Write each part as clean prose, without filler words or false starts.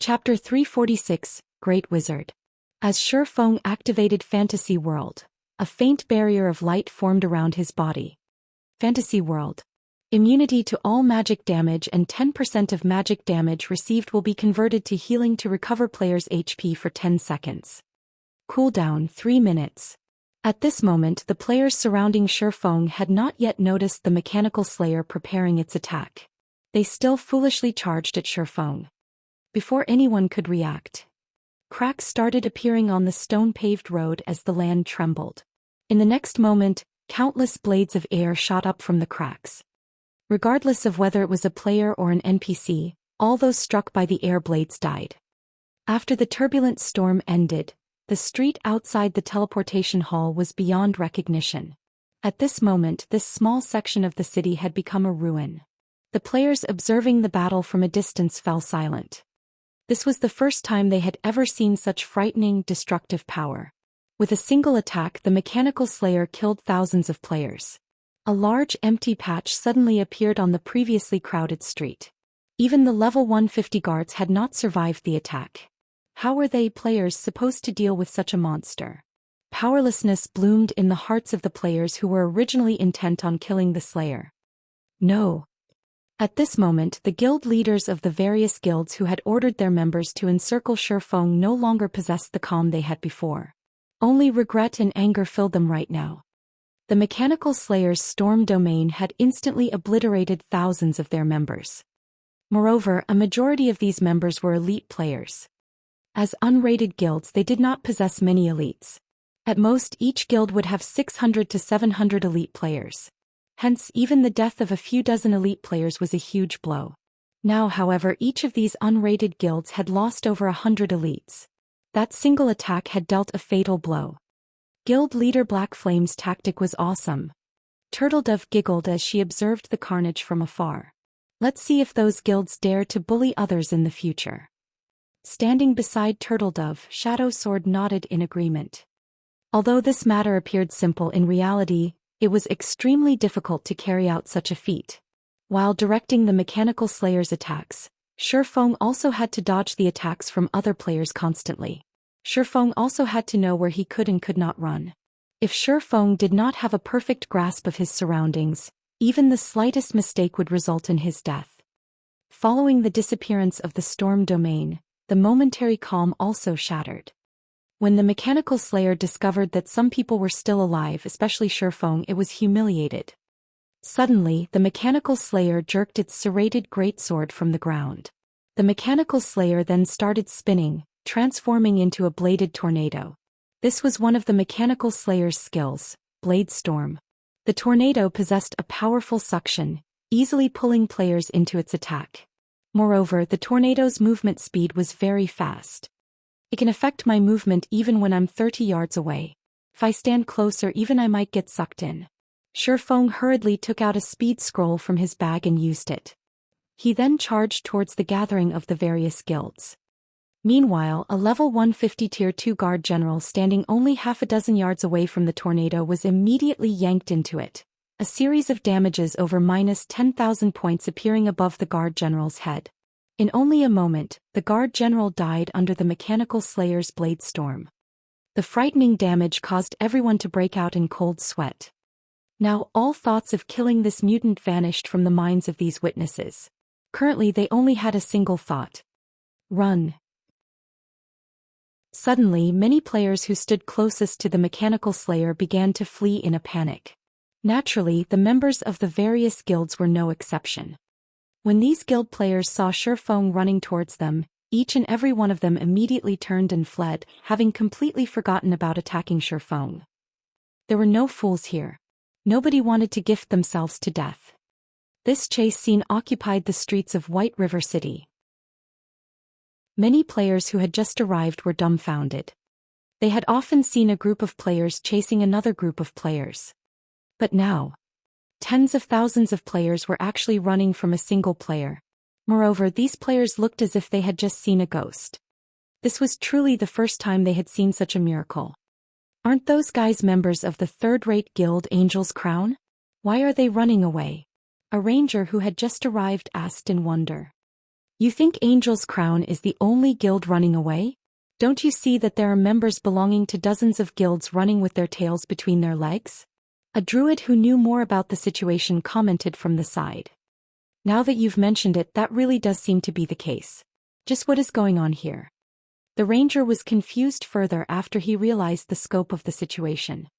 Chapter 346, Great Wizard. As Shifeng activated Fantasy World, a faint barrier of light formed around his body. Fantasy World. Immunity to all magic damage and 10% of magic damage received will be converted to healing to recover player's HP for 10 seconds. Cooldown 3 minutes. At this moment the players surrounding Shifeng had not yet noticed the mechanical slayer preparing its attack. They still foolishly charged at Shifeng. Before anyone could react, cracks started appearing on the stone-paved road as the land trembled. In the next moment, countless blades of air shot up from the cracks. Regardless of whether it was a player or an NPC, all those struck by the air blades died. After the turbulent storm ended, the street outside the teleportation hall was beyond recognition. At this moment, this small section of the city had become a ruin. The players observing the battle from a distance fell silent. This was the first time they had ever seen such frightening, destructive power. With a single attack, the mechanical slayer killed thousands of players. A large empty patch suddenly appeared on the previously crowded street. Even the level 150 guards had not survived the attack. How were they players supposed to deal with such a monster? Powerlessness bloomed in the hearts of the players who were originally intent on killing the slayer. No. At this moment, the guild leaders of the various guilds who had ordered their members to encircle Shifeng no longer possessed the calm they had before. Only regret and anger filled them right now. The mechanical slayer's storm domain had instantly obliterated thousands of their members. Moreover, a majority of these members were elite players. As unrated guilds, they did not possess many elites. At most, each guild would have 600 to 700 elite players. Hence, even the death of a few dozen elite players was a huge blow. Now, however, each of these unrated guilds had lost over 100 elites. That single attack had dealt a fatal blow. Guild leader Black Flame's tactic was awesome. Turtledove giggled as she observed the carnage from afar. Let's see if those guilds dare to bully others in the future. Standing beside Turtledove, Shadow Sword nodded in agreement. Although this matter appeared simple, in reality, it was extremely difficult to carry out such a feat. While directing the mechanical slayer's attacks, Shifeng also had to dodge the attacks from other players constantly. Shifeng also had to know where he could and could not run. If Shifeng did not have a perfect grasp of his surroundings, even the slightest mistake would result in his death. Following the disappearance of the storm domain, the momentary calm also shattered. When the mechanical slayer discovered that some people were still alive, especially Shifeng, it was humiliated. Suddenly, the mechanical slayer jerked its serrated greatsword from the ground. The mechanical slayer then started spinning, transforming into a bladed tornado. This was one of the mechanical slayer's skills, Blade Storm. The tornado possessed a powerful suction, easily pulling players into its attack. Moreover, the tornado's movement speed was very fast. It can affect my movement even when I'm 30 yards away. If I stand closer, even I might get sucked in. Shifeng hurriedly took out a speed scroll from his bag and used it. He then charged towards the gathering of the various guilds. Meanwhile, a level 150 tier 2 guard general standing only half a dozen yards away from the tornado was immediately yanked into it. A series of damages over minus 10,000 points appearing above the guard general's head. In only a moment, the guard general died under the mechanical slayer's blade storm. The frightening damage caused everyone to break out in cold sweat. Now all thoughts of killing this mutant vanished from the minds of these witnesses. Currently they only had a single thought. Run. Suddenly, many players who stood closest to the mechanical slayer began to flee in a panic. Naturally, the members of the various guilds were no exception. When these guild players saw Shifeng running towards them, each and every one of them immediately turned and fled, having completely forgotten about attacking Shifeng. There were no fools here. Nobody wanted to gift themselves to death. This chase scene occupied the streets of White River City. Many players who had just arrived were dumbfounded. They had often seen a group of players chasing another group of players. But now, tens of thousands of players were actually running from a single player. Moreover, these players looked as if they had just seen a ghost. This was truly the first time they had seen such a miracle. Aren't those guys members of the third-rate guild Angel's Crown? Why are they running away? A ranger who had just arrived asked in wonder. You think Angel's Crown is the only guild running away? Don't you see that there are members belonging to dozens of guilds running with their tails between their legs? A druid who knew more about the situation commented from the side. Now that you've mentioned it, that really does seem to be the case. Just what is going on here? The ranger was confused further after he realized the scope of the situation.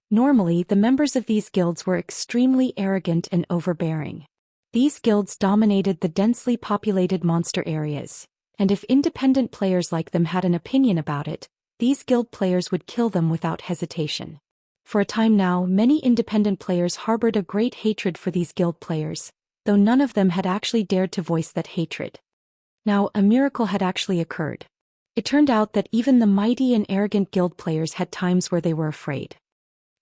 Normally, the members of these guilds were extremely arrogant and overbearing. These guilds dominated the densely populated monster areas, and if independent players like them had an opinion about it, these guild players would kill them without hesitation. For a time now, many independent players harbored a great hatred for these guild players, though none of them had actually dared to voice that hatred. Now, a miracle had actually occurred. It turned out that even the mighty and arrogant guild players had times where they were afraid.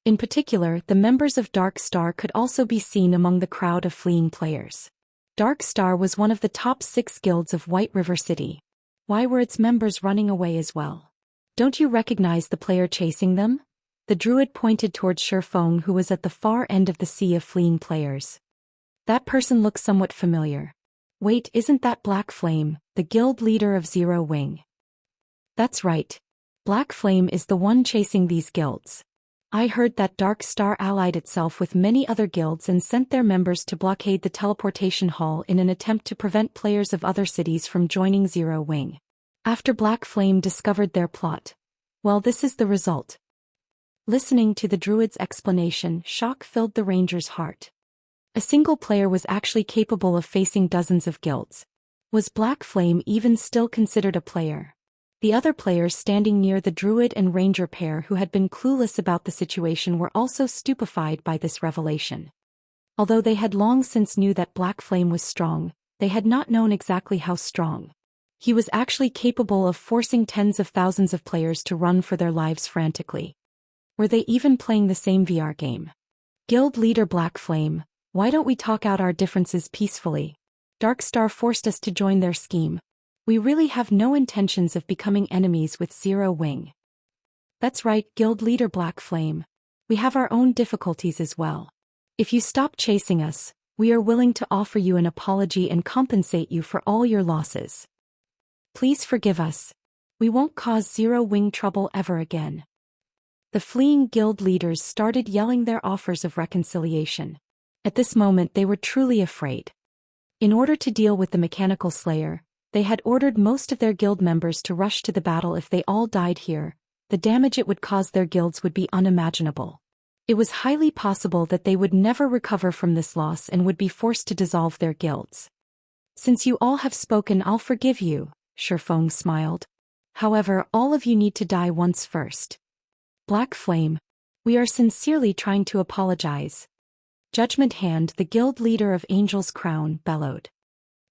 In particular, the members of Dark Star could also be seen among the crowd of fleeing players. Dark Star was one of the top 6 guilds of White River City. Why were its members running away as well? Don't you recognize the player chasing them? The druid pointed towards Shifeng, who was at the far end of the sea of fleeing players. That person looks somewhat familiar. Wait, isn't that Black Flame, the guild leader of Zero Wing? That's right. Black Flame is the one chasing these guilds. I heard that Dark Star allied itself with many other guilds and sent their members to blockade the teleportation hall in an attempt to prevent players of other cities from joining Zero Wing. After Black Flame discovered their plot, well, this is the result. Listening to the druid's explanation, shock filled the ranger's heart. A single player was actually capable of facing dozens of guilds. Was Black Flame even still considered a player? The other players standing near the druid and ranger pair who had been clueless about the situation were also stupefied by this revelation. Although they had long since knew that Black Flame was strong, they had not known exactly how strong. He was actually capable of forcing tens of thousands of players to run for their lives frantically. Were they even playing the same VR game? Guild leader Black Flame, why don't we talk out our differences peacefully? Dark Star forced us to join their scheme. We really have no intentions of becoming enemies with Zero Wing. That's right, Guild leader Black Flame. We have our own difficulties as well. If you stop chasing us, we are willing to offer you an apology and compensate you for all your losses. Please forgive us. We won't cause Zero Wing trouble ever again. The fleeing guild leaders started yelling their offers of reconciliation. At this moment they were truly afraid. In order to deal with the Mechanical Slayer, they had ordered most of their guild members to rush to the battle. If they all died here, the damage it would cause their guilds would be unimaginable. It was highly possible that they would never recover from this loss and would be forced to dissolve their guilds. Since you all have spoken, I'll forgive you, Shifeng smiled. However, all of you need to die once first. Black Flame, we are sincerely trying to apologize. Judgment Hand, the guild leader of Angel's Crown, bellowed.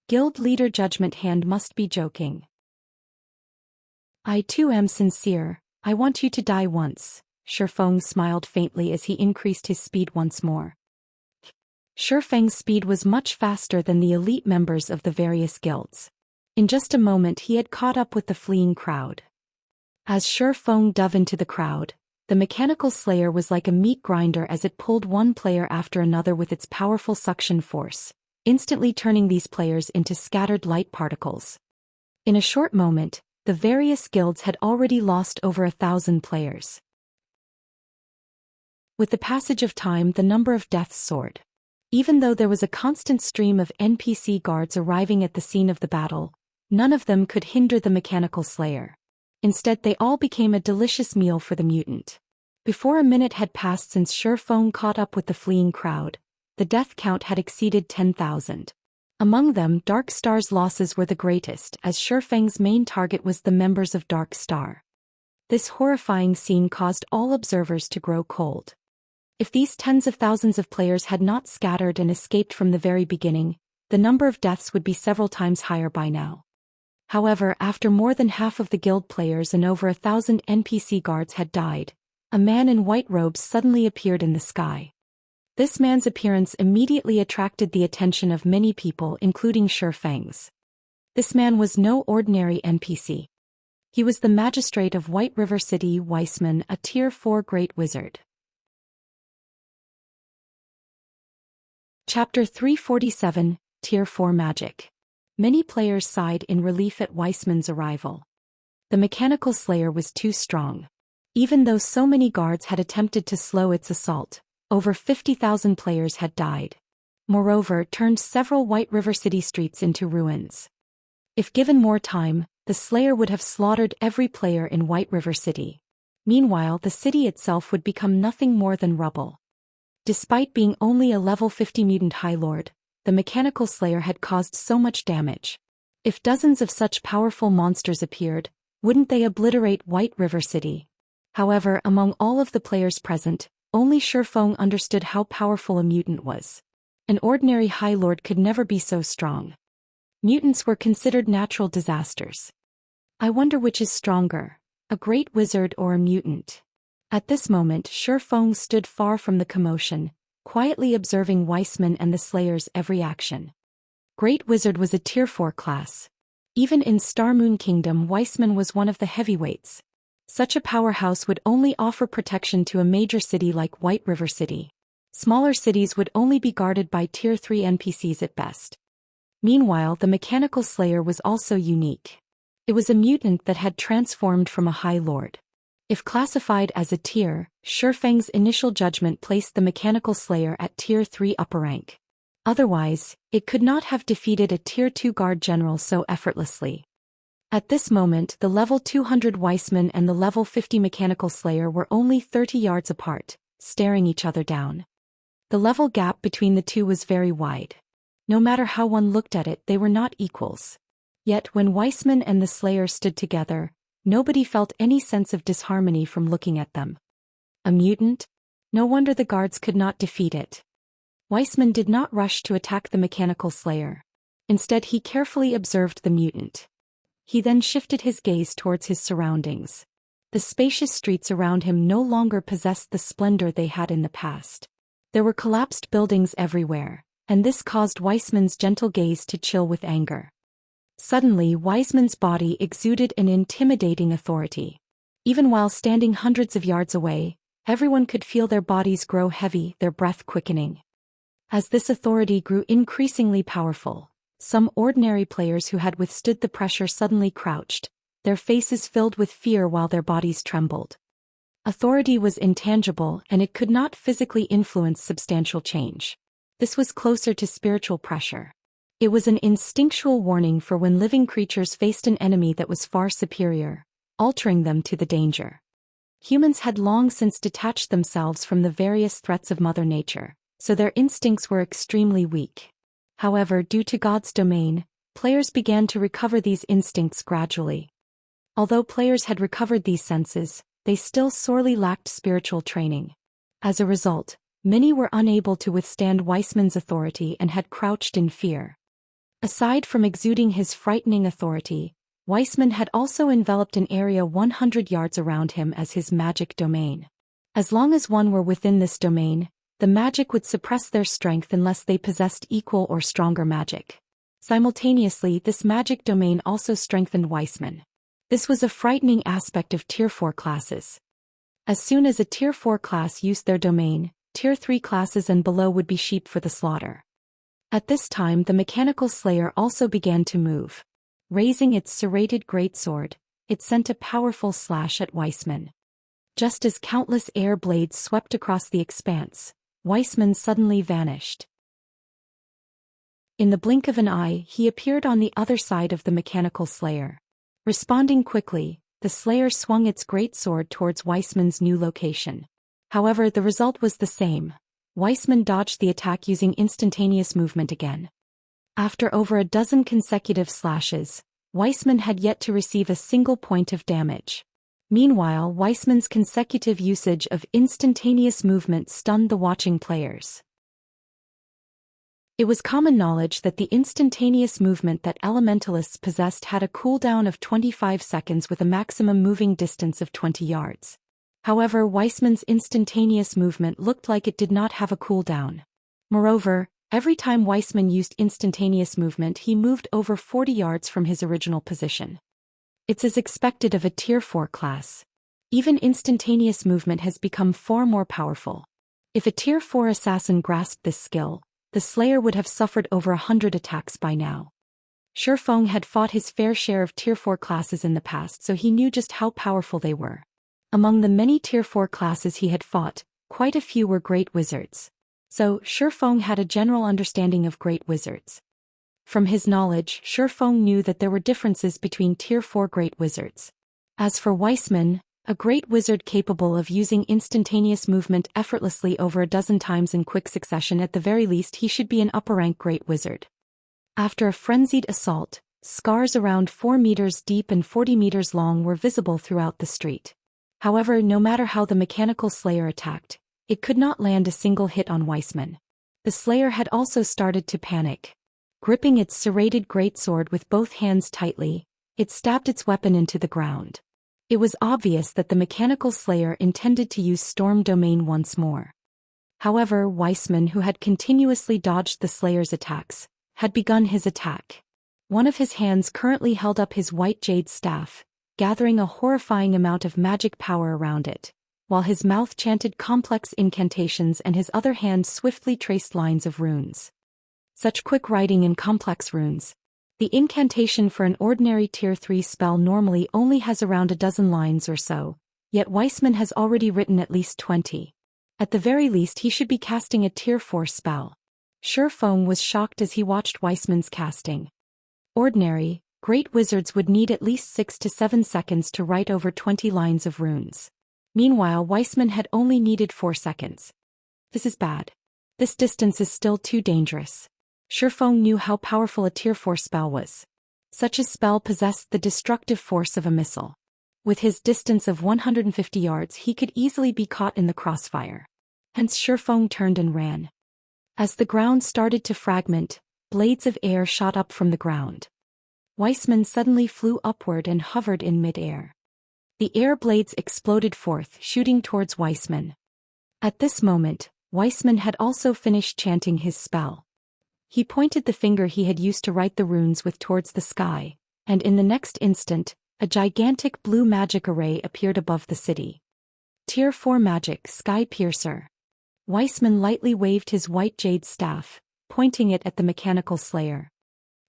Guild leader Judgment Hand must be joking. I too am sincere, I want you to die once. Shifeng smiled faintly as he increased his speed once more. Shifeng's speed was much faster than the elite members of the various guilds. In just a moment he had caught up with the fleeing crowd. As Shifeng dove into the crowd, the Mechanical Slayer was like a meat grinder as it pulled one player after another with its powerful suction force, instantly turning these players into scattered light particles. In a short moment, the various guilds had already lost over 1,000 players. With the passage of time, the number of deaths soared. Even though there was a constant stream of NPC guards arriving at the scene of the battle, none of them could hinder the Mechanical Slayer. Instead, they all became a delicious meal for the mutant. Before a minute had passed since Shifeng caught up with the fleeing crowd, the death count had exceeded 10,000. Among them, Dark Star's losses were the greatest, as Shifeng's main target was the members of Dark Star. This horrifying scene caused all observers to grow cold. If these tens of thousands of players had not scattered and escaped from the very beginning, the number of deaths would be several times higher by now. However, after more than half of the guild players and over 1,000 NPC guards had died, a man in white robes suddenly appeared in the sky. This man's appearance immediately attracted the attention of many people, including Shifeng's. This man was no ordinary NPC. He was the magistrate of White River City, Weissman, a Tier 4 Great Wizard. Chapter 347, Tier 4 Magic. Many players sighed in relief at Weissman's arrival. The mechanical slayer was too strong. Even though so many guards had attempted to slow its assault, over 50,000 players had died. Moreover, turned several White River City streets into ruins. If given more time, the slayer would have slaughtered every player in White River City. Meanwhile, the city itself would become nothing more than rubble. Despite being only a level 50 mutant High Lord, the mechanical slayer had caused so much damage. If dozens of such powerful monsters appeared, wouldn't they obliterate White River City? However, among all of the players present, only Shifeng understood how powerful a mutant was. An ordinary High Lord could never be so strong. Mutants were considered natural disasters. I wonder which is stronger, a great wizard or a mutant. At this moment, Shifeng stood far from the commotion, quietly observing Weissman and the Slayer's every action. Great Wizard was a Tier 4 class. Even in Star Moon Kingdom, Weissman was one of the heavyweights. Such a powerhouse would only offer protection to a major city like White River City. Smaller cities would only be guarded by Tier 3 NPCs at best. Meanwhile, the mechanical slayer was also unique. It was a mutant that had transformed from a High Lord. If classified as a tier, Shifeng's initial judgment placed the mechanical slayer at Tier 3 upper rank. Otherwise, it could not have defeated a Tier 2 guard general so effortlessly. At this moment, the level 200 Weissman and the level 50 mechanical slayer were only 30 yards apart, staring each other down. The level gap between the two was very wide. No matter how one looked at it, they were not equals. Yet when Weissman and the slayer stood together, nobody felt any sense of disharmony from looking at them. A mutant? No wonder the guards could not defeat it. Weissman did not rush to attack the mechanical slayer. Instead, he carefully observed the mutant. He then shifted his gaze towards his surroundings. The spacious streets around him no longer possessed the splendor they had in the past. There were collapsed buildings everywhere, and this caused Weissman's gentle gaze to chill with anger. Suddenly, Weissman's body exuded an intimidating authority. Even while standing hundreds of yards away, everyone could feel their bodies grow heavy, their breath quickening. As this authority grew increasingly powerful, some ordinary players who had withstood the pressure suddenly crouched, their faces filled with fear while their bodies trembled. Authority was intangible and it could not physically influence substantial change. This was closer to spiritual pressure. It was an instinctual warning for when living creatures faced an enemy that was far superior, altering them to the danger. Humans had long since detached themselves from the various threats of Mother Nature, so their instincts were extremely weak. However, due to God's domain, players began to recover these instincts gradually. Although players had recovered these senses, they still sorely lacked spiritual training. As a result, many were unable to withstand Weissman's authority and had crouched in fear. Aside from exuding his frightening authority, Weissman had also enveloped an area 100 yards around him as his magic domain. As long as one were within this domain, the magic would suppress their strength unless they possessed equal or stronger magic. Simultaneously, this magic domain also strengthened Weissman. This was a frightening aspect of Tier 4 classes. As soon as a Tier 4 class used their domain, Tier 3 classes and below would be sheep for the slaughter. At this time, the mechanical slayer also began to move. Raising its serrated greatsword, it sent a powerful slash at Weissman. Just as countless air blades swept across the expanse, Weissman suddenly vanished. In the blink of an eye, he appeared on the other side of the mechanical slayer. Responding quickly, the slayer swung its greatsword towards Weissman's new location. However, the result was the same. Weissman dodged the attack using instantaneous movement again. After over a dozen consecutive slashes, Weissman had yet to receive a single point of damage. Meanwhile, Weissman's consecutive usage of instantaneous movement stunned the watching players. It was common knowledge that the instantaneous movement that elementalists possessed had a cooldown of 25 seconds with a maximum moving distance of 20 yards. However, Weissman's instantaneous movement looked like it did not have a cooldown. Moreover, every time Weissman used instantaneous movement, he moved over 40 yards from his original position. It's as expected of a Tier 4 class. Even instantaneous movement has become far more powerful. If a Tier 4 assassin grasped this skill, the Slayer would have suffered over 100 attacks by now. Shi Feng had fought his fair share of Tier 4 classes in the past, so he knew just how powerful they were. Among the many Tier 4 classes he had fought, quite a few were great wizards. So, Shi Feng had a general understanding of great wizards. From his knowledge, Shi Feng knew that there were differences between Tier 4 great wizards. As for Weissman, a great wizard capable of using instantaneous movement effortlessly over a dozen times in quick succession, at the very least he should be an upper-rank great wizard. After a frenzied assault, scars around 4 meters deep and 40 meters long were visible throughout the street. However, no matter how the mechanical slayer attacked, it could not land a single hit on Weissman. The slayer had also started to panic. Gripping its serrated greatsword with both hands tightly, it stabbed its weapon into the ground. It was obvious that the mechanical slayer intended to use Storm Domain once more. However, Weissman, who had continuously dodged the slayer's attacks, had begun his attack. One of his hands currently held up his white jade staff, gathering a horrifying amount of magic power around it, while his mouth chanted complex incantations and his other hand swiftly traced lines of runes. Such quick writing in complex runes. The incantation for an ordinary Tier 3 spell normally only has around a dozen lines or so, yet Weissman has already written at least 20. At the very least he should be casting a Tier 4 spell. Shi Feng was shocked as he watched Weissman's casting. Ordinary, great wizards would need at least 6 to 7 seconds to write over 20 lines of runes. Meanwhile, Weissman had only needed 4 seconds. This is bad. This distance is still too dangerous. Shi Feng knew how powerful a Tier 4 spell was. Such a spell possessed the destructive force of a missile. With his distance of 150 yards he could easily be caught in the crossfire. Hence Shi Feng turned and ran. As the ground started to fragment, blades of air shot up from the ground. Weissman suddenly flew upward and hovered in mid-air. The air blades exploded forth, shooting towards Weissman. At this moment, Weissman had also finished chanting his spell. He pointed the finger he had used to write the runes with towards the sky, and in the next instant, a gigantic blue magic array appeared above the city. Tier 4 magic, Sky Piercer. Weissman lightly waved his white jade staff, pointing it at the mechanical slayer.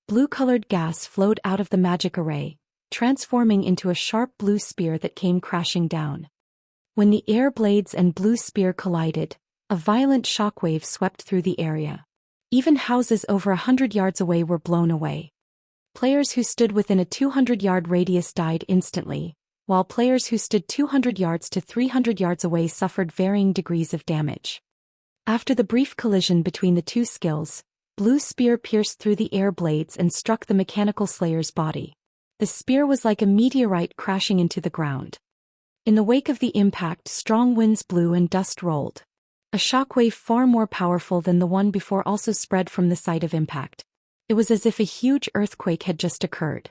Blue-colored gas flowed out of the magic array, transforming into a sharp blue spear that came crashing down. When the air blades and blue spear collided, a violent shockwave swept through the area. Even houses over 100 yards away were blown away. Players who stood within a 200-yard radius died instantly, while players who stood 200 yards to 300 yards away suffered varying degrees of damage. After the brief collision between the two skills, blue spear pierced through the air blades and struck the mechanical slayer's body. The spear was like a meteorite crashing into the ground. In the wake of the impact, strong winds blew and dust rolled. A shockwave far more powerful than the one before also spread from the site of impact. It was as if a huge earthquake had just occurred.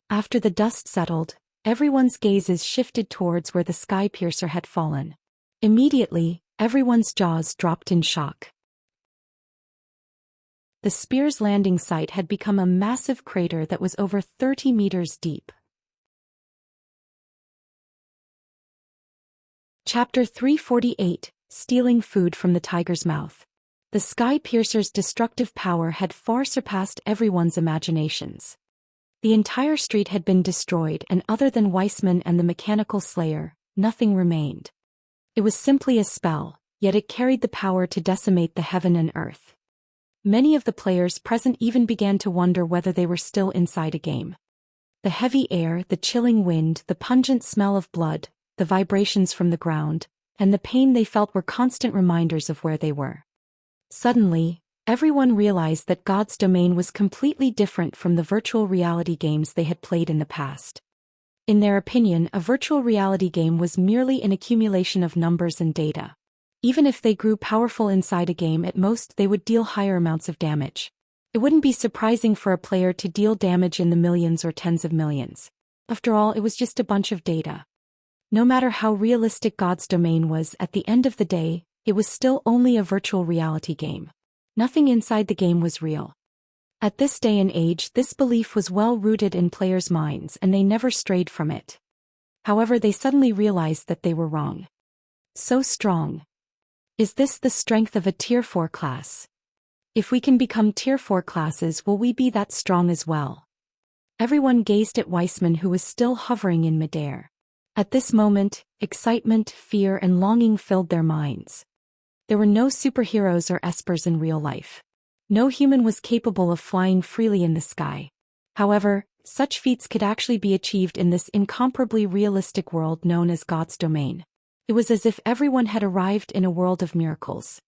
After the dust settled, everyone's gazes shifted towards where the Sky Piercer had fallen. Immediately, everyone's jaws dropped in shock. The spear's landing site had become a massive crater that was over 30 meters deep. Chapter 348, Stealing Food from the Tiger's Mouth. The Sky Piercer's destructive power had far surpassed everyone's imaginations. The entire street had been destroyed, and other than Weissman and the mechanical slayer, nothing remained. It was simply a spell, yet it carried the power to decimate the heaven and earth. Many of the players present even began to wonder whether they were still inside a game. The heavy air, the chilling wind, the pungent smell of blood, the vibrations from the ground, and the pain they felt were constant reminders of where they were. Suddenly, everyone realized that God's domain was completely different from the virtual reality games they had played in the past. In their opinion, a virtual reality game was merely an accumulation of numbers and data. Even if they grew powerful inside a game, at most they would deal higher amounts of damage. It wouldn't be surprising for a player to deal damage in the millions or tens of millions. After all, it was just a bunch of data. No matter how realistic God's domain was, at the end of the day, it was still only a virtual reality game. Nothing inside the game was real. At this day and age, this belief was well rooted in players' minds and they never strayed from it. However, they suddenly realized that they were wrong. So strong. Is this the strength of a Tier 4 class? If we can become Tier 4 classes, will we be that strong as well? Everyone gazed at Weissman, who was still hovering in midair. At this moment, excitement, fear, and longing filled their minds. There were no superheroes or espers in real life. No human was capable of flying freely in the sky. However, such feats could actually be achieved in this incomparably realistic world known as God's domain. It was as if everyone had arrived in a world of miracles.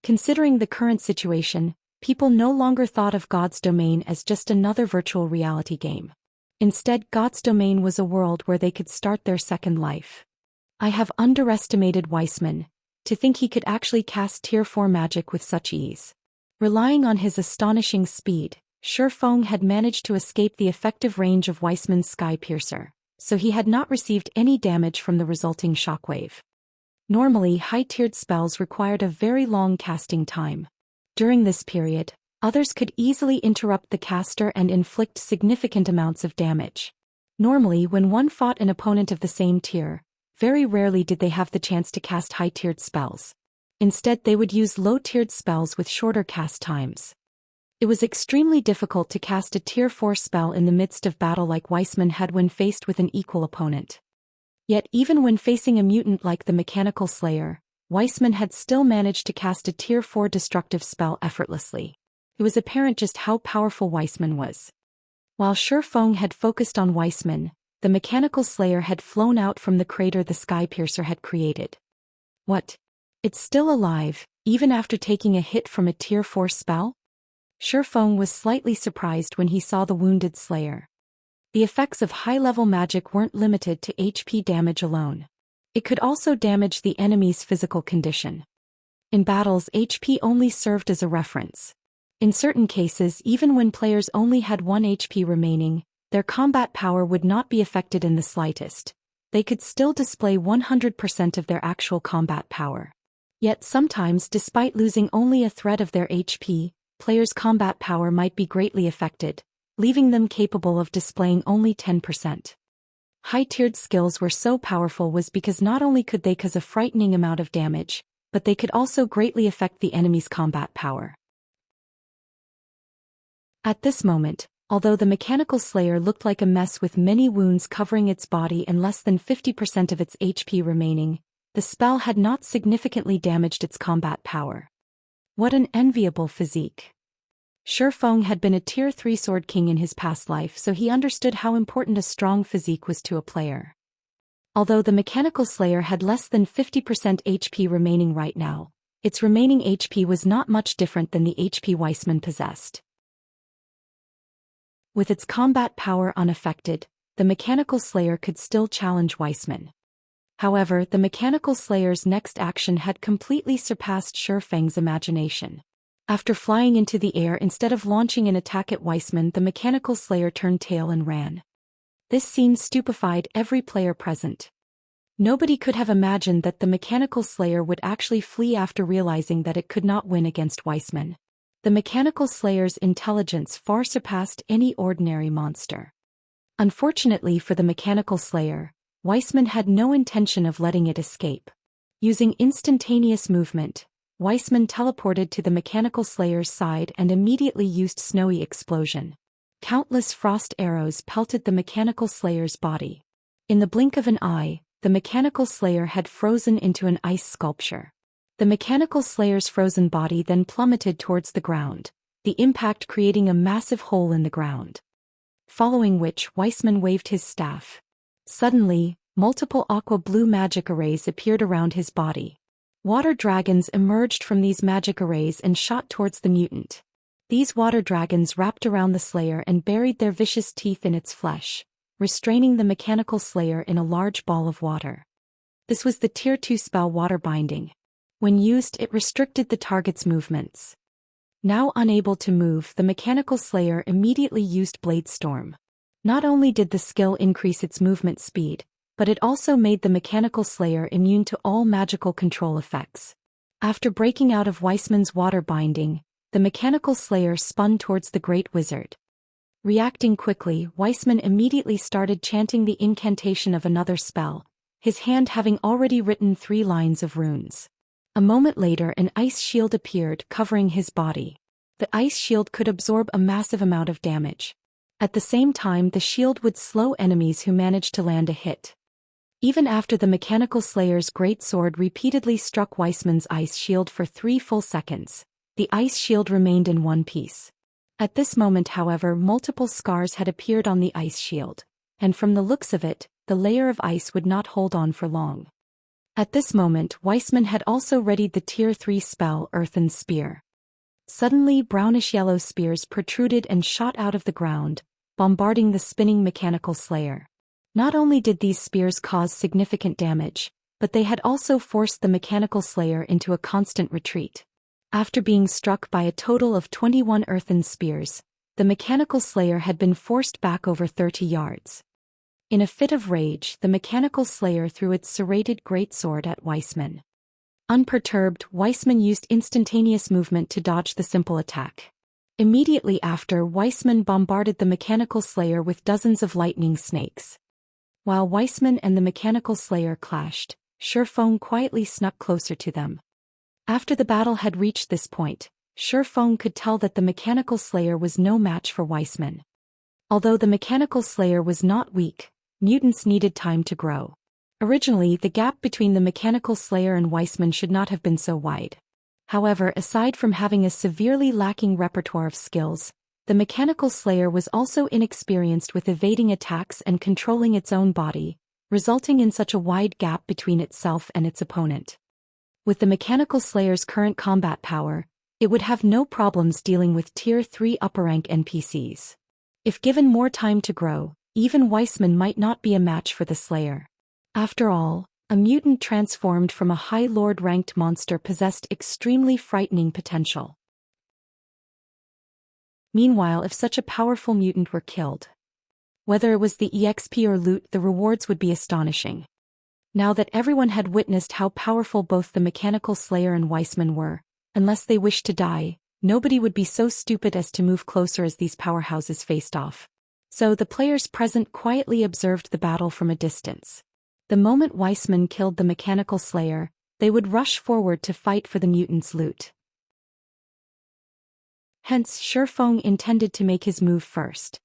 Considering the current situation, people no longer thought of God's domain as just another virtual reality game. Instead, God's domain was a world where they could start their second life. I have underestimated Weissman. To think he could actually cast Tier 4 magic with such ease. Relying on his astonishing speed, Shifeng had managed to escape the effective range of Weissman's Sky Piercer, so he had not received any damage from the resulting shockwave. Normally, high-tiered spells required a very long casting time. During this period, others could easily interrupt the caster and inflict significant amounts of damage. Normally, when one fought an opponent of the same tier, very rarely did they have the chance to cast high-tiered spells. Instead, they would use low-tiered spells with shorter cast times. It was extremely difficult to cast a Tier 4 spell in the midst of battle like Weissman had when faced with an equal opponent. Yet even when facing a mutant like the Mechanical Slayer, Weissman had still managed to cast a Tier 4 destructive spell effortlessly. It was apparent just how powerful Weissman was. While Shifeng had focused on Weissman, the Mechanical Slayer had flown out from the crater the Sky Piercer had created. What? It's still alive, even after taking a hit from a Tier 4 spell? Shifeng was slightly surprised when he saw the wounded Slayer. The effects of high-level magic weren't limited to HP damage alone. It could also damage the enemy's physical condition. In battles, HP only served as a reference. In certain cases, even when players only had 1 HP remaining, their combat power would not be affected in the slightest. They could still display 100% of their actual combat power. Yet sometimes, despite losing only a thread of their HP, players' combat power might be greatly affected, leaving them capable of displaying only 10%. High-tiered skills were so powerful was because not only could they cause a frightening amount of damage, but they could also greatly affect the enemy's combat power. At this moment, although the Mechanical Slayer looked like a mess with many wounds covering its body and less than 50% of its HP remaining, the spell had not significantly damaged its combat power. What an enviable physique. Shifeng had been a Tier 3 Sword King in his past life, so he understood how important a strong physique was to a player. Although the Mechanical Slayer had less than 50% HP remaining right now, its remaining HP was not much different than the HP Weissman possessed. With its combat power unaffected, the Mechanical Slayer could still challenge Weissman. However, the Mechanical Slayer's next action had completely surpassed Shifeng's imagination. After flying into the air instead of launching an attack at Weissman, the Mechanical Slayer turned tail and ran. This scene stupefied every player present. Nobody could have imagined that the Mechanical Slayer would actually flee after realizing that it could not win against Weissman. The Mechanical Slayer's intelligence far surpassed any ordinary monster. Unfortunately for the Mechanical Slayer, Weissman had no intention of letting it escape. Using instantaneous movement, Weissman teleported to the Mechanical Slayer's side and immediately used Snowy Explosion. Countless frost arrows pelted the Mechanical Slayer's body. In the blink of an eye, the Mechanical Slayer had frozen into an ice sculpture. The Mechanical Slayer's frozen body then plummeted towards the ground, the impact creating a massive hole in the ground. Following which, Weissman waved his staff. Suddenly, multiple aqua-blue magic arrays appeared around his body. Water dragons emerged from these magic arrays and shot towards the mutant. These water dragons wrapped around the Slayer and buried their vicious teeth in its flesh, restraining the Mechanical Slayer in a large ball of water. This was the Tier 2 spell Water Binding. When used, it restricted the target's movements. Now unable to move, the Mechanical Slayer immediately used Blade Storm. Not only did the skill increase its movement speed, but it also made the Mechanical Slayer immune to all magical control effects. After breaking out of Weissman's water binding, the Mechanical Slayer spun towards the Great Wizard. Reacting quickly, Weissman immediately started chanting the incantation of another spell, his hand having already written 3 lines of runes. A moment later, an ice shield appeared, covering his body. The ice shield could absorb a massive amount of damage. At the same time, the shield would slow enemies who managed to land a hit. Even after the Mechanical Slayer's great sword repeatedly struck Weissman's ice shield for 3 full seconds, the ice shield remained in one piece. At this moment, however, multiple scars had appeared on the ice shield, and from the looks of it, the layer of ice would not hold on for long. At this moment, Weissman had also readied the Tier 3 spell Earthen Spear. Suddenly, brownish-yellow spears protruded and shot out of the ground, bombarding the spinning Mechanical Slayer. Not only did these spears cause significant damage, but they had also forced the Mechanical Slayer into a constant retreat. After being struck by a total of 21 earthen spears, the Mechanical Slayer had been forced back over 30 yards. In a fit of rage, the Mechanical Slayer threw its serrated greatsword at Weissman. Unperturbed, Weissman used instantaneous movement to dodge the simple attack. Immediately after, Weissman bombarded the Mechanical Slayer with dozens of lightning snakes. While Weissman and the Mechanical Slayer clashed, Shifeng quietly snuck closer to them. After the battle had reached this point, Shifeng could tell that the Mechanical Slayer was no match for Weissman. Although the Mechanical Slayer was not weak, mutants needed time to grow. Originally, the gap between the Mechanical Slayer and Weissman should not have been so wide. However, aside from having a severely lacking repertoire of skills, the Mechanical Slayer was also inexperienced with evading attacks and controlling its own body, resulting in such a wide gap between itself and its opponent. With the Mechanical Slayer's current combat power, it would have no problems dealing with Tier 3 upper-rank NPCs. If given more time to grow, even Weissman might not be a match for the Slayer. After all, a mutant transformed from a High Lord-ranked monster possessed extremely frightening potential. Meanwhile, if such a powerful mutant were killed, whether it was the EXP or loot, the rewards would be astonishing. Now that everyone had witnessed how powerful both the Mechanical Slayer and Weissman were, unless they wished to die, nobody would be so stupid as to move closer as these powerhouses faced off. So the players present quietly observed the battle from a distance. The moment Weissman killed the Mechanical Slayer, they would rush forward to fight for the mutant's loot. Hence, Shifeng intended to make his move first.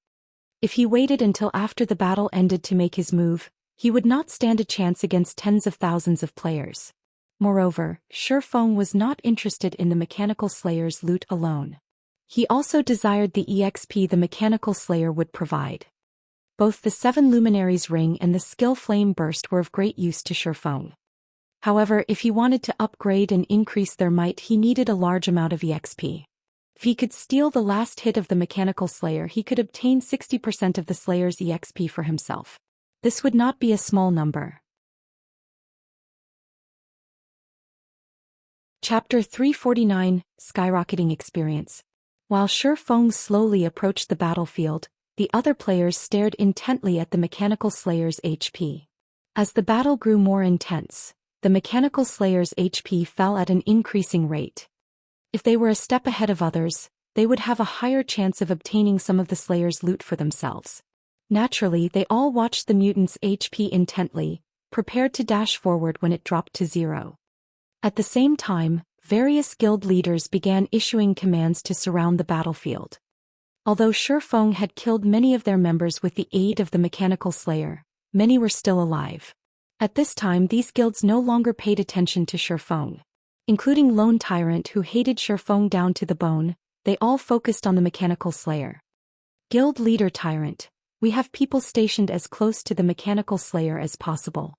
If he waited until after the battle ended to make his move, he would not stand a chance against tens of thousands of players. Moreover, Shifeng was not interested in the Mechanical Slayer's loot alone. He also desired the EXP the Mechanical Slayer would provide. Both the 7 Luminaries ring and the skill Flame Burst were of great use to Shifeng. However, if he wanted to upgrade and increase their might, he needed a large amount of EXP. If he could steal the last hit of the Mechanical Slayer, he could obtain 60% of the Slayer's EXP for himself. This would not be a small number. Chapter 349, Skyrocketing Experience. While Shifeng slowly approached the battlefield, the other players stared intently at the Mechanical Slayer's HP. As the battle grew more intense, the Mechanical Slayer's HP fell at an increasing rate. If they were a step ahead of others, they would have a higher chance of obtaining some of the Slayer's loot for themselves. Naturally, they all watched the mutant's HP intently, prepared to dash forward when it dropped to 0. At the same time, various guild leaders began issuing commands to surround the battlefield. Although Shifeng had killed many of their members with the aid of the Mechanical Slayer, many were still alive. At this time, these guilds no longer paid attention to Shifeng. Including Lone Tyrant, who hated Shifeng down to the bone, they all focused on the Mechanical Slayer. Guild Leader Tyrant, we have people stationed as close to the Mechanical Slayer as possible.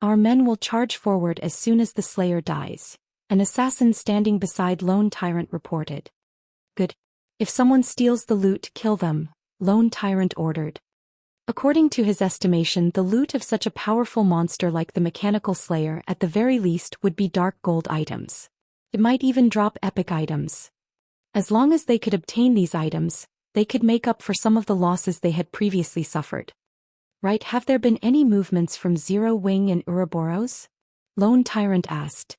Our men will charge forward as soon as the Slayer dies. An assassin standing beside Lone Tyrant reported. Good. If someone steals the loot, kill them, Lone Tyrant ordered. According to his estimation, the loot of such a powerful monster like the Mechanical Slayer at the very least would be dark gold items. It might even drop epic items. As long as they could obtain these items, they could make up for some of the losses they had previously suffered. Right, have there been any movements from Zero Wing and Ouroboros? Lone Tyrant asked.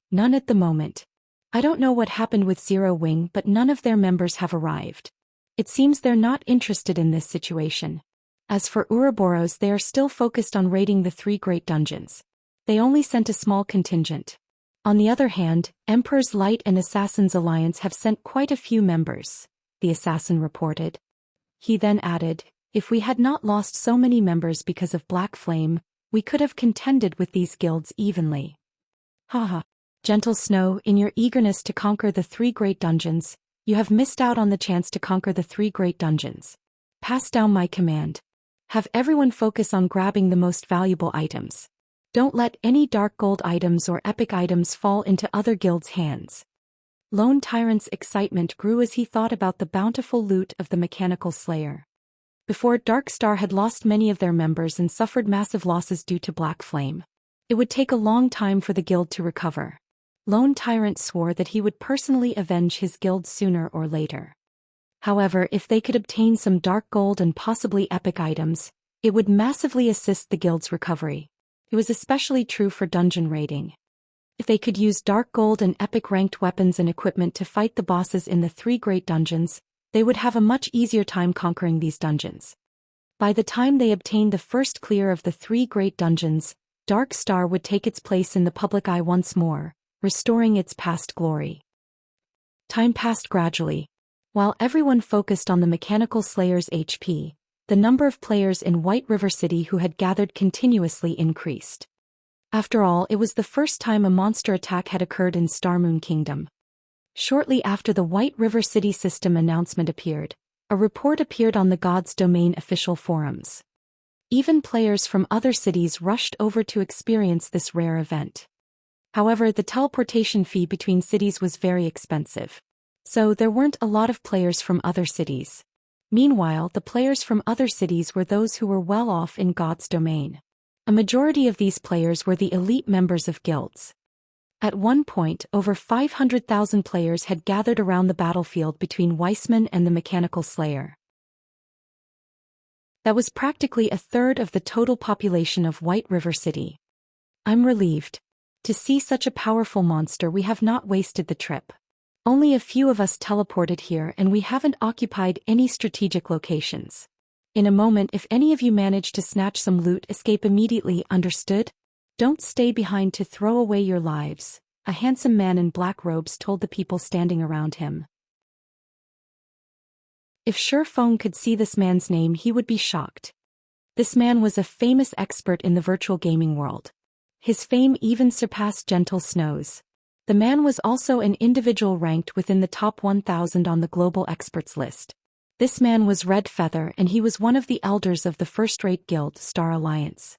None at the moment. I don't know what happened with Zero Wing, but none of their members have arrived. It seems they're not interested in this situation. As for Ouroboros, they are still focused on raiding the 3 great dungeons. They only sent a small contingent. On the other hand, Emperor's Light and Assassin's Alliance have sent quite a few members, the assassin reported. He then added, if we had not lost so many members because of Black Flame, we could have contended with these guilds evenly. Haha. Gentle Snow, in your eagerness to conquer the 3 great dungeons, you have missed out on the chance to conquer the 3 great dungeons. Pass down my command. Have everyone focus on grabbing the most valuable items. Don't let any dark gold items or epic items fall into other guilds' hands. Lone Tyrant's excitement grew as he thought about the bountiful loot of the Mechanical Slayer. Before Dark Star had lost many of their members and suffered massive losses due to Black Flame. It would take a long time for the guild to recover. Lone Tyrant swore that he would personally avenge his guild sooner or later. However, if they could obtain some dark gold and possibly epic items, it would massively assist the guild's recovery. It was especially true for dungeon raiding. If they could use dark gold and epic ranked weapons and equipment to fight the bosses in the 3 great dungeons, they would have a much easier time conquering these dungeons. By the time they obtained the first clear of the 3 great dungeons, Dark Star would take its place in the public eye once more, restoring its past glory. Time passed gradually. While everyone focused on the Mechanical Slayer's HP, the number of players in White River City who had gathered continuously increased. After all, it was the first time a monster attack had occurred in Starmoon Kingdom. Shortly after the White River City system announcement appeared, a report appeared on the God's Domain official forums. Even players from other cities rushed over to experience this rare event. However, the teleportation fee between cities was very expensive. So there weren't a lot of players from other cities. Meanwhile, the players from other cities were those who were well off in God's Domain. A majority of these players were the elite members of guilds. At one point, over 500,000 players had gathered around the battlefield between Weissman and the Mechanical Slayer. That was practically a third of the total population of White River City. I'm relieved. To see such a powerful monster, we have not wasted the trip. Only a few of us teleported here and we haven't occupied any strategic locations. In a moment, if any of you manage to snatch some loot, escape immediately, understood? Don't stay behind to throw away your lives, a handsome man in black robes told the people standing around him. If Feng could see this man's name, he would be shocked. This man was a famous expert in the virtual gaming world. His fame even surpassed Gentle Snow's. The man was also an individual ranked within the top 1,000 on the global experts list. This man was Red Feather and he was one of the elders of the first-rate guild, Star Alliance.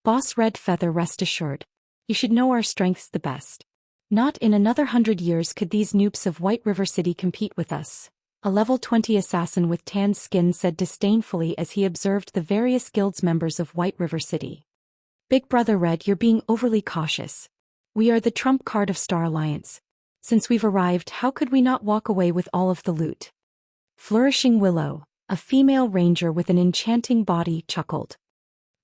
Boss Red Feather, rest assured. You should know our strengths the best. Not in another 100 years could these noobs of White River City compete with us. A level 20 assassin with tanned skin said disdainfully as he observed the various guilds members of White River City. Big Brother Red, you're being overly cautious. We are the trump card of Star Alliance. Since we've arrived, how could we not walk away with all of the loot? Flourishing Willow, a female ranger with an enchanting body, chuckled.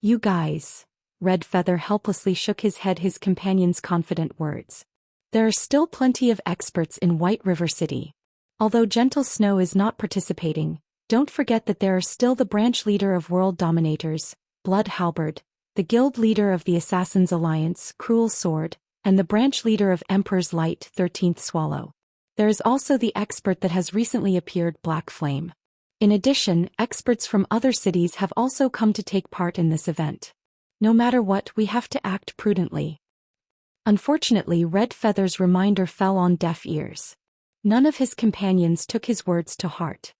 You guys. Red Feather helplessly shook his head, his companion's confident words. There are still plenty of experts in White River City. Although Gentle Snow is not participating, don't forget that there are still the branch leader of World Dominators, Blood Halberd, the guild leader of the Assassins Alliance, Cruel Sword, and the branch leader of Emperor's Light, 13th Swallow. There is also the expert that has recently appeared, Black Flame. In addition, experts from other cities have also come to take part in this event. No matter what, we have to act prudently. Unfortunately, Red Feather's reminder fell on deaf ears. None of his companions took his words to heart.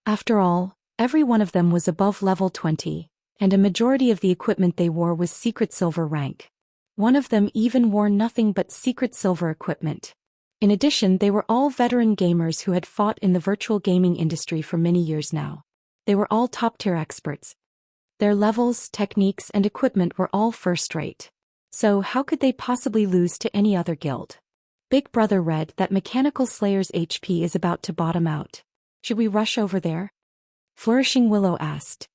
After all, every one of them was above level 20, and a majority of the equipment they wore was secret silver rank. One of them even wore nothing but secret silver equipment. In addition, they were all veteran gamers who had fought in the virtual gaming industry for many years now. They were all top-tier experts. Their levels, techniques, and equipment were all first-rate. So how could they possibly lose to any other guild? Big Brother Red, that Mechanical Slayer's HP is about to bottom out. Should we rush over there? Flourishing Willow asked.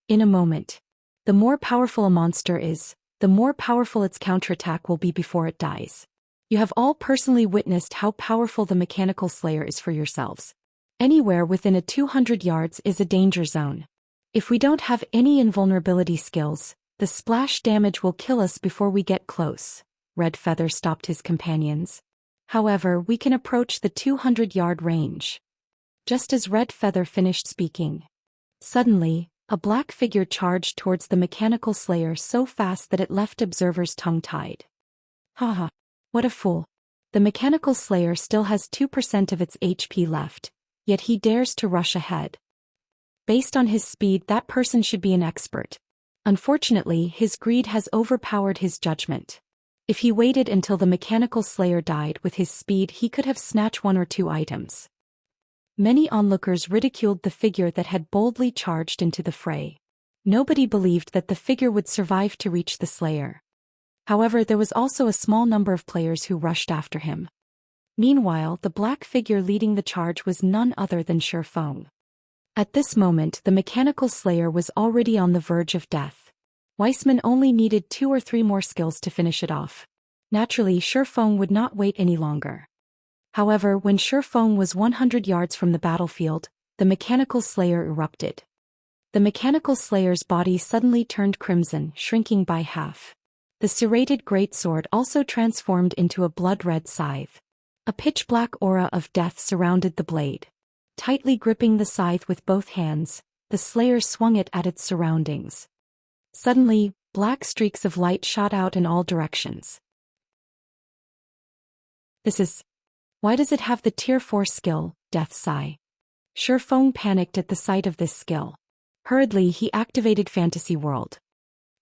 In a moment. The more powerful a monster is, the more powerful its counterattack will be before it dies. You have all personally witnessed how powerful the Mechanical Slayer is for yourselves. Anywhere within a 200 yards is a danger zone. If we don't have any invulnerability skills, the splash damage will kill us before we get close. Red Feather stopped his companions. However, we can approach the 200-yard range. Just as Red Feather finished speaking, Suddenly, a black figure charged towards the mechanical slayer so fast that it left observers tongue-tied. Haha. What a fool. The mechanical slayer still has 2% of its HP left, yet he dares to rush ahead. Based on his speed, that person should be an expert. Unfortunately, his greed has overpowered his judgment. If he waited until the mechanical slayer died with his speed, he could have snatched 1 or 2 items. Many onlookers ridiculed the figure that had boldly charged into the fray. Nobody believed that the figure would survive to reach the slayer. However, there was also a small number of players who rushed after him. Meanwhile, the black figure leading the charge was none other than Shi Feng. At this moment, the mechanical slayer was already on the verge of death. Weissman only needed 2 or 3 more skills to finish it off. Naturally, Shi Feng would not wait any longer. However, when Shi Feng was 100 yards from the battlefield, the mechanical slayer erupted. The mechanical slayer's body suddenly turned crimson, shrinking by half. The serrated greatsword also transformed into a blood-red scythe. A pitch-black aura of death surrounded the blade. Tightly gripping the scythe with both hands, the slayer swung it at its surroundings. Suddenly, black streaks of light shot out in all directions. Why does it have the Tier 4 skill, Death Sigh? Shi Feng panicked at the sight of this skill. Hurriedly, he activated Fantasy World.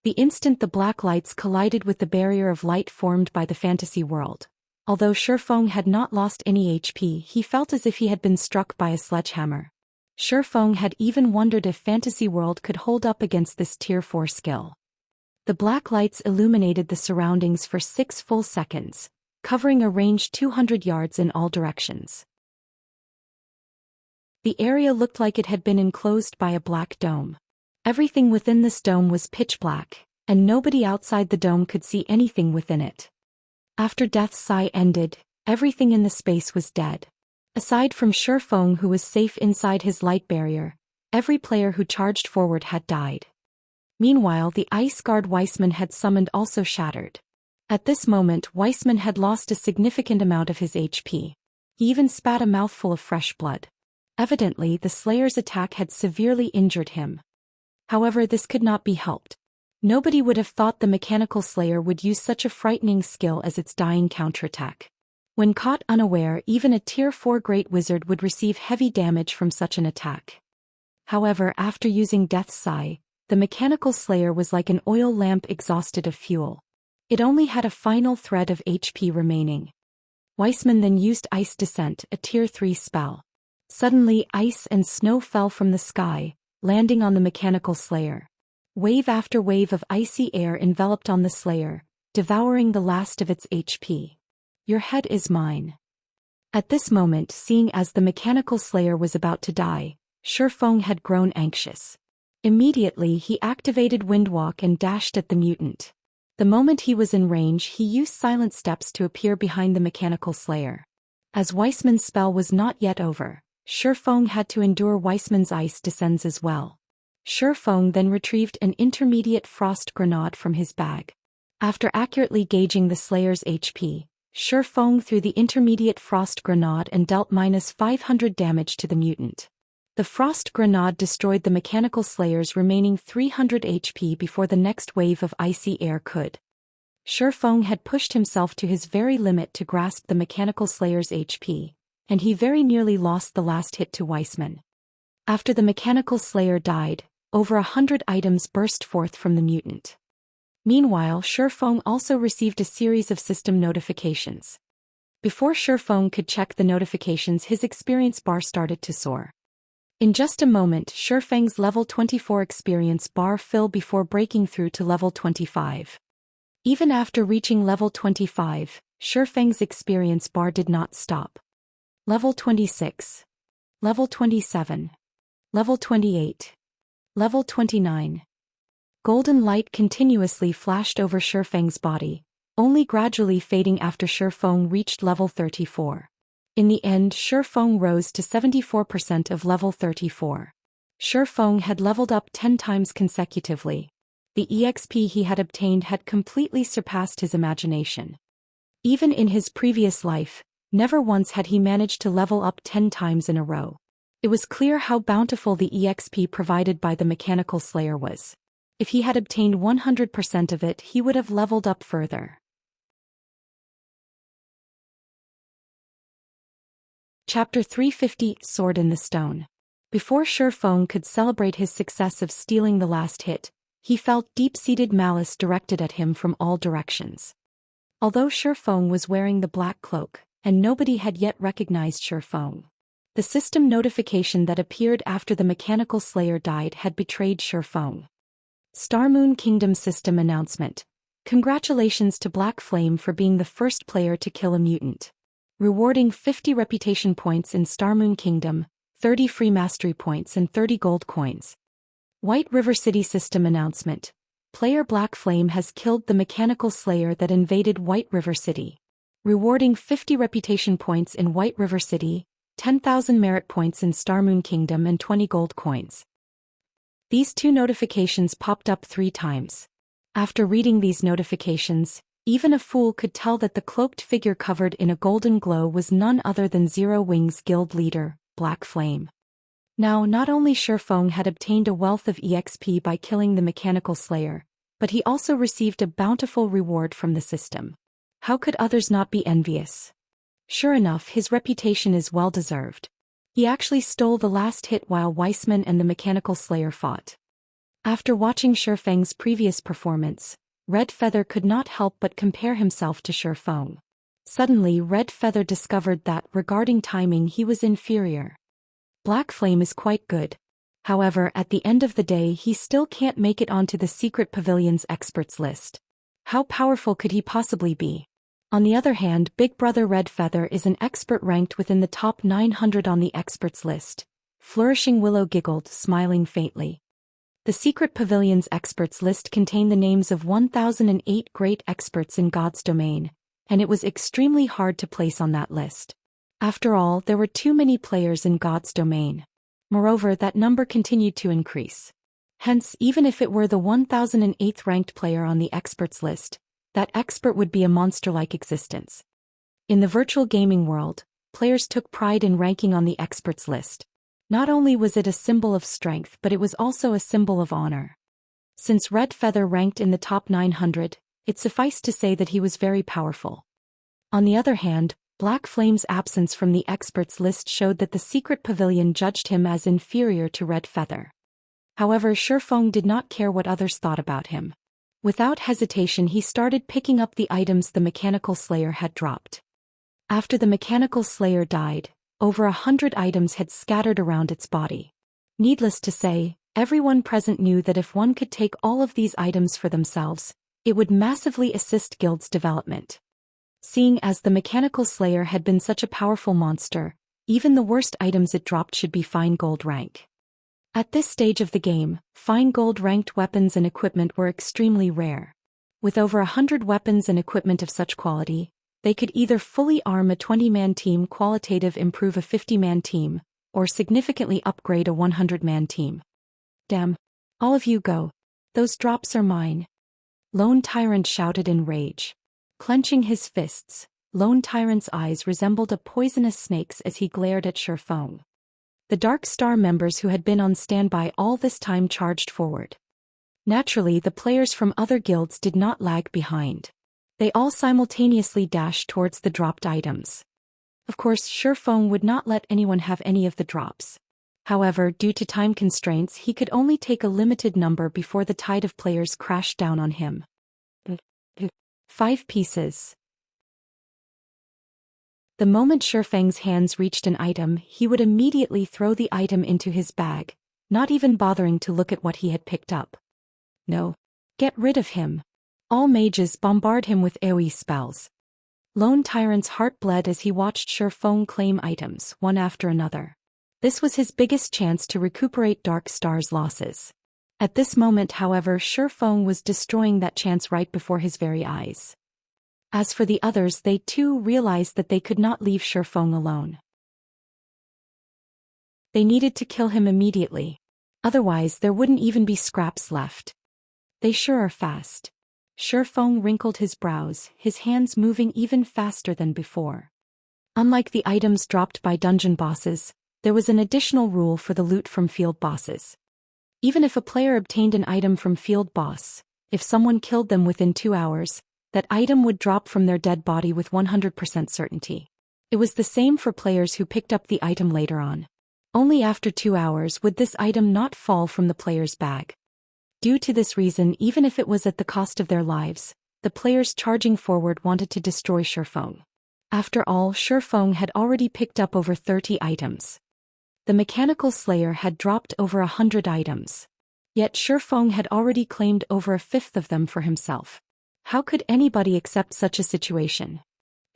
The instant the black lights collided with the barrier of light formed by the fantasy world. Although Shi Feng had not lost any HP, he felt as if he had been struck by a sledgehammer. Shi Feng had even wondered if Fantasy World could hold up against this Tier 4 skill. The black lights illuminated the surroundings for 6 full seconds, covering a range 200 yards in all directions. The area looked like it had been enclosed by a black dome. Everything within this dome was pitch black, and nobody outside the dome could see anything within it. After Death's Sigh ended, everything in the space was dead. Aside from Shi Feng, who was safe inside his light barrier, every player who charged forward had died. Meanwhile, the ice guard Weissman had summoned also shattered. At this moment, Weissman had lost a significant amount of his HP. He even spat a mouthful of fresh blood. Evidently, the Slayer's attack had severely injured him. However, this could not be helped. Nobody would have thought the mechanical Slayer would use such a frightening skill as its dying counterattack. When caught unaware, even a Tier 4 Great Wizard would receive heavy damage from such an attack. However, after using Death's Sigh, the mechanical Slayer was like an oil lamp exhausted of fuel. It only had a final thread of HP remaining. Weissman then used Ice Descent, a Tier 3 spell. Suddenly, ice and snow fell from the sky, landing on the mechanical Slayer. Wave after wave of icy air enveloped on the Slayer, devouring the last of its HP. Your head is mine. At this moment, seeing as the mechanical Slayer was about to die, Shi Feng had grown anxious. Immediately, he activated Windwalk and dashed at the mutant. The moment he was in range, he used Silent Steps to appear behind the mechanical Slayer. As Weissman's spell was not yet over, Shi Feng had to endure Weissman's Ice Descends as well. Shi Feng then retrieved an intermediate frost grenade from his bag. After accurately gauging the Slayer's HP, Shi Feng threw the intermediate frost grenade and dealt -500 damage to the mutant. The frost grenade destroyed the mechanical Slayer's remaining 300 HP before the next wave of icy air could. Shi Feng had pushed himself to his very limit to grasp the mechanical Slayer's HP, and he very nearly lost the last hit to Weissman. After the mechanical Slayer died, over 100 items burst forth from the mutant. Meanwhile, Shi Feng also received a series of system notifications. Before Shi Feng could check the notifications, his experience bar started to soar. In just a moment, Shi Feng's level 24 experience bar filled before breaking through to level 25. Even after reaching level 25, Shi Feng's experience bar did not stop. Level 26. Level 27. Level 28. Level 29. Golden light continuously flashed over Shi Feng's body, only gradually fading after Shi Feng reached level 34. In the end, Shi Feng rose to 74% of level 34. Shi Feng had leveled up 10 times consecutively. The EXP he had obtained had completely surpassed his imagination. Even in his previous life, never once had he managed to level up 10 times in a row. It was clear how bountiful the EXP provided by the Mechanical Slayer was. If he had obtained 100% of it, he would have leveled up further. Chapter 350 Sword in the Stone. Before Shifeng could celebrate his success of stealing the last hit, he felt deep-seated malice directed at him from all directions. Although Shifeng was wearing the black cloak, and nobody had yet recognized Shifeng, the system notification that appeared after the Mechanical Slayer died had betrayed Shifeng. Starmoon Kingdom System Announcement. Congratulations to Black Flame for being the first player to kill a mutant. Rewarding 50 reputation points in Starmoon Kingdom, 30 free mastery points and 30 gold coins. White River City System Announcement. Player Black Flame has killed the Mechanical Slayer that invaded White River City. Rewarding 50 reputation points in White River City, 10,000 merit points in Starmoon Kingdom and 20 gold coins. These two notifications popped up 3 times. After reading these notifications, even a fool could tell that the cloaked figure covered in a golden glow was none other than Zero Wings Guild leader, Black Flame. Now, not only Shifeng had obtained a wealth of EXP by killing the Mechanical Slayer, but he also received a bountiful reward from the system. How could others not be envious? Sure enough, his reputation is well-deserved. He actually stole the last hit while Weissman and the Mechanical Slayer fought. After watching Shifeng's previous performance, Red Feather could not help but compare himself to Shifeng. Suddenly, Red Feather discovered that, regarding timing, he was inferior. Black Flame is quite good. However, at the end of the day, he still can't make it onto the Secret Pavilion's experts list. How powerful could he possibly be? On the other hand, Big Brother Red Feather is an expert ranked within the top 900 on the experts list. Flourishing Willow giggled, smiling faintly. The Secret Pavilion's experts list contained the names of 1008 great experts in God's domain, and it was extremely hard to place on that list. After all, there were too many players in God's domain. Moreover, that number continued to increase. Hence, even if it were the 1008th ranked player on the experts list, that expert would be a monster-like existence. In the virtual gaming world, players took pride in ranking on the experts list. Not only was it a symbol of strength, but it was also a symbol of honor. Since Red Feather ranked in the top 900, it sufficed to say that he was very powerful. On the other hand, Black Flame's absence from the experts list showed that the Secret Pavilion judged him as inferior to Red Feather. However, Shifeng did not care what others thought about him. Without hesitation, he started picking up the items the Mechanical Slayer had dropped. After the Mechanical Slayer died, over 100 items had scattered around its body. Needless to say, everyone present knew that if one could take all of these items for themselves, it would massively assist Guild's development. Seeing as the Mechanical Slayer had been such a powerful monster, even the worst items it dropped should be fine gold rank. At this stage of the game, fine gold ranked weapons and equipment were extremely rare. With over 100 weapons and equipment of such quality, they could either fully arm a 20-man team, qualitative improve a 50-man team, or significantly upgrade a 100-man team. Damn. All of you go. Those drops are mine. Lone Tyrant shouted in rage. Clenching his fists, Lone Tyrant's eyes resembled a poisonous snake's as he glared at Shifeng. The Dark Star members who had been on standby all this time charged forward. Naturally, the players from other guilds did not lag behind. They all simultaneously dashed towards the dropped items. Of course, Shifeng would not let anyone have any of the drops. However, due to time constraints, he could only take a limited number before the tide of players crashed down on him. 5 pieces. The moment Shifeng's hands reached an item, he would immediately throw the item into his bag, not even bothering to look at what he had picked up. No. Get rid of him. All mages bombard him with AoE spells. Lone Tyrant's heart bled as he watched Shifeng claim items, one after another. This was his biggest chance to recuperate Dark Star's losses. At this moment, however, Shifeng was destroying that chance right before his very eyes. As for the others, they too realized that they could not leave Shifeng alone. They needed to kill him immediately. Otherwise, there wouldn't even be scraps left. They sure are fast. Shifeng wrinkled his brows, his hands moving even faster than before. Unlike the items dropped by dungeon bosses, There was an additional rule for the loot from field bosses. Even if a player obtained an item from field boss, if someone killed them within 2 hours, that item would drop from their dead body with 100% certainty. It was the same for players who picked up the item later on. Only after 2 hours would this item not fall from the player's bag. Due to this reason, even if it was at the cost of their lives, the players charging forward wanted to destroy Shifeng. After all, Shifeng had already picked up over 30 items. The Mechanical Slayer had dropped over 100 items. Yet Shifeng had already claimed over 1/5 of them for himself. How could anybody accept such a situation?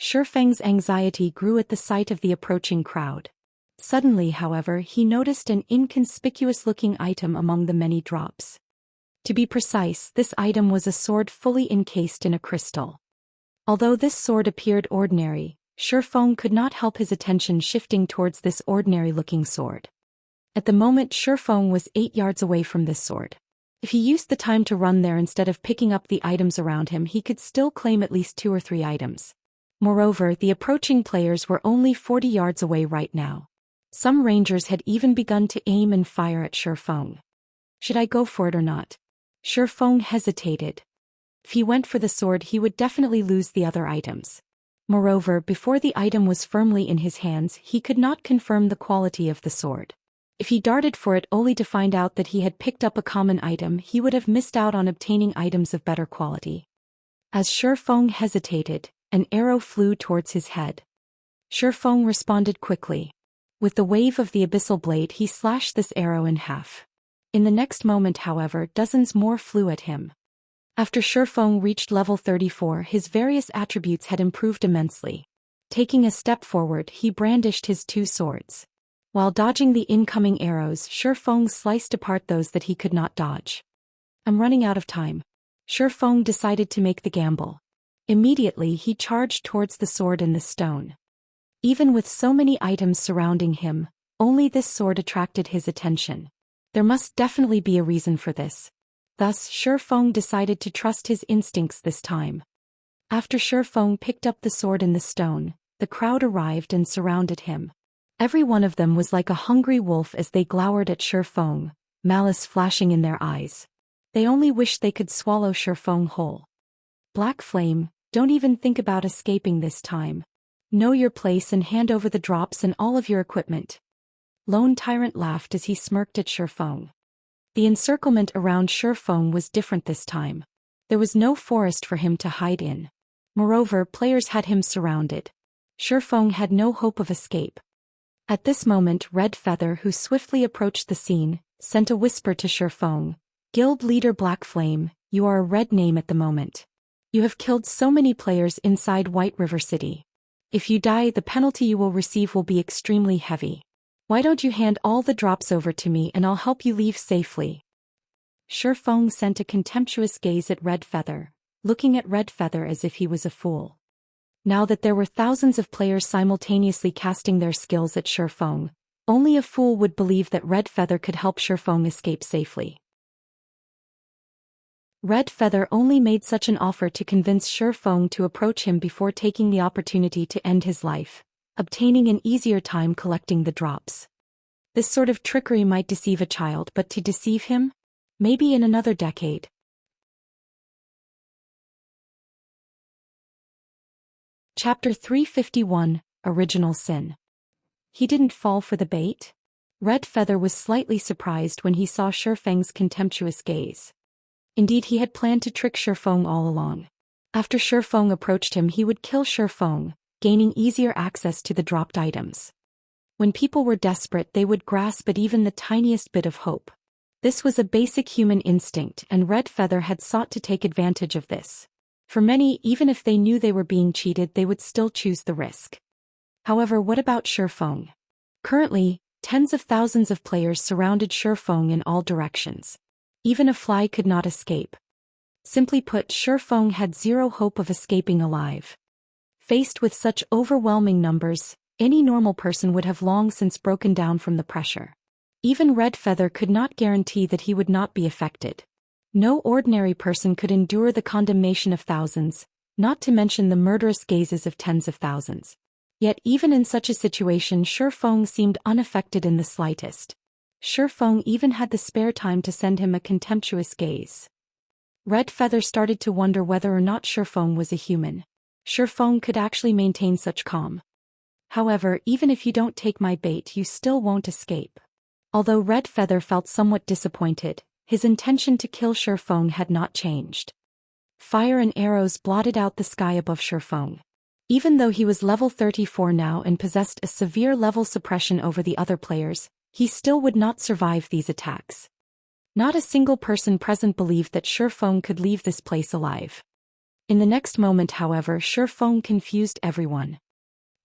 Shifeng's anxiety grew at the sight of the approaching crowd. Suddenly, however, he noticed an inconspicuous-looking item among the many drops. To be precise, this item was a sword fully encased in a crystal. Although this sword appeared ordinary, Shifeng could not help his attention shifting towards this ordinary-looking sword. At the moment, Shifeng was 8 yards away from this sword. If he used the time to run there instead of picking up the items around him, he could still claim at least 2 or 3 items. Moreover, the approaching players were only 40 yards away right now. Some rangers had even begun to aim and fire at Shifeng. Should I go for it or not? Shifeng hesitated. If he went for the sword, he would definitely lose the other items. Moreover, before the item was firmly in his hands, he could not confirm the quality of the sword. If he darted for it only to find out that he had picked up a common item, he would have missed out on obtaining items of better quality. As Shifeng hesitated, an arrow flew towards his head. Shifeng responded quickly. With the wave of the abyssal blade, he slashed this arrow in half. In the next moment, however, dozens more flew at him. After Shifeng reached level 34, his various attributes had improved immensely. Taking a step forward, he brandished his 2 swords. While dodging the incoming arrows, Shifeng sliced apart those that he could not dodge. I'm running out of time. Shifeng decided to make the gamble. Immediately, he charged towards the sword and the stone. Even with so many items surrounding him, only this sword attracted his attention. There must definitely be a reason for this. Thus, Shifeng decided to trust his instincts this time. After Shifeng picked up the sword and the stone, the crowd arrived and surrounded him. Every one of them was like a hungry wolf as they glowered at Shifeng, malice flashing in their eyes. They only wished they could swallow Shifeng whole. Black Flame, don't even think about escaping this time. Know your place and hand over the drops and all of your equipment. Lone Tyrant laughed as he smirked at Shifeng. The encirclement around Shifeng was different this time. There was no forest for him to hide in. Moreover, players had him surrounded. Shifeng had no hope of escape. At this moment, Red Feather, who swiftly approached the scene, sent a whisper to Shifeng. Guild leader Black Flame, you are a red name at the moment. You have killed so many players inside White River City. If you die, the penalty you will receive will be extremely heavy. Why don't you hand all the drops over to me and I'll help you leave safely? Shifeng sent a contemptuous gaze at Red Feather, looking at Red Feather as if he was a fool. Now that there were thousands of players simultaneously casting their skills at Shifeng, only a fool would believe that Red Feather could help Shifeng escape safely. Red Feather only made such an offer to convince Shifeng to approach him before taking the opportunity to end his life, obtaining an easier time collecting the drops. This sort of trickery might deceive a child, but to deceive him? Maybe in another decade. Chapter 351, Original Sin. He didn't fall for the bait? Red Feather was slightly surprised when he saw Shifeng's contemptuous gaze. Indeed, he had planned to trick Shifeng all along. After Shifeng approached him, he would kill Shifeng, gaining easier access to the dropped items. When people were desperate, they would grasp at even the tiniest bit of hope. This was a basic human instinct, and Red Feather had sought to take advantage of this. For many, even if they knew they were being cheated, they would still choose the risk. However, what about Shifeng? Currently, tens of thousands of players surrounded Shifeng in all directions. Even a fly could not escape. Simply put, Shifeng had zero hope of escaping alive. Faced with such overwhelming numbers, any normal person would have long since broken down from the pressure. Even Red Feather could not guarantee that he would not be affected. No ordinary person could endure the condemnation of thousands, not to mention the murderous gazes of tens of thousands. Yet even in such a situation Shifeng seemed unaffected in the slightest. Shifeng even had the spare time to send him a contemptuous gaze. Red Feather started to wonder whether or not Shifeng was a human. Shifeng could actually maintain such calm. However, even if you don't take my bait, you still won't escape. Although Red Feather felt somewhat disappointed, his intention to kill Shifeng had not changed. Fire and arrows blotted out the sky above Shifeng. Even though he was level 34 now and possessed a severe level suppression over the other players, he still would not survive these attacks. Not a single person present believed that Shifeng could leave this place alive. In the next moment, however, Shifeng confused everyone.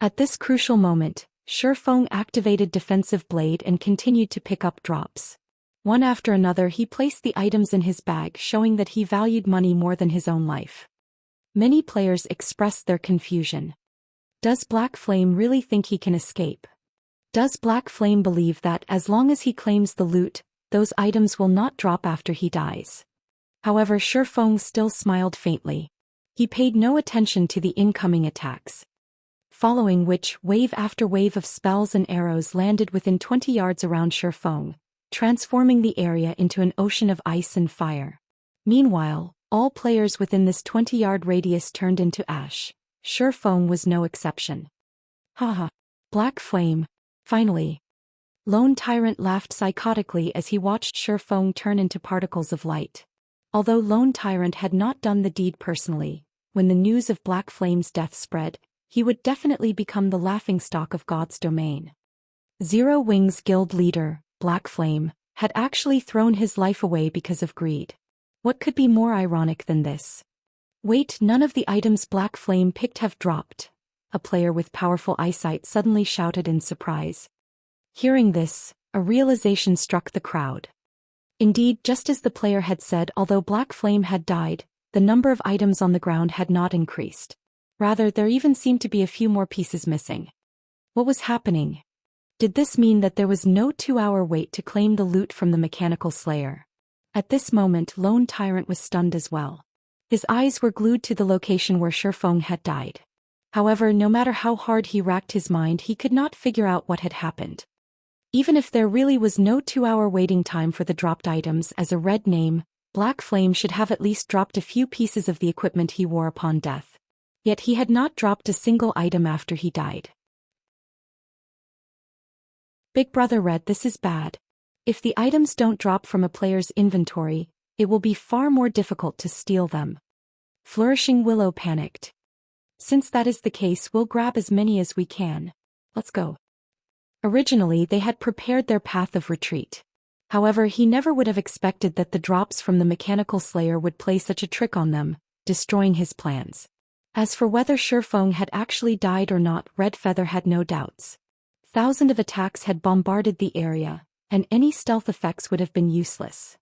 At this crucial moment, Shifeng activated Defensive Blade and continued to pick up drops. One after another he placed the items in his bag, showing that he valued money more than his own life. Many players expressed their confusion. Does Black Flame really think he can escape? Does Black Flame believe that as long as he claims the loot, those items will not drop after he dies? However, Shifeng still smiled faintly. He paid no attention to the incoming attacks. Following which, wave after wave of spells and arrows landed within 20 yards around Shifeng, transforming the area into an ocean of ice and fire. Meanwhile, all players within this 20-yard radius turned into ash. Shifeng was no exception. Haha. Black Flame. Finally. Lone Tyrant laughed psychotically as he watched Shifeng turn into particles of light. Although Lone Tyrant had not done the deed personally, when the news of Black Flame's death spread, he would definitely become the laughingstock of God's domain. Zero Wings Guild leader, Black Flame, had actually thrown his life away because of greed. What could be more ironic than this? Wait, none of the items Black Flame picked have dropped. A player with powerful eyesight suddenly shouted in surprise. Hearing this, a realization struck the crowd. Indeed, just as the player had said, although Black Flame had died, the number of items on the ground had not increased. Rather, there even seemed to be a few more pieces missing. What was happening? Did this mean that there was no 2-hour wait to claim the loot from the Mechanical Slayer? At this moment, Lone Tyrant was stunned as well. His eyes were glued to the location where Shifeng had died. However, no matter how hard he racked his mind, he could not figure out what had happened. Even if there really was no 2-hour waiting time for the dropped items as a red name, Black Flame should have at least dropped a few pieces of the equipment he wore upon death. Yet he had not dropped a single item after he died. Big Brother Red, this is bad. If the items don't drop from a player's inventory, it will be far more difficult to steal them. Flourishing Willow panicked. Since that is the case, we'll grab as many as we can. Let's go. Originally they had prepared their path of retreat. However, he never would have expected that the drops from the Mechanical Slayer would play such a trick on them, destroying his plans. As for whether Shifeng had actually died or not, Red Feather had no doubts. Thousands of attacks had bombarded the area, and any stealth effects would have been useless.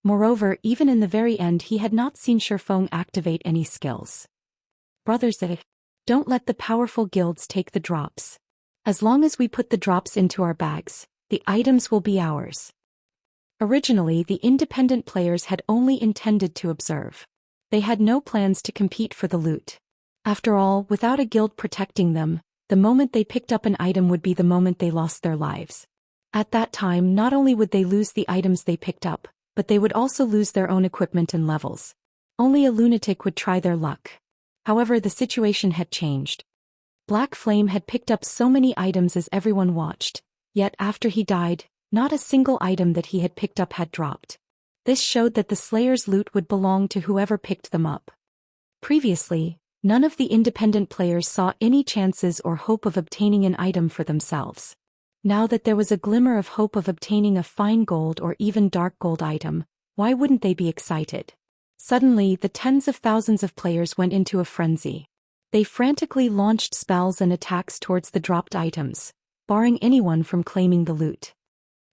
Moreover, even in the very end he had not seen Shifeng activate any skills. Brothers, don't let the powerful guilds take the drops. As long as we put the drops into our bags, the items will be ours. Originally, the independent players had only intended to observe. They had no plans to compete for the loot. After all, without a guild protecting them, the moment they picked up an item would be the moment they lost their lives. At that time, not only would they lose the items they picked up, but they would also lose their own equipment and levels. Only a lunatic would try their luck. However, the situation had changed. Black Flame had picked up so many items as everyone watched, yet after he died, not a single item that he had picked up had dropped. This showed that the Slayer's loot would belong to whoever picked them up. Previously, none of the independent players saw any chances or hope of obtaining an item for themselves. Now that there was a glimmer of hope of obtaining a fine gold or even dark gold item, why wouldn't they be excited? Suddenly, the tens of thousands of players went into a frenzy. They frantically launched spells and attacks towards the dropped items, barring anyone from claiming the loot.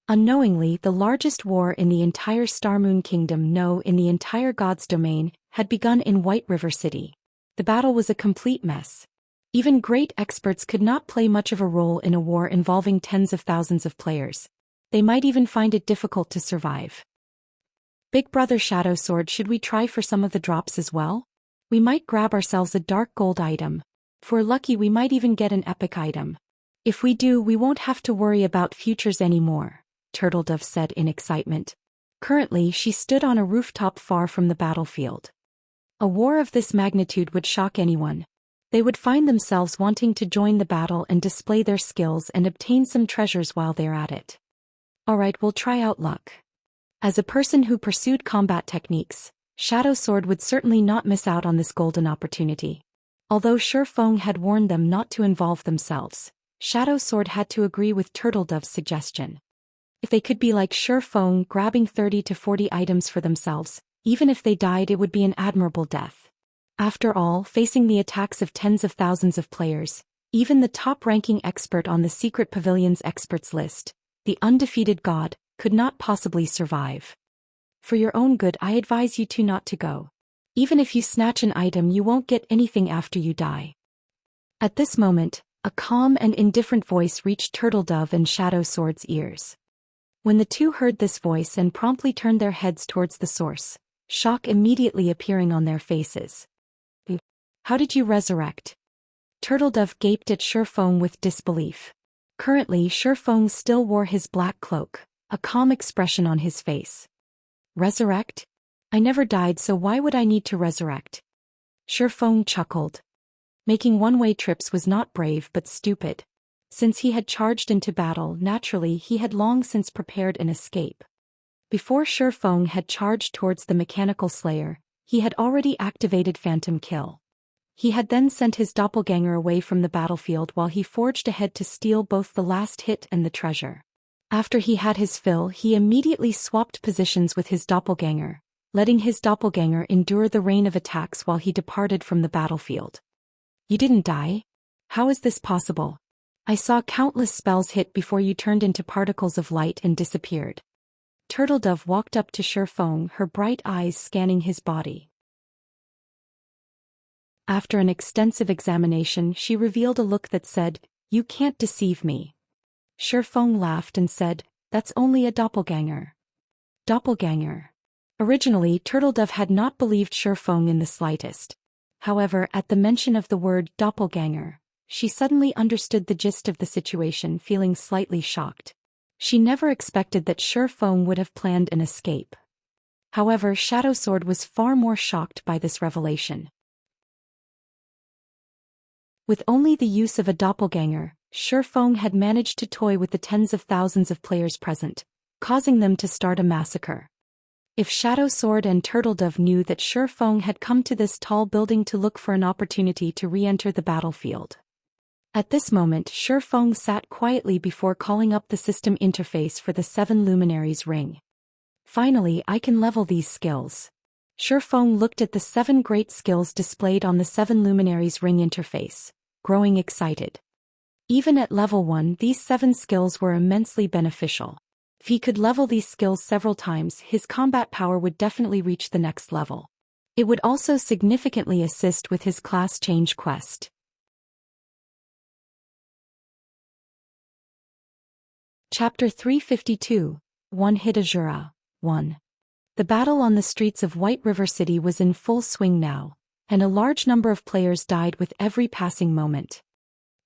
Unknowingly, the largest war in the entire Starmoon Kingdom, no, in the entire God's domain, had begun in White River City. The battle was a complete mess. Even great experts could not play much of a role in a war involving tens of thousands of players. They might even find it difficult to survive. Big Brother Shadow Sword, should we try for some of the drops as well? We might grab ourselves a dark gold item. If we're lucky, we might even get an epic item. If we do, we won't have to worry about futures anymore, Turtledove said in excitement. Currently, she stood on a rooftop far from the battlefield. A war of this magnitude would shock anyone. They would find themselves wanting to join the battle and display their skills and obtain some treasures while they're at it. Alright, we'll try out luck. As a person who pursued combat techniques, Shadow Sword would certainly not miss out on this golden opportunity. Although Shifeng had warned them not to involve themselves, Shadow Sword had to agree with Turtledove's suggestion. If they could be like Shifeng, grabbing 30 to 40 items for themselves, even if they died, it would be an admirable death. After all, facing the attacks of tens of thousands of players, even the top-ranking expert on the Secret Pavilion's experts list, the undefeated god, could not possibly survive. For your own good, I advise you to not to go. Even if you snatch an item, you won't get anything after you die. At this moment, a calm and indifferent voice reached Turtledove and Shadow Sword's ears. When the two heard this voice and promptly turned their heads towards the source, shock immediately appearing on their faces. How did you resurrect? Turtledove gaped at Shifeng with disbelief. Currently, Shifeng still wore his black cloak, a calm expression on his face. Resurrect? I never died, so why would I need to resurrect? Shifeng chuckled. Making one-way trips was not brave but stupid. Since he had charged into battle, naturally he had long since prepared an escape. Before Shifeng had charged towards the mechanical slayer, he had already activated Phantom Kill. He had then sent his doppelganger away from the battlefield while he forged ahead to steal both the last hit and the treasure. After he had his fill, he immediately swapped positions with his doppelganger, letting his doppelganger endure the rain of attacks while he departed from the battlefield. You didn't die? How is this possible? I saw countless spells hit before you turned into particles of light and disappeared. Turtledove walked up to Shifeng, her bright eyes scanning his body. After an extensive examination, she revealed a look that said, "You can't deceive me." Shifeng laughed and said, "That's only a doppelganger." Doppelganger. Originally, Turtledove had not believed Shifeng in the slightest. However, at the mention of the word doppelganger, she suddenly understood the gist of the situation, feeling slightly shocked. She never expected that Shifeng would have planned an escape. However, Shadow Sword was far more shocked by this revelation. With only the use of a doppelganger, Shifeng had managed to toy with the tens of thousands of players present, causing them to start a massacre. If Shadow Sword and Turtledove knew that Shifeng had come to this tall building to look for an opportunity to re-enter the battlefield. At this moment, Shifeng sat quietly before calling up the system interface for the 7 Luminaries ring. Finally, I can level these skills. Shifeng looked at the 7 great skills displayed on the 7 Luminaries ring interface, growing excited. Even at level 1, these 7 skills were immensely beneficial. If he could level these skills several times, his combat power would definitely reach the next level. It would also significantly assist with his class change quest. Chapter 352, One Hit Asura, 1. The battle on the streets of White River City was in full swing now, and a large number of players died with every passing moment.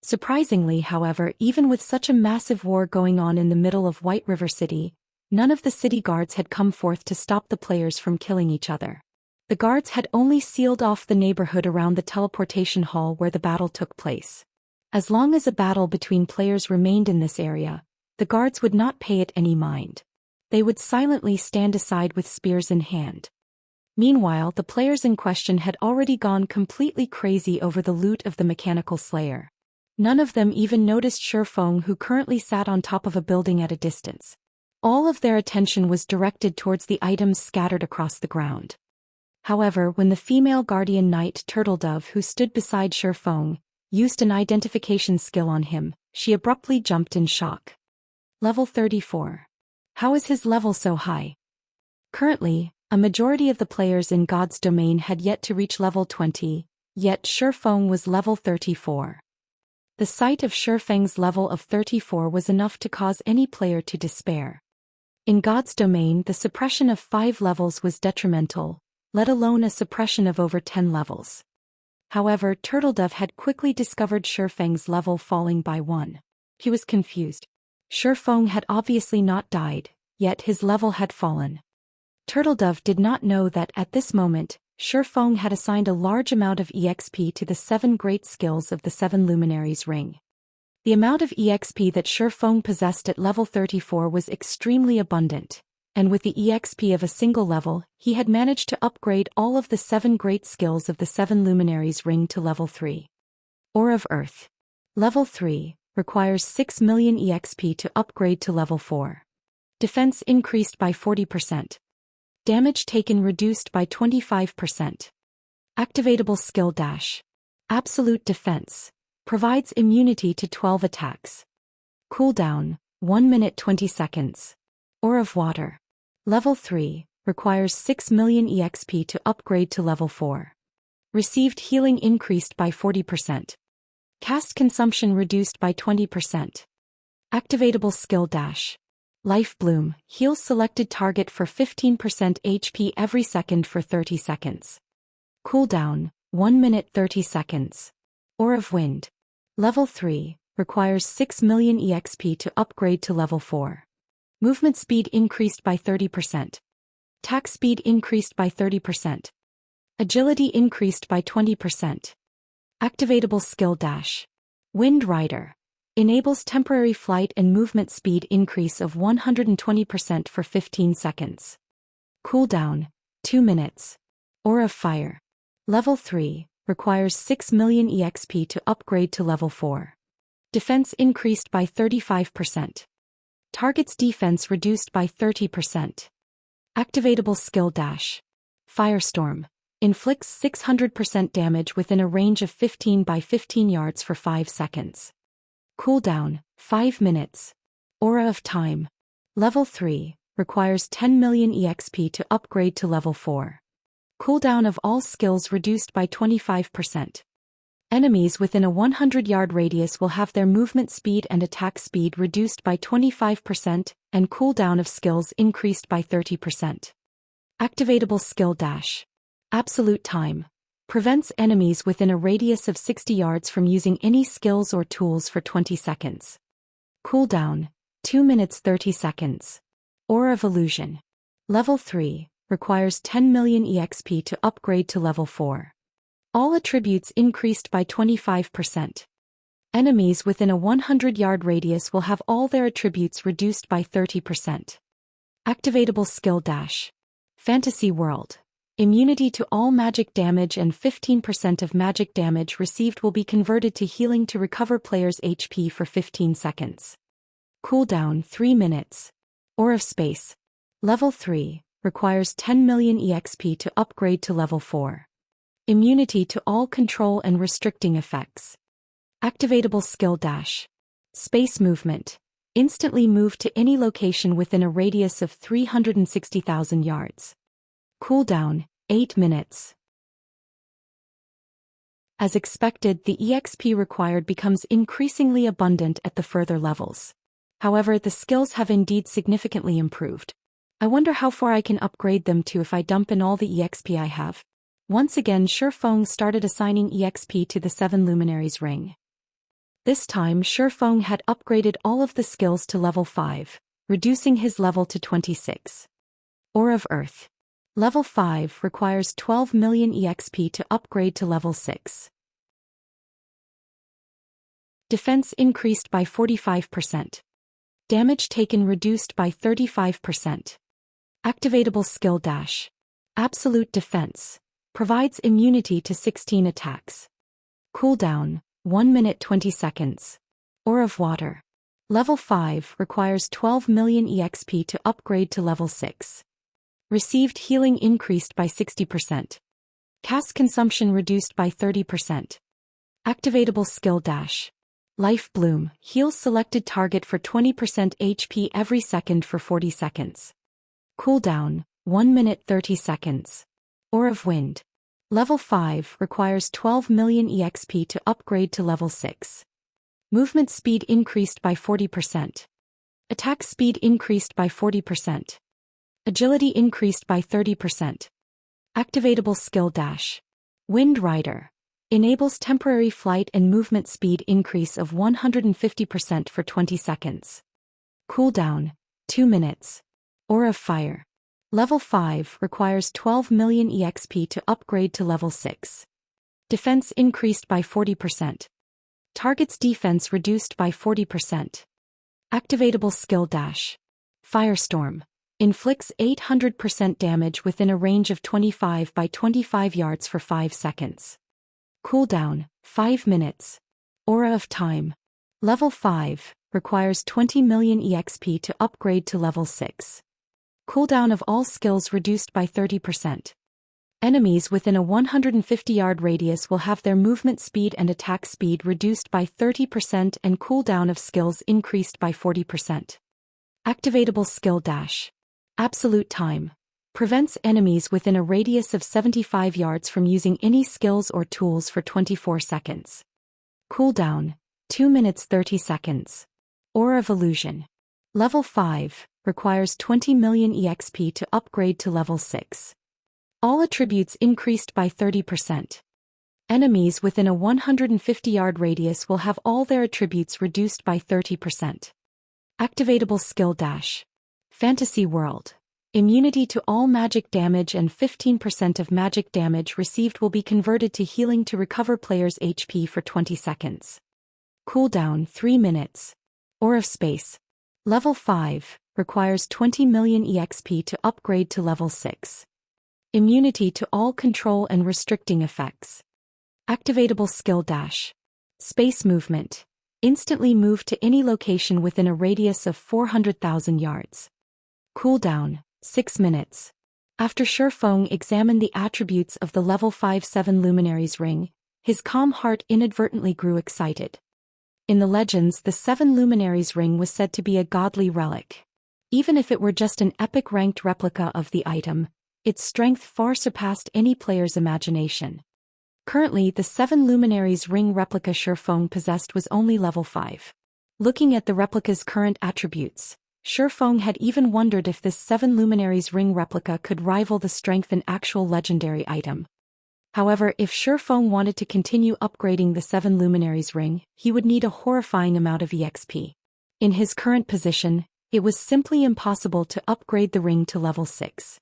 Surprisingly, however, even with such a massive war going on in the middle of White River City, none of the city guards had come forth to stop the players from killing each other. The guards had only sealed off the neighborhood around the teleportation hall where the battle took place. As long as a battle between players remained in this area, the guards would not pay it any mind. They would silently stand aside with spears in hand. Meanwhile, the players in question had already gone completely crazy over the loot of the mechanical slayer. None of them even noticed Shifeng, who currently sat on top of a building at a distance. All of their attention was directed towards the items scattered across the ground. However, when the female guardian knight Turtledove, who stood beside Shifeng, used an identification skill on him, she abruptly jumped in shock. Level 34. How is his level so high? Currently, a majority of the players in God's domain had yet to reach level 20, yet Shifeng was level 34. The sight of Shifeng's level of 34 was enough to cause any player to despair. In God's domain, the suppression of 5 levels was detrimental, let alone a suppression of over 10 levels. However, Turtledove had quickly discovered Shifeng's level falling by 1. He was confused. Shifeng had obviously not died, yet his level had fallen. Turtledove did not know that at this moment, Shifeng had assigned a large amount of EXP to the 7 great skills of the 7 Luminaries ring. The amount of EXP that Shifeng possessed at level 34 was extremely abundant, and with the EXP of a single level, he had managed to upgrade all of the 7 great skills of the 7 Luminaries ring to level 3. Aura of Earth. Level 3 requires 6 million EXP to upgrade to level 4. Defense increased by 40%. Damage taken reduced by 25%. Activatable skill dash. Absolute defense. Provides immunity to 12 attacks. Cooldown, 1 minute 20 seconds. Aura of Water. Level 3, requires 6 million EXP to upgrade to level 4. Received healing increased by 40%. Cast consumption reduced by 20%. Activatable skill dash. Life Bloom, heals selected target for 15% HP every second for 30 seconds. Cooldown, 1 minute 30 seconds. Aura of Wind. Level 3, requires 6 million EXP to upgrade to level 4. Movement speed increased by 30%. Attack speed increased by 30%. Agility increased by 20%. Activatable skill dash. Wind Rider. Enables temporary flight and movement speed increase of 120% for 15 seconds. Cooldown, 2 minutes. Aura of Fire. Level 3, requires 6 million EXP to upgrade to level 4. Defense increased by 35%. Target's defense reduced by 30%. Activatable skill dash. Firestorm. Inflicts 600% damage within a range of 15 by 15 yards for 5 seconds. Cooldown, 5 minutes. Aura of Time. Level 3, requires 10 million EXP to upgrade to level 4. Cooldown of all skills reduced by 25%. Enemies within a 100-yard radius will have their movement speed and attack speed reduced by 25%, and cooldown of skills increased by 30%. Activatable skill dash. Absolute Time. Prevents enemies within a radius of 60 yards from using any skills or tools for 20 seconds. Cooldown, 2 minutes 30 seconds. Aura of Illusion. Level 3, requires 10 million EXP to upgrade to level 4. All attributes increased by 25%. Enemies within a 100-yard radius will have all their attributes reduced by 30%. Activatable skill dash. Fantasy World. Immunity to all magic damage and 15% of magic damage received will be converted to healing to recover player's HP for 15 seconds. Cooldown 3 minutes. Aura of Space. Level 3, requires 10 million EXP to upgrade to level 4. Immunity to all control and restricting effects. Activatable skill dash. Space Movement. Instantly move to any location within a radius of 360,000 yards. Cooldown, 8 minutes. As expected, the EXP required becomes increasingly abundant at the further levels. However, the skills have indeed significantly improved. I wonder how far I can upgrade them to if I dump in all the EXP I have. Once again, Shifeng started assigning EXP to the 7 Luminaries ring. This time, Shifeng had upgraded all of the skills to level 5, reducing his level to 26. Aura of Earth. Level 5 requires 12 million EXP to upgrade to level 6. Defense increased by 45%. Damage taken reduced by 35%. Activatable skill dash. Absolute Defense. Provides immunity to 16 attacks. Cooldown, 1 minute 20 seconds. Aura of Water. Level 5 requires 12 million EXP to upgrade to level 6. Received healing increased by 60%. Cast consumption reduced by 30%. Activatable skill dash. Life Bloom, heals selected target for 20% HP every second for 40 seconds. Cooldown, 1 minute 30 seconds. Aura of Wind. Level 5 requires 12 million EXP to upgrade to level 6. Movement speed increased by 40%. Attack speed increased by 40%. Agility increased by 30%. Activatable skill dash. Wind Rider. Enables temporary flight and movement speed increase of 150% for 20 seconds. Cooldown, 2 minutes. Aura of Fire. Level 5 requires 12 million EXP to upgrade to level 6. Defense increased by 40%. Target's defense reduced by 40%. Activatable skill dash. Firestorm. Inflicts 800% damage within a range of 25 by 25 yards for 5 seconds. Cooldown, 5 minutes. Aura of Time. Level 5, requires 20 million EXP to upgrade to level 6. Cooldown of all skills reduced by 30%. Enemies within a 150-yard radius will have their movement speed and attack speed reduced by 30% and cooldown of skills increased by 40%. Activatable skill dash. Absolute Time. Prevents enemies within a radius of 75 yards from using any skills or tools for 24 seconds. Cooldown, 2 minutes 30 seconds. Aura of Illusion. Level 5, requires 20 million EXP to upgrade to level 6. All attributes increased by 30%. Enemies within a 150-yard radius will have all their attributes reduced by 30%. Activatable skill dash. Fantasy World. Immunity to all magic damage and 15% of magic damage received will be converted to healing to recover players' HP for 20 seconds. Cooldown 3 minutes. Aura of Space. Level 5, requires 20 million EXP to upgrade to level 6. Immunity to all control and restricting effects. Activatable skill dash. Space Movement. Instantly move to any location within a radius of 400,000 yards. Cooldown, 6 minutes. After Shifeng examined the attributes of the level 5-7 Luminary's ring, his calm heart inadvertently grew excited. In the legends, the 7 Luminary's ring was said to be a godly relic. Even if it were just an epic-ranked replica of the item, its strength far surpassed any player's imagination. Currently, the 7 Luminary's ring replica Shifeng possessed was only level 5. Looking at the replica's current attributes, Shifeng had even wondered if this 7 Luminary's ring replica could rival the strength in actual legendary item. However, if Shifeng wanted to continue upgrading the 7 Luminary's ring, he would need a horrifying amount of EXP. In his current position, it was simply impossible to upgrade the ring to level 6.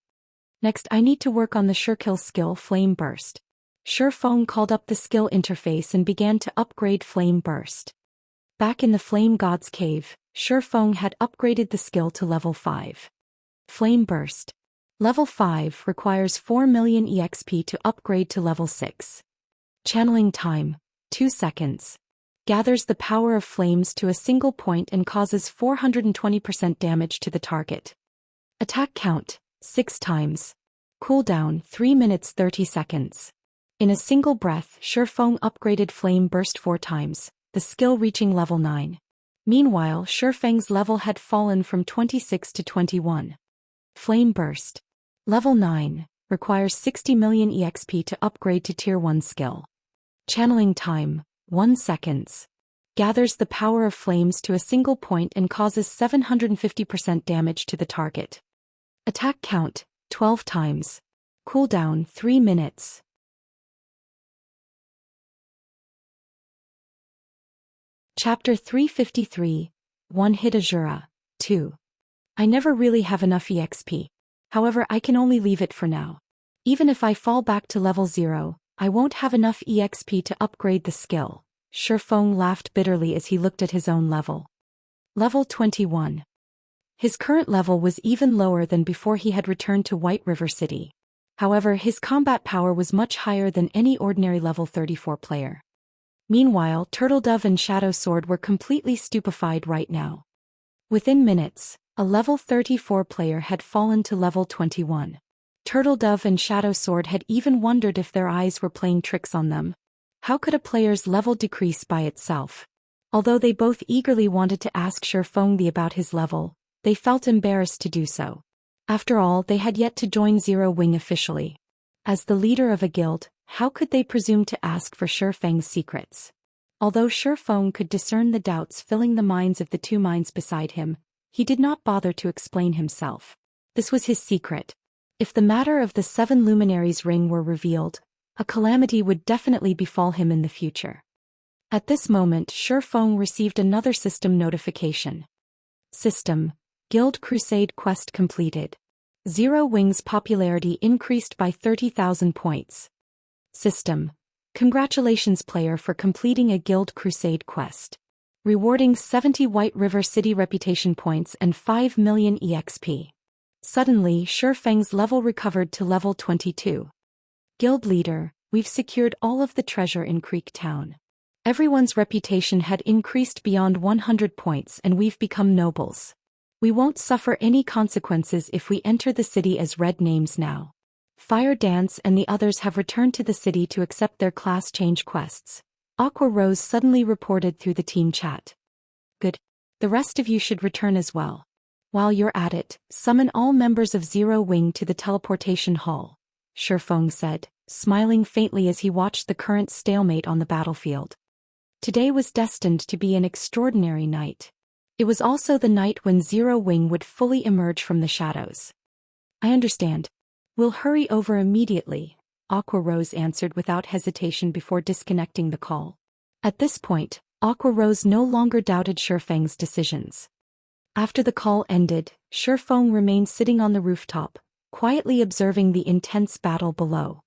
Next, I need to work on the Shirkill skill Flame Burst. Shifeng called up the skill interface and began to upgrade Flame Burst. Back in the Flame God's Cave, Shifeng had upgraded the skill to level 5. Flame Burst. Level 5 requires 4 million EXP to upgrade to level 6. Channeling time, 2 seconds. Gathers the power of flames to a single point and causes 420% damage to the target. Attack count, 6 times. Cooldown, 3 minutes 30 seconds. In a single breath, Shifeng upgraded Flame Burst 4 times, the skill reaching level 9. Meanwhile, Shifeng's level had fallen from 26 to 21. Flame Burst. Level 9, requires 60 million EXP to upgrade to Tier 1 skill. Channeling time, 1 seconds. Gathers the power of flames to a single point and causes 750% damage to the target. Attack count, 12 times. Cooldown 3 minutes. Chapter 353, One Hit Asura, 2. I never really have enough EXP. However, I can only leave it for now. Even if I fall back to level 0, I won't have enough EXP to upgrade the skill. Shifeng laughed bitterly as he looked at his own level. Level 21. His current level was even lower than before he had returned to White River City. However, his combat power was much higher than any ordinary level 34 player. Meanwhile, Turtledove and Shadow Sword were completely stupefied right now. Within minutes, a level 34 player had fallen to level 21. Turtledove and Shadow Sword had even wondered if their eyes were playing tricks on them. How could a player's level decrease by itself? Although they both eagerly wanted to ask Shifeng about his level, they felt embarrassed to do so. After all, they had yet to join Zero Wing officially. As the leader of a guild, how could they presume to ask for Shifeng's secrets? Although Shifeng could discern the doubts filling the minds of the 2 minds beside him, he did not bother to explain himself. This was his secret. If the matter of the 7 Luminary's ring were revealed, A calamity would definitely befall him in the future. At this moment, Shifeng received another system notification. System: Guild Crusade quest completed. Zero Wing's popularity increased by 30,000 points. System: Congratulations player for completing a Guild Crusade quest. Rewarding 70 White River City reputation points and 5 million EXP. Suddenly, Shifeng's level recovered to level 22. Guild leader: We've secured all of the treasure in Creek Town. Everyone's reputation had increased beyond 100 points and we've become nobles. We won't suffer any consequences if we enter the city as red names now. Fire Dance and the others have returned to the city to accept their class change quests. Aqua Rose suddenly reported through the team chat. Good. The rest of you should return as well. While you're at it, summon all members of Zero Wing to the teleportation hall, Shifeng said, smiling faintly as he watched the current stalemate on the battlefield. Today was destined to be an extraordinary night. It was also the night when Zero Wing would fully emerge from the shadows. I understand. We'll hurry over immediately, Aqua Rose answered without hesitation before disconnecting the call. At this point, Aqua Rose no longer doubted Shifeng's decisions. After the call ended, Shifeng remained sitting on the rooftop, quietly observing the intense battle below.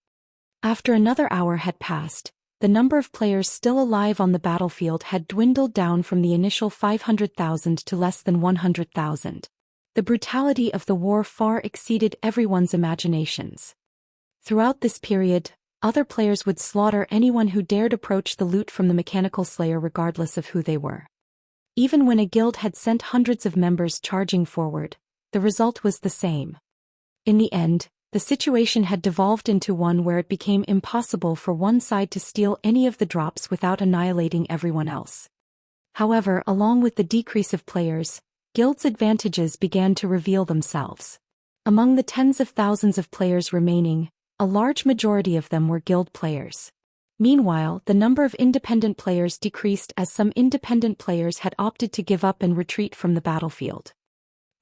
After another hour had passed, the number of players still alive on the battlefield had dwindled down from the initial 500,000 to less than 100,000. The brutality of the war far exceeded everyone's imaginations. Throughout this period, other players would slaughter anyone who dared approach the loot from the Mechanical Slayer regardless of who they were. Even when a guild had sent hundreds of members charging forward, the result was the same. In the end, the situation had devolved into one where it became impossible for one side to steal any of the drops without annihilating everyone else. However, along with the decrease of players, guilds' advantages began to reveal themselves. Among the tens of thousands of players remaining, a large majority of them were guild players. Meanwhile, the number of independent players decreased as some independent players had opted to give up and retreat from the battlefield.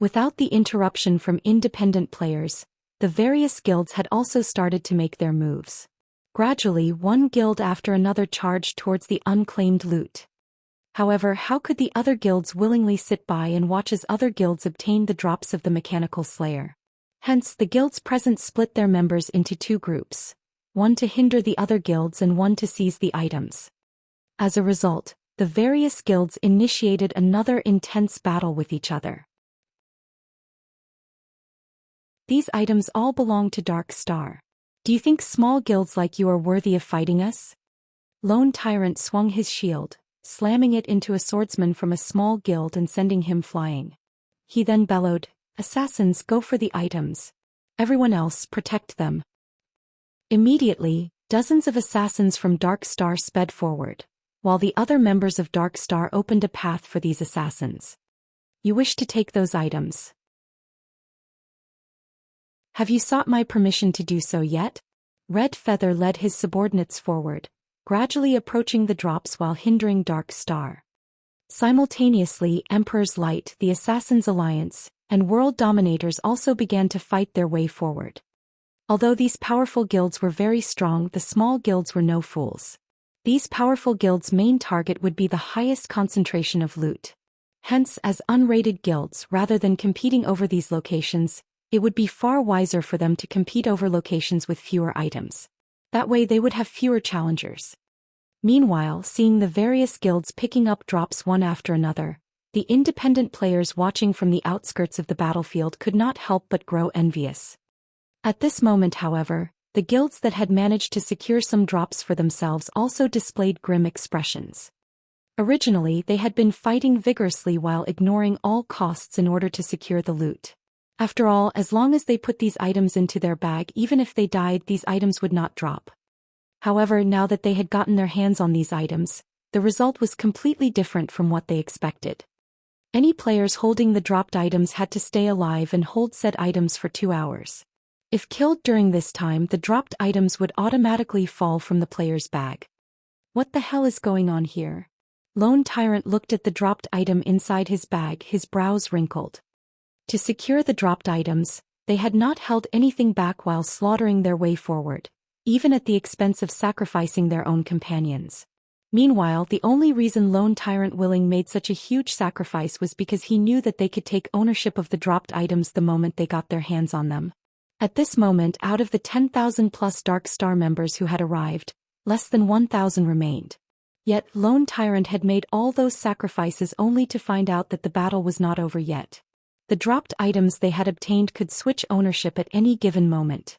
Without the interruption from independent players, the various guilds had also started to make their moves. Gradually, one guild after another charged towards the unclaimed loot. However, how could the other guilds willingly sit by and watch as other guilds obtained the drops of the Mechanical Slayer? Hence, the guilds present split their members into two groups, one to hinder the other guilds and one to seize the items. As a result, the various guilds initiated another intense battle with each other. These items all belong to Dark Star. Do you think small guilds like you are worthy of fighting us? Lone Tyrant swung his shield, slamming it into a swordsman from a small guild and sending him flying. He then bellowed, "Assassins, go for the items. Everyone else, protect them." Immediately, dozens of assassins from Dark Star sped forward, while the other members of Dark Star opened a path for these assassins. You wish to take those items? Have you sought my permission to do so yet? Red Feather led his subordinates forward, gradually approaching the drops while hindering Dark Star. Simultaneously, Emperor's Light, the Assassins' Alliance, and World Dominators also began to fight their way forward. Although these powerful guilds were very strong, the small guilds were no fools. These powerful guilds' main target would be the highest concentration of loot. Hence, as unrated guilds, rather than competing over these locations, it would be far wiser for them to compete over locations with fewer items. That way they would have fewer challengers. Meanwhile, seeing the various guilds picking up drops one after another, the independent players watching from the outskirts of the battlefield could not help but grow envious. At this moment, however, the guilds that had managed to secure some drops for themselves also displayed grim expressions. Originally, they had been fighting vigorously while ignoring all costs in order to secure the loot. After all, as long as they put these items into their bag, even if they died, these items would not drop. However, now that they had gotten their hands on these items, the result was completely different from what they expected. Any players holding the dropped items had to stay alive and hold said items for 2 hours. If killed during this time, the dropped items would automatically fall from the player's bag. What the hell is going on here? Lone Tyrant looked at the dropped item inside his bag, his brows wrinkled. To secure the dropped items, they had not held anything back while slaughtering their way forward. even at the expense of sacrificing their own companions. Meanwhile, the only reason Lone Tyrant Willing made such a huge sacrifice was because he knew that they could take ownership of the dropped items the moment they got their hands on them. At this moment, out of the 10,000 plus Dark Star members who had arrived, less than 1,000 remained. Yet, Lone Tyrant had made all those sacrifices only to find out that the battle was not over yet. The dropped items they had obtained could switch ownership at any given moment.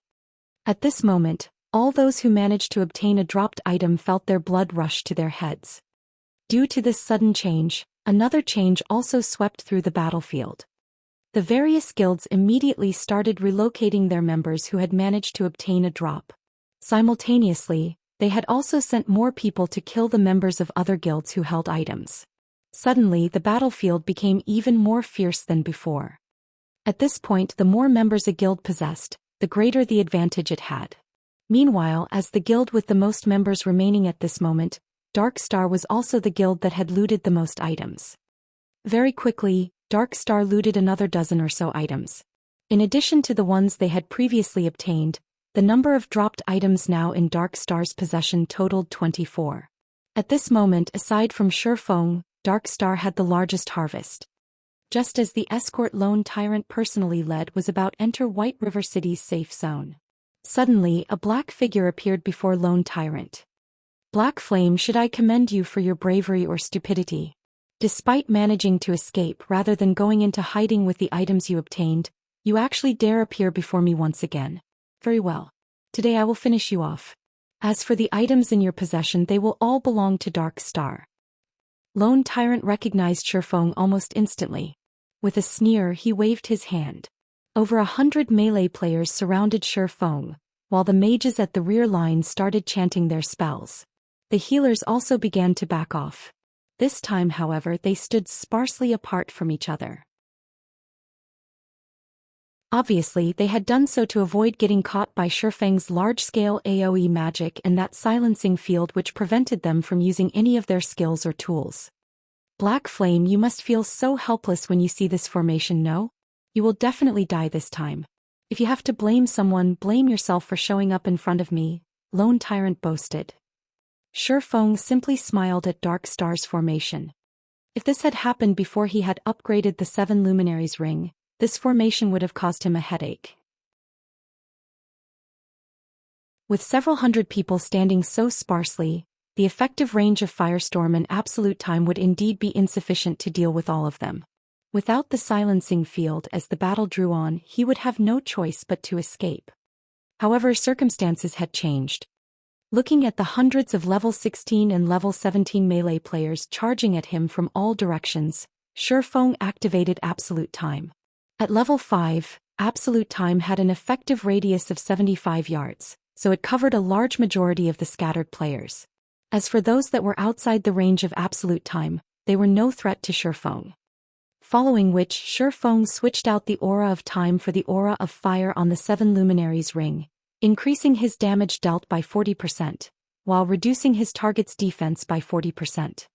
At this moment, all those who managed to obtain a dropped item felt their blood rush to their heads. Due to this sudden change, another change also swept through the battlefield. The various guilds immediately started relocating their members who had managed to obtain a drop. Simultaneously, they had also sent more people to kill the members of other guilds who held items. Suddenly, the battlefield became even more fierce than before. At this point, the more members a guild possessed, the greater the advantage it had. Meanwhile, as the guild with the most members remaining at this moment, Dark Star was also the guild that had looted the most items. Very quickly, Dark Star looted another dozen or so items. In addition to the ones they had previously obtained, the number of dropped items now in Dark Star's possession totaled 24. At this moment, aside from Shifeng, Dark Star had the largest harvest. Just as the escort Lone Tyrant personally led was about to enter White River City's safe zone. Suddenly, a black figure appeared before Lone Tyrant. Black Flame, should I commend you for your bravery or stupidity? Despite managing to escape rather than going into hiding with the items you obtained, you actually dare appear before me once again. Very well. Today I will finish you off. As for the items in your possession, they will all belong to Dark Star. Lone Tyrant recognized Shifeng almost instantly. With a sneer, he waved his hand. Over 100 melee players surrounded Shifeng, while the mages at the rear line started chanting their spells. The healers also began to back off. This time, however, they stood sparsely apart from each other. Obviously, they had done so to avoid getting caught by Shifeng's large-scale AoE magic and that silencing field which prevented them from using any of their skills or tools. Black Flame, you must feel so helpless when you see this formation, no? You will definitely die this time. If you have to blame someone, blame yourself for showing up in front of me, Lone Tyrant boasted. Shifeng simply smiled at Dark Star's formation. If this had happened before he had upgraded the 7 Luminaries ring, this formation would have caused him a headache. With several hundred people standing so sparsely, the effective range of Firestorm and Absolute Time would indeed be insufficient to deal with all of them. Without the silencing field as the battle drew on, he would have no choice but to escape. However, circumstances had changed. Looking at the hundreds of level 16 and level 17 melee players charging at him from all directions, Shifeng activated Absolute Time. At level 5, Absolute Time had an effective radius of 75 yards, so it covered a large majority of the scattered players. As for those that were outside the range of Absolute Time, they were no threat to Shifeng. Following which, Shifeng switched out the Aura of Time for the Aura of Fire on the 7 Luminaries ring, increasing his damage dealt by 40%, while reducing his target's defense by 40%.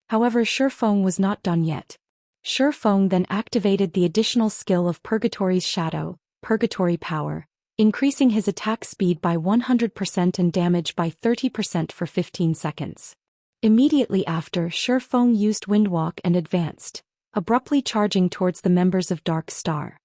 However, Shifeng was not done yet. Shifeng then activated the additional skill of Purgatory's Shadow, Purgatory Power, increasing his attack speed by 100% and damage by 30% for 15 seconds. Immediately after, Shifeng used Windwalk and advanced, abruptly charging towards the members of Dark Star.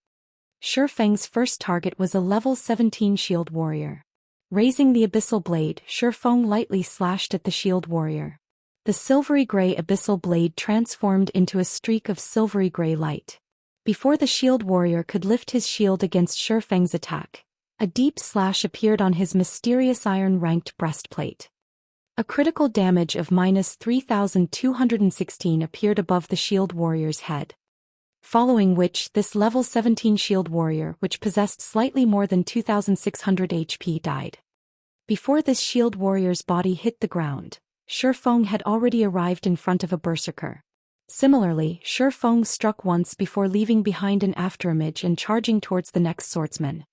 Shifeng's first target was a level 17 Shield Warrior. Raising the Abyssal Blade, Shifeng lightly slashed at the Shield Warrior. The silvery gray Abyssal Blade transformed into a streak of silvery gray light. Before the Shield Warrior could lift his shield against Shifeng's attack, a deep slash appeared on his mysterious iron-ranked breastplate. A critical damage of -3,216 appeared above the Shield Warrior's head. Following which, this level 17 Shield Warrior, which possessed slightly more than 2,600 HP, died. Before this Shield Warrior's body hit the ground, Shifeng had already arrived in front of a berserker. Similarly, Shifeng struck once before leaving behind an afterimage and charging towards the next swordsman.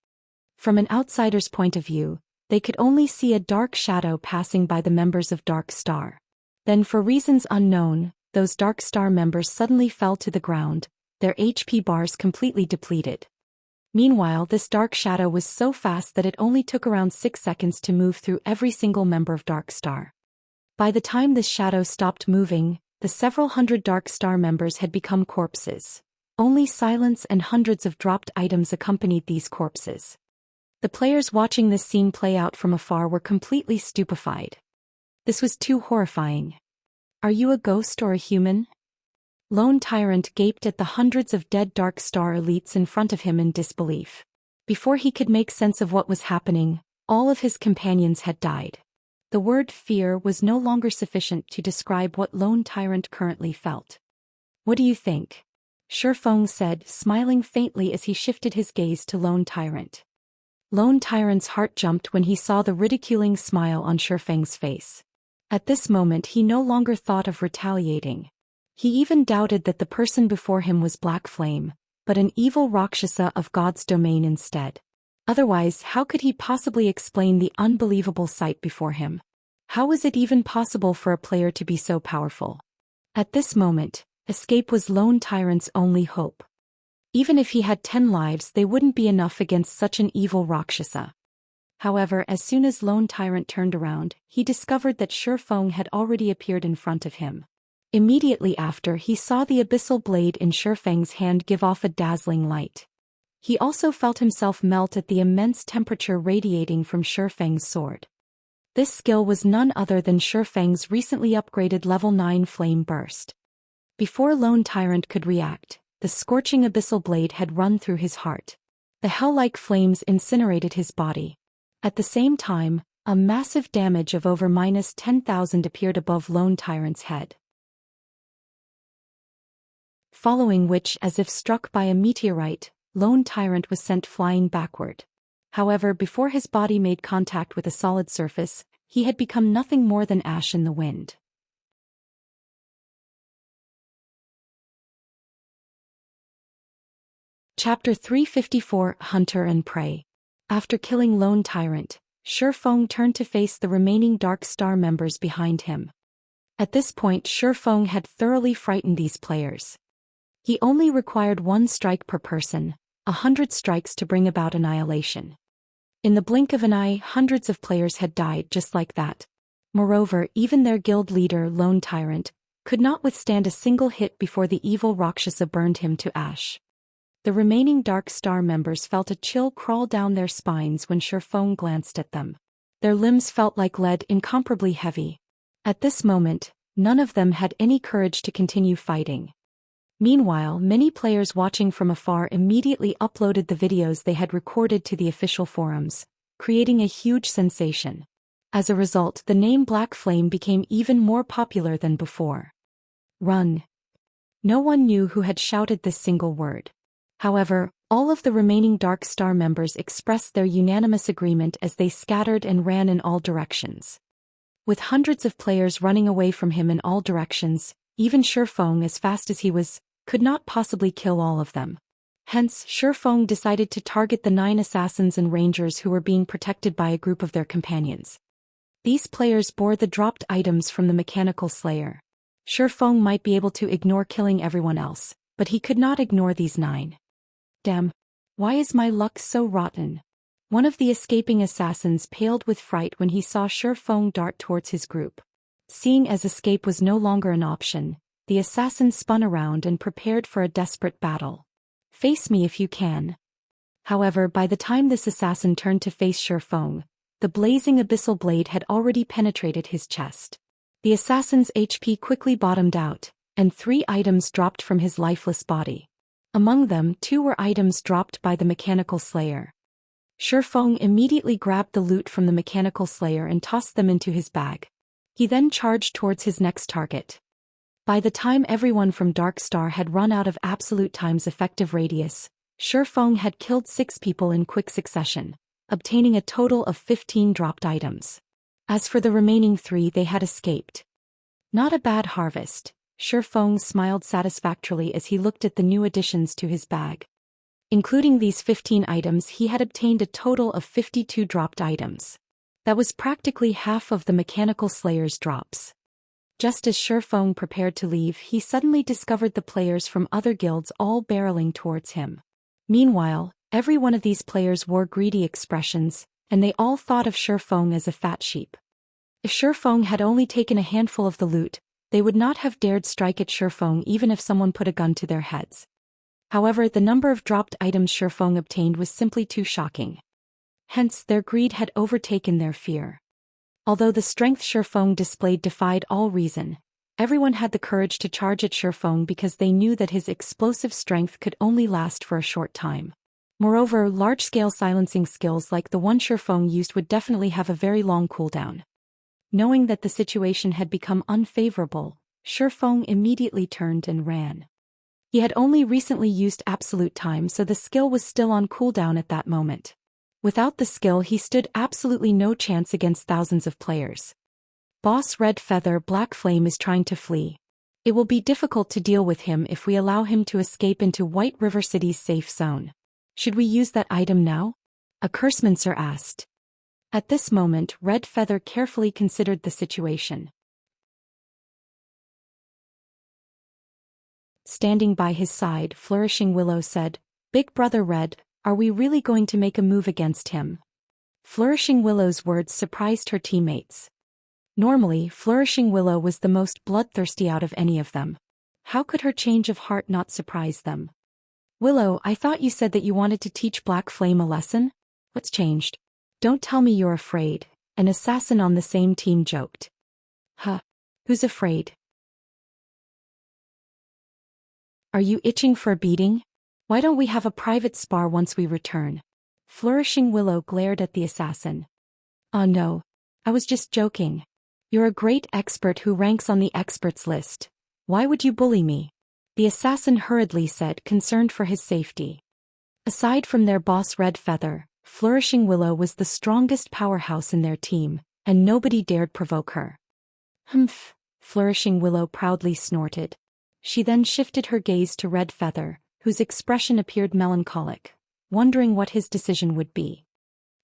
From an outsider's point of view, they could only see a dark shadow passing by the members of Dark Star. Then, for reasons unknown, those Dark Star members suddenly fell to the ground, their HP bars completely depleted. Meanwhile, this dark shadow was so fast that it only took around 6 seconds to move through every single member of Dark Star. By the time this shadow stopped moving, the several hundred Dark Star members had become corpses. Only silence and hundreds of dropped items accompanied these corpses. The players watching this scene play out from afar were completely stupefied. This was too horrifying. Are you a ghost or a human? Lone Tyrant gaped at the hundreds of dead Dark Star elites in front of him in disbelief. Before he could make sense of what was happening, all of his companions had died. The word fear was no longer sufficient to describe what Lone Tyrant currently felt. What do you think? Shifeng said, smiling faintly as he shifted his gaze to Lone Tyrant. Lone Tyrant's heart jumped when he saw the ridiculing smile on Shifeng's face. At this moment he no longer thought of retaliating. He even doubted that the person before him was Black Flame, but an evil Rakshasa of God's domain instead. Otherwise, how could he possibly explain the unbelievable sight before him? How was it even possible for a player to be so powerful? At this moment, escape was Lone Tyrant's only hope. Even if he had 10 lives, they wouldn't be enough against such an evil Rakshasa. However, as soon as Lone Tyrant turned around, he discovered that Shifeng had already appeared in front of him. Immediately after, he saw the abyssal blade in Shifeng's hand give off a dazzling light. He also felt himself melt at the immense temperature radiating from Shifeng's sword. This skill was none other than Shifeng's recently upgraded level 9 flame burst. Before Lone Tyrant could react, the scorching abyssal blade had run through his heart. The hell-like flames incinerated his body. At the same time, a massive damage of over -10,000 appeared above Lone Tyrant's head. Following which, as if struck by a meteorite, Lone Tyrant was sent flying backward. However, before his body made contact with a solid surface, he had become nothing more than ash in the wind. Chapter 354 Hunter and Prey. After killing Lone Tyrant, Shifeng turned to face the remaining Dark Star members behind him. At this point, Shifeng had thoroughly frightened these players. He only required 1 strike per person, 100 strikes to bring about annihilation. In the blink of an eye, hundreds of players had died just like that. Moreover, even their guild leader, Lone Tyrant, could not withstand a single hit before the evil Rakshasa burned him to ash. The remaining Dark Star members felt a chill crawl down their spines when Shifeng glanced at them. Their limbs felt like lead, incomparably heavy. At this moment, none of them had any courage to continue fighting. Meanwhile, many players watching from afar immediately uploaded the videos they had recorded to the official forums, creating a huge sensation. As a result, the name Black Flame became even more popular than before. Run. No one knew who had shouted this single word. However, all of the remaining Dark Star members expressed their unanimous agreement as they scattered and ran in all directions. With hundreds of players running away from him in all directions, even Shifeng, as fast as he was, could not possibly kill all of them. Hence, Shifeng decided to target the 9 assassins and rangers who were being protected by a group of their companions. These players bore the dropped items from the Mechanical Slayer. Shifeng might be able to ignore killing everyone else, but he could not ignore these 9. Damn. Why is my luck so rotten? One of the escaping assassins paled with fright when he saw Shifeng dart towards his group. Seeing as escape was no longer an option, the assassin spun around and prepared for a desperate battle. Face me if you can. However, by the time this assassin turned to face Shifeng, the blazing abyssal blade had already penetrated his chest. The assassin's HP quickly bottomed out, and 3 items dropped from his lifeless body. Among them, 2 were items dropped by the Mechanical Slayer. Shifeng immediately grabbed the loot from the Mechanical Slayer and tossed them into his bag. He then charged towards his next target. By the time everyone from Dark Star had run out of absolute time's effective radius, Shifeng had killed 6 people in quick succession, obtaining a total of 15 dropped items. As for the remaining 3, they had escaped. Not a bad harvest. Shifeng smiled satisfactorily as he looked at the new additions to his bag. Including these 15 items, he had obtained a total of 52 dropped items. That was practically half of the Mechanical Slayer's drops. Just as Shifeng prepared to leave, he suddenly discovered the players from other guilds all barreling towards him. Meanwhile, Every one of these players wore greedy expressions, and they all thought of Shifeng as a fat sheep. If Shifeng had only taken a handful of the loot, they would not have dared strike at Shifeng even if someone put a gun to their heads. However, the number of dropped items Shifeng obtained was simply too shocking. Hence, their greed had overtaken their fear. Although the strength Shifeng displayed defied all reason, everyone had the courage to charge at Shifeng because they knew that his explosive strength could only last for a short time. Moreover, large-scale silencing skills like the one Shifeng used would definitely have a very long cooldown. Knowing that the situation had become unfavorable, Shifeng immediately turned and ran. He had only recently used absolute time, so the skill was still on cooldown at that moment. Without the skill, he stood absolutely no chance against thousands of players. Boss Red Feather Black Flame is trying to flee. It will be difficult to deal with him if we allow him to escape into White River City's safe zone. Should we use that item now? A cursemancer asked. At this moment, Red Feather carefully considered the situation. Standing by his side, Flourishing Willow said, "Big Brother Red, are we really going to make a move against him?" Flourishing Willow's words surprised her teammates. Normally, Flourishing Willow was the most bloodthirsty out of any of them. How could her change of heart not surprise them? "Willow, I thought you said that you wanted to teach Black Flame a lesson? What's changed? Don't tell me you're afraid," an assassin on the same team joked. "Huh. Who's afraid? Are you itching for a beating? Why don't we have a private spar once we return?" Flourishing Willow glared at the assassin. "Oh no. I was just joking. You're a great expert who ranks on the experts list. Why would you bully me?" The assassin hurriedly said, concerned for his safety. Aside from their boss Red Feather, Flourishing Willow was the strongest powerhouse in their team, and nobody dared provoke her. "Humph," Flourishing Willow proudly snorted. She then shifted her gaze to Red Feather, whose expression appeared melancholic, wondering what his decision would be.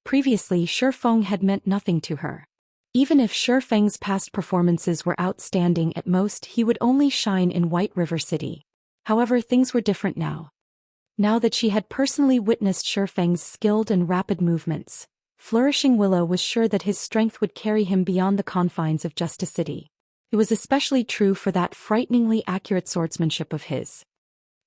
Previously, Shifeng had meant nothing to her. Even if Shifeng's past performances were outstanding, at most he would only shine in White River City. However, things were different now. Now that she had personally witnessed Shifeng's skilled and rapid movements, Flourishing Willow was sure that his strength would carry him beyond the confines of Justice City. It was especially true for that frighteningly accurate swordsmanship of his.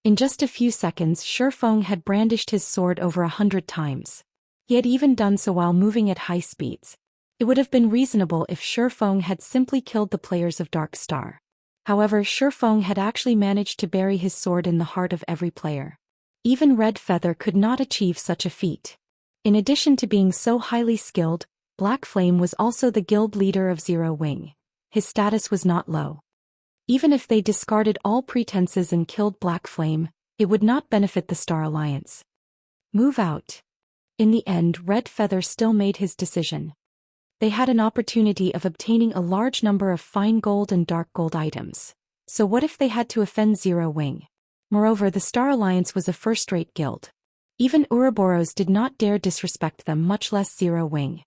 In just a few seconds, Shifeng had brandished his sword over 100 times. He had even done so while moving at high speeds. It would have been reasonable if Shifeng had simply killed the players of Dark Star. However, Shifeng had actually managed to bury his sword in the heart of every player. Even Red Feather could not achieve such a feat. In addition to being so highly skilled, Black Flame was also the guild leader of Zero Wing. His status was not low. Even if they discarded all pretenses and killed Black Flame, it would not benefit the Star Alliance. Move out. In the end, Red Feather still made his decision. They had an opportunity of obtaining a large number of fine gold and dark gold items. So what if they had to offend Zero Wing? Moreover, the Star Alliance was a first-rate guild. Even Ouroboros did not dare disrespect them, much less Zero Wing.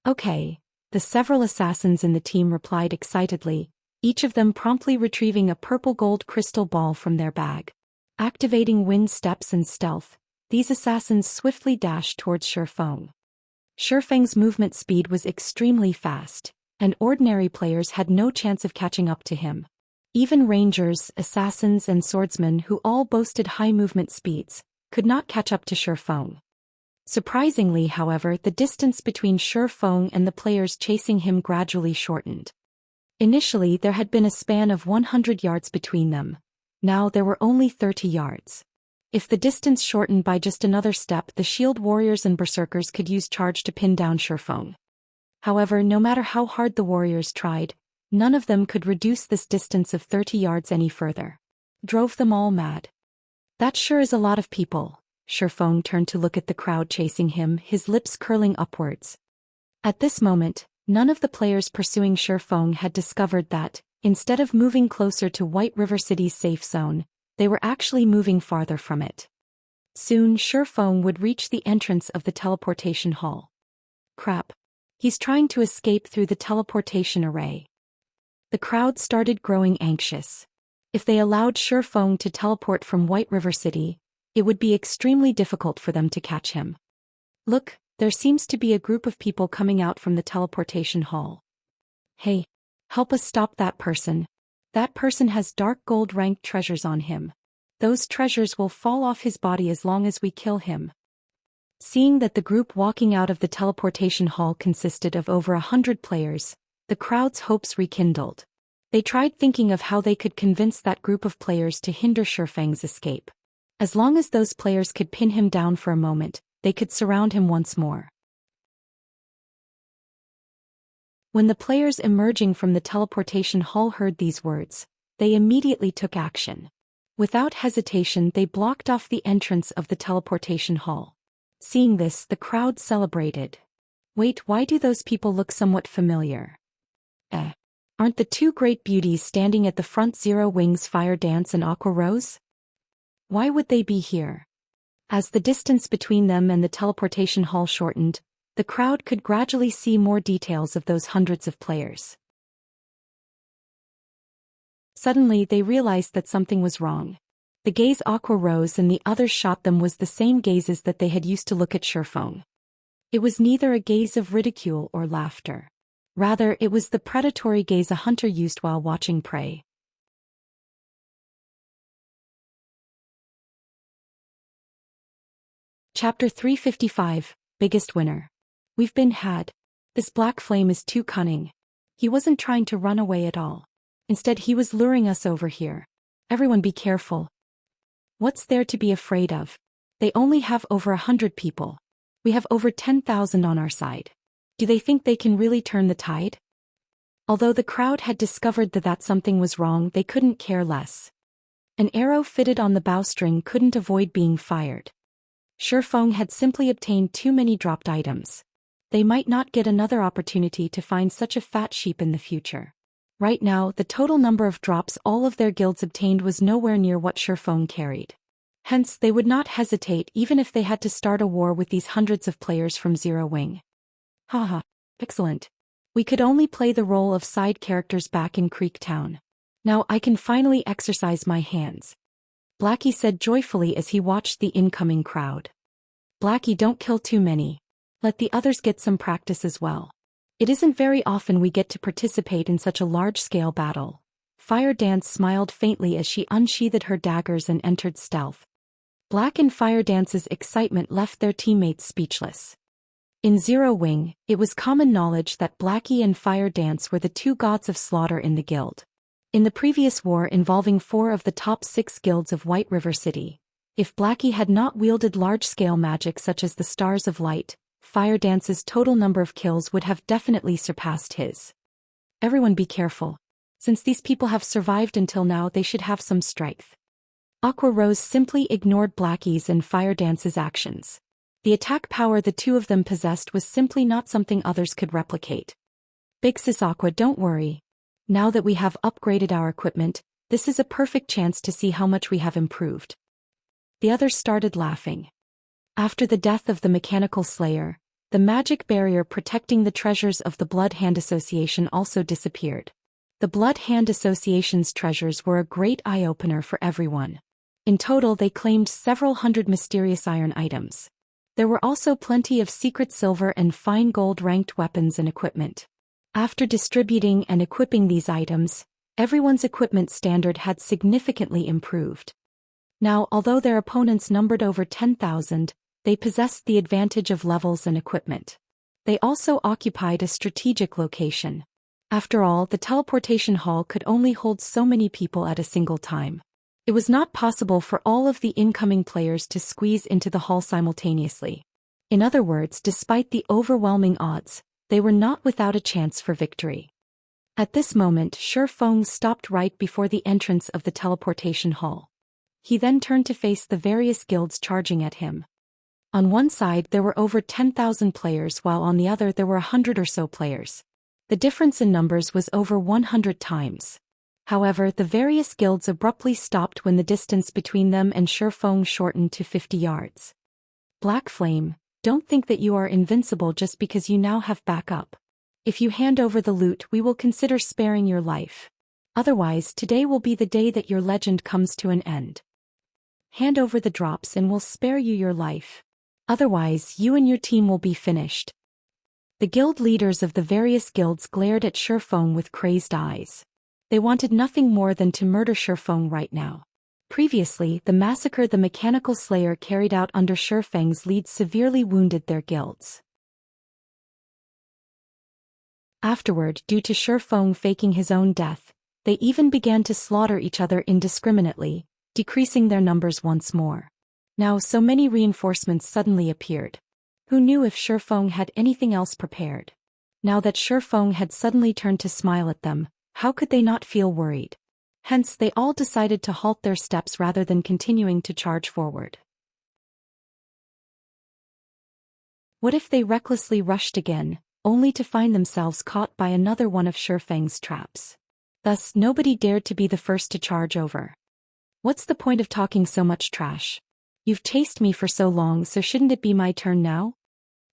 "Okay," the several assassins in the team replied excitedly, each of them promptly retrieving a purple gold crystal ball from their bag. Activating wind steps and stealth, these assassins swiftly dashed towards Shifeng. Shifeng's movement speed was extremely fast, and ordinary players had no chance of catching up to him. Even rangers, assassins and swordsmen, who all boasted high movement speeds, could not catch up to Shifeng. Surprisingly, however, the distance between Shifeng and the players chasing him gradually shortened. Initially, there had been a span of 100 yards between them. Now there were only 30 yards. If the distance shortened by just another step, the shield warriors and berserkers could use charge to pin down Shifeng. However, no matter how hard the warriors tried, none of them could reduce this distance of 30 yards any further. Drove them all mad. "That sure is a lot of people." Shifeng turned to look at the crowd chasing him, his lips curling upwards. At this moment, none of the players pursuing Shifeng had discovered that, instead of moving closer to White River City's safe zone, they were actually moving farther from it. Soon Shifeng would reach the entrance of the teleportation hall. Crap. He's trying to escape through the teleportation array. The crowd started growing anxious. If they allowed Shifeng to teleport from White River City, It would be extremely difficult for them to catch him. Look, there seems to be a group of people coming out from the teleportation hall. Hey, help us stop that person. That person has dark gold ranked treasures on him. Those treasures will fall off his body as long as we kill him. Seeing that the group walking out of the teleportation hall consisted of over 100 players, the crowd's hopes rekindled. They tried thinking of how they could convince that group of players to hinder Shifeng's escape. As long as those players could pin him down for a moment, they could surround him once more. When the players emerging from the teleportation hall heard these words, they immediately took action. Without hesitation, they blocked off the entrance of the teleportation hall. Seeing this, the crowd celebrated. Wait, why do those people look somewhat familiar? Aren't the two great beauties standing at the front Zero Wings Fire Dance and Aqua Rose? Why would they be here? As the distance between them and the teleportation hall shortened, the crowd could gradually see more details of those hundreds of players. Suddenly they realized that something was wrong. The gaze Aqua Rose and the others shot them was the same gazes that they had used to look at Shifeng. It was neither a gaze of ridicule or laughter. Rather, it was the predatory gaze a hunter used while watching prey. Chapter 355, Biggest Winner. We've been had. This black flame is too cunning. He wasn't trying to run away at all. Instead, he was luring us over here. Everyone be careful. What's there to be afraid of? They only have over 100 people. We have over 10,000 on our side. Do they think they can really turn the tide? Although the crowd had discovered that something was wrong, they couldn't care less. An arrow fitted on the bowstring couldn't avoid being fired. Shifeng had simply obtained too many dropped items. They might not get another opportunity to find such a fat sheep in the future. Right now, the total number of drops all of their guilds obtained was nowhere near what Shifeng carried. Hence, they would not hesitate even if they had to start a war with these hundreds of players from Zero Wing. Haha, excellent. We could only play the role of side characters back in Creek Town. Now I can finally exercise my hands. Blackie said joyfully as he watched the incoming crowd. Blackie, don't kill too many. Let the others get some practice as well. It isn't very often we get to participate in such a large-scale battle. Fire Dance smiled faintly as she unsheathed her daggers and entered stealth. Black and Fire Dance's excitement left their teammates speechless. In Zero Wing, it was common knowledge that Blackie and Fire Dance were the two gods of slaughter in the guild. In the previous war involving 4 of the top 6 guilds of White River City, if Blackie had not wielded large-scale magic such as the Stars of Light, Fire Dance's total number of kills would have definitely surpassed his. Everyone be careful. Since these people have survived until now, they should have some strength. Aqua Rose simply ignored Blackie's and Fire Dance's actions. The attack power the two of them possessed was simply not something others could replicate. Big Sis Aqua, don't worry. Now that we have upgraded our equipment, this is a perfect chance to see how much we have improved. The others started laughing. After the death of the Mechanical Slayer, the magic barrier protecting the treasures of the Blood Hand Association also disappeared. The Blood Hand Association's treasures were a great eye-opener for everyone. In total, they claimed several hundred mysterious iron items. There were also plenty of secret silver and fine gold-ranked weapons and equipment. After distributing and equipping these items, everyone's equipment standard had significantly improved. Now, although their opponents numbered over 10,000, they possessed the advantage of levels and equipment. They also occupied a strategic location. After all, the teleportation hall could only hold so many people at a single time. It was not possible for all of the incoming players to squeeze into the hall simultaneously. In other words, despite the overwhelming odds, they were not without a chance for victory. At this moment, Shifeng stopped right before the entrance of the teleportation hall. He then turned to face the various guilds charging at him. On one side there were over 10,000 players, while on the other there were 100 or so players. The difference in numbers was over 100 times. However, the various guilds abruptly stopped when the distance between them and Shifeng shortened to 50 yards. Black Flame, don't think that you are invincible just because you now have backup. If you hand over the loot, we will consider sparing your life. Otherwise, today will be the day that your legend comes to an end. hand over the drops and we'll spare you your life. Otherwise, you and your team will be finished. The guild leaders of the various guilds glared at Shifeng with crazed eyes. They wanted nothing more than to murder Shifeng right now. Previously, the massacre the Mechanical Slayer carried out under Shifeng's lead severely wounded their guilds. Afterward, due to Shifeng faking his own death, they even began to slaughter each other indiscriminately, decreasing their numbers once more. Now so many reinforcements suddenly appeared. Who knew if Shifeng had anything else prepared? Now that Shifeng had suddenly turned to smile at them, how could they not feel worried? Hence they all decided to halt their steps rather than continuing to charge forward. What if they recklessly rushed again, only to find themselves caught by another one of Shifeng's traps? Thus nobody dared to be the first to charge over. What's the point of talking so much trash? You've chased me for so long, so shouldn't it be my turn now?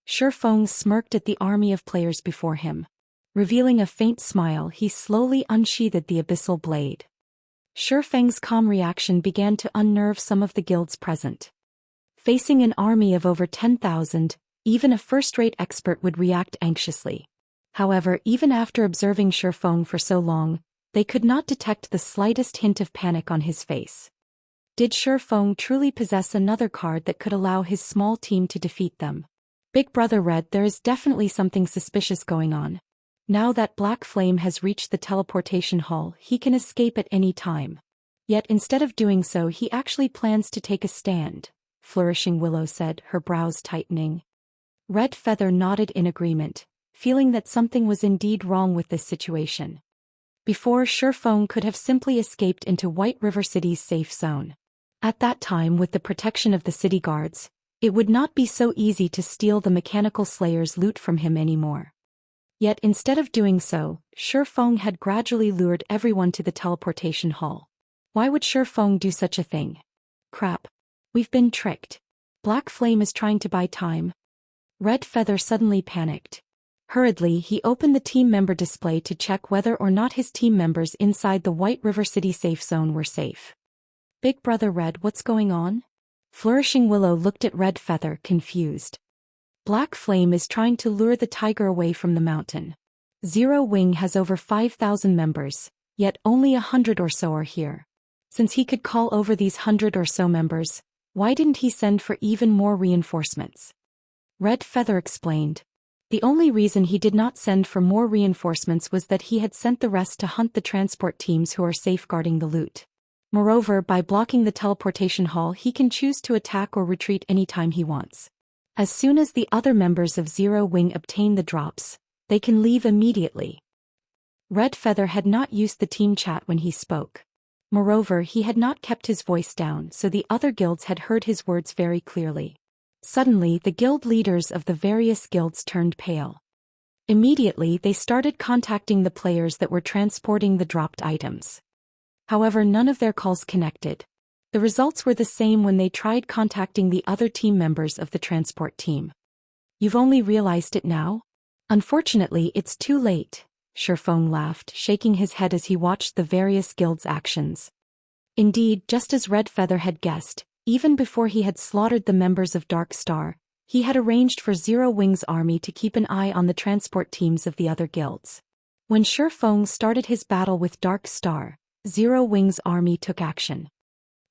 Shifeng smirked at the army of players before him. Revealing a faint smile, he slowly unsheathed the abyssal blade. Shifeng's calm reaction began to unnerve some of the guilds present. Facing an army of over 10,000, even a first-rate expert would react anxiously. However, even after observing Shifeng for so long, they could not detect the slightest hint of panic on his face. Did Shifeng truly possess another card that could allow his small team to defeat them? Big Brother Red, there is definitely something suspicious going on. Now that Black Flame has reached the teleportation hall, he can escape at any time. Yet instead of doing so, he actually plans to take a stand, Flourishing Willow said, her brows tightening. Red Feather nodded in agreement, feeling that something was indeed wrong with this situation. Before, Shifeng could have simply escaped into White River City's safe zone. At that time, with the protection of the city guards, it would not be so easy to steal the Mechanical Slayer's loot from him anymore. Yet instead of doing so, Shifeng had gradually lured everyone to the teleportation hall. Why would Shifeng do such a thing? Crap. We've been tricked. Black Flame is trying to buy time. Red Feather suddenly panicked. Hurriedly, he opened the team member display to check whether or not his team members inside the White River City safe zone were safe. Big Brother Red, what's going on? Flourishing Willow looked at Red Feather, confused. Black Flame is trying to lure the tiger away from the mountain. Zero Wing has over 5,000 members, yet only 100 or so are here. Since he could call over these 100 or so members, why didn't he send for even more reinforcements? Red Feather explained. The only reason he did not send for more reinforcements was that he had sent the rest to hunt the transport teams who are safeguarding the loot. Moreover, by blocking the teleportation hall, he can choose to attack or retreat anytime he wants. As soon as the other members of Zero Wing obtain the drops, they can leave immediately. Red Feather had not used the team chat when he spoke. Moreover, he had not kept his voice down, so the other guilds had heard his words very clearly. Suddenly, the guild leaders of the various guilds turned pale. Immediately, they started contacting the players that were transporting the dropped items. However, none of their calls connected. The results were the same when they tried contacting the other team members of the transport team. You've only realized it now? Unfortunately, it's too late, Shifeng laughed, shaking his head as he watched the various guilds' actions. Indeed, just as Red Feather had guessed, even before he had slaughtered the members of Dark Star, he had arranged for Zero Wing's army to keep an eye on the transport teams of the other guilds. When Shifeng started his battle with Dark Star, Zero Wing's army took action.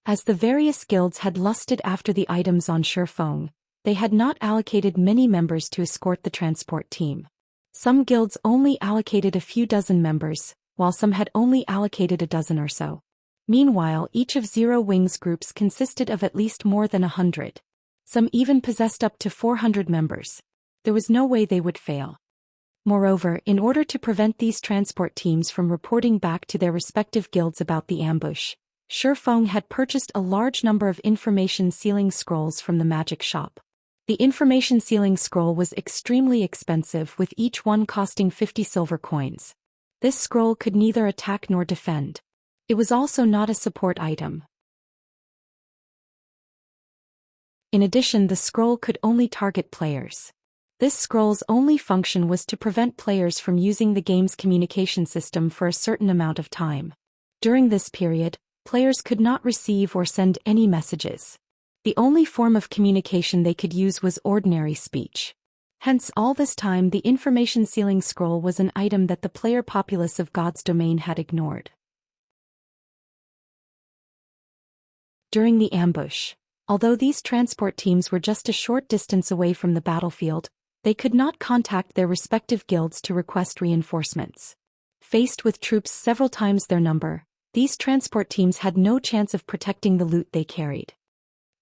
As the various guilds had lusted after the items on Shifeng, they had not allocated many members to escort the transport team. Some guilds only allocated a few dozen members, while some had only allocated a dozen or so. Meanwhile, each of Zero Wing's groups consisted of at least more than 100. Some even possessed up to 400 members. There was no way they would fail. Moreover, in order to prevent these transport teams from reporting back to their respective guilds about the ambush, Shifeng had purchased a large number of information sealing scrolls from the magic shop. The information sealing scroll was extremely expensive, with each one costing 50 silver coins. This scroll could neither attack nor defend. It was also not a support item. In addition, the scroll could only target players. This scroll's only function was to prevent players from using the game's communication system for a certain amount of time. During this period, players could not receive or send any messages. The only form of communication they could use was ordinary speech. Hence all this time the information sealing scroll was an item that the player populace of God's domain had ignored. During the ambush, although these transport teams were just a short distance away from the battlefield, they could not contact their respective guilds to request reinforcements. Faced with troops several times their number, these transport teams had no chance of protecting the loot they carried.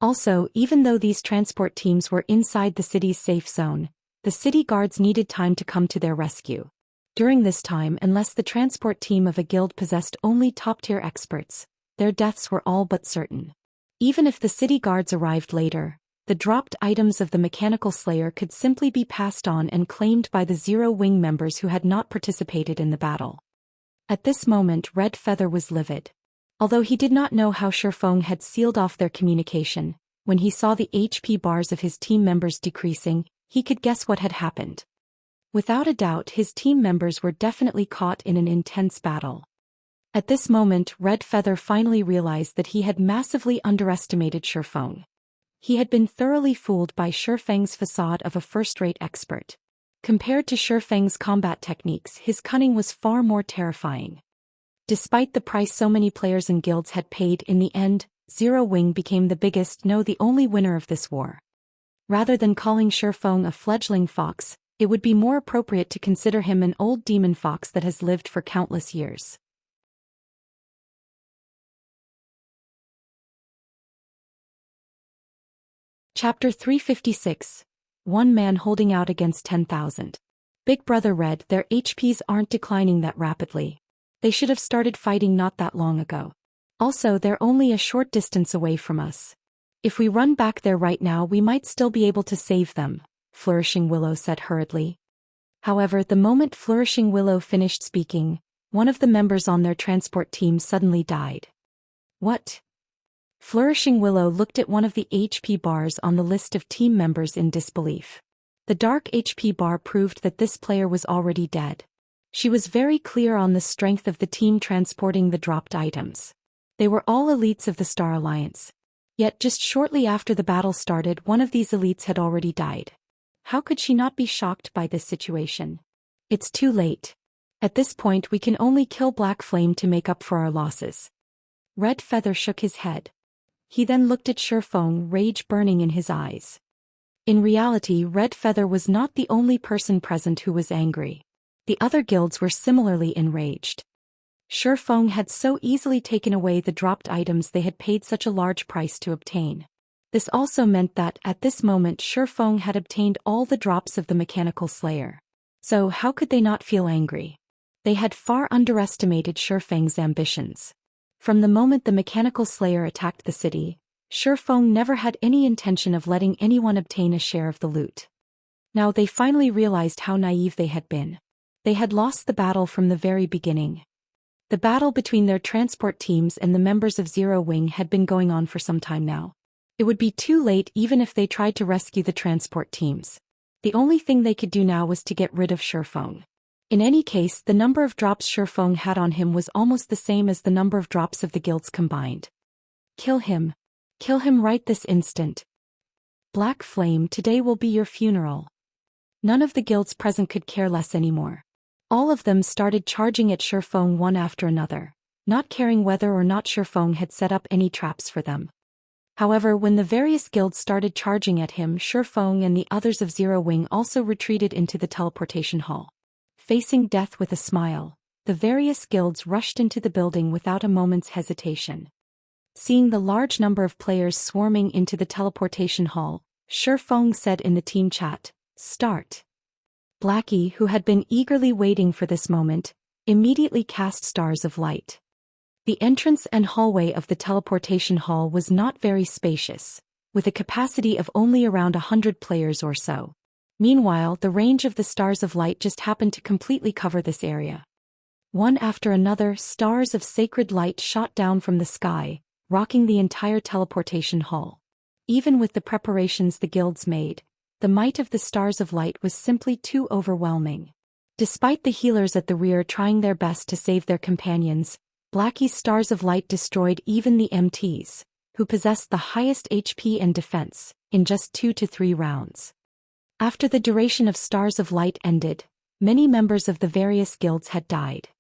Also, even though these transport teams were inside the city's safe zone, the city guards needed time to come to their rescue. During this time, unless the transport team of a guild possessed only top-tier experts, their deaths were all but certain. Even if the city guards arrived later, the dropped items of the Mechanical Slayer could simply be passed on and claimed by the Zero Wing members who had not participated in the battle. At this moment Red Feather was livid. Although he did not know how Shifeng had sealed off their communication, when he saw the HP bars of his team members decreasing, he could guess what had happened. Without a doubt his team members were definitely caught in an intense battle. At this moment Red Feather finally realized that he had massively underestimated Shifeng. He had been thoroughly fooled by Shifeng's facade of a first-rate expert. Compared to Shifeng's combat techniques, his cunning was far more terrifying. Despite the price so many players and guilds had paid, in the end, Zero Wing became the biggest, no, the only winner of this war. Rather than calling Shifeng a fledgling fox, it would be more appropriate to consider him an old demon fox that has lived for countless years. Chapter 356. One man holding out against 10,000. Big Brother Red, their HPs aren't declining that rapidly. They should have started fighting not that long ago. Also, they're only a short distance away from us. If we run back there right now we might still be able to save them, Flourishing Willow said hurriedly. However, the moment Flourishing Willow finished speaking, one of the members on their transport team suddenly died. What? Flourishing Willow looked at one of the HP bars on the list of team members in disbelief. The dark HP bar proved that this player was already dead. She was very clear on the strength of the team transporting the dropped items. They were all elites of the Star Alliance. Yet just shortly after the battle started, one of these elites had already died. How could she not be shocked by this situation? It's too late. At this point we can only kill Black Flame to make up for our losses. Red Feather shook his head. He then looked at Shifeng, rage burning in his eyes. In reality, Red Feather was not the only person present who was angry. The other guilds were similarly enraged. Shifeng had so easily taken away the dropped items they had paid such a large price to obtain. This also meant that, at this moment, Shifeng had obtained all the drops of the Mechanical Slayer. So how could they not feel angry? They had far underestimated Shifeng's ambitions. From the moment the Mechanical Slayer attacked the city, Shifeng never had any intention of letting anyone obtain a share of the loot. Now they finally realized how naive they had been. They had lost the battle from the very beginning. The battle between their transport teams and the members of Zero Wing had been going on for some time now. It would be too late even if they tried to rescue the transport teams. The only thing they could do now was to get rid of Shifeng. In any case, the number of drops Shifeng had on him was almost the same as the number of drops of the guilds combined. Kill him. Kill him right this instant. Black Flame, today will be your funeral. None of the guilds present could care less anymore. All of them started charging at Shifeng one after another, not caring whether or not Shifeng had set up any traps for them. However, when the various guilds started charging at him, Shifeng and the others of Zero Wing also retreated into the teleportation hall. Facing death with a smile, the various guilds rushed into the building without a moment's hesitation. Seeing the large number of players swarming into the teleportation hall, Shifeng said in the team chat, "Start." Blackie, who had been eagerly waiting for this moment, immediately cast stars of light. The entrance and hallway of the teleportation hall was not very spacious, with a capacity of only around 100 players or so. Meanwhile, the range of the stars of light just happened to completely cover this area. One after another, stars of sacred light shot down from the sky, rocking the entire teleportation hall. Even with the preparations the guilds made, the might of the stars of light was simply too overwhelming. Despite the healers at the rear trying their best to save their companions, Blackie's stars of light destroyed even the MTs, who possessed the highest HP and defense, in just 2 to 3 rounds. After the duration of stars of light ended, many members of the various guilds had died.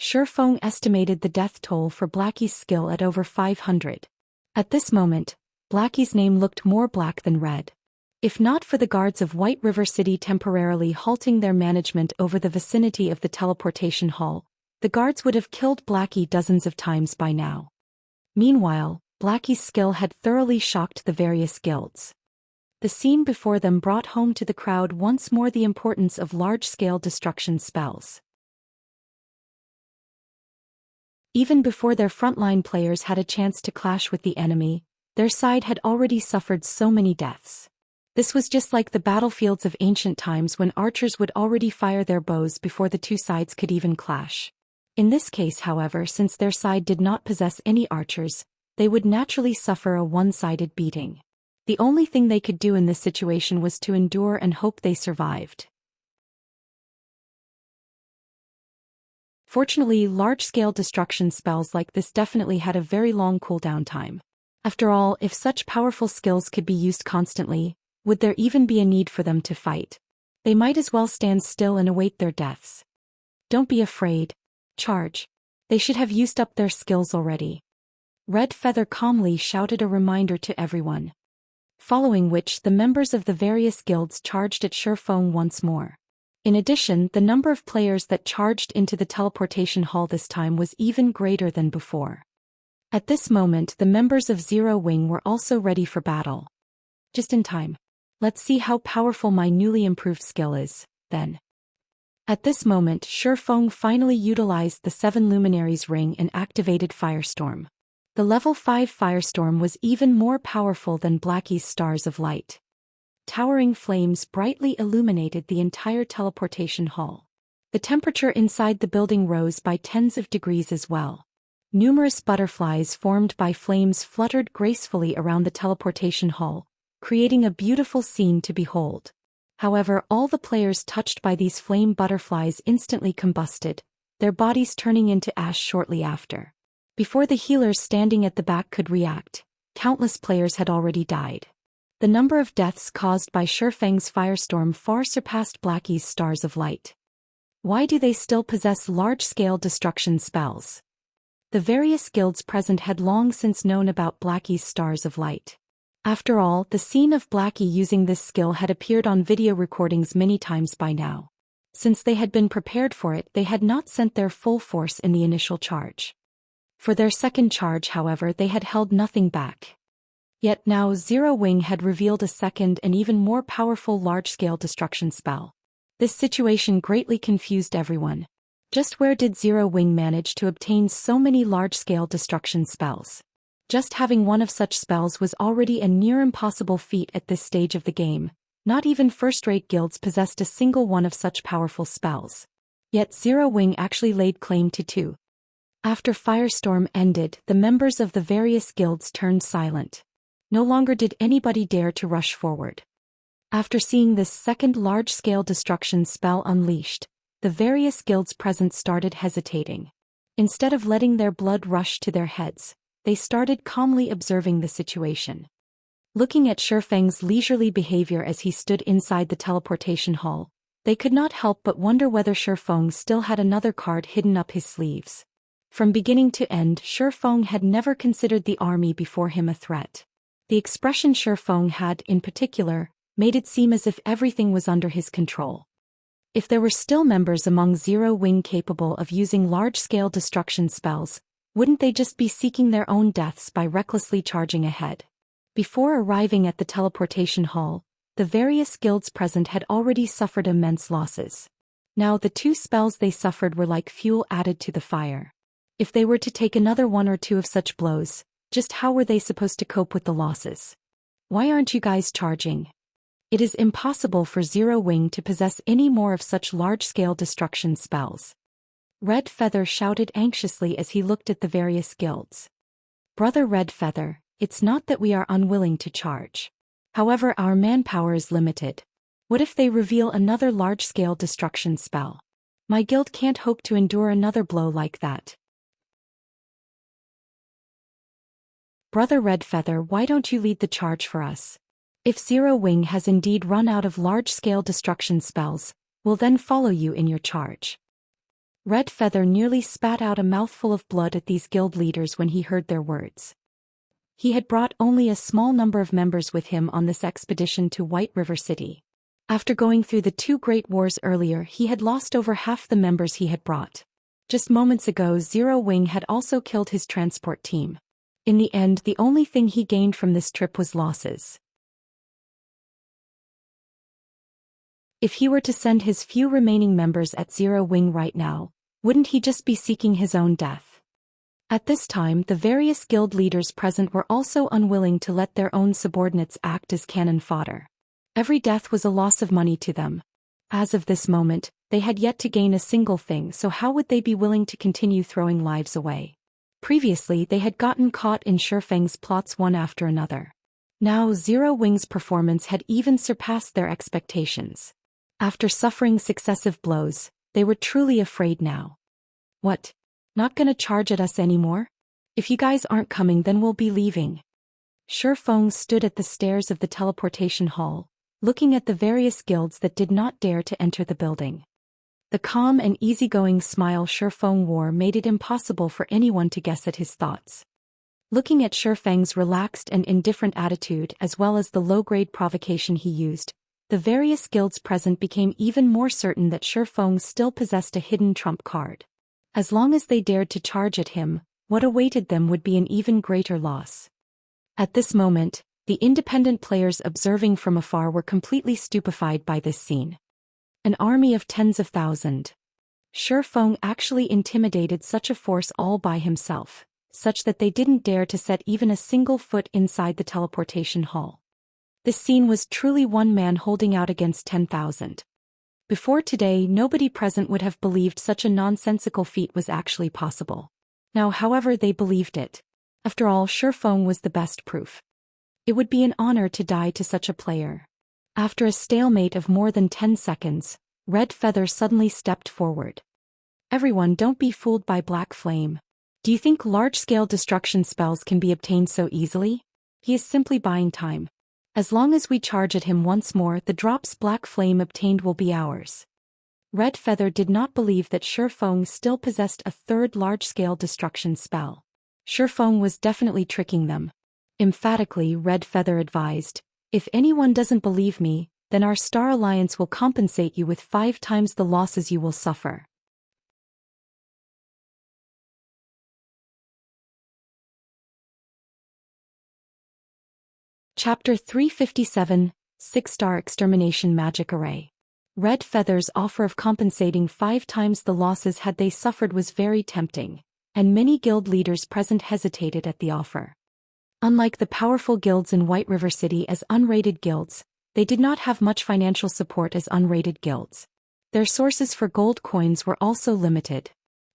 Shifeng estimated the death toll for Blackie's skill at over 500. At this moment, Blackie's name looked more black than red. If not for the guards of White River City temporarily halting their management over the vicinity of the teleportation hall, the guards would have killed Blackie dozens of times by now. Meanwhile, Blackie's skill had thoroughly shocked the various guilds. The scene before them brought home to the crowd once more the importance of large-scale destruction spells. Even before their frontline players had a chance to clash with the enemy, their side had already suffered so many deaths. This was just like the battlefields of ancient times when archers would already fire their bows before the two sides could even clash. In this case, however, since their side did not possess any archers, they would naturally suffer a one-sided beating. The only thing they could do in this situation was to endure and hope they survived. Fortunately, large-scale destruction spells like this definitely had a very long cooldown time. After all, if such powerful skills could be used constantly, would there even be a need for them to fight? They might as well stand still and await their deaths. Don't be afraid. Charge. They should have used up their skills already. Red Feather calmly shouted a reminder to everyone. Following which, the members of the various guilds charged at Shifeng once more. In addition, the number of players that charged into the teleportation hall this time was even greater than before. At this moment, the members of Zero Wing were also ready for battle. Just in time. Let's see how powerful my newly improved skill is, then. At this moment, Shifeng finally utilized the 7 Luminaries ring and activated Firestorm. The level 5 Firestorm was even more powerful than Blackie's stars of light. Towering flames brightly illuminated the entire teleportation hall. The temperature inside the building rose by tens of degrees as well. Numerous butterflies formed by flames fluttered gracefully around the teleportation hall, creating a beautiful scene to behold. However, all the players touched by these flame butterflies instantly combusted, their bodies turning into ash shortly after. Before the healers standing at the back could react, countless players had already died. The number of deaths caused by Shifeng's firestorm far surpassed Blackie's stars of light. Why do they still possess large-scale destruction spells? The various guilds present had long since known about Blackie's stars of light. After all, the scene of Blackie using this skill had appeared on video recordings many times by now. Since they had been prepared for it, they had not sent their full force in the initial charge. For their second charge, however, they had held nothing back. Yet now Zero Wing had revealed a second and even more powerful large-scale destruction spell. This situation greatly confused everyone. Just where did Zero Wing manage to obtain so many large-scale destruction spells? Just having one of such spells was already a near impossible feat at this stage of the game. Not even first-rate guilds possessed a single one of such powerful spells. Yet Zero Wing actually laid claim to 2. After Firestorm ended, the members of the various guilds turned silent. No longer did anybody dare to rush forward. After seeing this second large-scale destruction spell unleashed, the various guilds present started hesitating. Instead of letting their blood rush to their heads, they started calmly observing the situation. Looking at Shifeng's leisurely behavior as he stood inside the teleportation hall, they could not help but wonder whether Shifeng still had another card hidden up his sleeves. From beginning to end, Shifeng had never considered the army before him a threat. The expression Shifeng had, in particular, made it seem as if everything was under his control. If there were still members among Zero Wing capable of using large-scale destruction spells, wouldn't they just be seeking their own deaths by recklessly charging ahead? Before arriving at the teleportation hall, the various guilds present had already suffered immense losses. Now the 2 spells they suffered were like fuel added to the fire. If they were to take another 1 or 2 of such blows, just how were they supposed to cope with the losses? Why aren't you guys charging? It is impossible for Zero Wing to possess any more of such large-scale destruction spells. Red Feather shouted anxiously as he looked at the various guilds. Brother Red Feather, it's not that we are unwilling to charge. However, our manpower is limited. What if they reveal another large-scale destruction spell? My guild can't hope to endure another blow like that. Brother Redfeather, why don't you lead the charge for us? If Zero Wing has indeed run out of large-scale destruction spells, we'll then follow you in your charge. Redfeather nearly spat out a mouthful of blood at these guild leaders when he heard their words. He had brought only a small number of members with him on this expedition to White River City. After going through the 2 great wars earlier, he had lost over half the members he had brought. Just moments ago, Zero Wing had also killed his transport team. In the end, the only thing he gained from this trip was losses. If he were to send his few remaining members at Zero Wing right now, wouldn't he just be seeking his own death? At this time, the various guild leaders present were also unwilling to let their own subordinates act as cannon fodder. Every death was a loss of money to them. As of this moment, they had yet to gain a single thing, so how would they be willing to continue throwing lives away? Previously, they had gotten caught in Shifeng's plots one after another. Now Zero Wing's performance had even surpassed their expectations. After suffering successive blows, they were truly afraid now. What? Not gonna charge at us anymore? If you guys aren't coming, then we'll be leaving. Shifeng stood at the stairs of the teleportation hall, looking at the various guilds that did not dare to enter the building. The calm and easygoing smile Shifeng wore made it impossible for anyone to guess at his thoughts. Looking at Shifeng's relaxed and indifferent attitude as well as the low-grade provocation he used, the various guilds present became even more certain that Shifeng still possessed a hidden trump card. As long as they dared to charge at him, what awaited them would be an even greater loss. At this moment, the independent players observing from afar were completely stupefied by this scene. An army of tens of thousands. Shifeng actually intimidated such a force all by himself, such that they didn't dare to set even a single foot inside the teleportation hall. This scene was truly one man holding out against 10,000. Before today, nobody present would have believed such a nonsensical feat was actually possible. Now, however, they believed it. After all, Shifeng was the best proof. It would be an honor to die to such a player. After a stalemate of more than 10 seconds, Redfeather suddenly stepped forward. Everyone, don't be fooled by Black Flame. Do you think large-scale destruction spells can be obtained so easily? He is simply buying time. As long as we charge at him once more, the drops Black Flame obtained will be ours. Redfeather did not believe that Shifeng still possessed a third large-scale destruction spell. Shifeng was definitely tricking them. Emphatically, Redfeather advised, if anyone doesn't believe me, then our Star Alliance will compensate you with 5 times the losses you will suffer. Chapter 357, 6-Star Extermination Magic Array. Redfeather's offer of compensating 5 times the losses had they suffered was very tempting, and many guild leaders present hesitated at the offer. Unlike the powerful guilds in White River City as unrated guilds, they did not have much financial support as unrated guilds. Their sources for gold coins were also limited.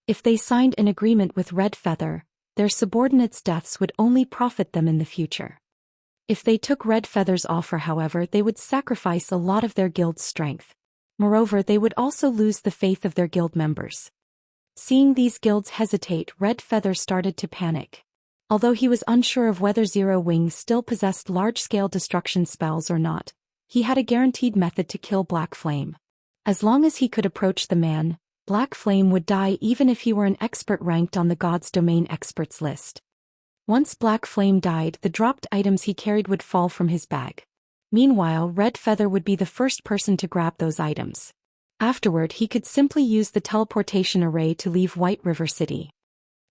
If they signed an agreement with Redfeather, their subordinates' deaths would only profit them in the future. If they took Redfeather's offer, however, they would sacrifice a lot of their guild's strength. Moreover, they would also lose the faith of their guild members. Seeing these guilds hesitate, Redfeather started to panic. Although he was unsure of whether Zero Wing still possessed large-scale destruction spells or not, he had a guaranteed method to kill Black Flame. As long as he could approach the man, Black Flame would die even if he were an expert ranked on the God's Domain experts list. Once Black Flame died, the dropped items he carried would fall from his bag. Meanwhile, Redfeather would be the first person to grab those items. Afterward, he could simply use the teleportation array to leave White River City.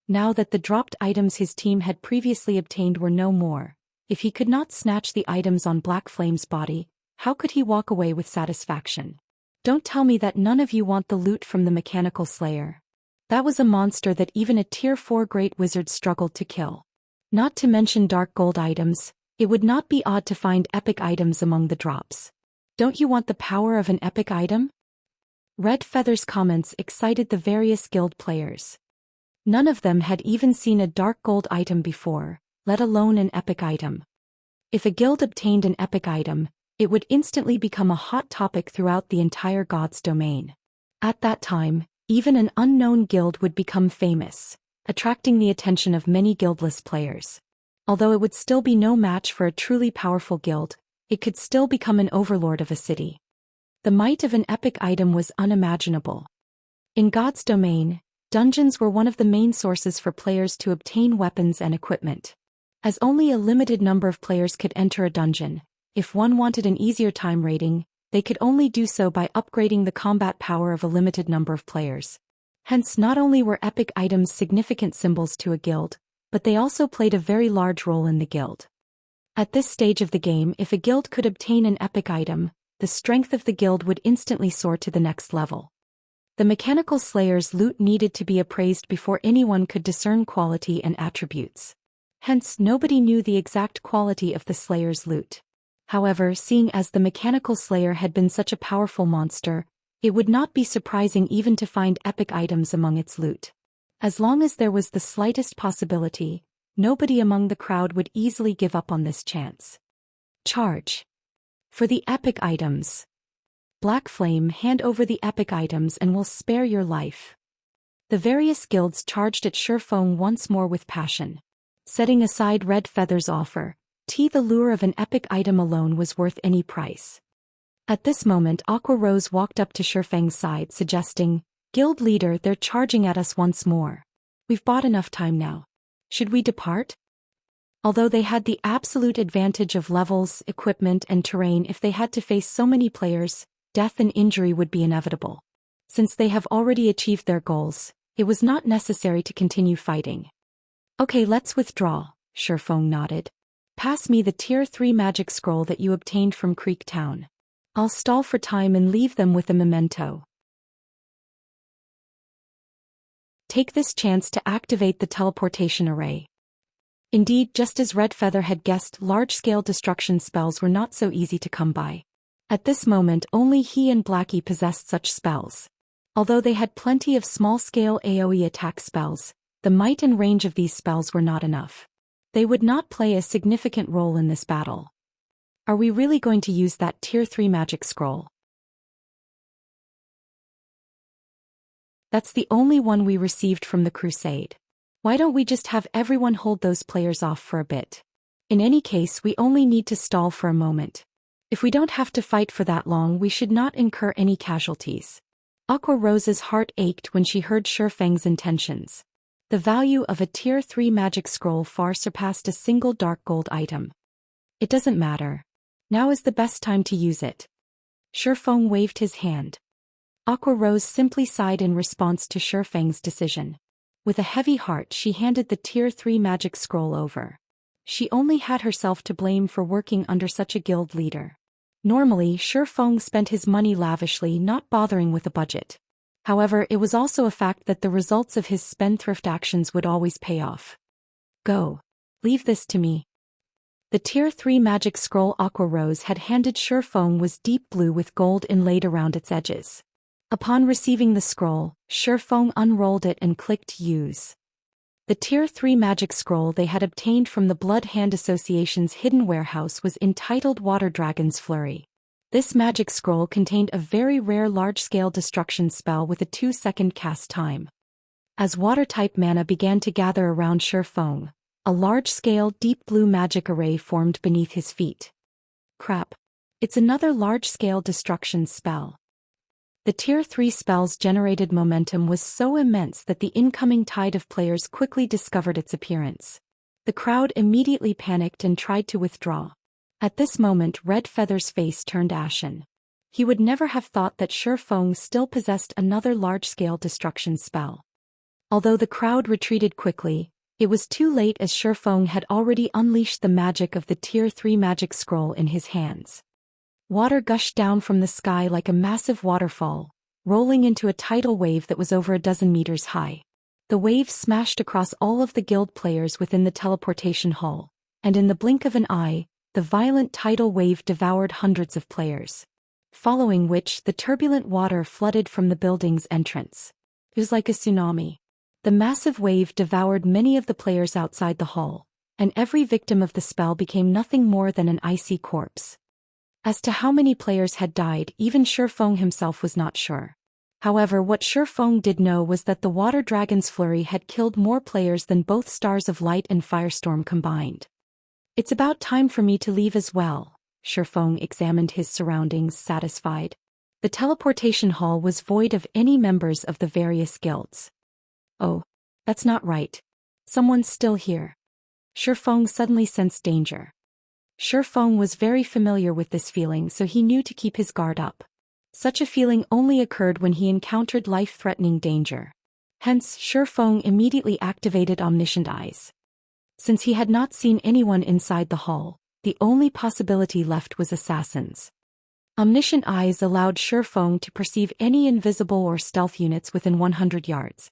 Now that the dropped items his team had previously obtained were no more, if he could not snatch the items on Black Flame's body, how could he walk away with satisfaction? Don't tell me that none of you want the loot from the Mechanical Slayer. That was a monster that even a Tier 4 Great Wizard struggled to kill. Not to mention dark gold items, it would not be odd to find epic items among the drops. Don't you want the power of an epic item? Redfeather's comments excited the various guild players. None of them had even seen a dark gold item before, let alone an epic item. If a guild obtained an epic item, it would instantly become a hot topic throughout the entire God's Domain. At that time, even an unknown guild would become famous, attracting the attention of many guildless players. Although it would still be no match for a truly powerful guild, it could still become an overlord of a city. The might of an epic item was unimaginable. In God's domain, dungeons were one of the main sources for players to obtain weapons and equipment. As only a limited number of players could enter a dungeon, if one wanted an easier time raiding, they could only do so by upgrading the combat power of a limited number of players. Hence, not only were epic items significant symbols to a guild, but they also played a very large role in the guild. At this stage of the game, if a guild could obtain an epic item, the strength of the guild would instantly soar to the next level. The mechanical slayer's loot needed to be appraised before anyone could discern quality and attributes. Hence, nobody knew the exact quality of the slayer's loot. However, seeing as the mechanical slayer had been such a powerful monster, it would not be surprising even to find epic items among its loot. As long as there was the slightest possibility, nobody among the crowd would easily give up on this chance. Charge. For the epic items. Black Flame, hand over the epic items and we'll spare your life. The various guilds charged at Shurfeng once more with passion. Setting aside Red Feather's offer, the lure of an epic item alone was worth any price. At this moment, Aqua Rose walked up to Shurfeng's side, suggesting, "Guild leader, they're charging at us once more. We've bought enough time now. Should we depart?" Although they had the absolute advantage of levels, equipment, and terrain, if they had to face so many players, death and injury would be inevitable. Since they have already achieved their goals, it was not necessary to continue fighting. "Okay, let's withdraw," Shurfeng nodded. "Pass me the Tier 3 magic scroll that you obtained from Creek Town. I'll stall for time and leave them with a memento. Take this chance to activate the teleportation array." Indeed, just as Red Feather had guessed, large-scale destruction spells were not so easy to come by. At this moment, only he and Blackie possessed such spells. Although they had plenty of small-scale AoE attack spells, the might and range of these spells were not enough. They would not play a significant role in this battle. Are we really going to use that Tier 3 magic scroll? That's the only one we received from the crusade. Why don't we just have everyone hold those players off for a bit? In any case, we only need to stall for a moment. If we don't have to fight for that long, we should not incur any casualties. Aqua Rose's heart ached when she heard Shurfeng's intentions. The value of a Tier 3 magic scroll far surpassed a single dark gold item. It doesn't matter. Now is the best time to use it. Shurfeng waved his hand. Aqua Rose simply sighed in response to Shurfeng's decision. With a heavy heart, she handed the Tier 3 magic scroll over. She only had herself to blame for working under such a guild leader. Normally, Shurfeng spent his money lavishly, not bothering with a budget. However, it was also a fact that the results of his spendthrift actions would always pay off. "Go. Leave this to me." The Tier 3 magic scroll Aqua Rose had handed Shurfeng was deep blue with gold inlaid around its edges. Upon receiving the scroll, Shurfeng unrolled it and clicked Use. The Tier 3 magic scroll they had obtained from the Blood Hand Association's hidden warehouse was entitled Water Dragon's Flurry. This magic scroll contained a very rare large-scale destruction spell with a 2-second cast time. As water-type mana began to gather around Shurfeng, a large-scale deep blue magic array formed beneath his feet. Crap. It's another large-scale destruction spell. The Tier 3 spell's generated momentum was so immense that the incoming tide of players quickly discovered its appearance. The crowd immediately panicked and tried to withdraw. At this moment, Red Feather's face turned ashen. He would never have thought that Shurfeng still possessed another large-scale destruction spell. Although the crowd retreated quickly, it was too late as Shurfeng had already unleashed the magic of the Tier 3 magic scroll in his hands. Water gushed down from the sky like a massive waterfall, rolling into a tidal wave that was over a dozen meters high. The wave smashed across all of the guild players within the teleportation hall, and in the blink of an eye, the violent tidal wave devoured hundreds of players. Following which, the turbulent water flooded from the building's entrance. It was like a tsunami. The massive wave devoured many of the players outside the hall, and every victim of the spell became nothing more than an icy corpse. As to how many players had died, even Shurfeng himself was not sure. However, what Shurfeng did know was that the Water Dragon's Flurry had killed more players than both Stars of Light and Firestorm combined. It's about time for me to leave as well. Shifeng examined his surroundings, satisfied. The teleportation hall was void of any members of the various guilds. Oh, that's not right. Someone's still here. Shifeng suddenly sensed danger. Shifeng was very familiar with this feeling, so he knew to keep his guard up. Such a feeling only occurred when he encountered life-threatening danger. Hence, Shifeng immediately activated Omniscient Eyes. Since he had not seen anyone inside the hall, the only possibility left was assassins. Omniscient Eyes allowed Shifeng to perceive any invisible or stealth units within 100 yards.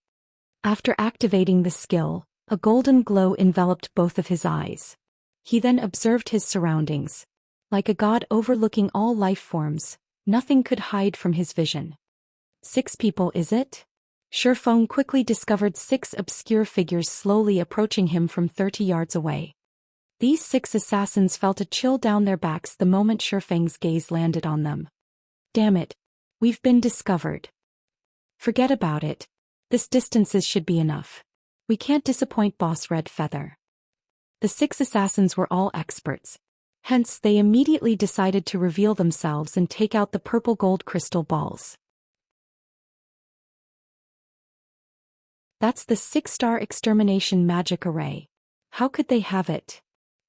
After activating the skill, a golden glow enveloped both of his eyes. He then observed his surroundings. Like a god overlooking all life forms, nothing could hide from his vision. 6 people, is it? Shifeng quickly discovered 6 obscure figures slowly approaching him from 30 yards away. These 6 assassins felt a chill down their backs the moment Shifeng's gaze landed on them. Damn it. We've been discovered. Forget about it. This distances should be enough. We can't disappoint Boss Red Feather. The 6 assassins were all experts. Hence, they immediately decided to reveal themselves and take out the purple gold crystal balls. That's the 6-star Extermination magic array. How could they have it?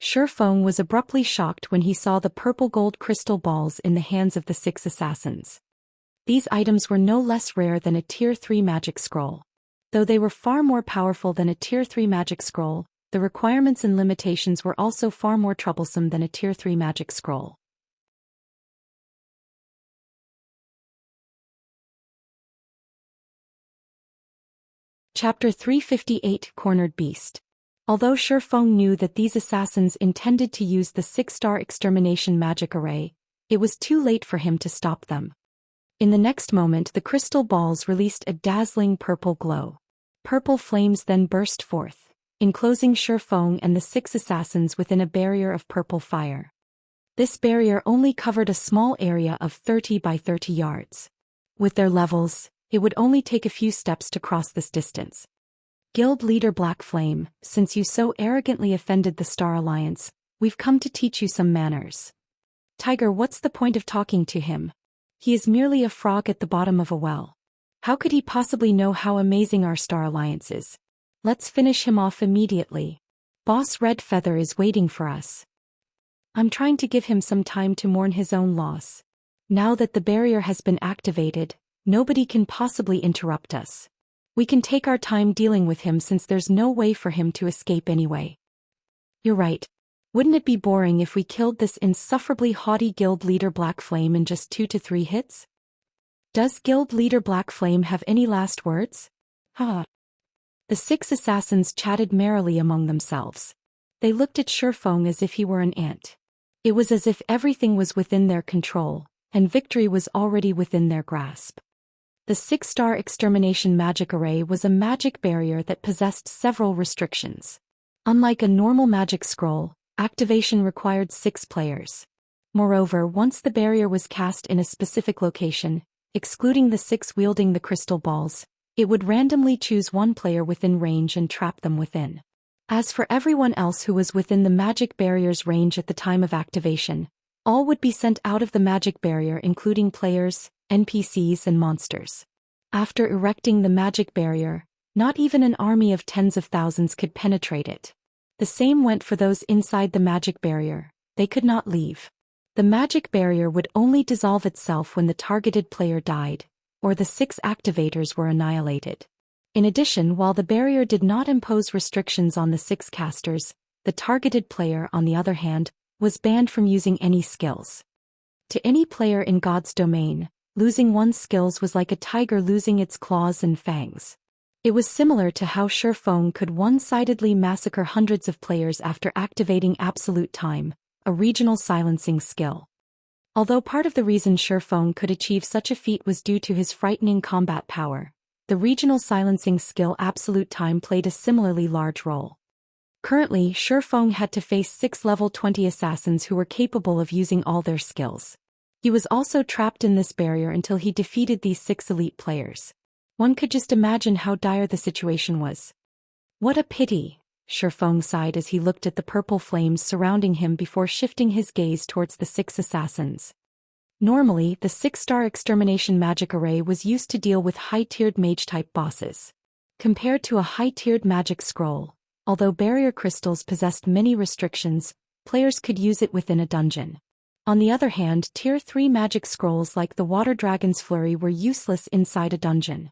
Shifeng was abruptly shocked when he saw the purple gold crystal balls in the hands of the 6 assassins. These items were no less rare than a Tier 3 magic scroll. Though they were far more powerful than a Tier 3 magic scroll, the requirements and limitations were also far more troublesome than a Tier 3 magic scroll. Chapter 358 Cornered Beast. Although Shifeng knew that these assassins intended to use the 6-star Extermination magic array, it was too late for him to stop them. In the next moment, the crystal balls released a dazzling purple glow. Purple flames then burst forth, enclosing Shifeng and the 6 assassins within a barrier of purple fire. This barrier only covered a small area of 30 by 30 yards. With their levels, it would only take a few steps to cross this distance. Guild Leader Black Flame, since you so arrogantly offended the Star Alliance, we've come to teach you some manners. Tiger, what's the point of talking to him? He is merely a frog at the bottom of a well. How could he possibly know how amazing our Star Alliance is? Let's finish him off immediately. Boss Red Feather is waiting for us. I'm trying to give him some time to mourn his own loss. Now that the barrier has been activated, nobody can possibly interrupt us. We can take our time dealing with him since there's no way for him to escape anyway. You're right. Wouldn't it be boring if we killed this insufferably haughty Guild Leader Black Flame in just 2 to 3 hits? Does Guild Leader Black Flame have any last words? Ha! The 6 assassins chatted merrily among themselves. They looked at Shifeng as if he were an ant. It was as if everything was within their control, and victory was already within their grasp. The 6-star Extermination magic array was a magic barrier that possessed several restrictions. Unlike a normal magic scroll, activation required 6 players. Moreover, once the barrier was cast in a specific location, excluding the 6 wielding the crystal balls, it would randomly choose 1 player within range and trap them within. As for everyone else who was within the magic barrier's range at the time of activation, all would be sent out of the magic barrier, including players, NPCs and monsters. After erecting the magic barrier, not even an army of tens of thousands could penetrate it. The same went for those inside the magic barrier. They could not leave. The magic barrier would only dissolve itself when the targeted player died, or the 6 activators were annihilated. In addition, while the barrier did not impose restrictions on the 6 casters, the targeted player, on the other hand, was banned from using any skills. To any player in God's domain, losing one's skills was like a tiger losing its claws and fangs. It was similar to how Shifeng could one-sidedly massacre hundreds of players after activating Absolute Time, a regional silencing skill. Although part of the reason Shifeng could achieve such a feat was due to his frightening combat power, the regional silencing skill Absolute Time played a similarly large role. Currently, Shifeng had to face 6 level 20 assassins who were capable of using all their skills. He was also trapped in this barrier until he defeated these 6 elite players. One could just imagine how dire the situation was. What a pity. Shifeng sighed as he looked at the purple flames surrounding him before shifting his gaze towards the 6 assassins. Normally, the 6-star Extermination magic array was used to deal with high-tiered mage-type bosses. Compared to a high-tiered magic scroll, although barrier crystals possessed many restrictions, players could use it within a dungeon. On the other hand, Tier 3 magic scrolls like the Water Dragon's Flurry were useless inside a dungeon.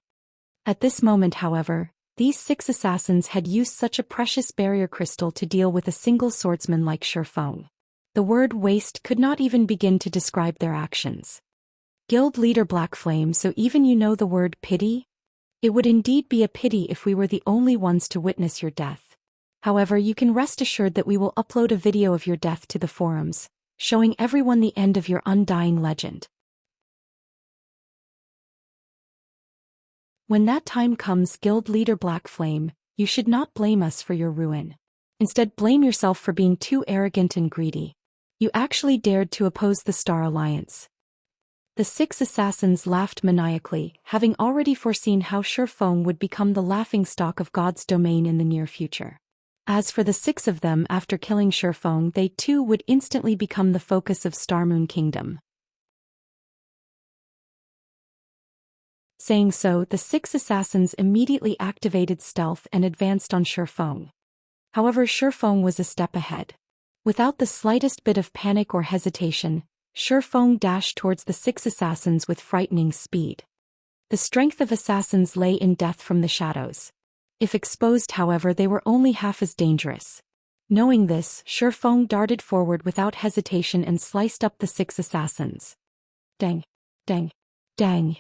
At this moment, however, these 6 assassins had used such a precious barrier crystal to deal with a single swordsman like Shifeng. The word waste could not even begin to describe their actions. Guild leader Black Flame, so even you know the word pity? It would indeed be a pity if we were the only ones to witness your death. However, you can rest assured that we will upload a video of your death to the forums, showing everyone the end of your undying legend. When that time comes, Guild leader Black Flame, you should not blame us for your ruin. Instead, blame yourself for being too arrogant and greedy. You actually dared to oppose the Star Alliance. The 6 assassins laughed maniacally, having already foreseen how Shifeng would become the laughingstock of God's domain in the near future. As for the 6 of them, after killing Shifeng, they too would instantly become the focus of Starmoon Kingdom. Saying so, the 6 assassins immediately activated stealth and advanced on Shifeng. However, Shifeng was a step ahead. Without the slightest bit of panic or hesitation, Shifeng dashed towards the 6 assassins with frightening speed. The strength of assassins lay in death from the shadows. If exposed, however, they were only half as dangerous. Knowing this, Shifeng darted forward without hesitation and sliced up the 6 assassins. Dang! Dang! Dang!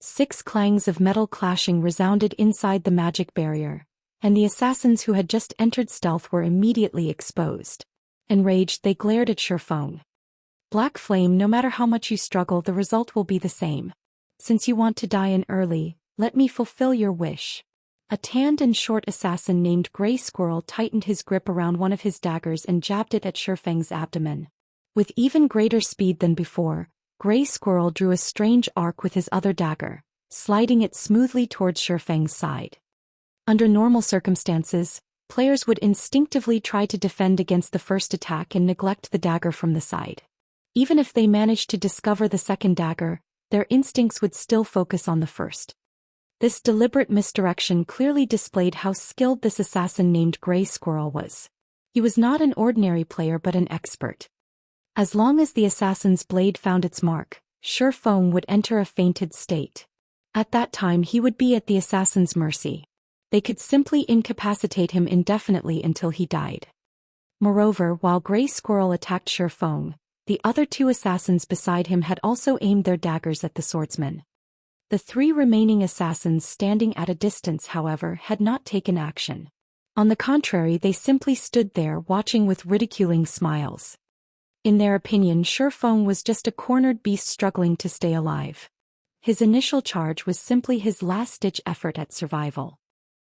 6 clangs of metal clashing resounded inside the magic barrier, and the assassins who had just entered stealth were immediately exposed. Enraged, they glared at Shifeng. Black Flame, no matter how much you struggle, the result will be the same. Since you want to die in early, let me fulfill your wish. A tanned and short assassin named Grey Squirrel tightened his grip around one of his daggers and jabbed it at Shifeng's abdomen. With even greater speed than before, Grey Squirrel drew a strange arc with his other dagger, sliding it smoothly towards Shifeng's side. Under normal circumstances, players would instinctively try to defend against the first attack and neglect the dagger from the side. Even if they managed to discover the second dagger, their instincts would still focus on the first. This deliberate misdirection clearly displayed how skilled this assassin named Grey Squirrel was. He was not an ordinary player but an expert. As long as the assassin's blade found its mark, Shifeng would enter a fainted state. At that time he would be at the assassin's mercy. They could simply incapacitate him indefinitely until he died. Moreover, while Grey Squirrel attacked Shifeng, the other 2 assassins beside him had also aimed their daggers at the swordsman. The 3 remaining assassins standing at a distance, however, had not taken action. On the contrary, they simply stood there watching with ridiculing smiles. In their opinion, Shifeng was just a cornered beast struggling to stay alive. His initial charge was simply his last-ditch effort at survival.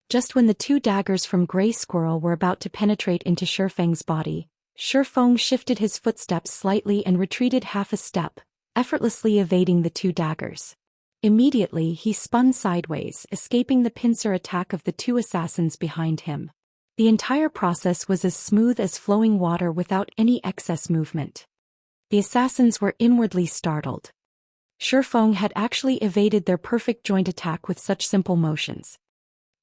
Just when the 2 daggers from Grey Squirrel were about to penetrate into Shifeng's body, Shifeng shifted his footsteps slightly and retreated half a step, effortlessly evading the 2 daggers. Immediately, he spun sideways, escaping the pincer attack of the 2 assassins behind him. The entire process was as smooth as flowing water without any excess movement. The assassins were inwardly startled. Shifeng had actually evaded their perfect joint attack with such simple motions.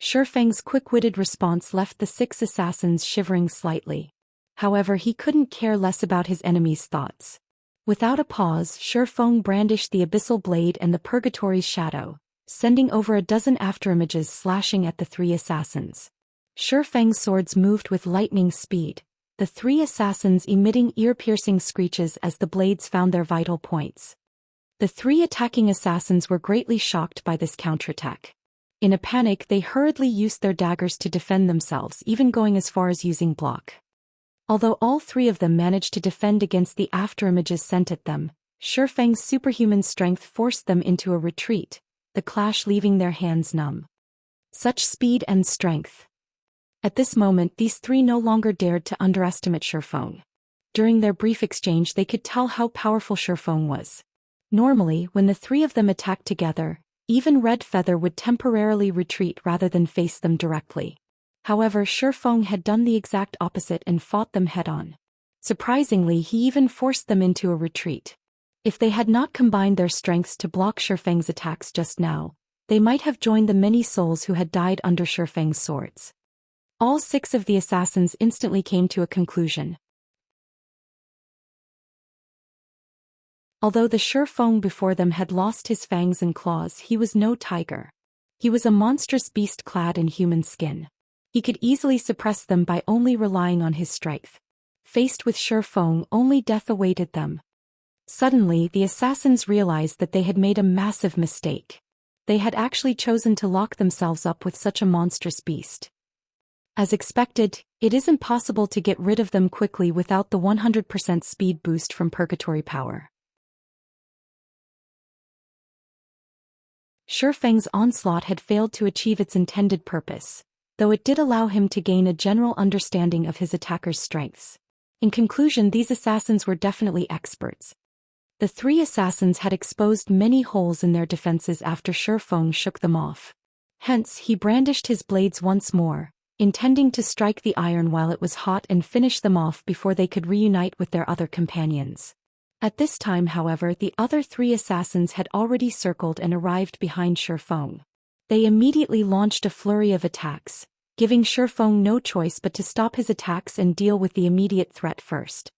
Shifeng's quick-witted response left the 6 assassins shivering slightly. However, he couldn't care less about his enemy's thoughts. Without a pause, Shifeng brandished the abyssal blade and the Purgatory's shadow, sending over a dozen afterimages slashing at the 3 assassins. Shifeng's swords moved with lightning speed, the 3 assassins emitting ear-piercing screeches as the blades found their vital points. The 3 attacking assassins were greatly shocked by this counterattack. In a panic, they hurriedly used their daggers to defend themselves, even going as far as using block. Although all 3 of them managed to defend against the afterimages sent at them, Shifeng's superhuman strength forced them into a retreat, the clash leaving their hands numb. Such speed and strength. At this moment, these 3 no longer dared to underestimate Shifeng. During their brief exchange, they could tell how powerful Shifeng was. Normally, when the 3 of them attacked together, even Red Feather would temporarily retreat rather than face them directly. However, Shifeng had done the exact opposite and fought them head-on. Surprisingly, he even forced them into a retreat. If they had not combined their strengths to block Shifeng's attacks just now, they might have joined the many souls who had died under Shifeng's swords. All 6 of the assassins instantly came to a conclusion. Although the Shifeng before them had lost his fangs and claws, he was no tiger. He was a monstrous beast clad in human skin. He could easily suppress them by only relying on his strength. Faced with Shifeng, only death awaited them. Suddenly, the assassins realized that they had made a massive mistake. They had actually chosen to lock themselves up with such a monstrous beast. As expected, it isn't possible to get rid of them quickly without the 100% speed boost from Purgatory Power. Shifeng's onslaught had failed to achieve its intended purpose, though it did allow him to gain a general understanding of his attacker's strengths. In conclusion, these assassins were definitely experts. The 3 assassins had exposed many holes in their defenses after Shifeng shook them off. Hence, he brandished his blades once more, intending to strike the iron while it was hot and finish them off before they could reunite with their other companions. At this time, however, the other 3 assassins had already circled and arrived behind Shifeng. They immediately launched a flurry of attacks, giving Shifeng no choice but to stop his attacks and deal with the immediate threat first.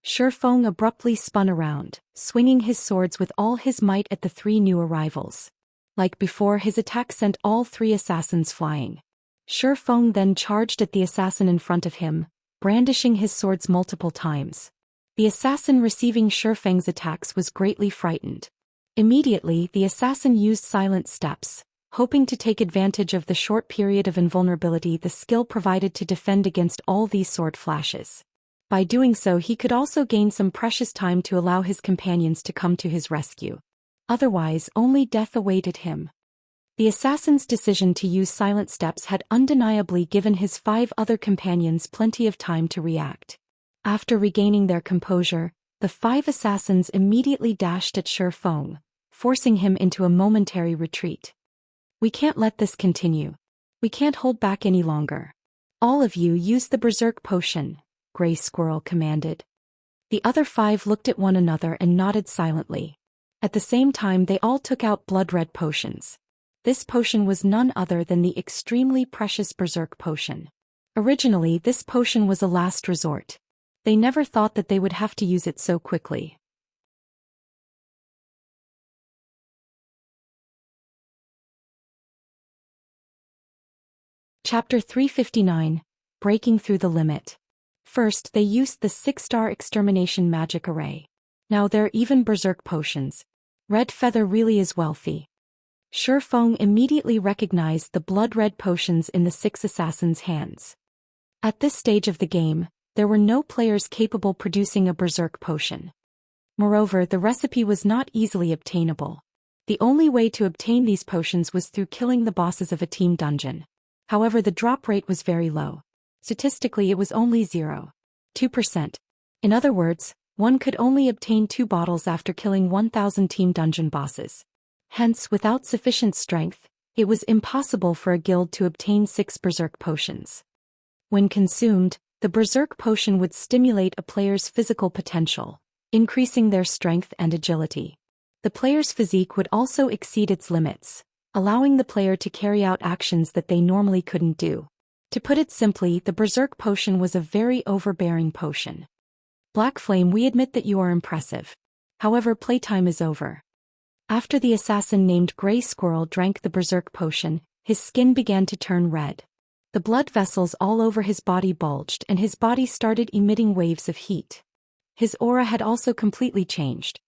Shifeng abruptly spun around, swinging his swords with all his might at the 3 new arrivals. Like before, his attack sent all 3 assassins flying. Shifeng then charged at the assassin in front of him, brandishing his swords multiple times. The assassin receiving Shifeng's attacks was greatly frightened. Immediately, the assassin used silent steps, hoping to take advantage of the short period of invulnerability the skill provided to defend against all these sword flashes. By doing so, he could also gain some precious time to allow his companions to come to his rescue. Otherwise, only death awaited him. The assassin's decision to use silent steps had undeniably given his 5 other companions plenty of time to react. After regaining their composure, the 5 assassins immediately dashed at Shifeng, forcing him into a momentary retreat. "We can't let this continue. We can't hold back any longer. All of you use the Berserk Potion," Gray Squirrel commanded. The other 5 looked at one another and nodded silently. At the same time, they all took out blood-red potions. This potion was none other than the extremely precious Berserk Potion. Originally, this potion was a last resort. They never thought that they would have to use it so quickly. Chapter 359, Breaking Through the Limit. First, they used the 6-star Extermination magic array. Now they're even Berserk potions. Red Feather really is wealthy. Shifeng immediately recognized the blood-red potions in the 6 assassins' hands. At this stage of the game, there were no players capable producing a Berserk potion. Moreover, the recipe was not easily obtainable. The only way to obtain these potions was through killing the bosses of a team dungeon. However, the drop rate was very low. Statistically, it was only 0.2%. In other words, one could only obtain 2 bottles after killing 1,000 team dungeon bosses. Hence, without sufficient strength, it was impossible for a guild to obtain 6 Berserk potions. When consumed, the Berserk potion would stimulate a player's physical potential, increasing their strength and agility. The player's physique would also exceed its limits, allowing the player to carry out actions that they normally couldn't do. To put it simply, the Berserk potion was a very overbearing potion. Black Flame, we admit that you are impressive. However, playtime is over. After the assassin named Gray Squirrel drank the Berserk potion, his skin began to turn red. The blood vessels all over his body bulged and his body started emitting waves of heat. His aura had also completely changed.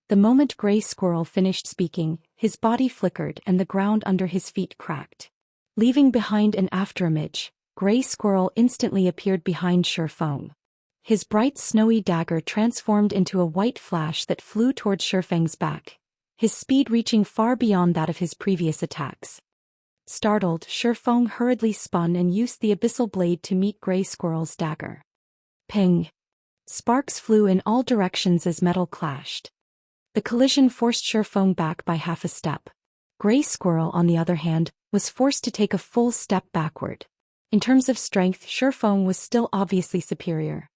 The moment Gray Squirrel finished speaking, his body flickered and the ground under his feet cracked. Leaving behind an afterimage, Gray Squirrel instantly appeared behind Shifeng. His bright snowy dagger transformed into a white flash that flew towards Shifeng's back, his speed reaching far beyond that of his previous attacks. Startled, Shifeng hurriedly spun and used the abyssal blade to meet Gray Squirrel's dagger. Ping! Sparks flew in all directions as metal clashed. The collision forced Shifeng back by half a step. Gray Squirrel, on the other hand, was forced to take a full step backward. In terms of strength, Shifeng was still obviously superior.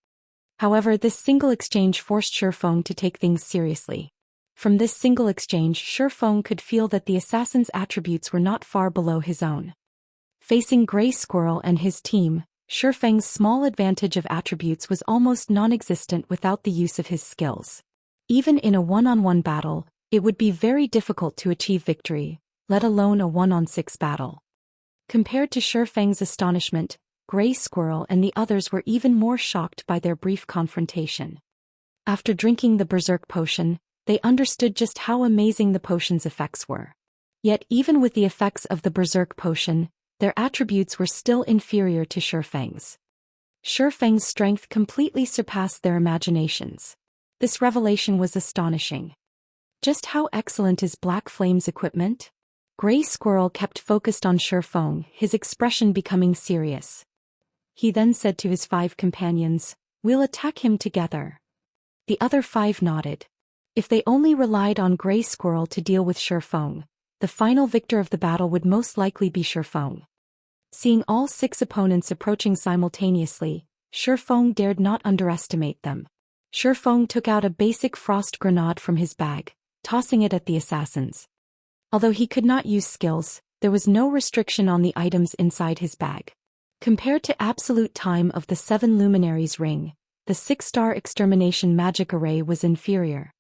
However, this single exchange forced Shifeng to take things seriously. From this single exchange, Shifeng could feel that the assassin's attributes were not far below his own. Facing Gray Squirrel and his team, Shifeng's small advantage of attributes was almost non-existent without the use of his skills. Even in a one-on-one battle, it would be very difficult to achieve victory, let alone a 1-on-6 battle. Compared to Shifeng's astonishment, Gray Squirrel and the others were even more shocked by their brief confrontation. After drinking the Berserk Potion, they understood just how amazing the potion's effects were. Yet even with the effects of the Berserk Potion, their attributes were still inferior to Shifeng's. Shifeng's strength completely surpassed their imaginations. This revelation was astonishing. Just how excellent is Black Flame's equipment? Gray Squirrel kept focused on Shifeng, his expression becoming serious. He then said to his 5 companions, "We'll attack him together." The other 5 nodded. If they only relied on Gray Squirrel to deal with Shifeng, the final victor of the battle would most likely be Shifeng. Seeing all 6 opponents approaching simultaneously, Shifeng dared not underestimate them. Shifeng took out a basic frost grenade from his bag, tossing it at the assassins. Although he could not use skills, there was no restriction on the items inside his bag. Compared to absolute time of the 7 luminaries ring, the 6-star Extermination magic array was inferior.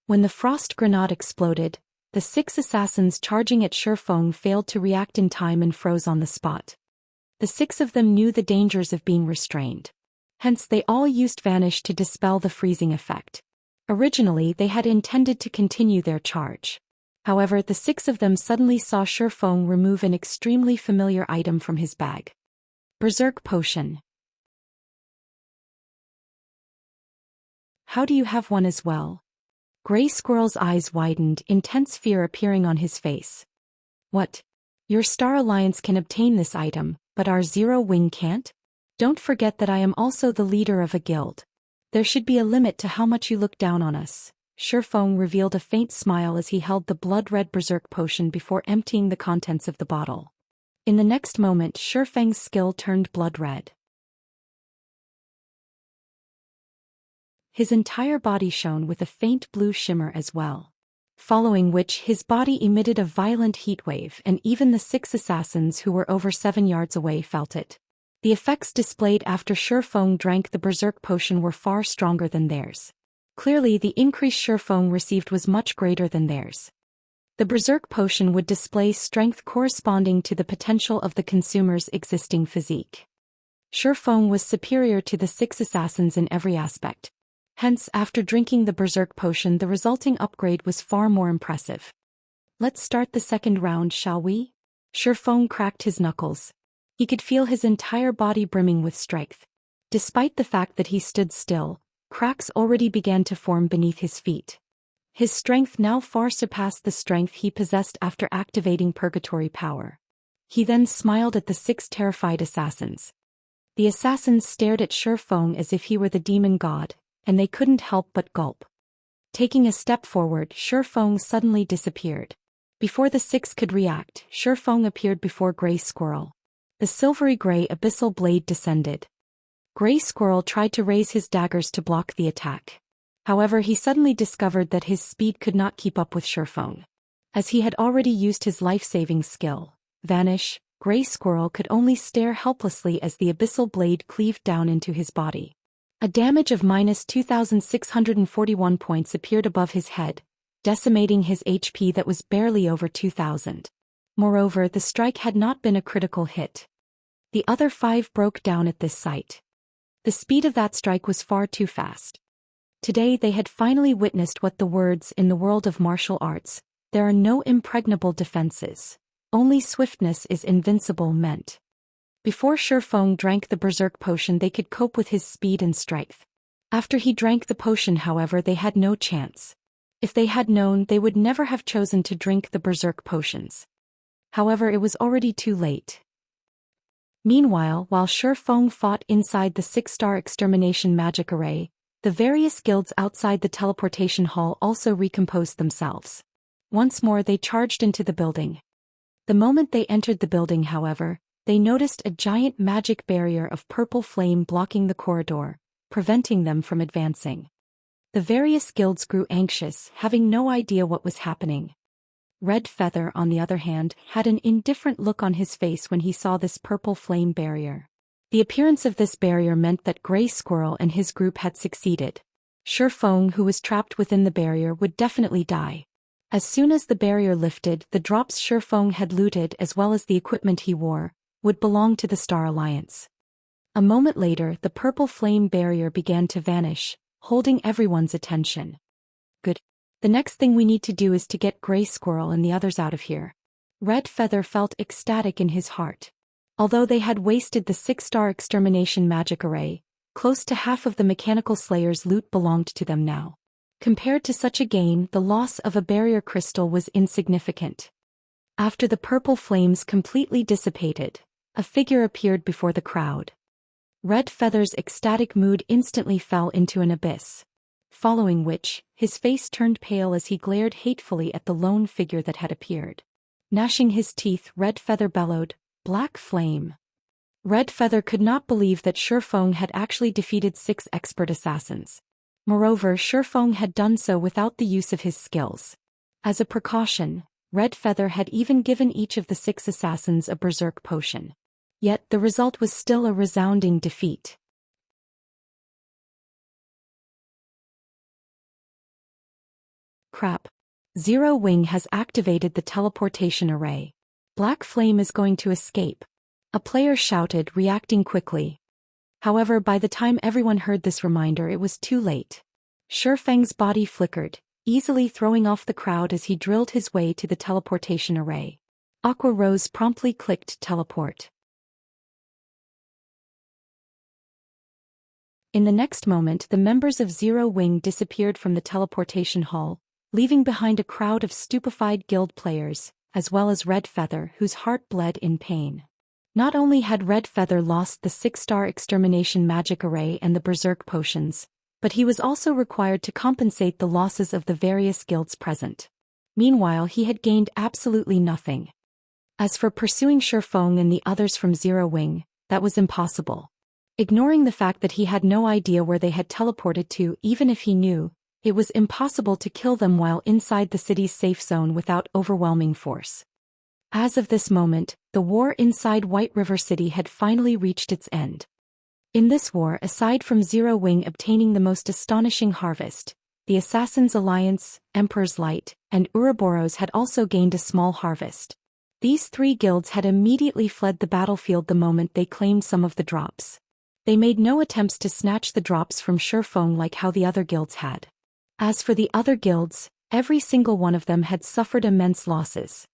When the frost grenade exploded, the 6 assassins charging at Shifeng failed to react in time and froze on the spot. The 6 of them knew the dangers of being restrained. Hence they all used Vanish to dispel the freezing effect. Originally they had intended to continue their charge. However, the 6 of them suddenly saw Shifeng remove an extremely familiar item from his bag. Berserk Potion. How do you have one as well? Gray Squirrel's eyes widened, intense fear appearing on his face. What? Your Star Alliance can obtain this item, but our Zero Wing can't? Don't forget that I am also the leader of a guild. There should be a limit to how much you look down on us. Shifeng revealed a faint smile as he held the blood-red Berserk Potion before emptying the contents of the bottle. In the next moment, Shifeng's skill turned blood-red. His entire body shone with a faint blue shimmer as well. Following which, his body emitted a violent heat wave, and even the 6 assassins who were over 7 yards away felt it. The effects displayed after Shifeng drank the Berserk Potion were far stronger than theirs. Clearly, the increase Shifeng received was much greater than theirs. The Berserk Potion would display strength corresponding to the potential of the consumer's existing physique. Shifeng was superior to the 6 assassins in every aspect. Hence, after drinking the Berserk Potion, the resulting upgrade was far more impressive. Let's start the second round, shall we? Shifeng cracked his knuckles. He could feel his entire body brimming with strength. Despite the fact that he stood still, cracks already began to form beneath his feet. His strength now far surpassed the strength he possessed after activating Purgatory Power. He then smiled at the 6 terrified assassins. The assassins stared at Shifeng as if he were the demon god, and they couldn't help but gulp. Taking a step forward, Shifeng suddenly disappeared. Before the 6 could react, Shifeng appeared before Gray Squirrel. The silvery gray abyssal blade descended. Gray Squirrel tried to raise his daggers to block the attack. However, he suddenly discovered that his speed could not keep up with Shifeng. As he had already used his life-saving skill, Vanish, Gray Squirrel could only stare helplessly as the abyssal blade cleaved down into his body. A damage of -2,641 points appeared above his head, decimating his HP that was barely over 2,000. Moreover, the strike had not been a critical hit. The other 5 broke down at this sight. The speed of that strike was far too fast. Today they had finally witnessed what the words in the world of martial arts, "There are no impregnable defenses. Only swiftness is invincible" meant. Before Shifeng drank the Berserk Potion, they could cope with his speed and strength. After he drank the potion, however, they had no chance. If they had known, they would never have chosen to drink the Berserk Potions. However, it was already too late. Meanwhile, while Shifeng fought inside the 6-star Extermination magic array, the various guilds outside the teleportation hall also recomposed themselves. Once more they charged into the building. The moment they entered the building, however, they noticed a giant magic barrier of purple flame blocking the corridor, preventing them from advancing. The various guilds grew anxious, having no idea what was happening. Red Feather, on the other hand, had an indifferent look on his face when he saw this purple flame barrier. The appearance of this barrier meant that Grey Squirrel and his group had succeeded. Shifeng, who was trapped within the barrier, would definitely die. As soon as the barrier lifted, the drops Shifeng had looted as well as the equipment he wore, would belong to the Star Alliance. A moment later, the purple flame barrier began to vanish, holding everyone's attention. Good. The next thing we need to do is to get Grey Squirrel and the others out of here. Red Feather felt ecstatic in his heart. Although they had wasted the 6-star Extermination magic array, close to half of the Mechanical Slayer's loot belonged to them now. Compared to such a gain, the loss of a barrier crystal was insignificant. After the purple flames completely dissipated, a figure appeared before the crowd. Red Feather's ecstatic mood instantly fell into an abyss. Following which, his face turned pale as he glared hatefully at the lone figure that had appeared. Gnashing his teeth, Red Feather bellowed, "Black Flame." Red Feather could not believe that Shifeng had actually defeated 6 expert assassins. Moreover, Shifeng had done so without the use of his skills. As a precaution, Red Feather had even given each of the 6 assassins a berserk potion. Yet the result was still a resounding defeat. Crap. Zero Wing has activated the teleportation array. Black Flame is going to escape. A player shouted, reacting quickly. However, by the time everyone heard this reminder, it was too late. Shifeng's body flickered, easily throwing off the crowd as he drilled his way to the teleportation array. Aqua Rose promptly clicked teleport. In the next moment, the members of Zero Wing disappeared from the teleportation hall, leaving behind a crowd of stupefied guild players, as well as Red Feather, whose heart bled in pain. Not only had Red Feather lost the 6-star Extermination magic array and the berserk potions, but he was also required to compensate the losses of the various guilds present. Meanwhile, he had gained absolutely nothing. As for pursuing Shifeng and the others from Zero Wing, that was impossible. Ignoring the fact that he had no idea where they had teleported to, even if he knew, it was impossible to kill them while inside the city's safe zone without overwhelming force. As of this moment, the war inside White River City had finally reached its end. In this war, aside from Zero Wing obtaining the most astonishing harvest, the Assassin's Alliance, Emperor's Light, and Ouroboros had also gained a small harvest. These 3 guilds had immediately fled the battlefield the moment they claimed some of the drops. They made no attempts to snatch the drops from Shifeng like how the other guilds had. As for the other guilds, every single one of them had suffered immense losses.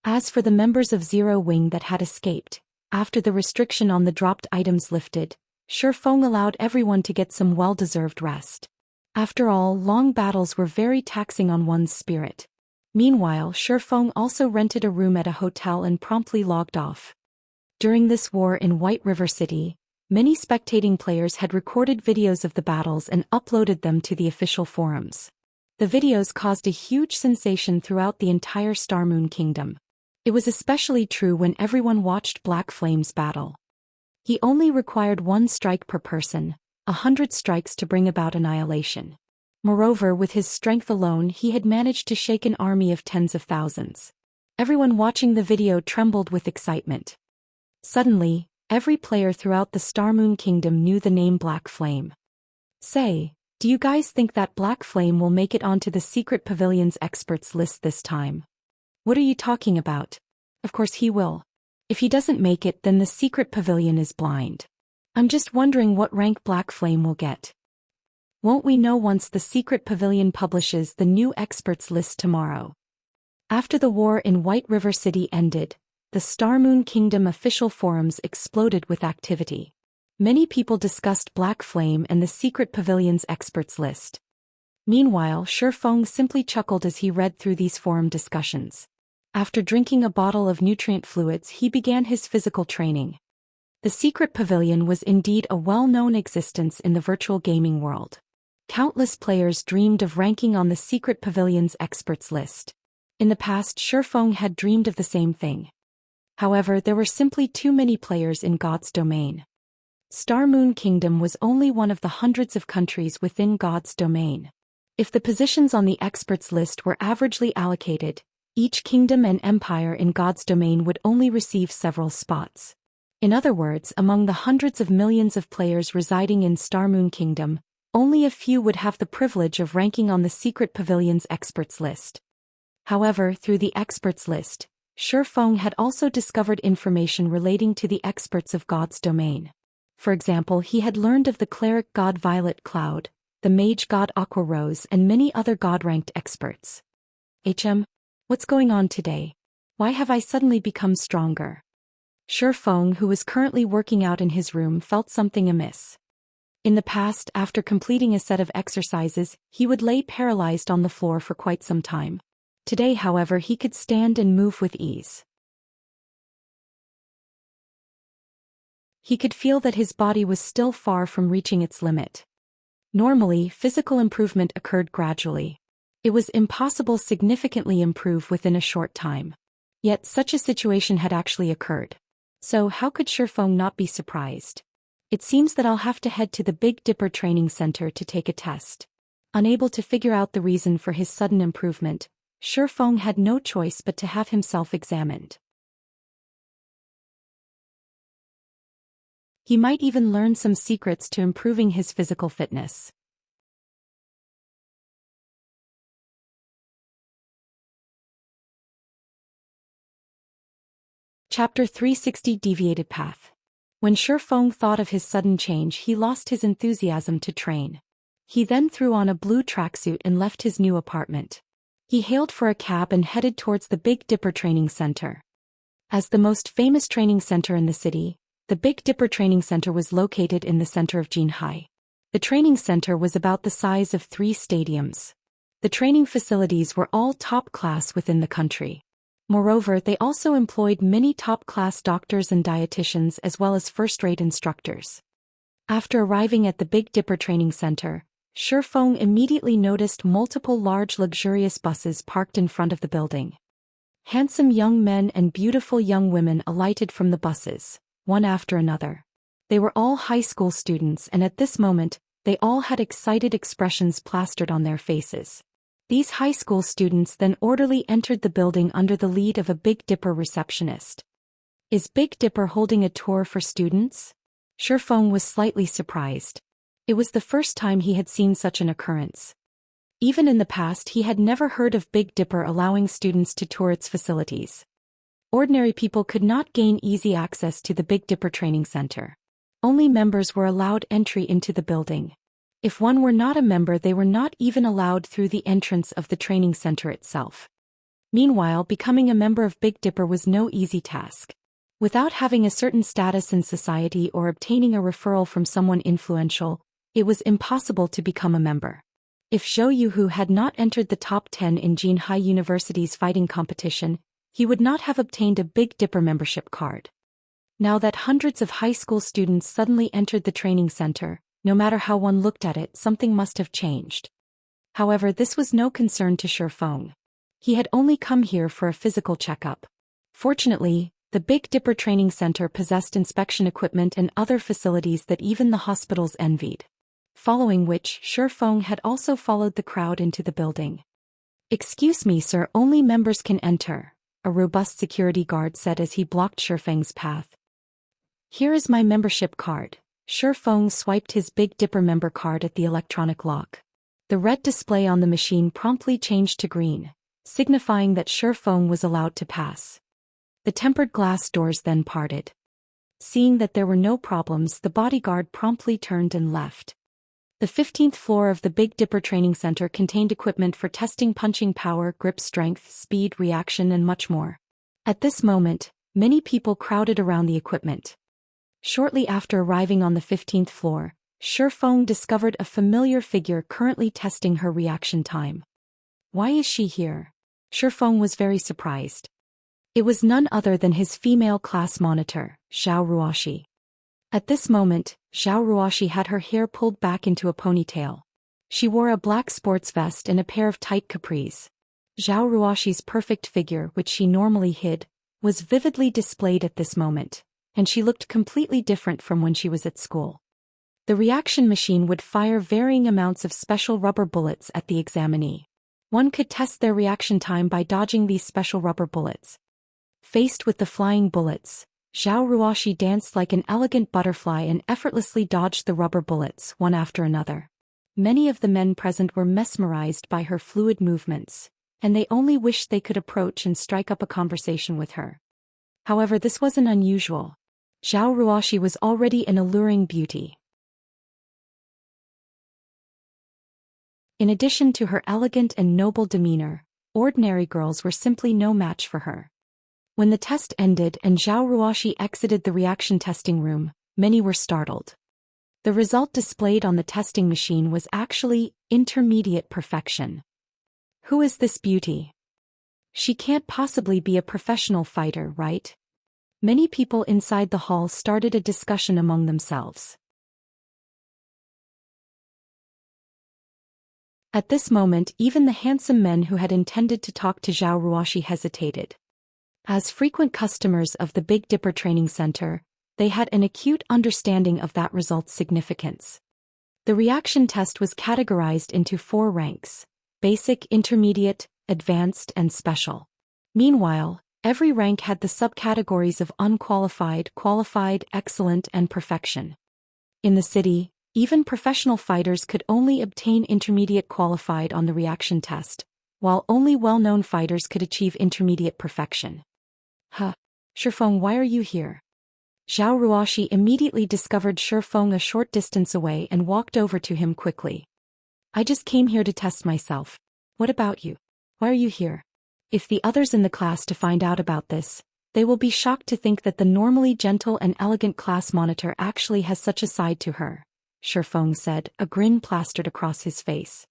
As for the members of Zero Wing that had escaped, after the restriction on the dropped items lifted, Shifeng allowed everyone to get some well-deserved rest. After all, long battles were very taxing on one's spirit. Meanwhile, Shifeng also rented a room at a hotel and promptly logged off. During this war in White River City, many spectating players had recorded videos of the battles and uploaded them to the official forums. The videos caused a huge sensation throughout the entire Star Moon Kingdom. It was especially true when everyone watched Black Flame's battle. He only required 1 strike per person, 100 strikes to bring about annihilation. Moreover, with his strength alone, he had managed to shake an army of tens of thousands. Everyone watching the video trembled with excitement. Suddenly, every player throughout the Star Moon Kingdom knew the name Black Flame. Say, do you guys think that Black Flame will make it onto the Secret Pavilion's experts list this time? What are you talking about? Of course he will. If he doesn't make it, then the Secret Pavilion is blind. I'm just wondering what rank Black Flame will get. Won't we know once the Secret Pavilion publishes the new experts list tomorrow? After the war in White River City ended, the Star Moon Kingdom official forums exploded with activity. Many people discussed Black Flame and the Secret Pavilion's experts list. Meanwhile, Shifeng simply chuckled as he read through these forum discussions. After drinking a bottle of nutrient fluids, he began his physical training. The Secret Pavilion was indeed a well-known existence in the virtual gaming world. Countless players dreamed of ranking on the Secret Pavilion's experts list. In the past, Shifeng had dreamed of the same thing. However, there were simply too many players in God's domain. Star Moon Kingdom was only one of the hundreds of countries within God's domain. If the positions on the experts list were averagely allocated, each kingdom and empire in God's domain would only receive several spots. In other words, among the hundreds of millions of players residing in Star Moon Kingdom, only a few would have the privilege of ranking on the Secret Pavilion's experts list. However, through the experts list, Shifeng had also discovered information relating to the experts of God's domain. For example, he had learned of the cleric god Violet Cloud, the mage god Aqua Rose, and many other god-ranked experts. What's going on today? Why have I suddenly become stronger? Shifeng, who was currently working out in his room, felt something amiss. In the past, after completing a set of exercises, he would lay paralyzed on the floor for quite some time. Today, however, he could stand and move with ease. He could feel that his body was still far from reaching its limit. Normally, physical improvement occurred gradually. It was impossible to significantly improve within a short time. Yet such a situation had actually occurred. So how could Shifeng not be surprised? It seems that I'll have to head to the Big Dipper Training Center to take a test. Unable to figure out the reason for his sudden improvement, Shifeng had no choice but to have himself examined. He might even learn some secrets to improving his physical fitness. Chapter 360 Deviated Path. When Shifeng thought of his sudden change, he lost his enthusiasm to train. He then threw on a blue tracksuit and left his new apartment. He hailed for a cab and headed towards the Big Dipper Training Center. As the most famous training center in the city, the Big Dipper Training Center was located in the center of Jinhai. The training center was about the size of 3 stadiums. The training facilities were all top class within the country. Moreover, they also employed many top-class doctors and dietitians as well as first-rate instructors. After arriving at the Big Dipper Training Center, Shifeng immediately noticed multiple large luxurious buses parked in front of the building. Handsome young men and beautiful young women alighted from the buses, one after another. They were all high school students, and at this moment, they all had excited expressions plastered on their faces. These high school students then orderly entered the building under the lead of a Big Dipper receptionist. Is Big Dipper holding a tour for students? Shifeng was slightly surprised. It was the first time he had seen such an occurrence. Even in the past, he had never heard of Big Dipper allowing students to tour its facilities. Ordinary people could not gain easy access to the Big Dipper Training Center. Only members were allowed entry into the building. If one were not a member, they were not even allowed through the entrance of the training center itself. Meanwhile, becoming a member of Big Dipper was no easy task. Without having a certain status in society or obtaining a referral from someone influential, it was impossible to become a member. If Zhou Yuhu had not entered the top 10 in Jinhai University's fighting competition, he would not have obtained a Big Dipper membership card. Now that hundreds of high school students suddenly entered the training center, no matter how one looked at it, something must have changed. However, this was no concern to Shifeng. He had only come here for a physical checkup. Fortunately, the Big Dipper Training Center possessed inspection equipment and other facilities that even the hospitals envied. Following which, Shifeng had also followed the crowd into the building. "Excuse me, sir, only members can enter," a robust security guard said as he blocked Shifeng's path. "Here is my membership card." Shifeng swiped his Big Dipper member card at the electronic lock. The red display on the machine promptly changed to green, signifying that Shifeng was allowed to pass. The tempered glass doors then parted. Seeing that there were no problems, the bodyguard promptly turned and left. The 15th floor of the Big Dipper Training Center contained equipment for testing punching power, grip strength, speed, reaction, and much more. At this moment, many people crowded around the equipment. Shortly after arriving on the 15th floor, Shifeng discovered a familiar figure currently testing her reaction time. Why is she here? Shifeng was very surprised. It was none other than his female class monitor, Zhou Ruoxi. At this moment, Zhou Ruoxi had her hair pulled back into a ponytail. She wore a black sports vest and a pair of tight capris. Zhou Ruoxi's perfect figure, which she normally hid, was vividly displayed at this moment, and she looked completely different from when she was at school. The reaction machine would fire varying amounts of special rubber bullets at the examinee. One could test their reaction time by dodging these special rubber bullets. Faced with the flying bullets, Zhou Ruoxi danced like an elegant butterfly and effortlessly dodged the rubber bullets one after another. Many of the men present were mesmerized by her fluid movements, and they only wished they could approach and strike up a conversation with her. However, this wasn't unusual. Zhou Ruoxi was already an alluring beauty. In addition to her elegant and noble demeanor, ordinary girls were simply no match for her. When the test ended and Zhou Ruoxi exited the reaction testing room, many were startled. The result displayed on the testing machine was actually intermediate perfection. Who is this beauty? She can't possibly be a professional fighter, right? Many people inside the hall started a discussion among themselves. At this moment, even the handsome men who had intended to talk to Zhou Ruoxi hesitated. As frequent customers of the Big Dipper Training Center, they had an acute understanding of that result's significance. The reaction test was categorized into 4 ranks: basic, intermediate, advanced, and special. Meanwhile, every rank had the subcategories of unqualified, qualified, excellent, and perfection. In the city, even professional fighters could only obtain intermediate qualified on the reaction test, while only well-known fighters could achieve intermediate perfection. Shifeng, why are you here? Zhou Ruoxi immediately discovered Shifeng a short distance away and walked over to him quickly. I just came here to test myself. What about you? Why are you here? If the others in the class to find out about this, they will be shocked to think that the normally gentle and elegant class monitor actually has such a side to her, Shifeng said, a grin plastered across his face.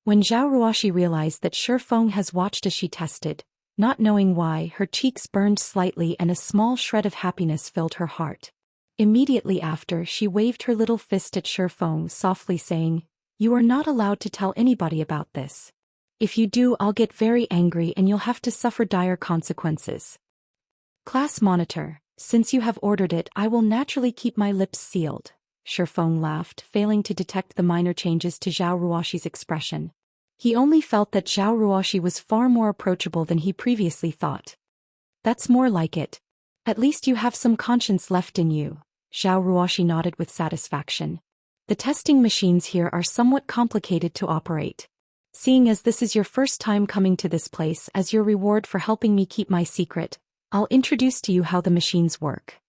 When Zhou Ruoxi realized that Shifeng has watched as she tested, not knowing why, her cheeks burned slightly and a small shred of happiness filled her heart. Immediately after, she waved her little fist at Shifeng, softly saying, "You are not allowed to tell anybody about this. If you do, I'll get very angry and you'll have to suffer dire consequences." Class monitor, since you have ordered it, I will naturally keep my lips sealed, Shifeng laughed, failing to detect the minor changes to Zhou Ruoxi's expression. He only felt that Zhou Ruoxi was far more approachable than he previously thought. That's more like it. At least you have some conscience left in you, Zhou Ruoxi nodded with satisfaction. The testing machines here are somewhat complicated to operate. Seeing as this is your first time coming to this place, as your reward for helping me keep my secret, I'll introduce to you how the machines work.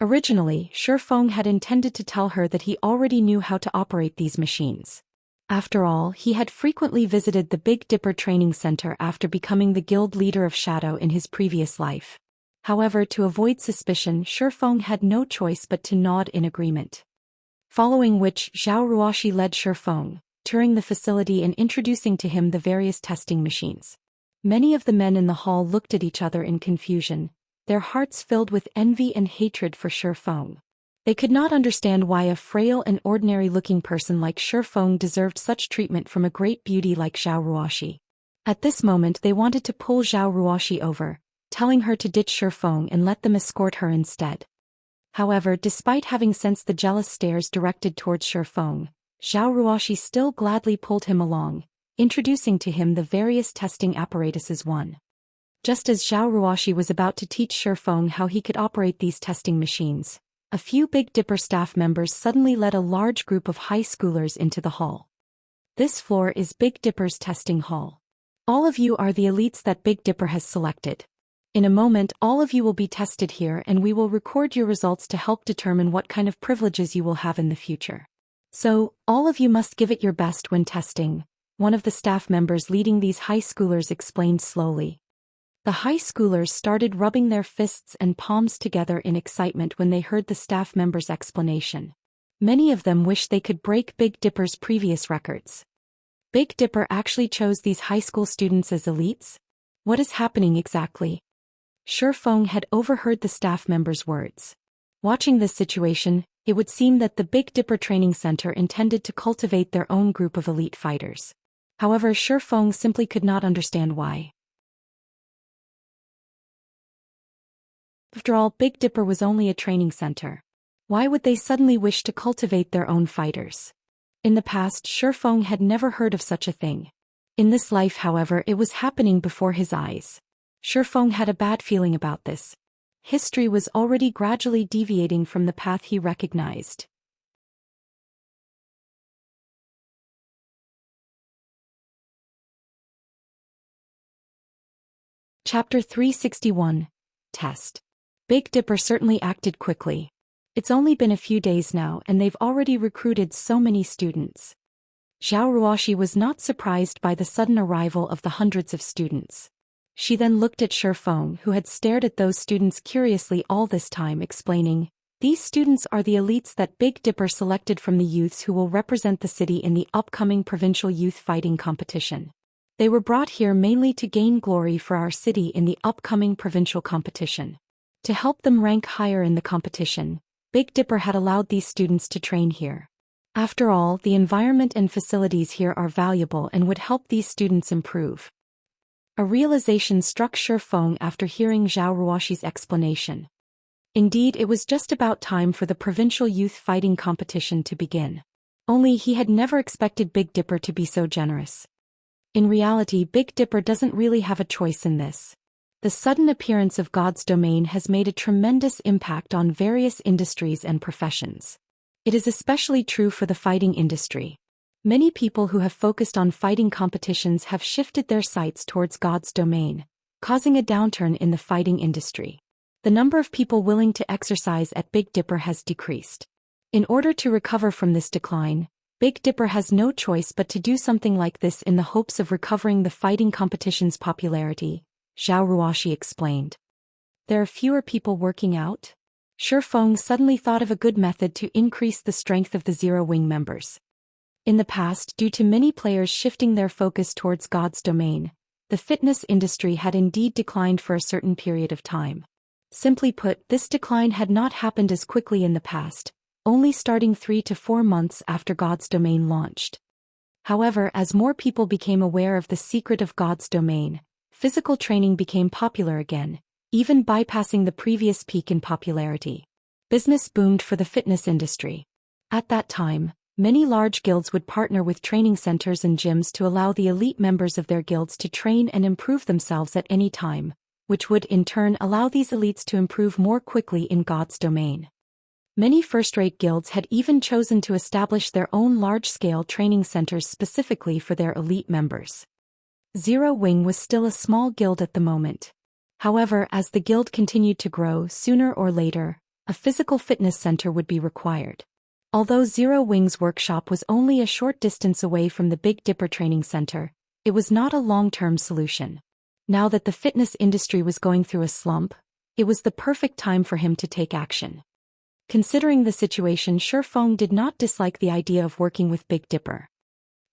Originally, Shifeng had intended to tell her that he already knew how to operate these machines. After all, he had frequently visited the Big Dipper Training Center after becoming the guild leader of Shadow in his previous life. However, to avoid suspicion, Shifeng had no choice but to nod in agreement. Following which, Zhou Ruoxi led Shifeng, touring the facility and introducing to him the various testing machines. Many of the men in the hall looked at each other in confusion, their hearts filled with envy and hatred for Shifeng. They could not understand why a frail and ordinary-looking person like Shifeng deserved such treatment from a great beauty like Zhou Ruoxi. At this moment they wanted to pull Zhou Ruoxi over, telling her to ditch Shifeng and let them escort her instead. However, despite having sensed the jealous stares directed towards Shifeng, Zhou Ruoxi still gladly pulled him along, introducing to him the various testing apparatuses. Just as Zhou Ruoxi was about to teach Shifeng how he could operate these testing machines, a few Big Dipper staff members suddenly led a large group of high schoolers into the hall. This floor is Big Dipper's testing hall. All of you are the elites that Big Dipper has selected. In a moment, all of you will be tested here and we will record your results to help determine what kind of privileges you will have in the future. So, all of you must give it your best when testing, one of the staff members leading these high schoolers explained slowly. The high schoolers started rubbing their fists and palms together in excitement when they heard the staff member's explanation. Many of them wished they could break Big Dipper's previous records. Big Dipper actually chose these high school students as elites? What is happening exactly? Shifeng had overheard the staff member's words. Watching this situation, it would seem that the Big Dipper Training Center intended to cultivate their own group of elite fighters. However, Shifeng simply could not understand why. After all, Big Dipper was only a training center. Why would they suddenly wish to cultivate their own fighters? In the past, Shifeng had never heard of such a thing. In this life, however, it was happening before his eyes. Shifeng had a bad feeling about this. History was already gradually deviating from the path he recognized. Chapter 361. Test. Big Dipper certainly acted quickly. It's only been a few days now and they've already recruited so many students. Zhou Ruoxi was not surprised by the sudden arrival of the hundreds of students. She then looked at Shifeng, who had stared at those students curiously all this time, explaining, "These students are the elites that Big Dipper selected from the youths who will represent the city in the upcoming provincial youth fighting competition. They were brought here mainly to gain glory for our city in the upcoming provincial competition. To help them rank higher in the competition, Big Dipper had allowed these students to train here. After all, the environment and facilities here are valuable and would help these students improve." A realization struck Shifeng after hearing Zhou Ruoxi's explanation. Indeed, it was just about time for the provincial youth fighting competition to begin. Only he had never expected Big Dipper to be so generous. In reality, Big Dipper doesn't really have a choice in this. The sudden appearance of God's domain has made a tremendous impact on various industries and professions. It is especially true for the fighting industry. Many people who have focused on fighting competitions have shifted their sights towards God's domain, causing a downturn in the fighting industry. The number of people willing to exercise at Big Dipper has decreased. In order to recover from this decline, Big Dipper has no choice but to do something like this in the hopes of recovering the fighting competition's popularity, Zhou Ruoxi explained. There are fewer people working out? Shifeng suddenly thought of a good method to increase the strength of the Zero Wing members. In the past, due to many players shifting their focus towards God's domain, the fitness industry had indeed declined for a certain period of time. Simply put, this decline had not happened as quickly in the past, only starting 3 to 4 months after God's domain launched. However, as more people became aware of the secret of God's domain, physical training became popular again, even bypassing the previous peak in popularity. Business boomed for the fitness industry. At that time, many large guilds would partner with training centers and gyms to allow the elite members of their guilds to train and improve themselves at any time, which would in turn allow these elites to improve more quickly in God's domain. Many first-rate guilds had even chosen to establish their own large-scale training centers specifically for their elite members. Zero Wing was still a small guild at the moment. However, as the guild continued to grow, sooner or later, a physical fitness center would be required. Although Zero Wing's workshop was only a short distance away from the Big Dipper training center, it was not a long-term solution. Now that the fitness industry was going through a slump, it was the perfect time for him to take action. Considering the situation, Shifeng did not dislike the idea of working with Big Dipper.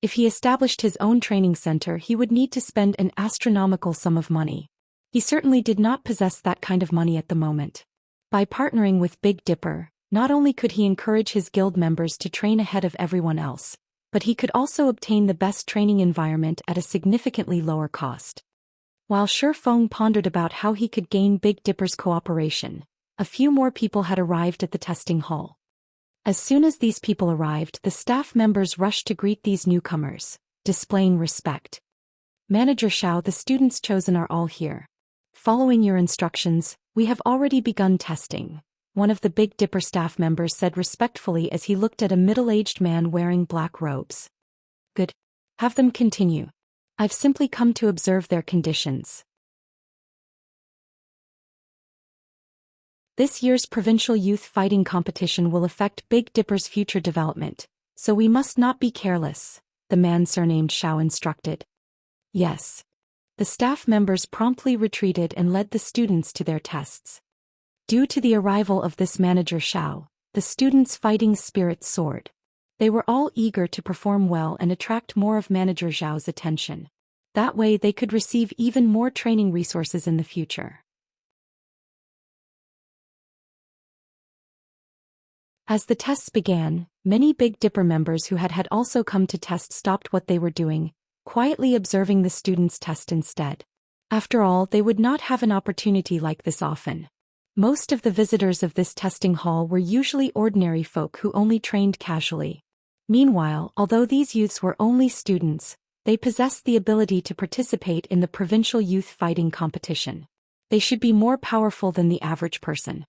If he established his own training center, he would need to spend an astronomical sum of money. He certainly did not possess that kind of money at the moment. By partnering with Big Dipper, not only could he encourage his guild members to train ahead of everyone else, but he could also obtain the best training environment at a significantly lower cost. While Shifeng pondered about how he could gain Big Dipper's cooperation, a few more people had arrived at the testing hall. As soon as these people arrived, the staff members rushed to greet these newcomers, displaying respect. "Manager Xiao, the students chosen are all here. Following your instructions, we have already begun testing," one of the Big Dipper staff members said respectfully as he looked at a middle-aged man wearing black robes. "Good. Have them continue. I've simply come to observe their conditions." This year's provincial youth fighting competition will affect Big Dipper's future development, so we must not be careless, the man surnamed Xiao instructed. "Yes." The staff members promptly retreated and led the students to their tests. Due to the arrival of this manager Xiao, the students' fighting spirit soared. They were all eager to perform well and attract more of Manager Xiao's attention. That way they could receive even more training resources in the future. As the tests began, many Big Dipper members who had also come to test stopped what they were doing, quietly observing the students' test instead. After all, they would not have an opportunity like this often. Most of the visitors of this testing hall were usually ordinary folk who only trained casually. Meanwhile, although these youths were only students, they possessed the ability to participate in the provincial youth fighting competition. They should be more powerful than the average person.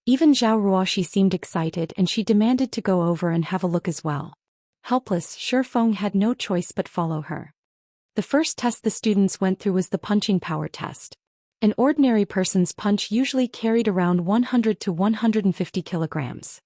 Even Zhao Ruoxi seemed excited and she demanded to go over and have a look as well. Helpless, Shifeng had no choice but follow her. The first test the students went through was the punching power test. An ordinary person's punch usually carried around 100 to 150 kilograms.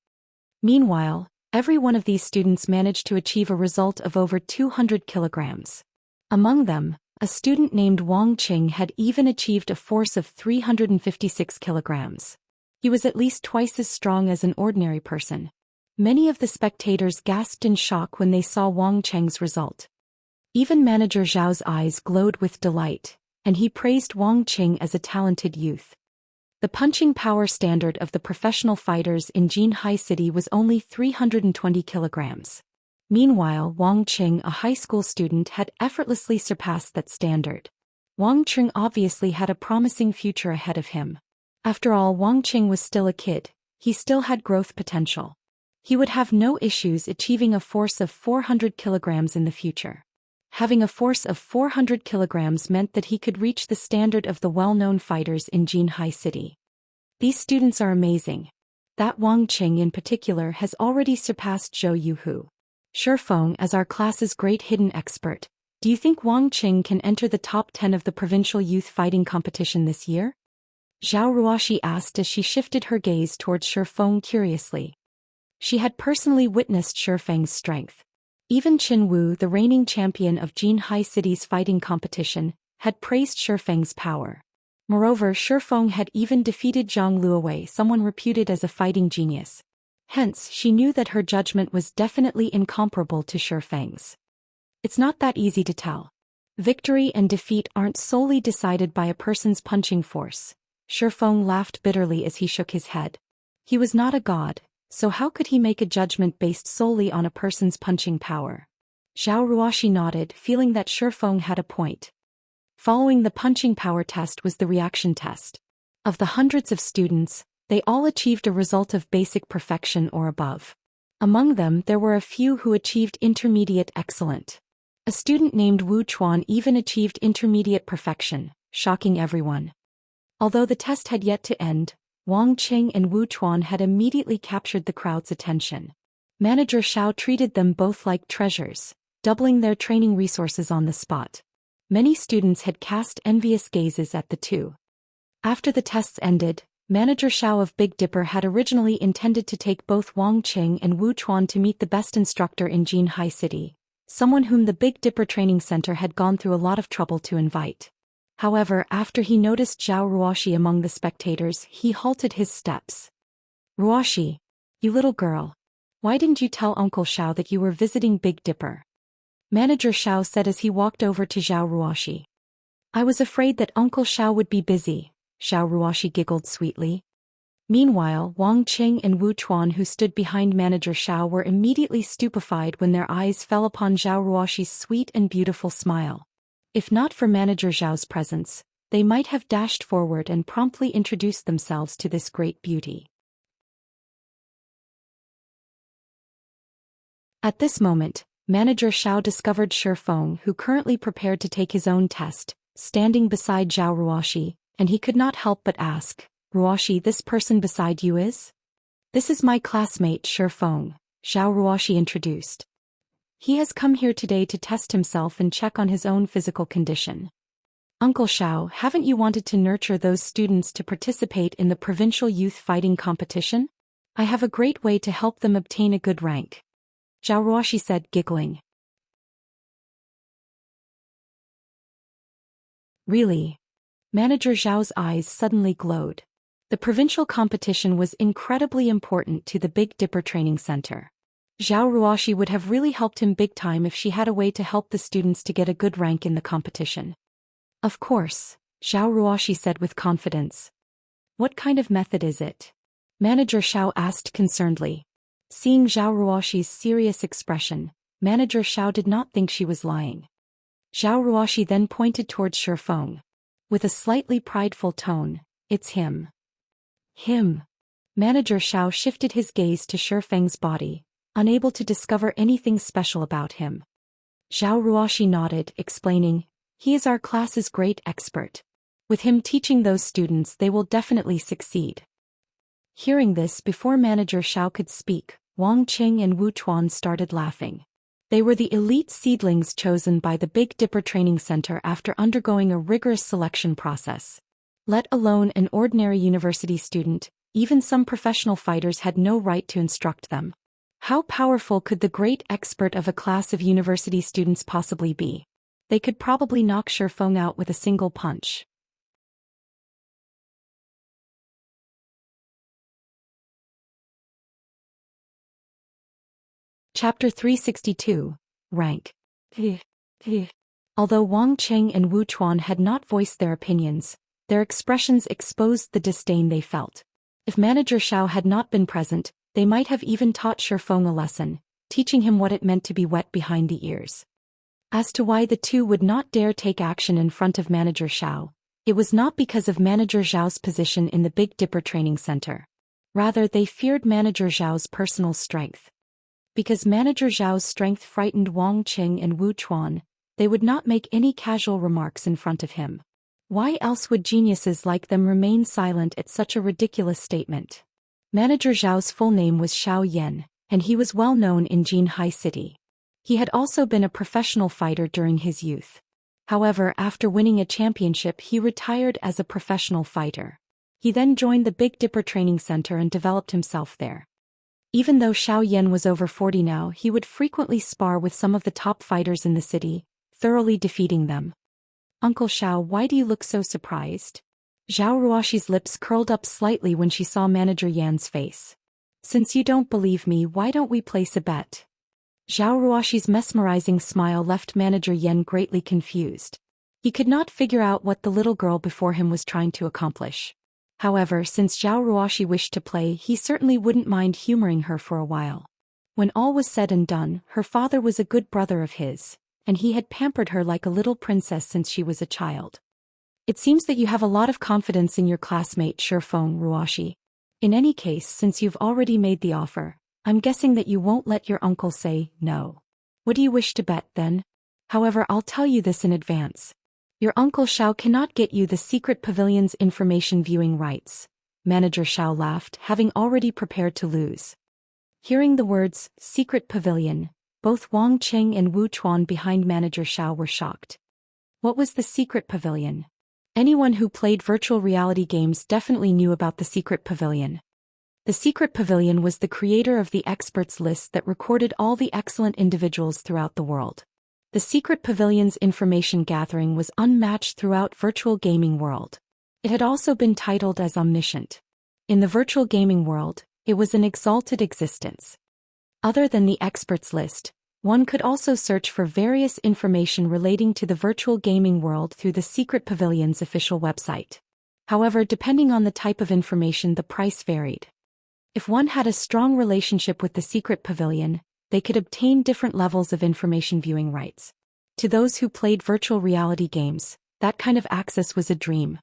Meanwhile, every one of these students managed to achieve a result of over 200 kilograms. Among them, a student named Wang Qing had even achieved a force of 356 kilograms. He was at least twice as strong as an ordinary person. Many of the spectators gasped in shock when they saw Wang Qing's result. Even Manager Zhao's eyes glowed with delight, and he praised Wang Qing as a talented youth. The punching power standard of the professional fighters in Jinhai City was only 320 kilograms. Meanwhile, Wang Qing, a high school student, had effortlessly surpassed that standard. Wang Qing obviously had a promising future ahead of him. After all, Wang Qing was still a kid, he still had growth potential. He would have no issues achieving a force of 400 kilograms in the future. Having a force of 400 kilograms meant that he could reach the standard of the well-known fighters in Jinhai City. These students are amazing. That Wang Qing in particular has already surpassed Zhou Yuhu. Shifeng, as our class's great hidden expert, do you think Wang Qing can enter the top 10 of the provincial youth fighting competition this year? Zhao Ruoxi asked as she shifted her gaze towards Shifeng curiously. She had personally witnessed Shifeng's strength. Even Qin Wu, the reigning champion of Jinhai City's fighting competition, had praised Shifeng's power. Moreover, Shifeng had even defeated Zhang Luowei, someone reputed as a fighting genius. Hence, she knew that her judgment was definitely incomparable to Shifeng's. It's not that easy to tell. Victory and defeat aren't solely decided by a person's punching force. Shifeng laughed bitterly as he shook his head. He was not a god, so how could he make a judgment based solely on a person's punching power? Zhao Ruoxi nodded, feeling that Shifeng had a point. Following the punching power test was the reaction test. Of the hundreds of students, they all achieved a result of basic perfection or above. Among them, there were a few who achieved intermediate excellent. A student named Wu Chuan even achieved intermediate perfection, shocking everyone. Although the test had yet to end, Wang Qing and Wu Chuan had immediately captured the crowd's attention. Manager Xiao treated them both like treasures, doubling their training resources on the spot. Many students had cast envious gazes at the two. After the tests ended, Manager Xiao of Big Dipper had originally intended to take both Wang Qing and Wu Chuan to meet the best instructor in Jinhai City, someone whom the Big Dipper Training Center had gone through a lot of trouble to invite. However, after he noticed Zhao Ruoxi among the spectators, he halted his steps. Ruoxi, you little girl. Why didn't you tell Uncle Xiao that you were visiting Big Dipper? Manager Xiao said as he walked over to Zhao Ruoxi. I was afraid that Uncle Xiao would be busy, Zhao Ruoxi giggled sweetly. Meanwhile, Wang Qing and Wu Chuan, who stood behind Manager Xiao, were immediately stupefied when their eyes fell upon Zhao Ruoxi's sweet and beautiful smile. If not for Manager Zhao's presence, they might have dashed forward and promptly introduced themselves to this great beauty. At this moment, Manager Xiao discovered Shifeng, who currently prepared to take his own test, standing beside Zhao Ruoxi, and he could not help but ask, Ruoxi, this person beside you is? This is my classmate Shifeng, Zhao Ruoxi introduced. He has come here today to test himself and check on his own physical condition. Uncle Xiao, haven't you wanted to nurture those students to participate in the provincial youth fighting competition? I have a great way to help them obtain a good rank. Zhao Ruoxi said, giggling. Really? Manager Zhao's eyes suddenly glowed. The provincial competition was incredibly important to the Big Dipper Training Center. Zhao Ruoxi would have really helped him big time if she had a way to help the students to get a good rank in the competition. Of course, Zhao Ruoxi said with confidence. What kind of method is it? Manager Xiao asked concernedly. Seeing Zhao Ruoxi's serious expression, Manager Xiao did not think she was lying. Zhao Ruoxi then pointed towards Shifeng. With a slightly prideful tone, it's him. Him. Manager Xiao shifted his gaze to Shifeng's body, unable to discover anything special about him. Zhao Ruoxi nodded, explaining, "He is our class's great expert. With him teaching those students, they will definitely succeed." Hearing this before Manager Xiao could speak, Wang Qing and Wu Chuan started laughing. They were the elite seedlings chosen by the Big Dipper Training Center after undergoing a rigorous selection process. Let alone an ordinary university student, even some professional fighters had no right to instruct them. How powerful could the great expert of a class of university students possibly be? They could probably knock Shifeng out with a single punch. Chapter 362, Rank. Although Wang Qing and Wu Chuan had not voiced their opinions, their expressions exposed the disdain they felt. If Manager Xiao had not been present, they might have even taught Shifeng a lesson, teaching him what it meant to be wet behind the ears. As to why the two would not dare take action in front of Manager Xiao, it was not because of Manager Zhao's position in the Big Dipper Training Center. Rather, they feared Manager Zhao's personal strength. Because Manager Zhao's strength frightened Wang Qing and Wu Chuan, they would not make any casual remarks in front of him. Why else would geniuses like them remain silent at such a ridiculous statement? Manager Zhao's full name was Xiao Yan, and he was well known in Jinhai City. He had also been a professional fighter during his youth. However, after winning a championship, he retired as a professional fighter. He then joined the Big Dipper Training Center and developed himself there. Even though Xiao Yan was over 40 now, he would frequently spar with some of the top fighters in the city, thoroughly defeating them. "Uncle Xiao, why do you look so surprised?" Zhao Ruoxi's lips curled up slightly when she saw Manager Yan's face. "Since you don't believe me, why don't we place a bet?" Zhao Ruoxi's mesmerizing smile left Manager Yan greatly confused. He could not figure out what the little girl before him was trying to accomplish. However, since Zhao Ruoxi wished to play, he certainly wouldn't mind humoring her for a while. When all was said and done, her father was a good brother of his, and he had pampered her like a little princess since she was a child. "It seems that you have a lot of confidence in your classmate Shifeng, Ruoxi. In any case, since you've already made the offer, I'm guessing that you won't let your uncle say no. What do you wish to bet, then? However, I'll tell you this in advance. Your Uncle Xiao cannot get you the secret pavilion's information viewing rights." Manager Xiao laughed, having already prepared to lose. Hearing the words, secret pavilion, both Wang Qing and Wu Chuan behind Manager Xiao were shocked. What was the secret pavilion? Anyone who played virtual reality games definitely knew about the secret pavilion. The secret pavilion was the creator of the experts list that recorded all the excellent individuals throughout the world. The secret pavilion's information gathering was unmatched throughout virtual gaming world. It had also been titled as omniscient. In the virtual gaming world, it was an exalted existence. Other than the experts list, one could also search for various information relating to the virtual gaming world through the secret pavilion's official website. However, depending on the type of information, the price varied. If one had a strong relationship with the secret pavilion, they could obtain different levels of information viewing rights. To those who played virtual reality games, that kind of access was a dream.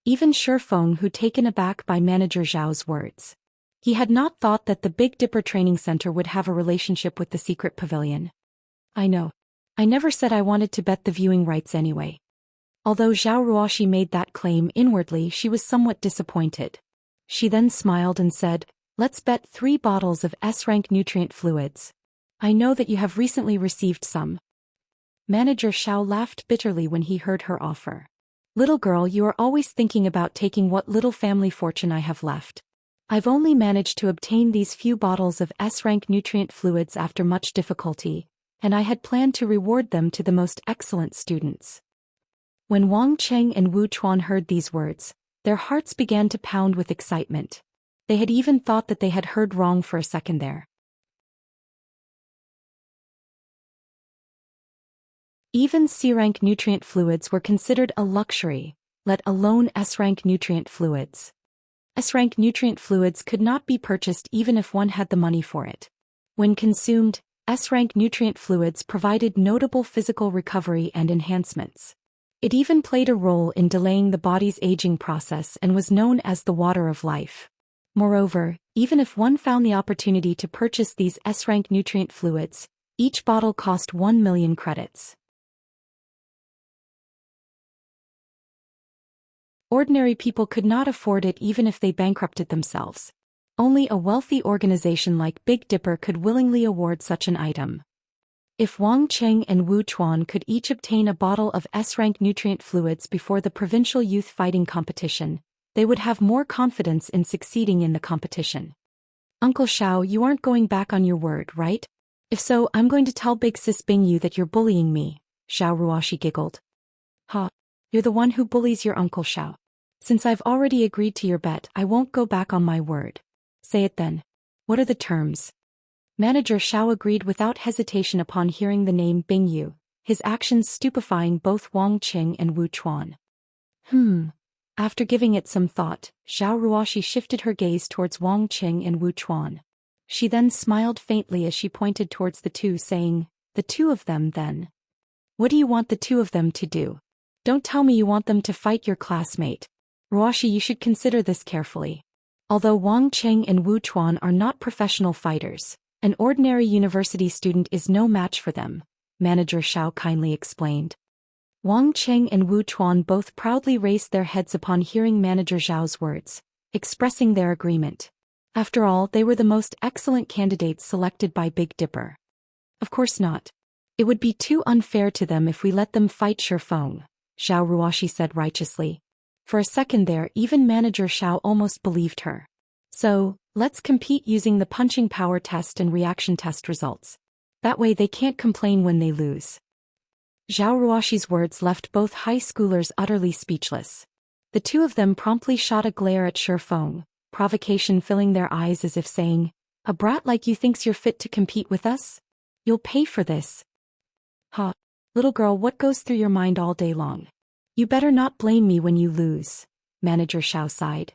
Even Shifeng, who taken aback by Manager Zhao's words. He had not thought that the Big Dipper Training Center would have a relationship with the secret pavilion. "I know. I never said I wanted to bet the viewing rights anyway." Although Zhao Ruoxi made that claim, inwardly she was somewhat disappointed. She then smiled and said, "Let's bet 3 bottles of S-rank nutrient fluids. I know that you have recently received some." Manager Xiao laughed bitterly when he heard her offer. "Little girl, you are always thinking about taking what little family fortune I have left. I've only managed to obtain these few bottles of S-rank nutrient fluids after much difficulty, and I had planned to reward them to the most excellent students." When Wang Qing and Wu Chuan heard these words, their hearts began to pound with excitement. They had even thought that they had heard wrong for a second there. Even C-rank nutrient fluids were considered a luxury, let alone S-rank nutrient fluids. S-rank nutrient fluids could not be purchased even if one had the money for it. When consumed, S-rank nutrient fluids provided notable physical recovery and enhancements. It even played a role in delaying the body's aging process and was known as the water of life. Moreover, even if one found the opportunity to purchase these S-rank nutrient fluids, each bottle cost 1 million credits. Ordinary people could not afford it even if they bankrupted themselves. Only a wealthy organization like Big Dipper could willingly award such an item. If Wang Cheng and Wu Chuan could each obtain a bottle of S-rank nutrient fluids before the provincial youth fighting competition, they would have more confidence in succeeding in the competition. Uncle Xiao, you aren't going back on your word, right? If so, I'm going to tell Big Sis Bingyu that you're bullying me, Xiao Ruoxi giggled. Ha! You're the one who bullies your Uncle Xiao. Since I've already agreed to your bet, I won't go back on my word. Say it then. What are the terms? Manager Xiao agreed without hesitation upon hearing the name Bingyu, his actions stupefying both Wang Qing and Wu Chuan. After giving it some thought, Xiao Ruoxi shifted her gaze towards Wang Qing and Wu Chuan. She then smiled faintly as she pointed towards the two, saying, "The two of them then. What do you want the two of them to do? Don't tell me you want them to fight your classmate. Ruoxi, you should consider this carefully. Although Wang Cheng and Wu Chuan are not professional fighters, an ordinary university student is no match for them," Manager Xiao kindly explained. Wang Cheng and Wu Chuan both proudly raised their heads upon hearing Manager Xiao's words, expressing their agreement. After all, they were the most excellent candidates selected by Big Dipper. Of course not. It would be too unfair to them if we let them fight Shifeng, Xiao Ruoxi said righteously. For a second there, even Manager Xiao almost believed her. So, let's compete using the punching power test and reaction test results. That way they can't complain when they lose. Xiao Ruoxi's words left both high schoolers utterly speechless. The two of them promptly shot a glare at Shifeng, provocation filling their eyes as if saying, "A brat like you thinks you're fit to compete with us? You'll pay for this." Ha! Little girl, what goes through your mind all day long? You better not blame me when you lose, Manager Xiao sighed.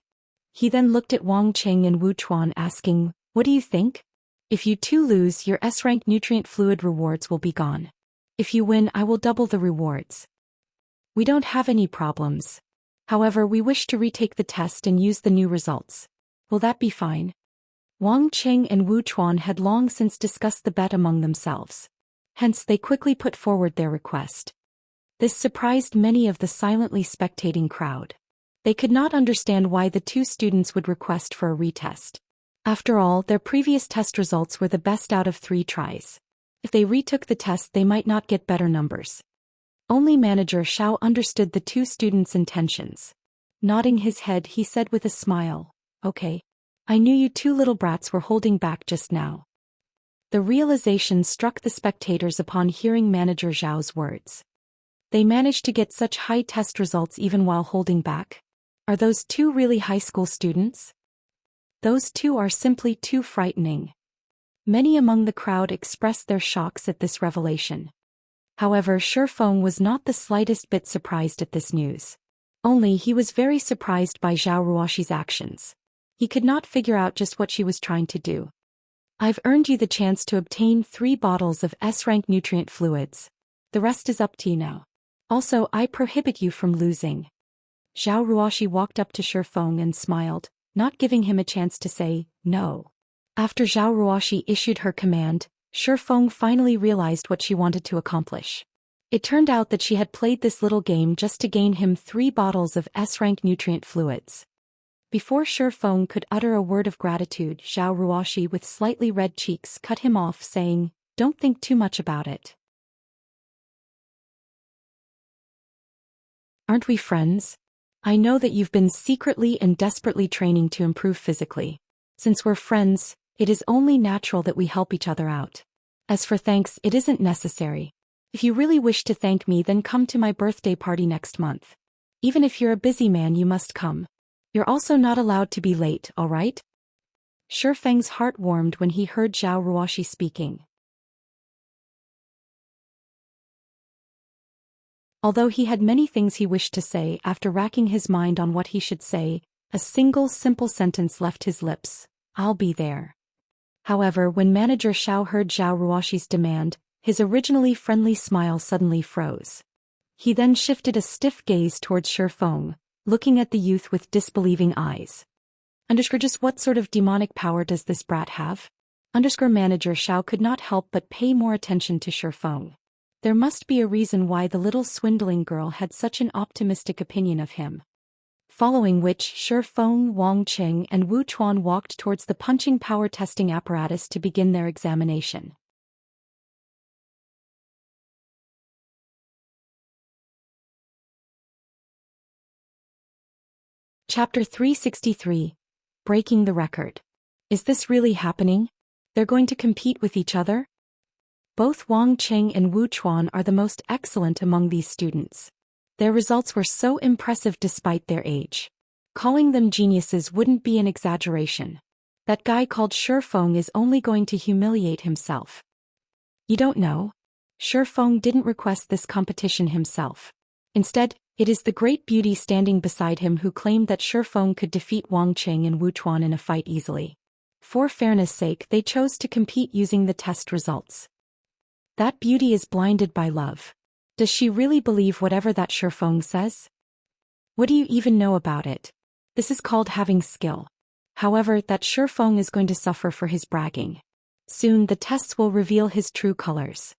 He then looked at Wang Cheng and Wu Chuan asking, "What do you think? If you two lose, your S-rank nutrient fluid rewards will be gone. If you win, I will double the rewards. We don't have any problems. However, we wish to retake the test and use the new results. Will that be fine?" Wang Cheng and Wu Chuan had long since discussed the bet among themselves. Hence they quickly put forward their request. This surprised many of the silently spectating crowd. They could not understand why the two students would request for a retest. After all, their previous test results were the best out of 3 tries. If they retook the test, they might not get better numbers. Only Manager Xiao understood the two students' intentions. Nodding his head, he said with a smile, "Okay. I knew you two little brats were holding back just now." The realization struck the spectators upon hearing Manager Xiao's words. They managed to get such high test results even while holding back? Are those two really high school students? Those two are simply too frightening. Many among the crowd expressed their shocks at this revelation. However, Shifeng was not the slightest bit surprised at this news. Only he was very surprised by Xiao Ruoxi's actions. He could not figure out just what she was trying to do. "I've earned you the chance to obtain 3 bottles of S-rank nutrient fluids. The rest is up to you now. Also, I prohibit you from losing." Xiao Ruoxi walked up to Shifeng and smiled, not giving him a chance to say no. After Xiao Ruoxi issued her command, Shifeng finally realized what she wanted to accomplish. It turned out that she had played this little game just to gain him 3 bottles of S-rank nutrient fluids. Before Shifeng could utter a word of gratitude, Xiao Ruoxi with slightly red cheeks cut him off, saying, "Don't think too much about it. Aren't we friends? I know that you've been secretly and desperately training to improve physically. Since we're friends, it is only natural that we help each other out. As for thanks, it isn't necessary. If you really wish to thank me, then come to my birthday party next month. Even if you're a busy man, you must come. You're also not allowed to be late, all right?" Shifeng's heart warmed when he heard Xiao Ruoxi speaking. Although he had many things he wished to say, after racking his mind on what he should say, a single simple sentence left his lips: "I'll be there." However, when Manager Xiao heard Xiao Ruoxi's demand, his originally friendly smile suddenly froze. He then shifted a stiff gaze towards Shifeng, looking at the youth with disbelieving eyes. Just what sort of demonic power does this brat have? Manager Xiao could not help but pay more attention to Shifeng. There must be a reason why the little swindling girl had such an optimistic opinion of him. Following which Shifeng, Wang Qing and Wu Chuan walked towards the punching power testing apparatus to begin their examination. Chapter 363. Breaking the Record. Is this really happening? They're going to compete with each other? Both Wang Qing and Wu Chuan are the most excellent among these students. Their results were so impressive despite their age. Calling them geniuses wouldn't be an exaggeration. That guy called Shifeng is only going to humiliate himself. You don't know? Shifeng didn't request this competition himself. Instead, it is the great beauty standing beside him who claimed that Shifeng could defeat Wang Qing and Wu Chuan in a fight easily. For fairness' sake, they chose to compete using the test results. That beauty is blinded by love. Does she really believe whatever that Shifeng says? What do you even know about it? This is called having skill. However, that Shifeng is going to suffer for his bragging. Soon the tests will reveal his true colors.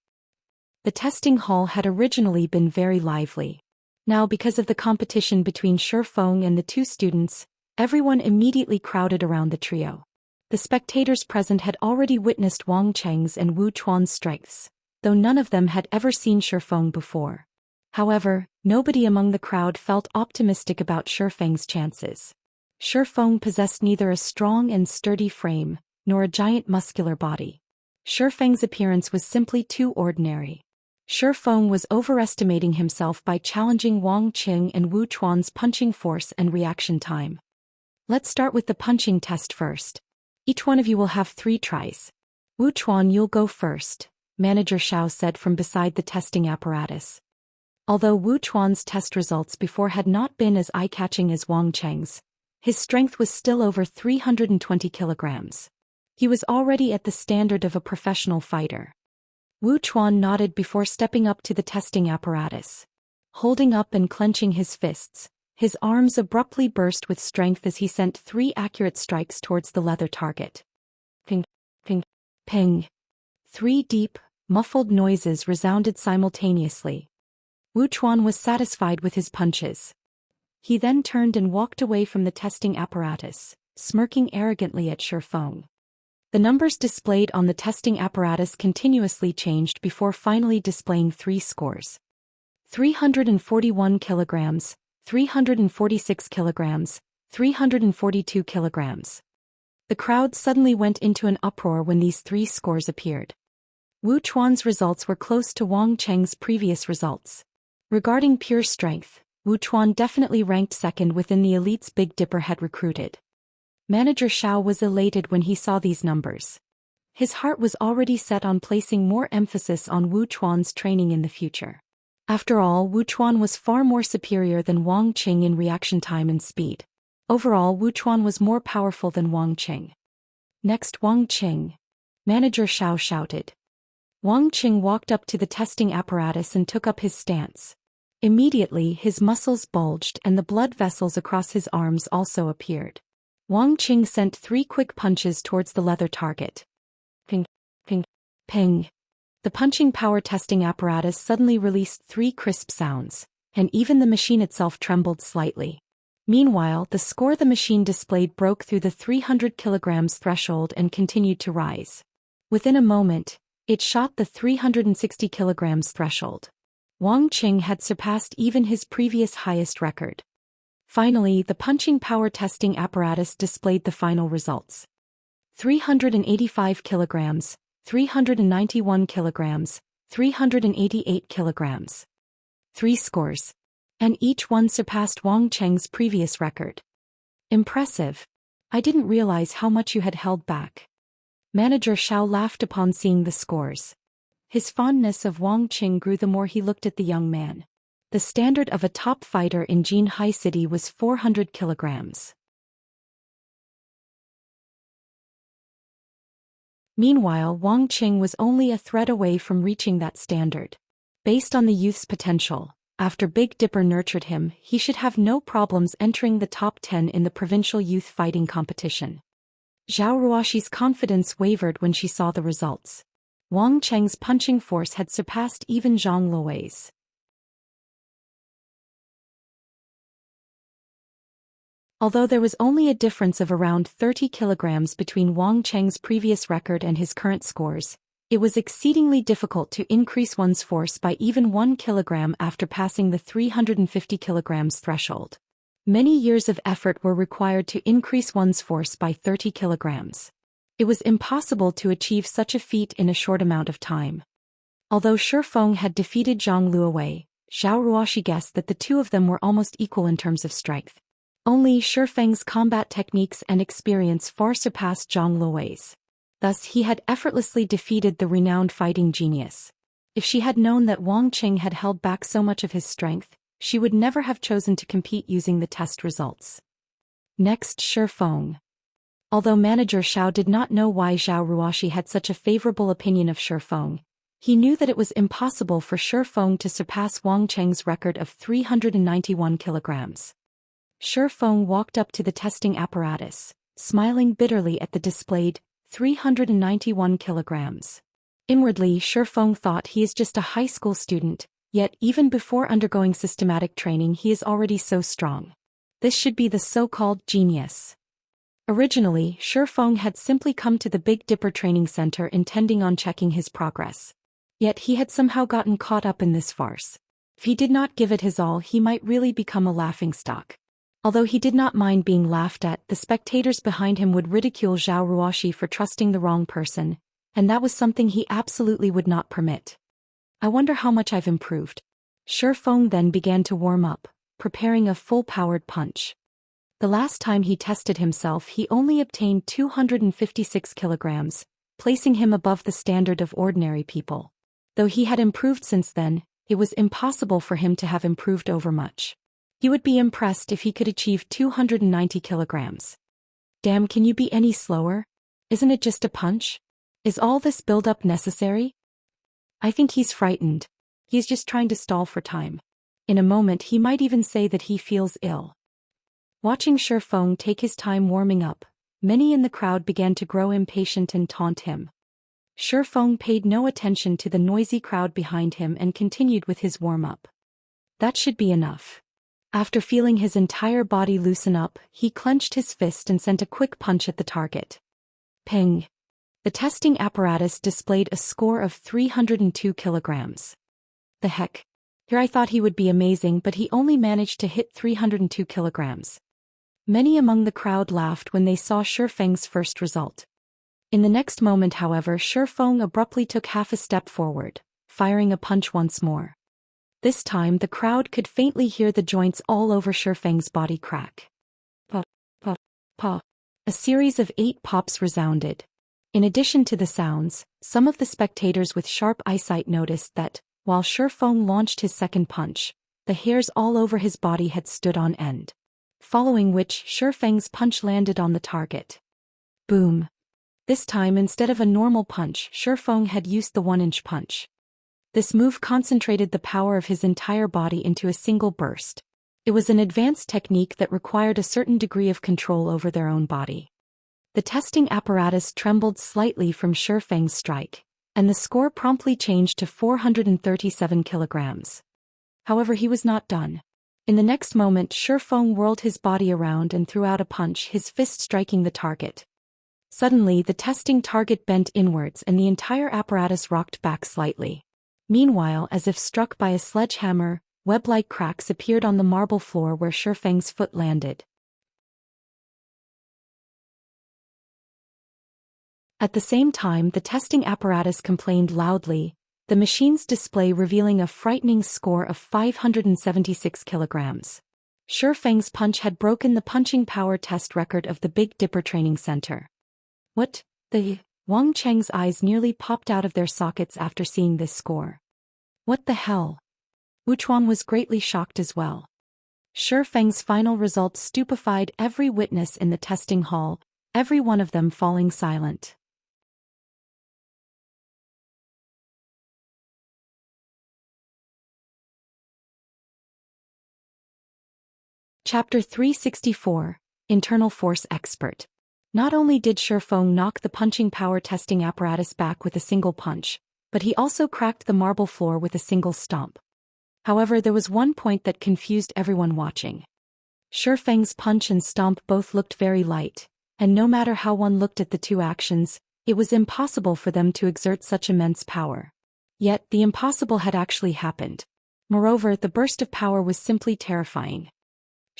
The testing hall had originally been very lively. Now, because of the competition between Shifeng and the two students, everyone immediately crowded around the trio. The spectators present had already witnessed Wang Qing's and Wu Chuan's strengths, though none of them had ever seen Shifeng before. However, nobody among the crowd felt optimistic about Shifeng's chances. Shifeng possessed neither a strong and sturdy frame, nor a giant muscular body. Shifeng's appearance was simply too ordinary. Shifeng was overestimating himself by challenging Wang Qing and Wu Chuan's punching force and reaction time. Let's start with the punching test first. Each one of you will have 3 tries. Wu Chuan, you'll go first, Manager Xiao said from beside the testing apparatus. Although Wu Chuan's test results before had not been as eye-catching as Wang Qing's, his strength was still over 320 kilograms. He was already at the standard of a professional fighter. Wu Chuan nodded before stepping up to the testing apparatus. Holding up and clenching his fists, his arms abruptly burst with strength as he sent 3 accurate strikes towards the leather target. Ping, ping, ping. 3 deep, muffled noises resounded simultaneously. Wu Chuan was satisfied with his punches. He then turned and walked away from the testing apparatus, smirking arrogantly at Shifeng. The numbers displayed on the testing apparatus continuously changed before finally displaying 3 scores. 341 kilograms, 346 kilograms, 342 kilograms. The crowd suddenly went into an uproar when these 3 scores appeared. Wu Chuan's results were close to Wang Qing's previous results. Regarding pure strength, Wu Chuan definitely ranked second within the elites Big Dipper had recruited. Manager Xiao was elated when he saw these numbers. His heart was already set on placing more emphasis on Wu Chuan's training in the future. After all, Wu Chuan was far more superior than Wang Qing in reaction time and speed. Overall, Wu Chuan was more powerful than Wang Qing. Next, Wang Qing. Manager Xiao shouted. Wang Qing walked up to the testing apparatus and took up his stance. Immediately, his muscles bulged and the blood vessels across his arms also appeared. Wang Qing sent 3 quick punches towards the leather target. Ping, ping, ping. The punching power testing apparatus suddenly released 3 crisp sounds, and even the machine itself trembled slightly. Meanwhile, the score the machine displayed broke through the 300 kilograms threshold and continued to rise. Within a moment, it shot the 360 kilograms threshold. Wang Qing had surpassed even his previous highest record. Finally, the punching power testing apparatus displayed the final results. 385 kilograms, 391 kilograms, 388 kilograms. 3 scores. And each one surpassed Wang Qing's previous record. Impressive. I didn't realize how much you had held back. Manager Xiao laughed upon seeing the scores. His fondness of Wang Qing grew the more he looked at the young man. The standard of a top fighter in Jinhai City was 400 kilograms. Meanwhile, Wang Qing was only a thread away from reaching that standard. Based on the youth's potential, After Big Dipper nurtured him, he should have no problems entering the top 10 in the provincial youth fighting competition. Zhao Ruoxi's confidence wavered when she saw the results. Wang Cheng's punching force had surpassed even Zhang Luo's. Although there was only a difference of around 30 kilograms between Wang Cheng's previous record and his current scores, it was exceedingly difficult to increase one's force by even 1 kilogram after passing the 350 kilograms threshold. Many years of effort were required to increase one's force by 30 kilograms. It was impossible to achieve such a feat in a short amount of time. Although Shi Feng had defeated Zhang Luowei, Zhao Ruoxi guessed that the two of them were almost equal in terms of strength. Only Shi Feng's combat techniques and experience far surpassed Zhang Luowei's. Thus he had effortlessly defeated the renowned fighting genius. If she had known that Wang Cheng had held back so much of his strength, she would never have chosen to compete using the test results. Next, Shi Feng. Although Manager Xiao did not know why Zhao Ruoxi had such a favorable opinion of Shi Feng, he knew that it was impossible for Shi Feng to surpass Wang Cheng's record of 391 kilograms. Shi Feng walked up to the testing apparatus, smiling bitterly at the displayed 391 kilograms. Inwardly, Shi Feng thought he is just a high school student, yet even before undergoing systematic training he is already so strong. This should be the so-called genius. Originally, Shi Feng had simply come to the Big Dipper training center intending on checking his progress. Yet he had somehow gotten caught up in this farce. If he did not give it his all, he might really become a laughingstock. Although he did not mind being laughed at, the spectators behind him would ridicule Zhao Ruoxi for trusting the wrong person, and that was something he absolutely would not permit. I wonder how much I've improved. Shi Feng then began to warm up, preparing a full-powered punch. The last time he tested himself he only obtained 256 kilograms, placing him above the standard of ordinary people. Though he had improved since then, it was impossible for him to have improved overmuch. You would be impressed if he could achieve 290 kilograms. Damn, can you be any slower? Isn't it just a punch? Is all this build-up necessary? I think he's frightened. He's just trying to stall for time. In a moment he might even say that he feels ill. Watching Shi Feng take his time warming up, many in the crowd began to grow impatient and taunt him. Shi Feng paid no attention to the noisy crowd behind him and continued with his warm-up. That should be enough. After feeling his entire body loosen up, he clenched his fist and sent a quick punch at the target. Ping! The testing apparatus displayed a score of 302 kilograms. The heck? Here I thought he would be amazing, but he only managed to hit 302 kilograms. Many among the crowd laughed when they saw Shi Feng's first result. In the next moment, however, Shi Feng abruptly took half a step forward, firing a punch once more. This time the crowd could faintly hear the joints all over Shi Feng's body crack. Pa, pa, pa. A series of 8 pops resounded. In addition to the sounds, some of the spectators with sharp eyesight noticed that, while Shi Feng launched his second punch, the hairs all over his body had stood on end. Following which, Shi Feng's punch landed on the target. Boom! This time, instead of a normal punch, Shi Feng had used the 1-inch punch. This move concentrated the power of his entire body into a single burst. It was an advanced technique that required a certain degree of control over their own body. The testing apparatus trembled slightly from Shi Feng's strike, and the score promptly changed to 437 kilograms. However, he was not done. In the next moment, Shi Feng whirled his body around and threw out a punch, his fist striking the target. Suddenly, the testing target bent inwards and the entire apparatus rocked back slightly. Meanwhile, as if struck by a sledgehammer, web-like cracks appeared on the marble floor where Shi Feng's foot landed. At the same time, the testing apparatus complained loudly, the machine's display revealing a frightening score of 576 kilograms. Shi Feng's punch had broken the punching power test record of the Big Dipper Training Center. What the? Wang Cheng's eyes nearly popped out of their sockets after seeing this score. What the hell? Wuchuan was greatly shocked as well. Shi Feng's final results stupefied every witness in the testing hall, every one of them falling silent. Chapter 364, Internal Force Expert. Not only did Shifeng knock the punching power testing apparatus back with a single punch, but he also cracked the marble floor with a single stomp. However, there was one point that confused everyone watching. Shifeng's punch and stomp both looked very light, and no matter how one looked at the two actions, it was impossible for them to exert such immense power. Yet, the impossible had actually happened. Moreover, the burst of power was simply terrifying.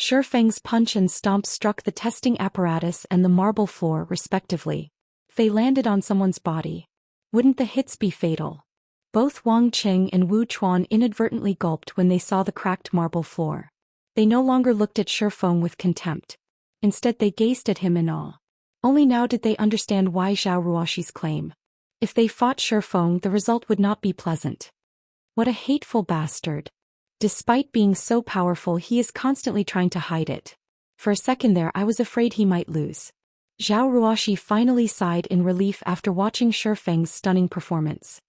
Shifeng's punch and stomp struck the testing apparatus and the marble floor respectively. If they landed on someone's body, wouldn't the hits be fatal? Both Wang Qing and Wu Chuan inadvertently gulped when they saw the cracked marble floor. They no longer looked at Shifeng with contempt. Instead they gazed at him in awe. Only now did they understand why Zhao Ruoshi's claim. If they fought Shifeng, the result would not be pleasant. What a hateful bastard. Despite being so powerful, he is constantly trying to hide it. For a second there I was afraid he might lose. Zhao Ruoshi finally sighed in relief after watching Shifeng's stunning performance.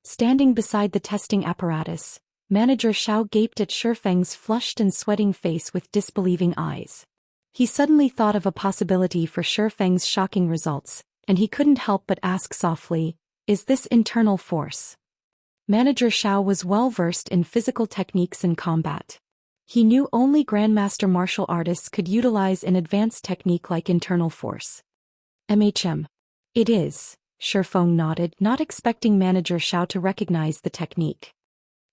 Standing beside the testing apparatus, Manager Xiao gaped at Shifeng's flushed and sweating face with disbelieving eyes. He suddenly thought of a possibility for Shifeng's shocking results, and he couldn't help but ask softly, "Is this internal force?" Manager Xiao was well versed in physical techniques in combat. He knew only grandmaster martial artists could utilize an advanced technique like internal force. "MHM. It is," Shifeng nodded, not expecting Manager Xiao to recognize the technique.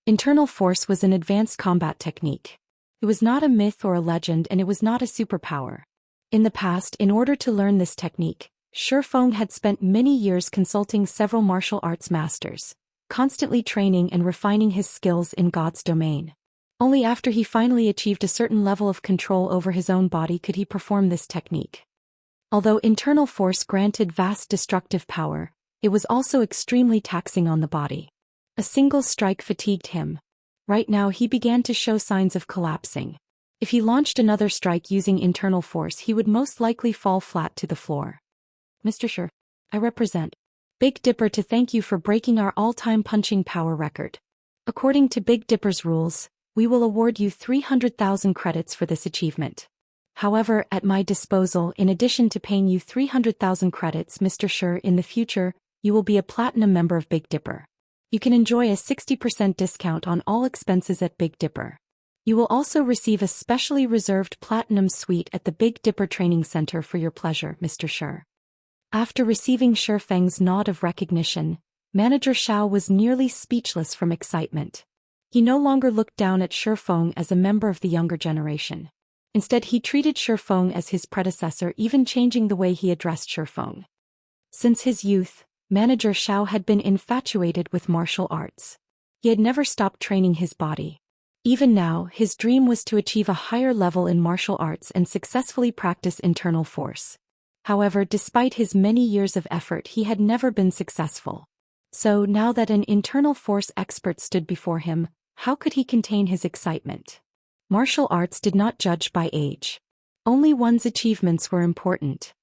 Internal force was an advanced combat technique. It was not a myth or a legend, and it was not a superpower. In the past, in order to learn this technique, Shifeng had spent many years consulting several martial arts masters, constantly training and refining his skills in God's domain. Only after he finally achieved a certain level of control over his own body could he perform this technique. Although internal force granted vast destructive power, it was also extremely taxing on the body. A single strike fatigued him. Right now he began to show signs of collapsing. If he launched another strike using internal force, he would most likely fall flat to the floor. "Mr. Shi, I represent Big Dipper to thank you for breaking our all-time punching power record. According to Big Dipper's rules, we will award you 300,000 credits for this achievement. However, at my disposal, in addition to paying you 300,000 credits, Mr. Shi, in the future, you will be a platinum member of Big Dipper. You can enjoy a 60% discount on all expenses at Big Dipper. You will also receive a specially reserved platinum suite at the Big Dipper Training Center for your pleasure, Mr. Shi." After receiving Shifeng's nod of recognition, Manager Xiao was nearly speechless from excitement. He no longer looked down at Shifeng as a member of the younger generation. Instead, he treated Shifeng as his predecessor, even changing the way he addressed Shifeng. Since his youth, Manager Xiao had been infatuated with martial arts. He had never stopped training his body. Even now, his dream was to achieve a higher level in martial arts and successfully practice internal force. However, despite his many years of effort, he had never been successful. So, now that an internal force expert stood before him, how could he contain his excitement? Martial arts did not judge by age. Only one's achievements were important.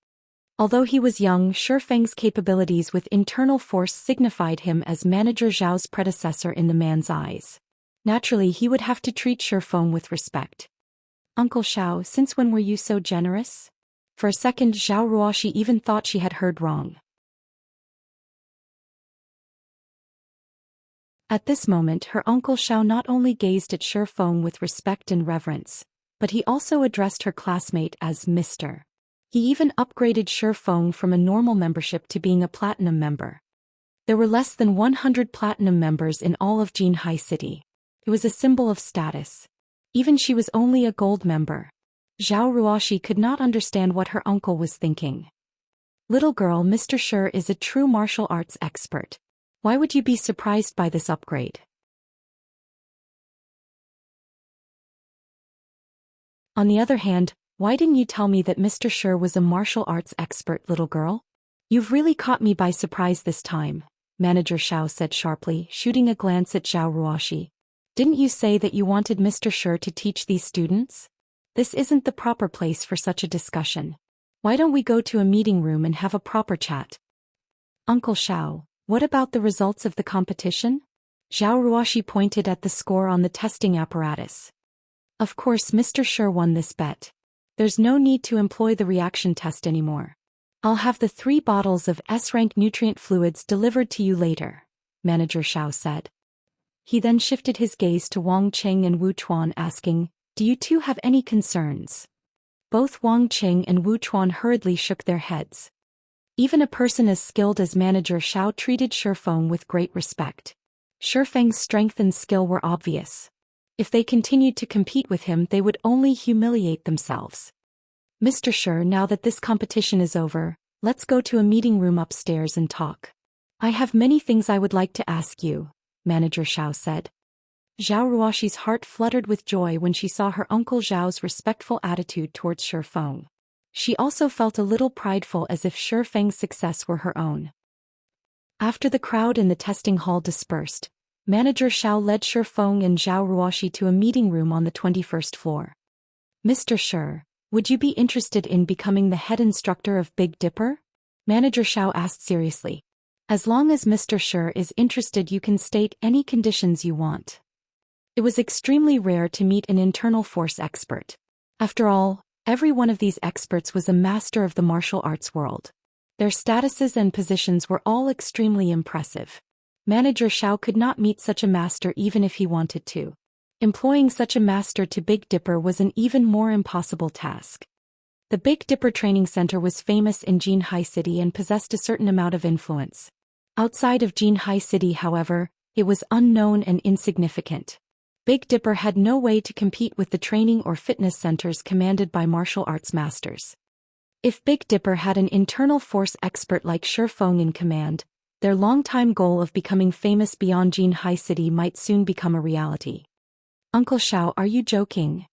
Although he was young, Shifeng's capabilities with internal force signified him as Manager Zhao's predecessor in the man's eyes. Naturally, he would have to treat Shifeng with respect. "Uncle Xiao, since when were you so generous?" For a second, Zhao Ruoshi even thought she had heard wrong. At this moment, her Uncle Xiao not only gazed at Shifeng with respect and reverence, but he also addressed her classmate as Mr. He even upgraded Shifeng from a normal membership to being a platinum member. There were less than 100 platinum members in all of Jinhai City. It was a symbol of status. Even she was only a gold member. Zhao Ruoshi could not understand what her uncle was thinking. "Little girl, Mr. Shi is a true martial arts expert. Why would you be surprised by this upgrade?" On the other hand, why didn't you tell me that Mr. Shi was a martial arts expert, little girl? You've really caught me by surprise this time, Manager Xiao said sharply, shooting a glance at Zhao Ruoshi. Didn't you say that you wanted Mr. Shi to teach these students? This isn't the proper place for such a discussion. Why don't we go to a meeting room and have a proper chat? Uncle Xiao, what about the results of the competition? Zhao Ruoshi pointed at the score on the testing apparatus. Of course Mr. Shi won this bet. There's no need to employ the reaction test anymore. I'll have the 3 bottles of S-rank nutrient fluids delivered to you later, Manager Zhou said. He then shifted his gaze to Wang Qing and Wu Chuan, asking, "Do you two have any concerns?" Both Wang Qing and Wu Chuan hurriedly shook their heads. Even a person as skilled as Manager Zhou treated Shi Feng with great respect. Shi Feng's strength and skill were obvious. If they continued to compete with him, they would only humiliate themselves. "Mr. Shi, now that this competition is over, let's go to a meeting room upstairs and talk. I have many things I would like to ask you," Manager Zhou said. Zhao Ruoxi's heart fluttered with joy when she saw her uncle Zhao's respectful attitude towards Shi Feng. She also felt a little prideful, as if Shi Feng's success were her own. After the crowd in the testing hall dispersed, Manager Zhao led Shi Feng and Zhao Ruoxi to a meeting room on the 21st floor. "Mr. Shi, would you be interested in becoming the head instructor of Big Dipper?" Manager Zhao asked seriously. "As long as Mr. Shi is interested, you can state any conditions you want." It was extremely rare to meet an internal force expert. After all, every one of these experts was a master of the martial arts world. Their statuses and positions were all extremely impressive. Manager Zhao could not meet such a master even if he wanted to. Employing such a master to Big Dipper was an even more impossible task. The Big Dipper Training Center was famous in Jinhai City and possessed a certain amount of influence. Outside of Jinhai City, however, it was unknown and insignificant. Big Dipper had no way to compete with the training or fitness centers commanded by martial arts masters. If Big Dipper had an internal force expert like Shi Feng in command, their long-time goal of becoming famous beyond Jinhai City might soon become a reality. "Uncle Zhao, are you joking?"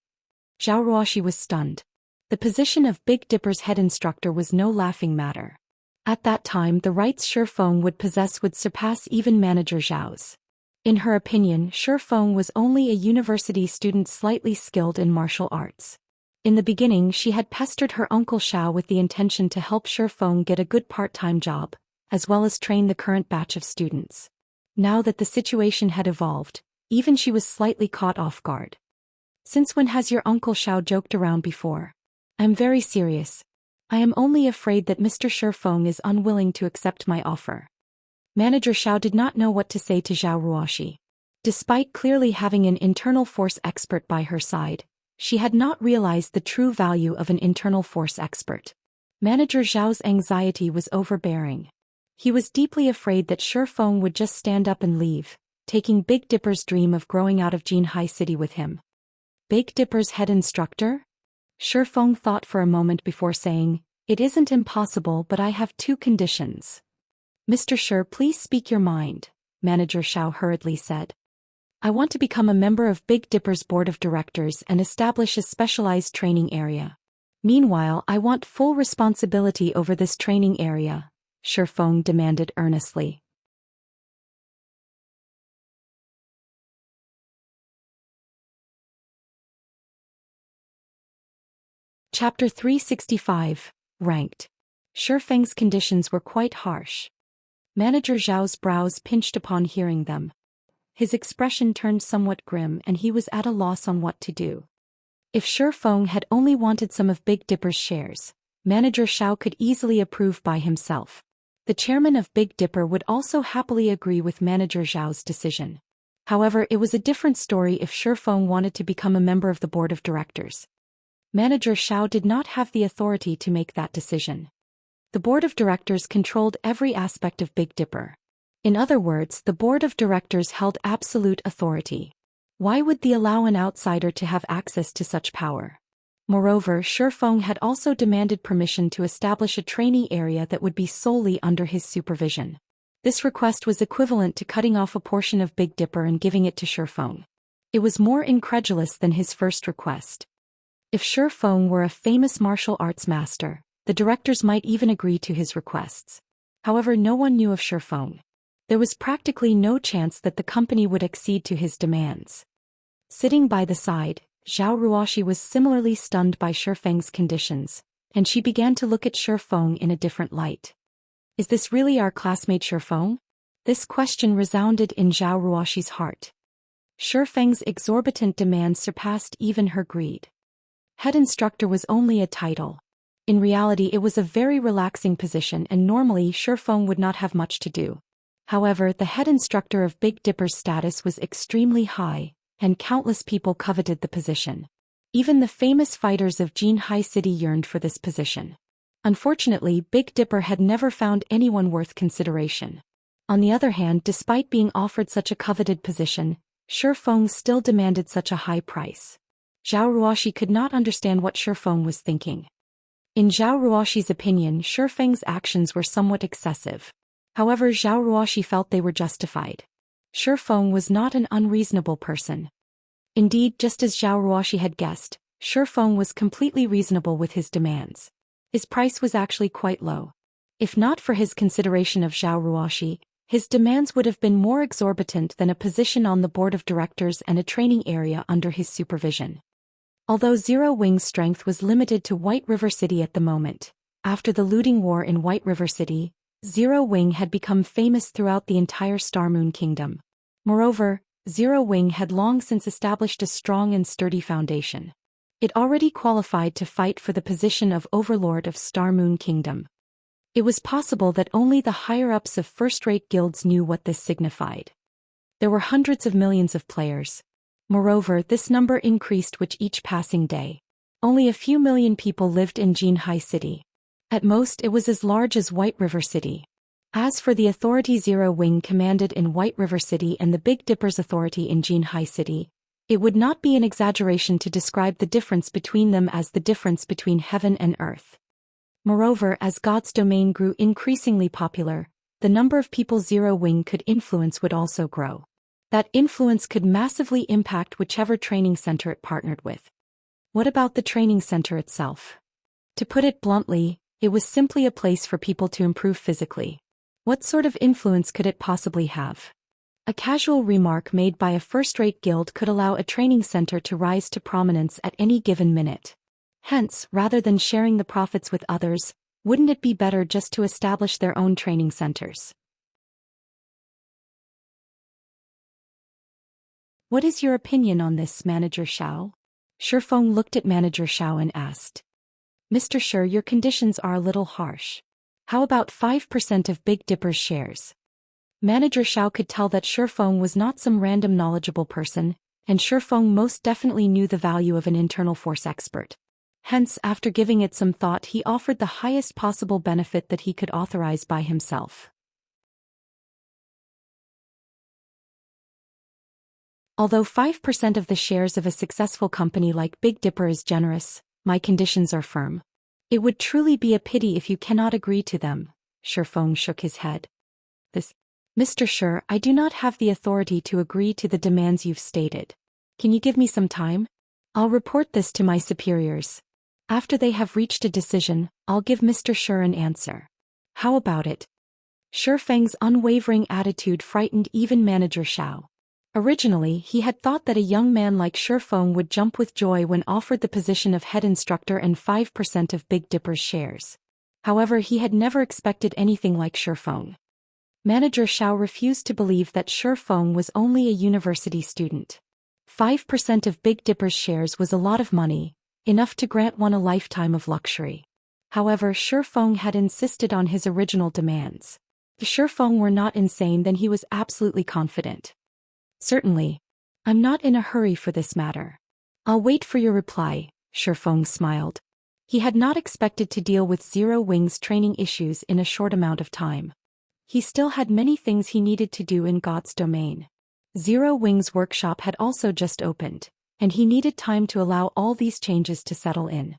Zhao Ruoxi was stunned. The position of Big Dipper's head instructor was no laughing matter. At that time, the rights Shi Feng would possess would surpass even Manager Zhao's. In her opinion, Shi Feng was only a university student slightly skilled in martial arts. In the beginning, she had pestered her uncle Zhao with the intention to help Shi Feng get a good part-time job, as well as train the current batch of students. Now that the situation had evolved, even she was slightly caught off guard. "Since when has your uncle Zhao joked around before? I'm very serious. I am only afraid that Mr. Shi Feng is unwilling to accept my offer." Manager Zhao did not know what to say to Zhao Ruoxi. Despite clearly having an internal force expert by her side, she had not realized the true value of an internal force expert. Manager Zhao's anxiety was overbearing. He was deeply afraid that Shi Feng would just stand up and leave, taking Big Dipper's dream of growing out of Jinhai City with him. Big Dipper's head instructor? Shi Feng thought for a moment before saying, "It isn't impossible, but I have 2 conditions." "Mr. Shi, please speak your mind," Manager Zhao hurriedly said. "I want to become a member of Big Dipper's board of directors and establish a specialized training area. Meanwhile, I want full responsibility over this training area," Shi Feng demanded earnestly. Chapter 365, Ranked. Shi Feng's conditions were quite harsh. Manager Zhao's brows pinched upon hearing them. His expression turned somewhat grim and he was at a loss on what to do. If Shi Feng had only wanted some of Big Dipper's shares, Manager Zhao could easily approve by himself. The chairman of Big Dipper would also happily agree with Manager Zhao's decision. However, it was a different story if Shi Feng wanted to become a member of the board of directors. Manager Zhao did not have the authority to make that decision. The board of directors controlled every aspect of Big Dipper. In other words, the board of directors held absolute authority. Why would they allow an outsider to have access to such power? Moreover, Shi Feng had also demanded permission to establish a trainee area that would be solely under his supervision. This request was equivalent to cutting off a portion of Big Dipper and giving it to Shi Feng. It was more incredulous than his first request. If Shi Feng were a famous martial arts master, the directors might even agree to his requests. However, no one knew of Shi Feng. There was practically no chance that the company would accede to his demands. Sitting by the side, Zhao Ruoxi was similarly stunned by Shi Feng's conditions, and she began to look at Shi Feng in a different light. "Is this really our classmate Shi Feng?" This question resounded in Zhao Ruoxi's heart. Feng's exorbitant demands surpassed even her greed. Head instructor was only a title. In reality, it was a very relaxing position, and normally Feng would not have much to do. However, the head instructor of Big Dipper's status was extremely high, and countless people coveted the position. Even the famous fighters of Jinhai City yearned for this position. Unfortunately, Big Dipper had never found anyone worth consideration. On the other hand, despite being offered such a coveted position, Feng still demanded such a high price. Zhao Ruoxi could not understand what Feng was thinking. In Zhao Ruoxi's opinion, Feng's actions were somewhat excessive. However, Zhao Ruoxi felt they were justified. Feng was not an unreasonable person. Indeed, just as Zhao Ruoxi had guessed, Feng was completely reasonable with his demands. His price was actually quite low. If not for his consideration of Zhao Ruoxi, his demands would have been more exorbitant than a position on the board of directors and a training area under his supervision. Although Zero Wing's strength was limited to White River City at the moment, after the looting war in White River City, Zero Wing had become famous throughout the entire Star Moon Kingdom. Moreover, Zero Wing had long since established a strong and sturdy foundation. It already qualified to fight for the position of Overlord of Star Moon Kingdom. It was possible that only the higher-ups of first-rate guilds knew what this signified. There were hundreds of millions of players. Moreover, this number increased with each passing day. Only a few million people lived in Jinhai City. At most, it was as large as White River City. As for the authority Zero Wing commanded in White River City and the Big Dipper's authority in Jinhai City, it would not be an exaggeration to describe the difference between them as the difference between heaven and earth. Moreover, as God's domain grew increasingly popular, the number of people Zero Wing could influence would also grow. That influence could massively impact whichever training center it partnered with. What about the training center itself? To put it bluntly, it was simply a place for people to improve physically. What sort of influence could it possibly have? A casual remark made by a first-rate guild could allow a training center to rise to prominence at any given minute. Hence, rather than sharing the profits with others, wouldn't it be better just to establish their own training centers? What is your opinion on this, Manager Xiao? Feng looked at Manager Xiao and asked. Mr. Shi, your conditions are a little harsh. How about 5% of Big Dipper's shares? Manager Xiao could tell that Feng was not some random knowledgeable person, and Feng most definitely knew the value of an internal force expert. Hence, after giving it some thought, he offered the highest possible benefit that he could authorize by himself. Although 5% of the shares of a successful company like Big Dipper is generous, my conditions are firm. It would truly be a pity if you cannot agree to them. Feng shook his head. Mr. Shi, I do not have the authority to agree to the demands you've stated. Can you give me some time? I'll report this to my superiors. After they have reached a decision, I'll give Mr. Shi an answer. How about it? Feng's unwavering attitude frightened even Manager Xiao. Originally, he had thought that a young man like Feng would jump with joy when offered the position of head instructor and 5% of Big Dipper's shares. However, he had never expected anything like Feng. Manager Xiao refused to believe that Feng was only a university student. 5% of Big Dipper's shares was a lot of money, enough to grant one a lifetime of luxury. However, Feng had insisted on his original demands. If Feng were not insane, then he was absolutely confident. Certainly. I'm not in a hurry for this matter. I'll wait for your reply, Feng smiled. He had not expected to deal with Zero Wing's training issues in a short amount of time. He still had many things he needed to do in God's domain. Zero Wing's workshop had also just opened, and he needed time to allow all these changes to settle in.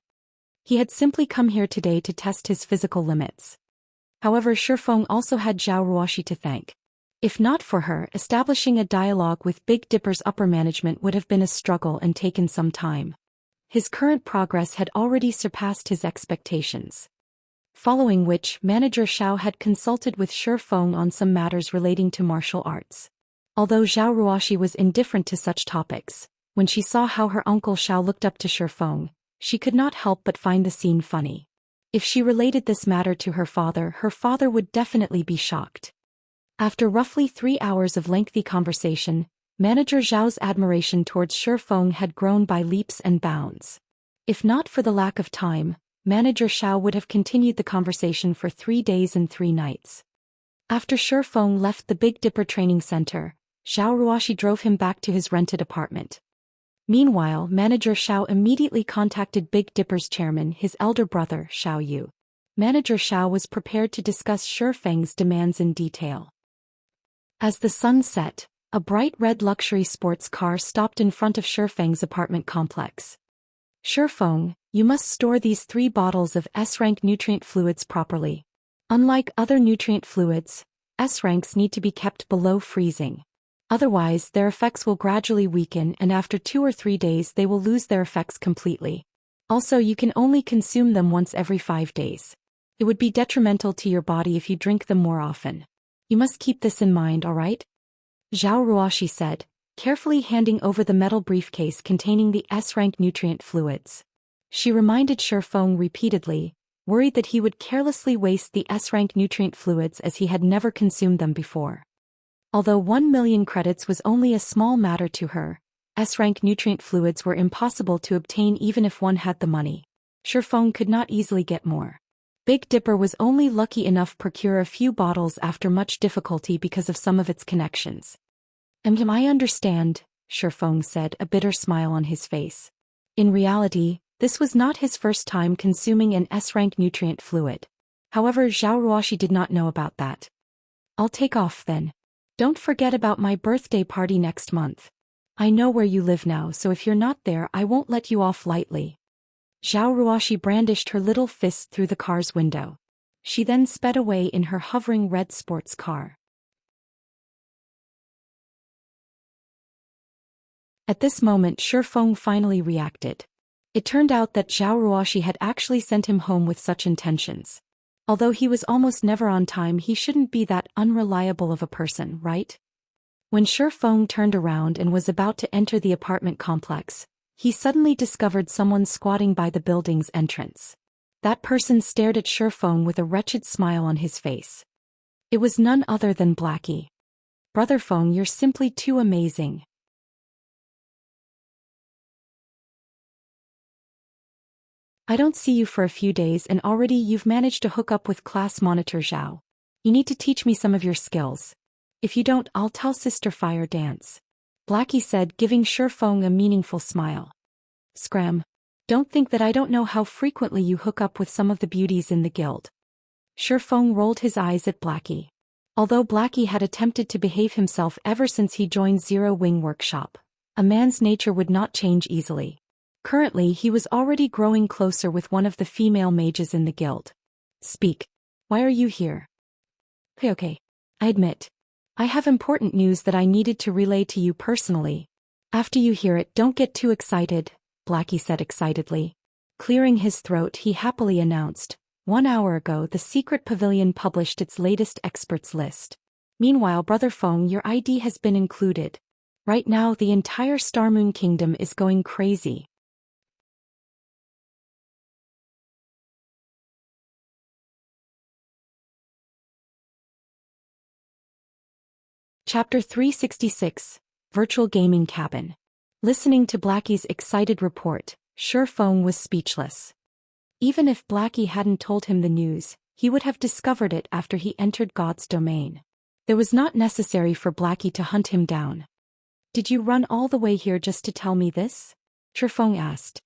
He had simply come here today to test his physical limits. However, Feng also had Zhao Ruoxi to thank. If not for her, establishing a dialogue with Big Dipper's upper management would have been a struggle and taken some time. His current progress had already surpassed his expectations. Following which, Manager Xiao had consulted with Feng on some matters relating to martial arts. Although Zhao Ruoxi was indifferent to such topics, when she saw how her uncle Xiao looked up to Feng, she could not help but find the scene funny. If she related this matter to her father would definitely be shocked. After roughly 3 hours of lengthy conversation, Manager Zhao's admiration towards Shifeng had grown by leaps and bounds. If not for the lack of time, Manager Zhao would have continued the conversation for 3 days and 3 nights. After Shifeng left the Big Dipper training center, Zhao Ruoxi drove him back to his rented apartment. Meanwhile, Manager Zhao immediately contacted Big Dipper's chairman, his elder brother, Zhao Yu. Manager Zhao was prepared to discuss Shifeng's demands in detail. As the sun set, a bright red luxury sports car stopped in front of Shifeng's apartment complex. Shifeng, you must store these 3 bottles of S-rank nutrient fluids properly. Unlike other nutrient fluids, S-ranks need to be kept below freezing. Otherwise, their effects will gradually weaken and after 2 or 3 days they will lose their effects completely. Also, you can only consume them once every 5 days. It would be detrimental to your body if you drink them more often. You must keep this in mind, alright? Zhao Ruoxi said, carefully handing over the metal briefcase containing the S-rank nutrient fluids. She reminded Shifeng repeatedly, worried that he would carelessly waste the S-rank nutrient fluids as he had never consumed them before. Although 1 million credits was only a small matter to her, S-rank nutrient fluids were impossible to obtain even if one had the money. Shifeng could not easily get more. Big Dipper was only lucky enough to procure a few bottles after much difficulty because of some of its connections. I understand, Shifeng said, a bitter smile on his face. In reality, this was not his first time consuming an S-rank nutrient fluid. However, Zhao Ruoxi did not know about that. I'll take off then. Don't forget about my birthday party next month. I know where you live now, so if you're not there I won't let you off lightly. Zhao Ruoxi brandished her little fist through the car's window. She then sped away in her hovering red sports car. At this moment Shifeng finally reacted. It turned out that Zhao Ruoxi had actually sent him home with such intentions. Although he was almost never on time, he shouldn't be that unreliable of a person, right? When Shifeng turned around and was about to enter the apartment complex, he suddenly discovered someone squatting by the building's entrance. That person stared at Shifeng with a wretched smile on his face. It was none other than Blackie. Brother Feng, you're simply too amazing. I don't see you for a few days and already you've managed to hook up with class monitor Zhao. You need to teach me some of your skills. If you don't, I'll tell Sister Fire Dance. Blackie said, giving Shifeng a meaningful smile. Scram. Don't think that I don't know how frequently you hook up with some of the beauties in the guild. Shifeng rolled his eyes at Blackie. Although Blackie had attempted to behave himself ever since he joined Zero Wing Workshop, a man's nature would not change easily. Currently he was already growing closer with one of the female mages in the guild. Speak. Why are you here? Okay. I admit. I have important news that I needed to relay to you personally. After you hear it, don't get too excited, Blackie said excitedly. Clearing his throat, he happily announced, 1 hour ago the Secret Pavilion published its latest experts list. Meanwhile, Brother Feng, your ID has been included. Right now the entire Starmoon Kingdom is going crazy. Chapter 366, Virtual Gaming Cabin. Listening to Blackie's excited report, Shifeng was speechless. Even if Blackie hadn't told him the news, he would have discovered it after he entered God's domain. It was not necessary for Blackie to hunt him down. Did you run all the way here just to tell me this? Shifeng asked.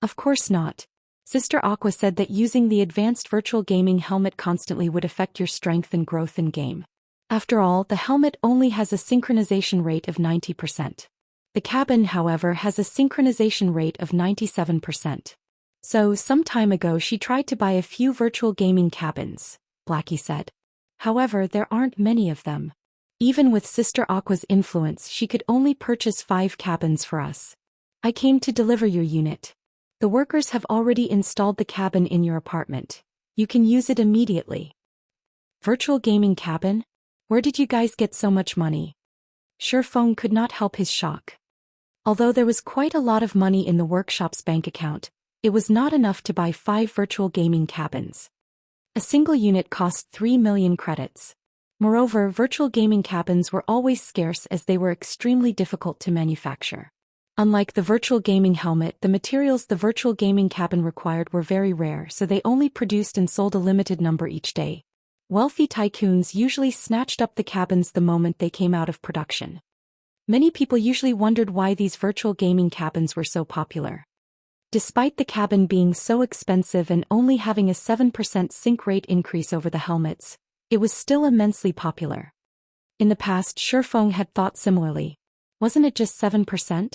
Of course not. Sister Aqua said that using the advanced virtual gaming helmet constantly would affect your strength and growth in game. After all, the helmet only has a synchronization rate of 90%. The cabin, however, has a synchronization rate of 97%. So, some time ago she tried to buy a few virtual gaming cabins, Blackie said. However, there aren't many of them. Even with Sister Aqua's influence, she could only purchase 5 cabins for us. I came to deliver your unit. The workers have already installed the cabin in your apartment. You can use it immediately. Virtual gaming cabin? Where did you guys get so much money? Shifeng could not help his shock. Although there was quite a lot of money in the workshop's bank account, it was not enough to buy 5 virtual gaming cabins. A single unit cost 3 million credits. Moreover, virtual gaming cabins were always scarce as they were extremely difficult to manufacture. Unlike the virtual gaming helmet, the materials the virtual gaming cabin required were very rare, so they only produced and sold a limited number each day. Wealthy tycoons usually snatched up the cabins the moment they came out of production. Many people usually wondered why these virtual gaming cabins were so popular. Despite the cabin being so expensive and only having a 7% sync rate increase over the helmets, it was still immensely popular. In the past, Shifeng had thought similarly. Wasn't it just 7%?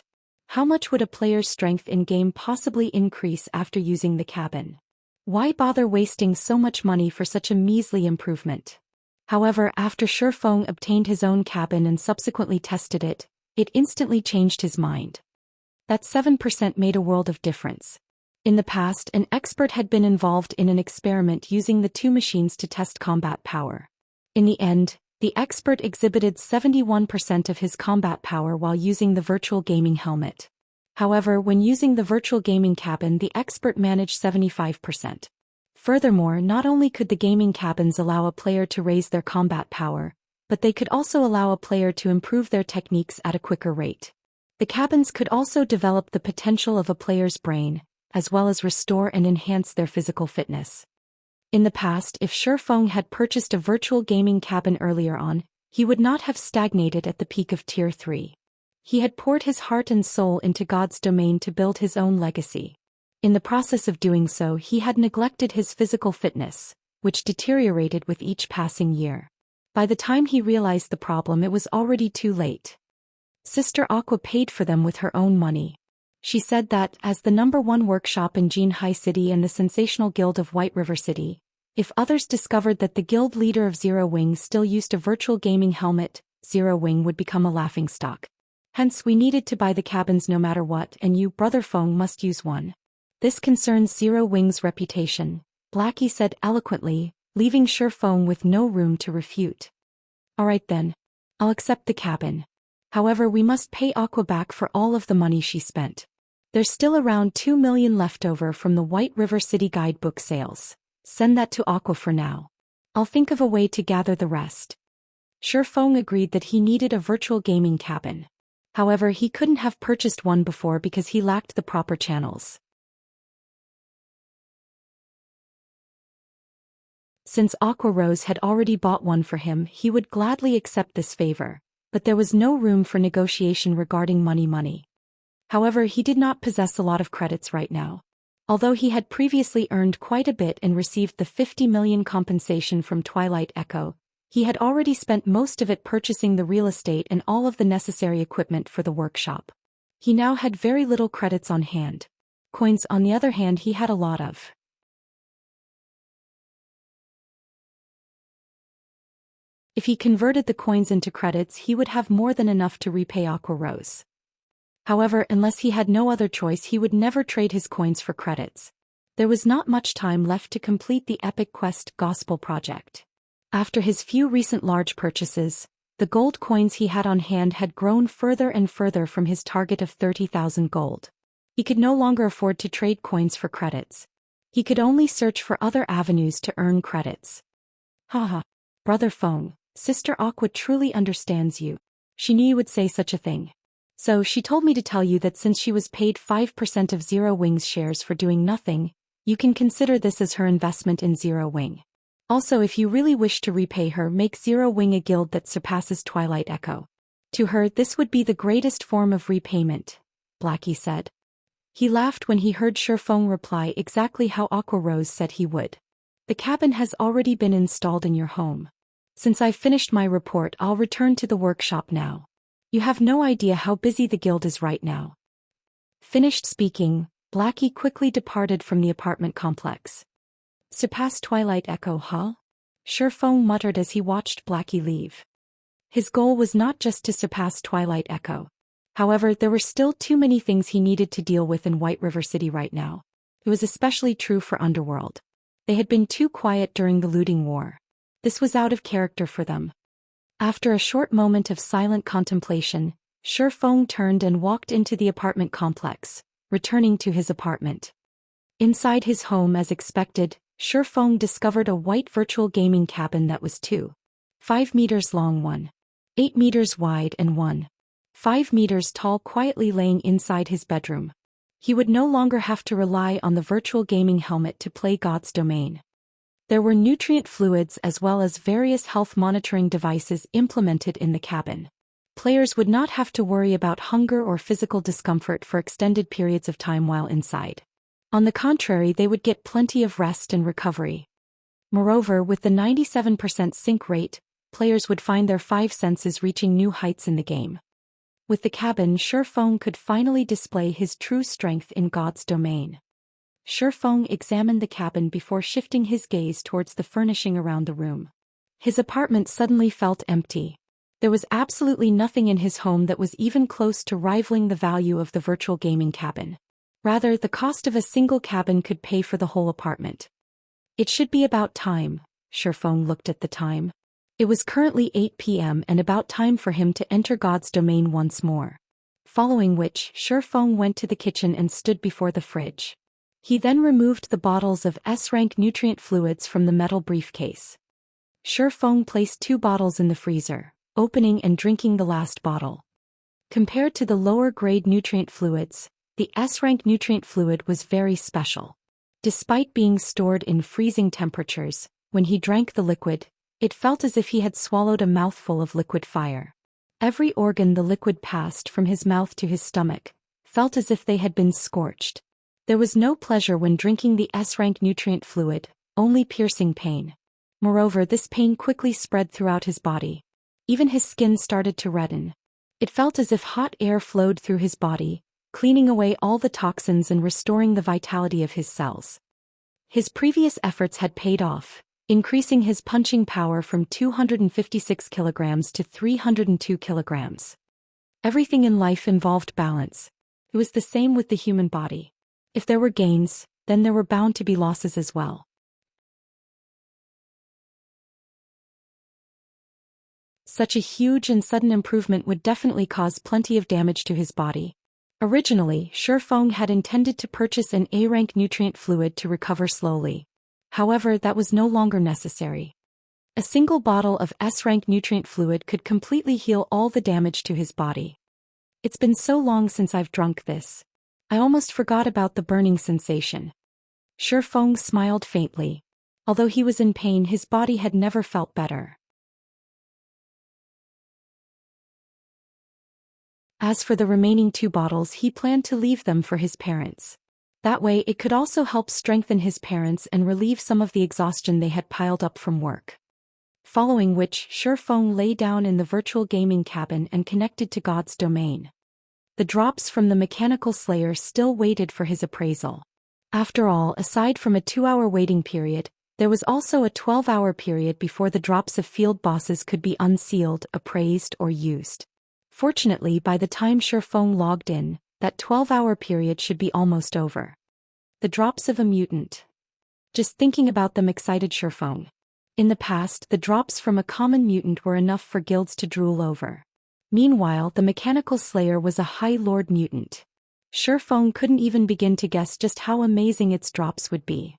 How much would a player's strength in-game possibly increase after using the cabin? Why bother wasting so much money for such a measly improvement? However, after Shifeng obtained his own cabin and subsequently tested it, it instantly changed his mind. That 7% made a world of difference. In the past, an expert had been involved in an experiment using the two machines to test combat power. In the end, the expert exhibited 71% of his combat power while using the virtual gaming helmet. However, when using the virtual gaming cabin, the expert managed 75%. Furthermore, not only could the gaming cabins allow a player to raise their combat power, but they could also allow a player to improve their techniques at a quicker rate. The cabins could also develop the potential of a player's brain, as well as restore and enhance their physical fitness. In the past, if Shifeng had purchased a virtual gaming cabin earlier on, he would not have stagnated at the peak of Tier 3. He had poured his heart and soul into God's domain to build his own legacy. In the process of doing so, he had neglected his physical fitness, which deteriorated with each passing year. By the time he realized the problem, it was already too late. Sister Aqua paid for them with her own money. She said that, as the #1 workshop in Jinhai City and the sensational guild of White River City, if others discovered that the guild leader of Zero Wing still used a virtual gaming helmet, Zero Wing would become a laughingstock. Hence we needed to buy the cabins no matter what, and you, Brother Feng, must use one. This concerns Zero Wing's reputation, Blackie said eloquently, leaving Shifeng with no room to refute. Alright then. I'll accept the cabin. However, we must pay Aqua back for all of the money she spent. There's still around 2 million left over from the White River City guidebook sales. Send that to Aqua for now. I'll think of a way to gather the rest. Shifeng agreed that he needed a virtual gaming cabin. However, he couldn't have purchased one before because he lacked the proper channels. Since Aqua Rose had already bought one for him, he would gladly accept this favor, but there was no room for negotiation regarding money. However, he did not possess a lot of credits right now. Although he had previously earned quite a bit and received the 50 million compensation from Twilight Echo, he had already spent most of it purchasing the real estate and all of the necessary equipment for the workshop. He now had very little credits on hand. Coins, on the other hand, he had a lot of. If he converted the coins into credits, he would have more than enough to repay Aqua Rose. However, unless he had no other choice, he would never trade his coins for credits. There was not much time left to complete the Epic Quest Gospel project. After his few recent large purchases, the gold coins he had on hand had grown further and further from his target of 30,000 gold. He could no longer afford to trade coins for credits. He could only search for other avenues to earn credits. Haha. Brother Feng, Sister Aqua truly understands you. She knew you would say such a thing. So she told me to tell you that since she was paid 5% of Zero Wing's shares for doing nothing, you can consider this as her investment in Zero Wing. Also, if you really wish to repay her, make Zero Wing a guild that surpasses Twilight Echo. To her, this would be the greatest form of repayment, Blackie said. He laughed when he heard Shifeng reply exactly how Aqua Rose said he would. The cabin has already been installed in your home. Since I've finished my report, I'll return to the workshop now. You have no idea how busy the guild is right now. Finished speaking, Blackie quickly departed from the apartment complex. Surpass Twilight Echo, huh? Shifeng muttered as he watched Blackie leave. His goal was not just to surpass Twilight Echo. However, there were still too many things he needed to deal with in White River City right now. It was especially true for Underworld. They had been too quiet during the looting war. This was out of character for them. After a short moment of silent contemplation, Shifeng turned and walked into the apartment complex, returning to his apartment. Inside his home, as expected, Shifeng discovered a white virtual gaming cabin that was too 5 meters long, 1. 8 meters wide and 1. 5 meters tall, quietly laying inside his bedroom. He would no longer have to rely on the virtual gaming helmet to play God's domain. There were nutrient fluids as well as various health monitoring devices implemented in the cabin. Players would not have to worry about hunger or physical discomfort for extended periods of time while inside. On the contrary, they would get plenty of rest and recovery. Moreover, with the 97% sync rate, players would find their 5 senses reaching new heights in the game. With the cabin, Shifeng could finally display his true strength in God's domain. Shifeng examined the cabin before shifting his gaze towards the furnishing around the room. His apartment suddenly felt empty. There was absolutely nothing in his home that was even close to rivaling the value of the virtual gaming cabin. Rather, the cost of a single cabin could pay for the whole apartment. It should be about time. Shifeng looked at the time. It was currently 8 p.m. and about time for him to enter God's domain once more. Following which, Shifeng went to the kitchen and stood before the fridge. He then removed the bottles of S-rank nutrient fluids from the metal briefcase. Shifeng placed 2 bottles in the freezer, opening and drinking the last bottle. Compared to the lower-grade nutrient fluids, the S-rank nutrient fluid was very special. Despite being stored in freezing temperatures, when he drank the liquid, it felt as if he had swallowed a mouthful of liquid fire. Every organ the liquid passed from his mouth to his stomach felt as if they had been scorched. There was no pleasure when drinking the S-rank nutrient fluid, only piercing pain. Moreover, this pain quickly spread throughout his body. Even his skin started to redden. It felt as if hot air flowed through his body, cleaning away all the toxins and restoring the vitality of his cells. His previous efforts had paid off, increasing his punching power from 256 kilograms to 302 kilograms. Everything in life involved balance. It was the same with the human body. If there were gains, then there were bound to be losses as well. Such a huge and sudden improvement would definitely cause plenty of damage to his body. Originally, Shifeng had intended to purchase an A-rank nutrient fluid to recover slowly. However, that was no longer necessary. A single bottle of S-rank nutrient fluid could completely heal all the damage to his body. It's been so long since I've drunk this. I almost forgot about the burning sensation. Shifeng smiled faintly. Although he was in pain, his body had never felt better. As for the remaining 2 bottles, he planned to leave them for his parents. That way it could also help strengthen his parents and relieve some of the exhaustion they had piled up from work. Following which, Shifeng lay down in the virtual gaming cabin and connected to God's domain. The drops from the mechanical slayer still waited for his appraisal. After all, aside from a 2-hour waiting period, there was also a 12-hour period before the drops of field bosses could be unsealed, appraised, or used. Fortunately, by the time Shifeng logged in, that 12-hour period should be almost over. The drops of a mutant. Just thinking about them excited Shifeng. In the past, the drops from a common mutant were enough for guilds to drool over. Meanwhile, the mechanical slayer was a High Lord mutant. Shifeng couldn't even begin to guess just how amazing its drops would be.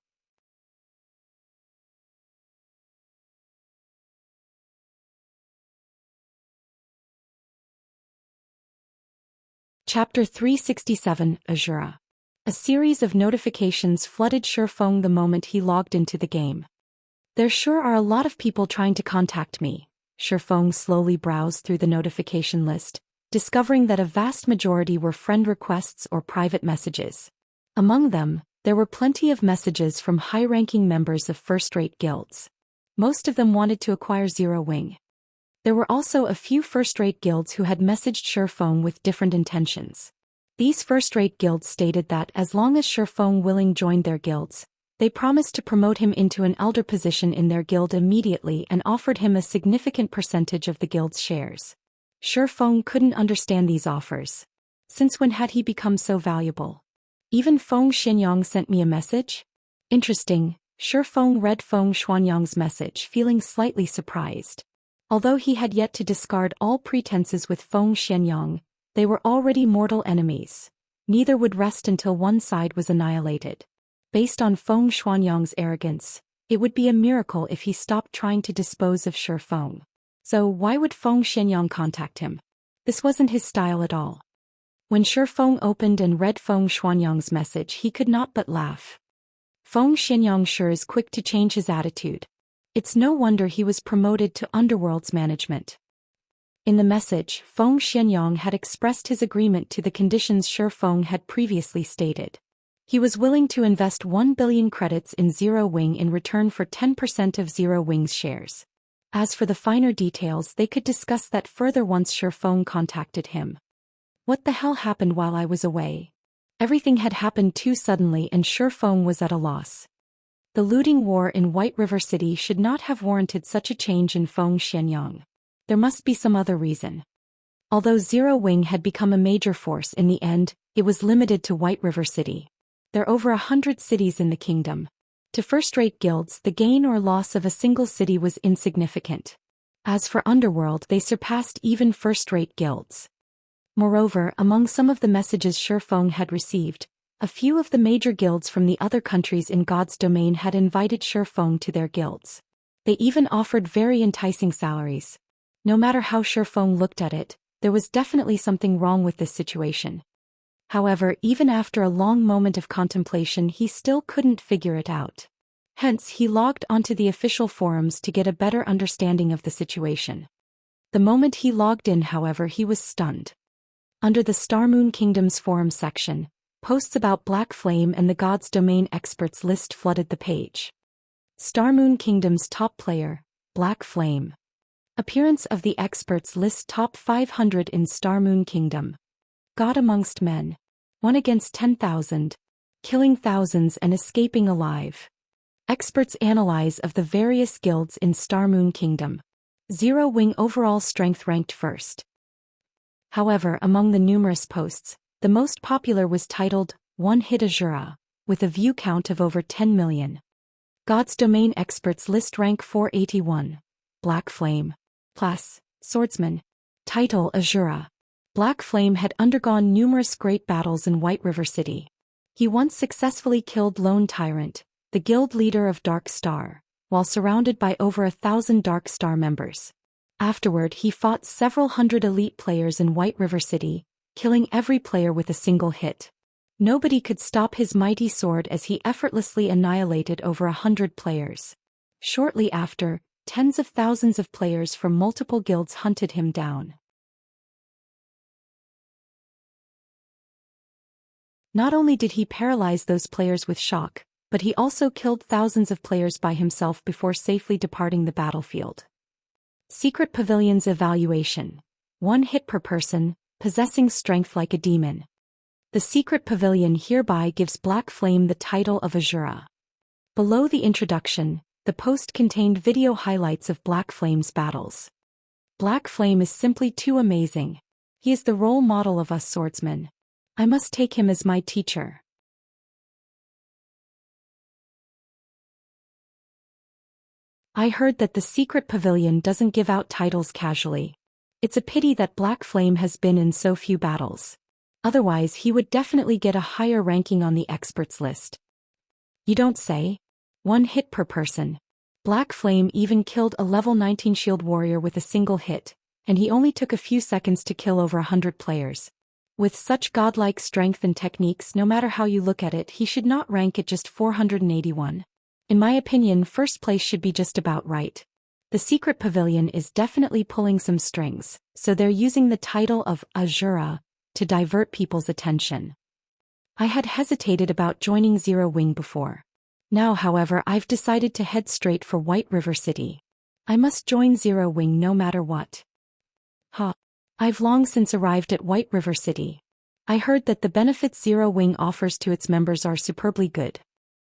Chapter 367, Asura. A series of notifications flooded Shifeng the moment he logged into the game. There sure are a lot of people trying to contact me. Shifeng slowly browsed through the notification list, discovering that a vast majority were friend requests or private messages. Among them, there were plenty of messages from high-ranking members of first-rate guilds. Most of them wanted to acquire Zero Wing. There were also a few first-rate guilds who had messaged Shifeng with different intentions. These first-rate guilds stated that as long as Shifeng willing joined their guilds, they promised to promote him into an elder position in their guild immediately and offered him a significant percentage of the guild's shares. Shifeng couldn't understand these offers. Since when had he become so valuable? Even Feng Xianyang sent me a message? Interesting. Shifeng read Feng Xuanyang's message, feeling slightly surprised. Although he had yet to discard all pretenses with Feng Xianyang, they were already mortal enemies. Neither would rest until one side was annihilated. Based on Feng Xuanyang's arrogance, it would be a miracle if he stopped trying to dispose of Shifeng. So why would Feng Xianyang contact him? This wasn't his style at all. When Shi Feng opened and read Feng Xuanyang's message, he could not but laugh. Feng Xianyang sure is quick to change his attitude. It's no wonder he was promoted to Underworld's management. In the message, Feng Xianyang had expressed his agreement to the conditions Shi Feng had previously stated. He was willing to invest 1 billion credits in Zero Wing in return for 10% of Zero Wing's shares. As for the finer details, they could discuss that further once Shi Feng contacted him. What the hell happened while I was away? Everything had happened too suddenly and Shi Feng was at a loss. The looting war in White River City should not have warranted such a change in Feng Xianyang. There must be some other reason. Although Zero Wing had become a major force in the end, it was limited to White River City. There are over 100 cities in the kingdom. To first-rate guilds, the gain or loss of a single city was insignificant. As for Underworld, they surpassed even first-rate guilds. Moreover, among some of the messages Shi Feng had received, a few of the major guilds from the other countries in God's domain had invited Shi Feng to their guilds. They even offered very enticing salaries. No matter how Shi Feng looked at it, there was definitely something wrong with this situation. However, even after a long moment of contemplation, he still couldn't figure it out. Hence, he logged onto the official forums to get a better understanding of the situation. The moment he logged in, however, he was stunned. Under the Starmoon Kingdom's forum section, posts about Black Flame and the God's Domain experts list flooded the page. Starmoon Kingdom's top player, Black Flame. Appearance of the experts list top 500 in Starmoon Kingdom. God amongst men. 1 against 10,000. Killing thousands and escaping alive. Experts analyze of the various guilds in Starmoon Kingdom. Zero Wing overall strength ranked first. However, among the numerous posts, the most popular was titled, One Hit Asura, with a view count of over 10 million. God's Domain experts list rank 481. Black Flame. Class, Swordsman. Title, Asura. Black Flame had undergone numerous great battles in White River City. He once successfully killed Lone Tyrant, the guild leader of Dark Star, while surrounded by over 1,000 Dark Star members. Afterward, he fought several hundred elite players in White River City, killing every player with a single hit. Nobody could stop his mighty sword as he effortlessly annihilated over 100 players. Shortly after, tens of thousands of players from multiple guilds hunted him down. Not only did he paralyze those players with shock, but he also killed thousands of players by himself before safely departing the battlefield. Secret Pavilion's evaluation. 1 hit per person, possessing strength like a demon. The Secret Pavilion hereby gives Black Flame the title of Asura. Below the introduction, the post contained video highlights of Black Flame's battles. Black Flame is simply too amazing. He is the role model of us swordsmen. I must take him as my teacher. I heard that the Secret Pavilion doesn't give out titles casually. It's a pity that Black Flame has been in so few battles. Otherwise, he would definitely get a higher ranking on the experts list. You don't say? 1 hit per person. Black Flame even killed a level 19 shield warrior with a single hit, and he only took a few seconds to kill over 100 players. With such godlike strength and techniques, no matter how you look at it, he should not rank at just 481. In my opinion, first place should be just about right. The Secret Pavilion is definitely pulling some strings, so they're using the title of Asura to divert people's attention. I had hesitated about joining Zero Wing before. Now, however, I've decided to head straight for White River City. I must join Zero Wing no matter what. I've long since arrived at White River City. I heard that the benefits Zero Wing offers to its members are superbly good.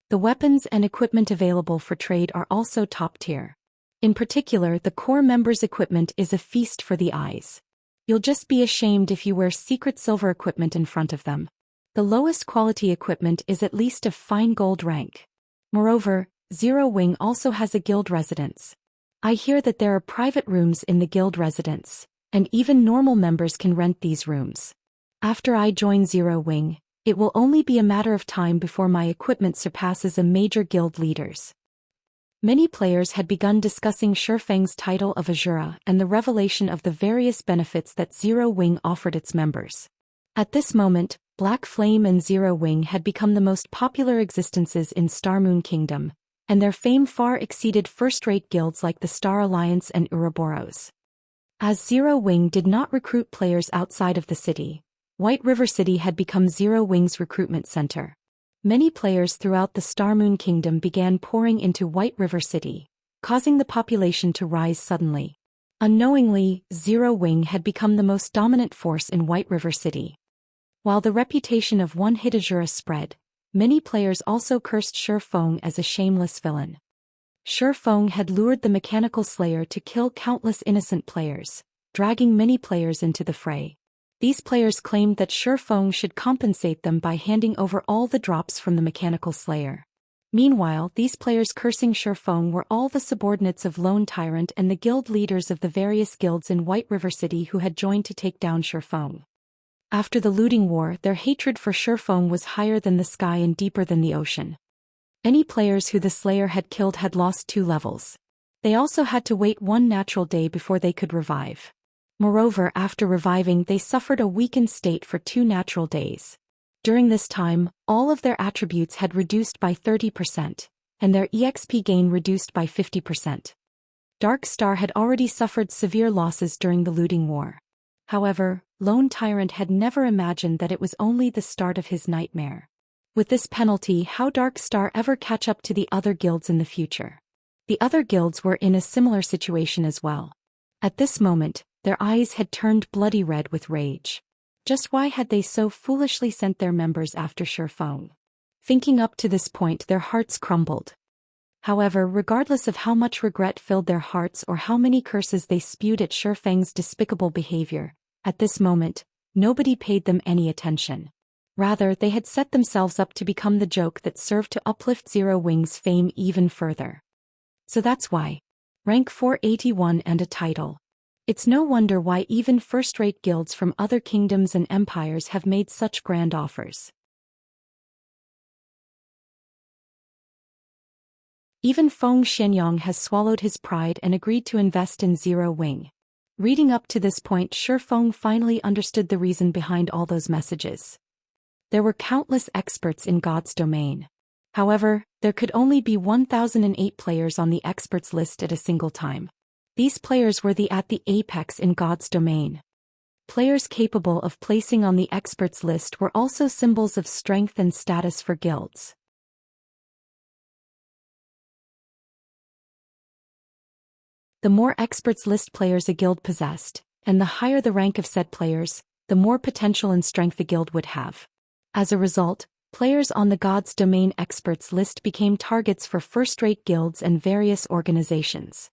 The weapons and equipment available for trade are also top tier. In particular, the core members' equipment is a feast for the eyes. You'll just be ashamed if you wear secret silver equipment in front of them. The lowest quality equipment is at least of fine gold rank. Moreover, Zero Wing also has a guild residence. I hear that there are private rooms in the guild residence, and even normal members can rent these rooms. After I join Zero Wing, it will only be a matter of time before my equipment surpasses a major guild leader's. Many players had begun discussing Shifeng's title of Asura and the revelation of the various benefits that Zero Wing offered its members. At this moment, Black Flame and Zero Wing had become the most popular existences in Star Moon Kingdom, and their fame far exceeded first-rate guilds like the Star Alliance and Ouroboros. As Zero Wing did not recruit players outside of the city, White River City had become Zero Wing's recruitment center. Many players throughout the Star Moon Kingdom began pouring into White River City, causing the population to rise suddenly. Unknowingly, Zero Wing had become the most dominant force in White River City. While the reputation of one-hit Asura spread, many players also cursed Shifeng as a shameless villain. Shifeng had lured the Mechanical Slayer to kill countless innocent players, dragging many players into the fray. These players claimed that Shifeng should compensate them by handing over all the drops from the Mechanical Slayer. Meanwhile, these players cursing Shifeng were all the subordinates of Lone Tyrant and the guild leaders of the various guilds in White River City who had joined to take down Shifeng. After the looting war, their hatred for Shifeng was higher than the sky and deeper than the ocean. Any players who the Slayer had killed had lost 2 levels. They also had to wait 1 natural day before they could revive. Moreover, after reviving, they suffered a weakened state for 2 natural days. During this time, all of their attributes had reduced by 30%, and their EXP gain reduced by 50%. Dark Star had already suffered severe losses during the looting war. However, Lone Tyrant had never imagined that it was only the start of his nightmare. With this penalty, how Dark Star ever catch up to the other guilds in the future? The other guilds were in a similar situation as well. At this moment, their eyes had turned bloody red with rage. Just why had they so foolishly sent their members after Shifeng? Thinking up to this point, their hearts crumbled. However, regardless of how much regret filled their hearts or how many curses they spewed at Shifeng's despicable behavior, at this moment, nobody paid them any attention. Rather, they had set themselves up to become the joke that served to uplift Zero Wing's fame even further. So that's why. Rank 481 and a title. It's no wonder why even first-rate guilds from other kingdoms and empires have made such grand offers. Even Feng Xianyang has swallowed his pride and agreed to invest in Zero Wing. Reading up to this point, Shifeng finally understood the reason behind all those messages. There were countless experts in God's domain. However, there could only be 1,008 players on the experts list at a single time. These players were at the apex in God's domain. Players capable of placing on the experts list were also symbols of strength and status for guilds. The more experts list players a guild possessed, and the higher the rank of said players, the more potential and strength a guild would have. As a result, players on the God's Domain experts list became targets for first-rate guilds and various organizations.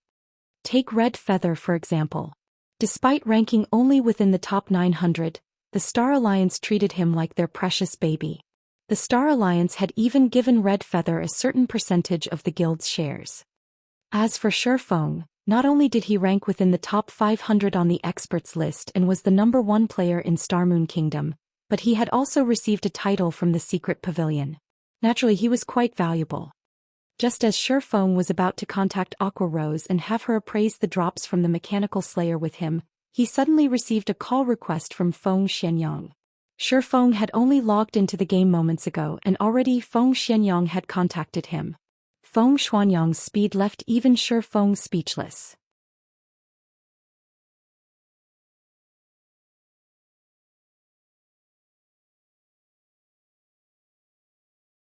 Take Red Feather for example. Despite ranking only within the top 900, the Star Alliance treated him like their precious baby. The Star Alliance had even given Red Feather a certain percentage of the guild's shares. As for Shifeng, not only did he rank within the top 500 on the experts list and was the #1 player in Star Moon Kingdom, but he had also received a title from the Secret Pavilion. Naturally, he was quite valuable. Just as Shifeng was about to contact Aqua Rose and have her appraise the drops from the Mechanical Slayer with him, he suddenly received a call request from Feng Xianyang. Shifeng had only logged into the game moments ago and already Feng Xianyang had contacted him. Feng Xianyang's speed left even Shifeng speechless.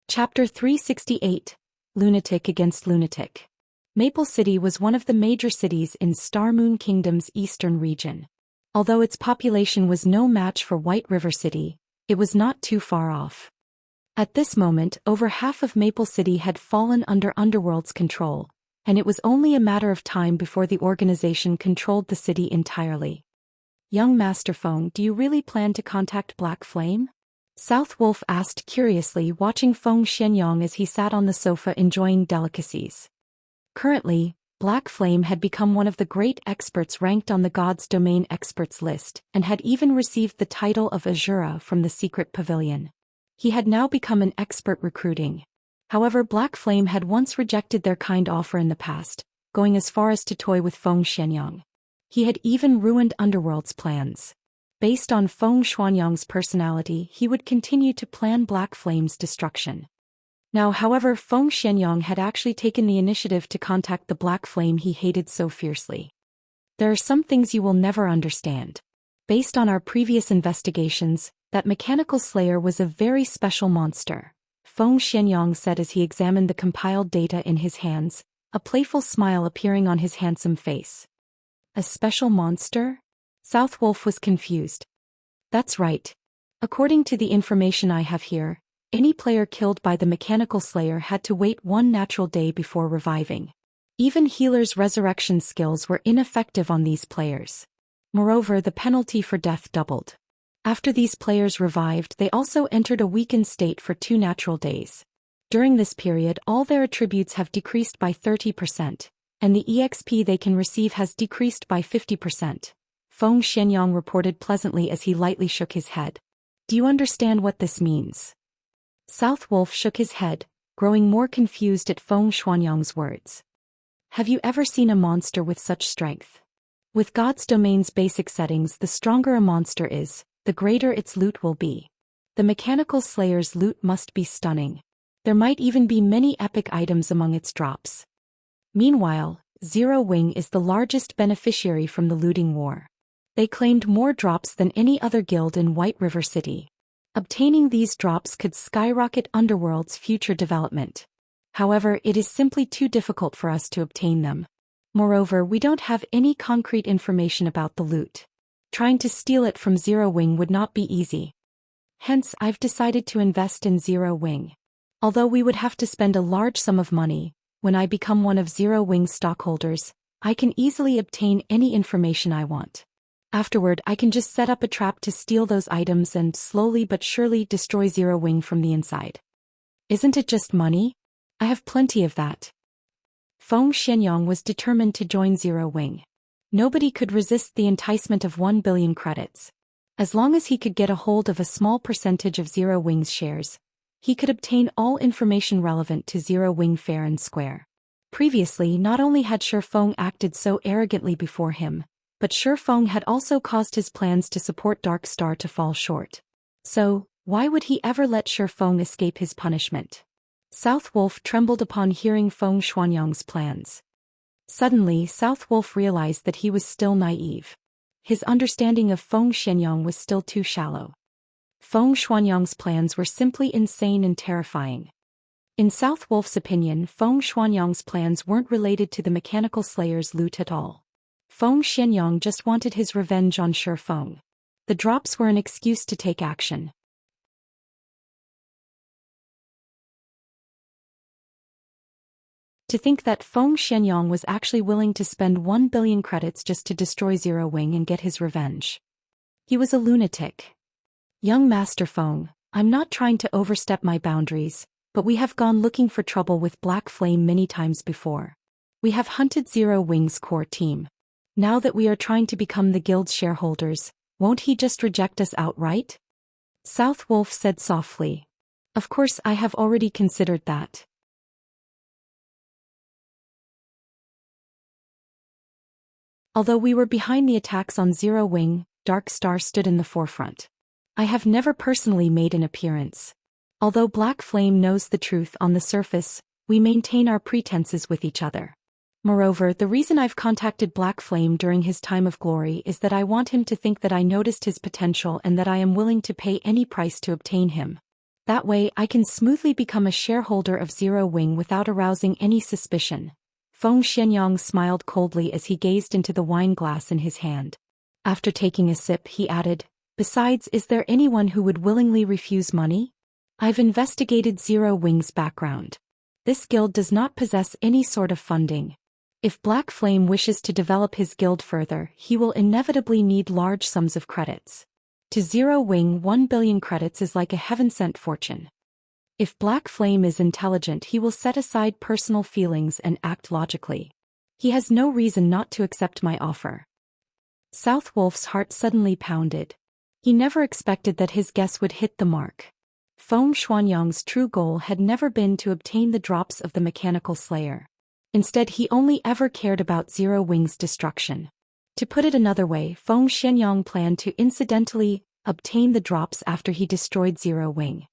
Chapter 368, Lunatic against Lunatic. Maple City was one of the major cities in Star Moon Kingdom's eastern region. Although its population was no match for White River City, it was not too far off. At this moment, over half of Maple City had fallen under Underworld's control, and it was only a matter of time before the organization controlled the city entirely. Young Master Feng, do you really plan to contact Black Flame? South Wolf asked curiously, watching Feng Xianyang as he sat on the sofa enjoying delicacies. Currently, Black Flame had become one of the great experts ranked on the God's Domain experts list and had even received the title of Asura from the Secret Pavilion. He had now become an expert recruiting. However, Black Flame had once rejected their kind offer in the past, going as far as to toy with Feng Xianyang. He had even ruined Underworld's plans. Based on Feng Xuanyang's personality, he would continue to plan Black Flame's destruction. Now, however, Feng Xianyang had actually taken the initiative to contact the Black Flame he hated so fiercely. There are some things you will never understand. Based on our previous investigations, that mechanical slayer was a very special monster, Feng Xianyang said as he examined the compiled data in his hands, a playful smile appearing on his handsome face. A special monster? Southwolf was confused. That's right. According to the information I have here, any player killed by the mechanical slayer had to wait 1 natural day before reviving. Even healers' resurrection skills were ineffective on these players. Moreover, the penalty for death doubled. After these players revived, they also entered a weakened state for 2 natural days. During this period, all their attributes have decreased by 30%, and the EXP they can receive has decreased by 50%. Feng Xianyang reported pleasantly as he lightly shook his head. Do you understand what this means? Southwolf shook his head, growing more confused at Feng Xianyang's words. Have you ever seen a monster with such strength? With God's domain's basic settings, the stronger a monster is, the greater its loot will be. The mechanical slayer's loot must be stunning. There might even be many epic items among its drops. Meanwhile, Zero Wing is the largest beneficiary from the looting war. They claimed more drops than any other guild in White River City. Obtaining these drops could skyrocket Underworld's future development. However, it is simply too difficult for us to obtain them. Moreover, we don't have any concrete information about the loot. Trying to steal it from Zero Wing would not be easy. Hence, I've decided to invest in Zero Wing. Although we would have to spend a large sum of money, when I become one of Zero Wing's stockholders, I can easily obtain any information I want. Afterward, I can just set up a trap to steal those items and slowly but surely destroy Zero Wing from the inside. Isn't it just money? I have plenty of that. Feng Xianyang was determined to join Zero Wing. Nobody could resist the enticement of 1 billion credits. As long as he could get a hold of a small percentage of Zero Wing's shares, he could obtain all information relevant to Zero Wing fair and square. Previously, not only had Shifeng acted so arrogantly before him, but Shifeng had also caused his plans to support Dark Star to fall short. So, why would he ever let Shifeng escape his punishment? Southwolf trembled upon hearing Feng Xianyang's plans. Suddenly, Southwolf realized that he was still naive. His understanding of Feng Xianyang was still too shallow. Feng Xianyang's plans were simply insane and terrifying. In Southwolf's opinion, Feng Xianyang's plans weren't related to the mechanical slayer's loot at all. Feng Xianyang just wanted his revenge on Shifeng. The drops were an excuse to take action. To think that Feng Xianyang was actually willing to spend 1 billion credits just to destroy Zero Wing and get his revenge. He was a lunatic. Young Master Feng, I'm not trying to overstep my boundaries, but we have gone looking for trouble with Black Flame many times before. We have hunted Zero Wing's core team. Now that we are trying to become the guild's shareholders, won't he just reject us outright? Southwolf said softly. Of course, I have already considered that. Although we were behind the attacks on Zero Wing, Dark Star stood in the forefront. I have never personally made an appearance. Although Black Flame knows the truth on the surface, we maintain our pretenses with each other. Moreover, the reason I've contacted Black Flame during his time of glory is that I want him to think that I noticed his potential and that I am willing to pay any price to obtain him. That way, I can smoothly become a shareholder of Zero Wing without arousing any suspicion. Feng Xianyang smiled coldly as he gazed into the wine glass in his hand. After taking a sip, he added, "Besides, is there anyone who would willingly refuse money? I've investigated Zero Wing's background. This guild does not possess any sort of funding. If Black Flame wishes to develop his guild further, he will inevitably need large sums of credits. To Zero Wing, 1 billion credits is like a heaven-sent fortune. If Black Flame is intelligent, he will set aside personal feelings and act logically. He has no reason not to accept my offer." Southwolf's heart suddenly pounded. He never expected that his guess would hit the mark. Feng Xuanyang's true goal had never been to obtain the drops of the mechanical slayer. Instead, he only ever cared about Zero Wing's destruction. To put it another way, Feng Xuanyang planned to incidentally obtain the drops after he destroyed Zero Wing.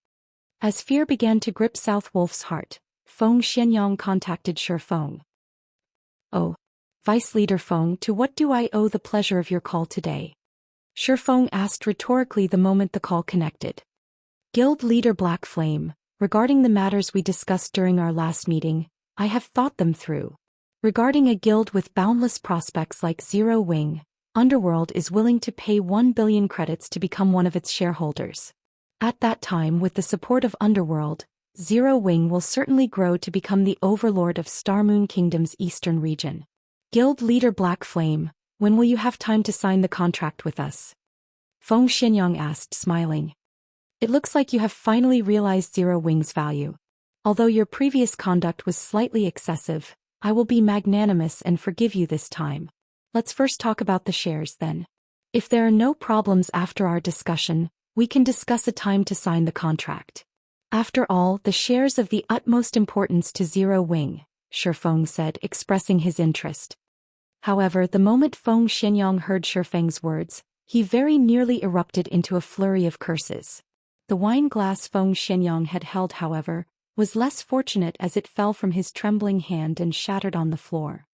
As fear began to grip South Wolf's heart, Feng Xuanyang contacted Shi Feng. "Oh, Vice Leader Feng, to what do I owe the pleasure of your call today?" Shi Feng asked rhetorically the moment the call connected. "Guild Leader Black Flame, regarding the matters we discussed during our last meeting, I have thought them through. Regarding a guild with boundless prospects like Zero Wing, Underworld is willing to pay 1 billion credits to become one of its shareholders. At that time, with the support of Underworld, Zero Wing will certainly grow to become the overlord of Starmoon Kingdom's eastern region. Guild Leader Black Flame, when will you have time to sign the contract with us?" Feng Xuanyang asked, smiling. "It looks like you have finally realized Zero Wing's value. Although your previous conduct was slightly excessive, I will be magnanimous and forgive you this time. Let's first talk about the shares then. If there are no problems after our discussion, we can discuss a time to sign the contract. After all, the shares of the utmost importance to Zero Wing," Shi Feng said, expressing his interest. However, the moment Feng Xuanyang heard Shi Feng's words, he very nearly erupted into a flurry of curses. The wine glass Feng Xuanyang had held, however, was less fortunate as it fell from his trembling hand and shattered on the floor.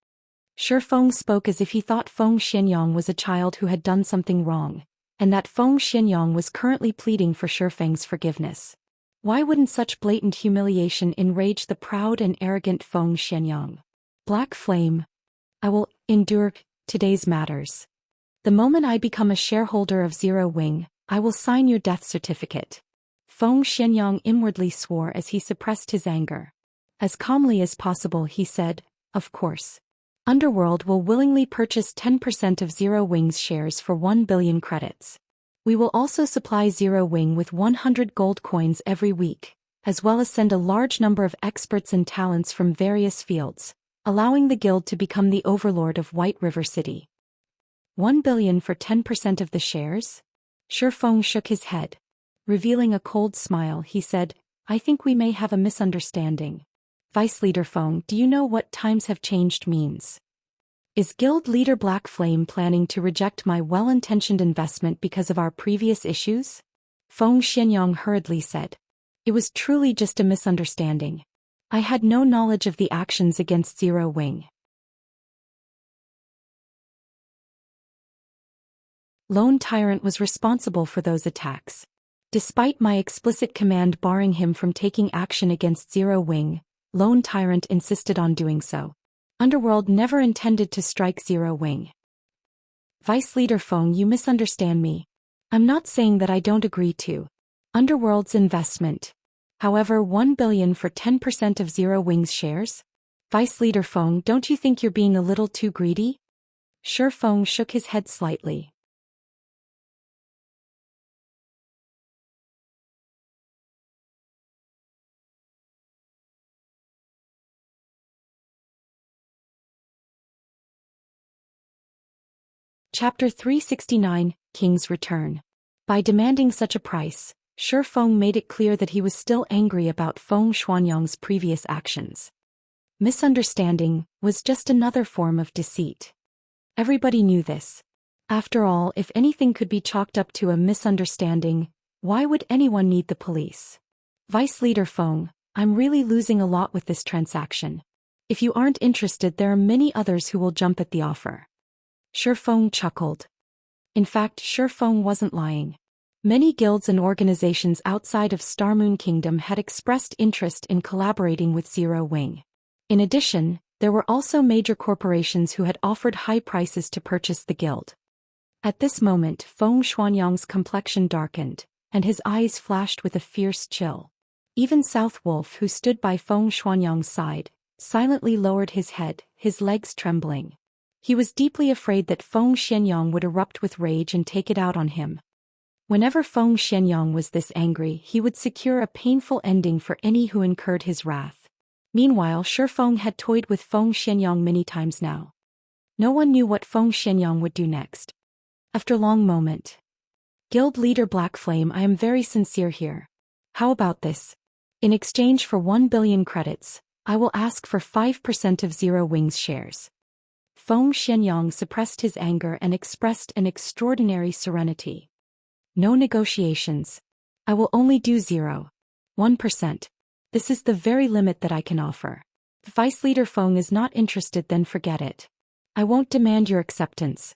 Shi Feng spoke as if he thought Feng Xuanyang was a child who had done something wrong, and that Feng Xuanyang was currently pleading for Shi Feng's forgiveness. Why wouldn't such blatant humiliation enrage the proud and arrogant Feng Xuanyang? "Black Flame, I will endure today's matters. The moment I become a shareholder of Zero Wing, I will sign your death certificate." Feng Xuanyang inwardly swore as he suppressed his anger. As calmly as possible he said, "Of course. Underworld will willingly purchase 10% of Zero Wing's shares for 1 billion credits. We will also supply Zero Wing with 100 gold coins every week, as well as send a large number of experts and talents from various fields, allowing the guild to become the overlord of White River City." 1 billion for 10% of the shares? Shi Feng shook his head. Revealing a cold smile, he said, "I think we may have a misunderstanding. Vice Leader Feng, do you know what times have changed means? Is Guild Leader Black Flame planning to reject my well-intentioned investment because of our previous issues?" Feng Xuanyang hurriedly said. "It was truly just a misunderstanding. I had no knowledge of the actions against Zero Wing." Lone Tyrant was responsible for those attacks. Despite my explicit command barring him from taking action against Zero Wing, Lone Tyrant insisted on doing so. Underworld never intended to strike Zero Wing. Vice Leader Feng, you misunderstand me. I'm not saying that I don't agree to Underworld's investment. However, 1 billion for 10% of Zero Wing's shares? Vice Leader Feng, don't you think you're being a little too greedy? Shi Feng shook his head slightly. Chapter 369, King's Return. By demanding such a price, Shi Feng made it clear that he was still angry about Feng Xuanyang's previous actions. Misunderstanding was just another form of deceit. Everybody knew this. After all, if anything could be chalked up to a misunderstanding, why would anyone need the police? Vice Leader Feng, I'm really losing a lot with this transaction. If you aren't interested, there are many others who will jump at the offer. Shi Feng chuckled. In fact, Shi Feng wasn't lying. Many guilds and organizations outside of Starmoon Kingdom had expressed interest in collaborating with Zero Wing. In addition, there were also major corporations who had offered high prices to purchase the guild. At this moment, Feng Xuanyang's complexion darkened, and his eyes flashed with a fierce chill. Even South Wolf, who stood by Feng Xuanyang's side, silently lowered his head, his legs trembling. He was deeply afraid that Feng Xuanyang would erupt with rage and take it out on him. Whenever Feng Xuanyang was this angry, he would secure a painful ending for any who incurred his wrath. Meanwhile, Shi Feng had toyed with Feng Xuanyang many times now. No one knew what Feng Xuanyang would do next. After a long moment. Guild Leader Black Flame, I am very sincere here. How about this? In exchange for 1 billion credits, I will ask for 5% of Zero Wings shares. Feng Xianyang suppressed his anger and expressed an extraordinary serenity. No negotiations. I will only do 0.1%. This is the very limit that I can offer. If Vice Leader Feng is not interested, then forget it. I won't demand your acceptance.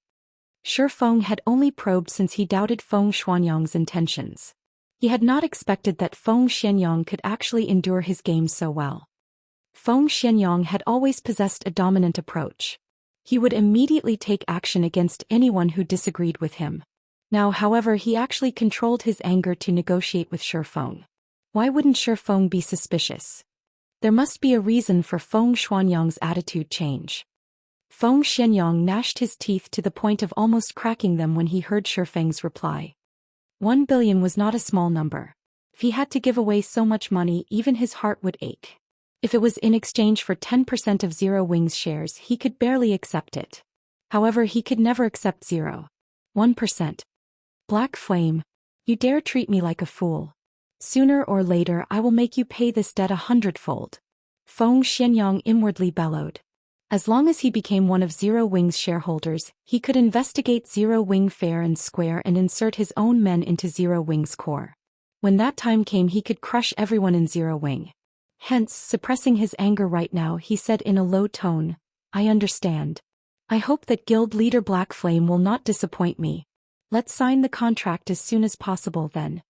Shi Feng had only probed since he doubted Feng Xuanyang's intentions. He had not expected that Feng Xianyang could actually endure his game so well. Feng Xianyang had always possessed a dominant approach. He would immediately take action against anyone who disagreed with him. Now, however, he actually controlled his anger to negotiate with Shi Feng. Why wouldn't Shi Feng be suspicious? There must be a reason for Feng Xuanyang's attitude change. Feng Xianyang gnashed his teeth to the point of almost cracking them when he heard Shi Feng's reply. 1 billion was not a small number. If he had to give away so much money, even his heart would ache. If it was in exchange for 10% of Zero Wings shares, he could barely accept it. However, he could never accept 0.1%. Black Flame, you dare treat me like a fool. Sooner or later I will make you pay this debt 100-fold. Feng Xianyang inwardly bellowed. As long as he became one of Zero Wing's shareholders, he could investigate Zero Wing fair and square and insert his own men into Zero Wing's core. When that time came, he could crush everyone in Zero Wing. Hence, suppressing his anger right now, he said in a low tone, I understand. I hope that Guild Leader Black Flame will not disappoint me. Let's sign the contract as soon as possible then.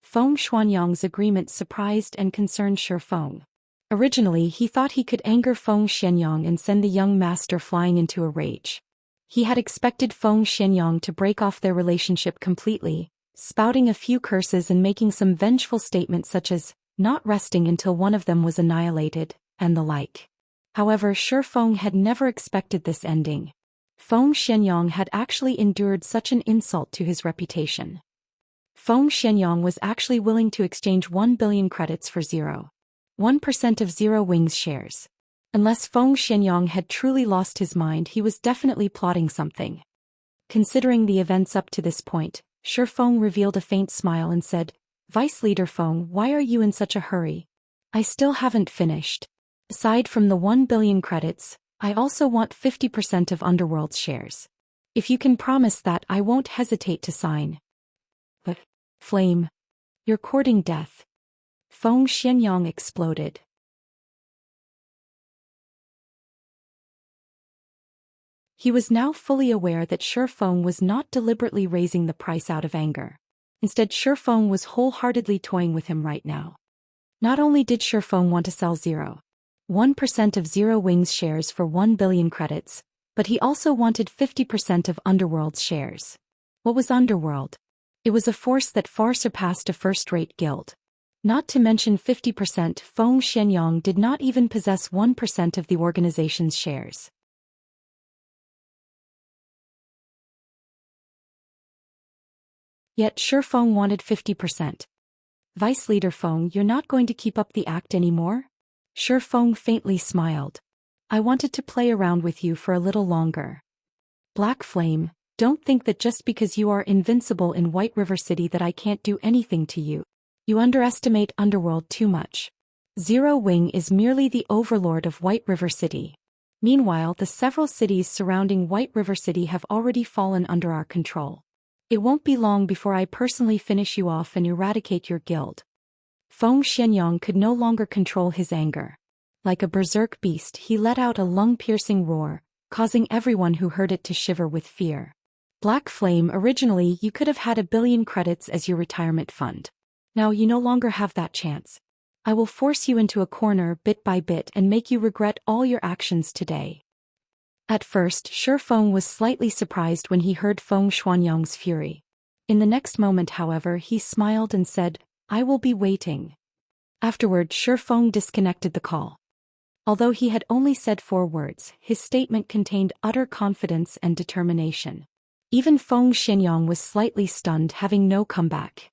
Feng Xuanyang's agreement surprised and concerned Shi Feng. Originally, he thought he could anger Feng Xianyang and send the young master flying into a rage. He had expected Feng Xianyang to break off their relationship completely, spouting a few curses and making some vengeful statements such as, not resting until one of them was annihilated, and the like. However, Shi Feng had never expected this ending. Feng Xianyang had actually endured such an insult to his reputation. Feng Xianyang was actually willing to exchange 1 billion credits for 0.1% of Zero Wings shares. Unless Feng Xianyang had truly lost his mind, he was definitely plotting something. Considering the events up to this point, Shi Feng revealed a faint smile and said, Vice Leader Feng, why are you in such a hurry? I still haven't finished. Aside from the 1 billion credits, I also want 50% of Underworld's shares. If you can promise that, I won't hesitate to sign. But, Flame, you're courting death. Feng Xianyang exploded. He was now fully aware that Shi Feng was not deliberately raising the price out of anger. Instead, Shi Feng was wholeheartedly toying with him right now. Not only did Shi Feng want to sell 0.1% of Zero Wings shares for 1 billion credits, but he also wanted 50% of Underworld's shares. What was Underworld? It was a force that far surpassed a first-rate guild. Not to mention 50%, Feng Xianyang did not even possess 1% of the organization's shares. Yet Shi Feng wanted 50%. Vice Leader Feng, you're not going to keep up the act anymore? Shi Feng faintly smiled. I wanted to play around with you for a little longer. Black Flame, don't think that just because you are invincible in White River City that I can't do anything to you. You underestimate Underworld too much. Zero Wing is merely the overlord of White River City. Meanwhile, the several cities surrounding White River City have already fallen under our control. It won't be long before I personally finish you off and eradicate your guild. Feng Xianyang could no longer control his anger. Like a berserk beast, he let out a lung-piercing roar, causing everyone who heard it to shiver with fear. Black Flame, originally you could have had 1 billion credits as your retirement fund. Now you no longer have that chance. I will force you into a corner bit by bit and make you regret all your actions today. At first, Shi Feng was slightly surprised when he heard Feng Xuanyang's fury. In the next moment, however, he smiled and said, I will be waiting. Afterward, Shi Feng disconnected the call. Although he had only said 4 words, his statement contained utter confidence and determination. Even Feng Xianyang was slightly stunned, having no comeback.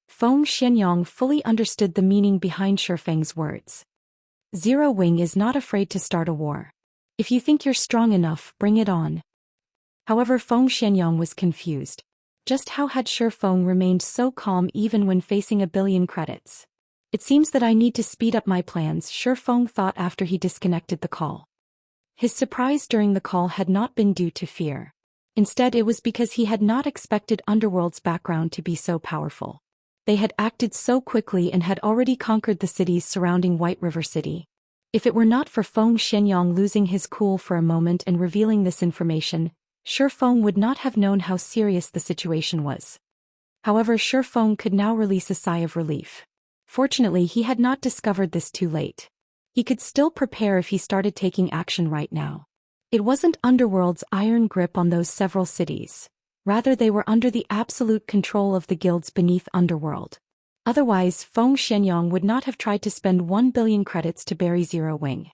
Feng Xianyang fully understood the meaning behind Shi Feng's words. Zero Wing is not afraid to start a war. If you think you're strong enough, bring it on. However, Feng Xianyang was confused. Just how had Shifeng remained so calm even when facing 1,000,000,000 credits? It seems that I need to speed up my plans, Shifeng thought after he disconnected the call. His surprise during the call had not been due to fear. Instead, it was because he had not expected Underworld's background to be so powerful. They had acted so quickly and had already conquered the cities surrounding White River City. If it were not for Feng Xianyang losing his cool for a moment and revealing this information, Shifeng would not have known how serious the situation was. However, Shifeng could now release a sigh of relief. Fortunately, he had not discovered this too late. He could still prepare if he started taking action right now. It wasn't Underworld's iron grip on those several cities. Rather, they were under the absolute control of the guilds beneath Underworld. Otherwise, Feng Xianyang would not have tried to spend 1,000,000,000 credits to bury Zero Wing.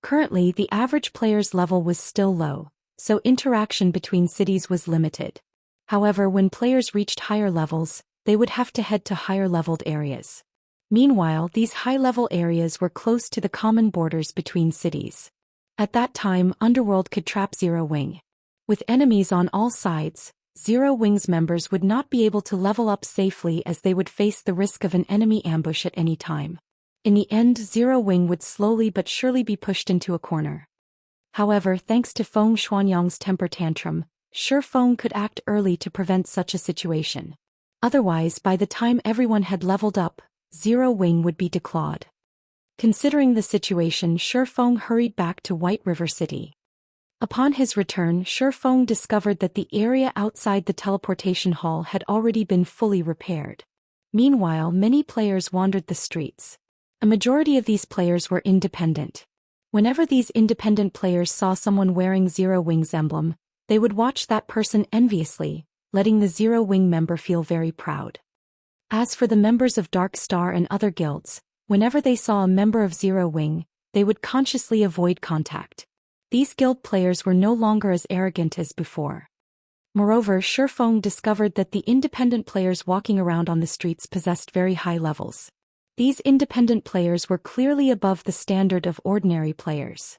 Currently, the average player's level was still low, so interaction between cities was limited. However, when players reached higher levels, they would have to head to higher-leveled areas. Meanwhile, these high-level areas were close to the common borders between cities. At that time, Underworld could trap Zero Wing. With enemies on all sides, Zero Wing's members would not be able to level up safely as they would face the risk of an enemy ambush at any time. In the end, Zero Wing would slowly but surely be pushed into a corner. However, thanks to Feng Xuanyang's temper tantrum, Shifeng could act early to prevent such a situation. Otherwise, by the time everyone had leveled up, Zero Wing would be declawed. Considering the situation, Shifeng hurried back to White River City. Upon his return, Shifeng discovered that the area outside the teleportation hall had already been fully repaired. Meanwhile, many players wandered the streets. A majority of these players were independent. Whenever these independent players saw someone wearing Zero Wing's emblem, they would watch that person enviously, letting the Zero Wing member feel very proud. As for the members of Dark Star and other guilds, whenever they saw a member of Zero Wing, they would consciously avoid contact. These guild players were no longer as arrogant as before. Moreover, Shifeng discovered that the independent players walking around on the streets possessed very high levels. These independent players were clearly above the standard of ordinary players.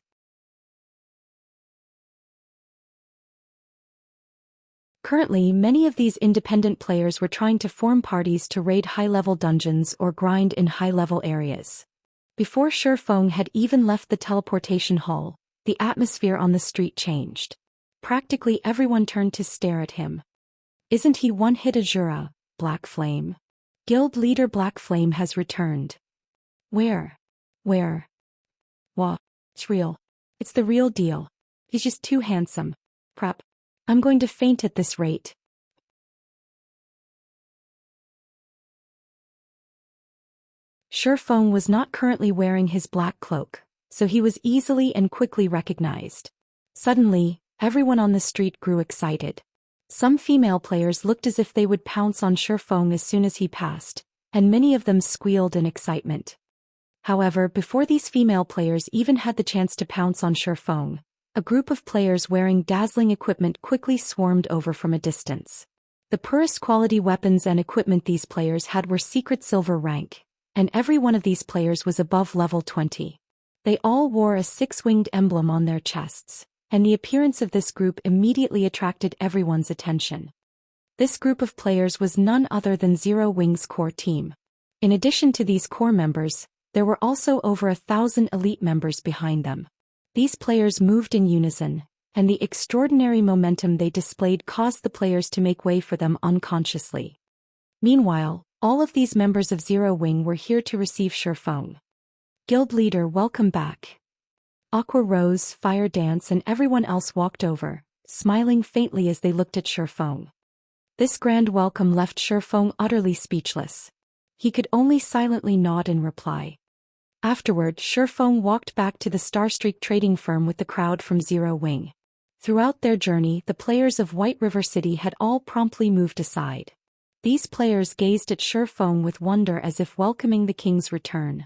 Currently, many of these independent players were trying to form parties to raid high-level dungeons or grind in high-level areas. Before Shifeng had even left the teleportation hall, the atmosphere on the street changed. Practically everyone turned to stare at him. Isn't he one-hit Asura, Black Flame? Guild leader Black Flame has returned. Where? Wah. It's real. It's the real deal. He's just too handsome. Prep. I'm going to faint at this rate. Shifeng was not currently wearing his black cloak, so he was easily and quickly recognized. Suddenly, everyone on the street grew excited. Some female players looked as if they would pounce on Shifeng as soon as he passed, and many of them squealed in excitement. However, before these female players even had the chance to pounce on Shifeng, a group of players wearing dazzling equipment quickly swarmed over from a distance. The poorest quality weapons and equipment these players had were secret silver rank, and every one of these players was above level 20. They all wore a six-winged emblem on their chests, and the appearance of this group immediately attracted everyone's attention. This group of players was none other than Zero Wing's core team. In addition to these core members, there were also over 1,000 elite members behind them. These players moved in unison, and the extraordinary momentum they displayed caused the players to make way for them unconsciously. Meanwhile, all of these members of Zero Wing were here to receive Shifeng. Guild leader, welcome back. Aqua Rose, Fire Dance and everyone else walked over, smiling faintly as they looked at Shifeng. This grand welcome left Shifeng utterly speechless. He could only silently nod in reply. Afterward, Shifeng walked back to the Starstreak trading firm with the crowd from Zero Wing. Throughout their journey, the players of White River City had all promptly moved aside. These players gazed at Shifeng with wonder as if welcoming the king's return.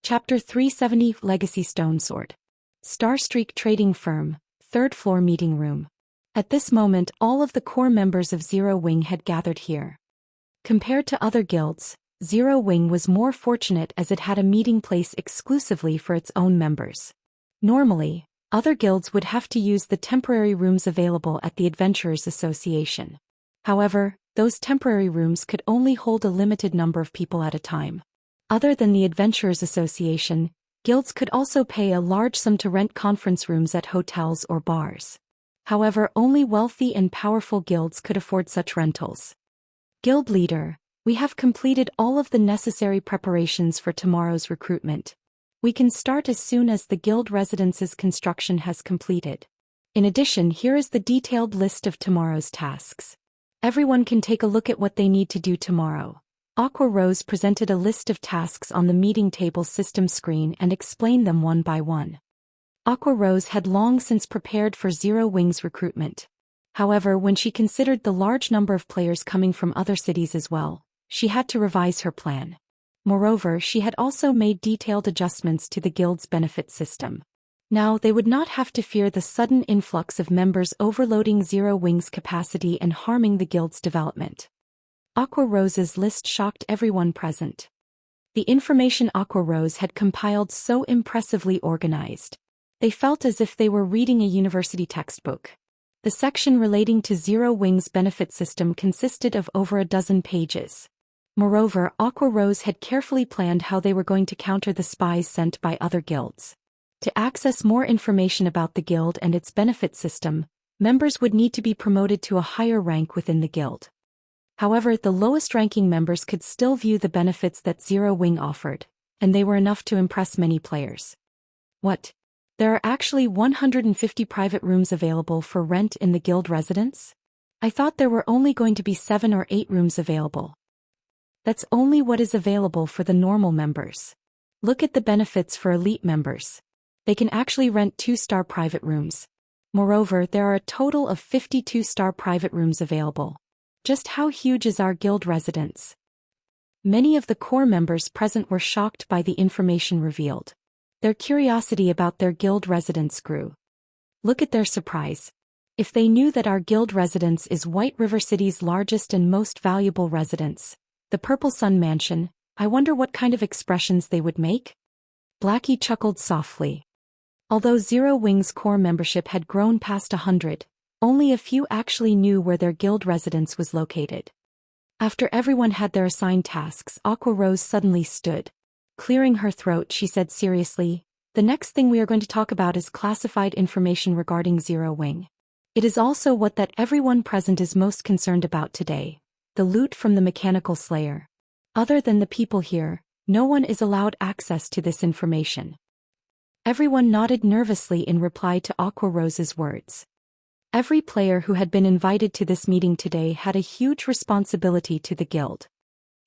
Chapter 370 Legacy Stone Sword. Starstreak Trading Firm, 3rd floor meeting room. At this moment, all of the core members of Zero Wing had gathered here. Compared to other guilds, Zero Wing was more fortunate as it had a meeting place exclusively for its own members. Normally, other guilds would have to use the temporary rooms available at the Adventurers Association. However, those temporary rooms could only hold a limited number of people at a time. Other than the Adventurers Association, guilds could also pay a large sum to rent conference rooms at hotels or bars. However, only wealthy and powerful guilds could afford such rentals. Guild leader, we have completed all of the necessary preparations for tomorrow's recruitment. We can start as soon as the guild residence's construction has completed. In addition, here is the detailed list of tomorrow's tasks. Everyone can take a look at what they need to do tomorrow. Aqua Rose presented a list of tasks on the meeting table system screen and explained them one by one. Aqua Rose had long since prepared for Zero Wing's recruitment. However, when she considered the large number of players coming from other cities as well, she had to revise her plan. Moreover, she had also made detailed adjustments to the guild's benefit system. Now they would not have to fear the sudden influx of members overloading Zero Wing's capacity and harming the guild's development. Aqua Rose's list shocked everyone present. The information Aqua Rose had compiled so impressively organized. They felt as if they were reading a university textbook. The section relating to Zero Wing's benefit system consisted of over a dozen pages. Moreover, Aqua Rose had carefully planned how they were going to counter the spies sent by other guilds. To access more information about the guild and its benefit system, members would need to be promoted to a higher rank within the guild. However, the lowest-ranking members could still view the benefits that Zero Wing offered, and they were enough to impress many players. What? There are actually 150 private rooms available for rent in the guild residence? I thought there were only going to be 7 or 8 rooms available. That's only what is available for the normal members. Look at the benefits for elite members. They can actually rent 2-star private rooms. Moreover, there are a total of 50 2-star private rooms available. Just how huge is our guild residence? Many of the core members present were shocked by the information revealed. Their curiosity about their guild residence grew. Look at their surprise. If they knew that our guild residence is White River City's largest and most valuable residence, the Purple Sun Mansion, I wonder what kind of expressions they would make? Blackie chuckled softly. Although Zero Wing's core membership had grown past 100, only a few actually knew where their guild residence was located. After everyone had their assigned tasks, Aqua Rose suddenly stood. Clearing her throat, she said seriously, "The next thing we are going to talk about is classified information regarding Zero Wing. It is also what that everyone present is most concerned about today, the loot from the Mechanical Slayer. Other than the people here, no one is allowed access to this information." Everyone nodded nervously in reply to Aqua Rose's words. Every player who had been invited to this meeting today had a huge responsibility to the guild.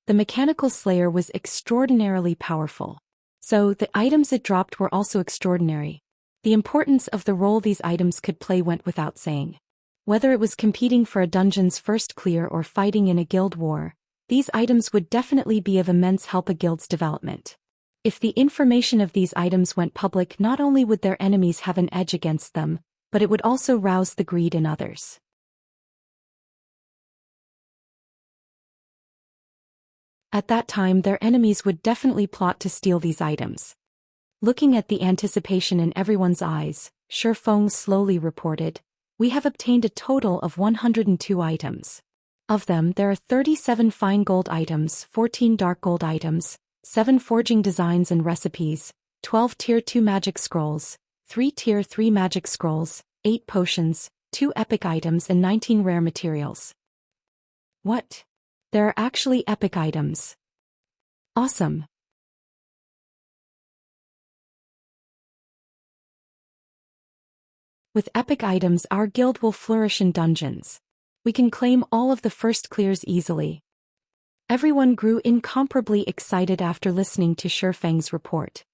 The Mechanical Slayer was extraordinarily powerful. So, the items it dropped were also extraordinary. The importance of the role these items could play went without saying. Whether it was competing for a dungeon's first clear or fighting in a guild war, these items would definitely be of immense help a guild's development. If the information of these items went public, not only would their enemies have an edge against them, but it would also rouse the greed in others. At that time, their enemies would definitely plot to steal these items. Looking at the anticipation in everyone's eyes, Shi Feng slowly reported, "We have obtained a total of 102 items. Of them, there are 37 fine gold items, 14 dark gold items, 7 forging designs and recipes, 12 Tier 2 magic scrolls, 3 Tier 3 magic scrolls, 8 potions, 2 epic items and 19 rare materials." What? There are actually epic items. Awesome. With epic items, our guild will flourish in dungeons. We can claim all of the first clears easily. Everyone grew incomparably excited after listening to Shi Feng's report.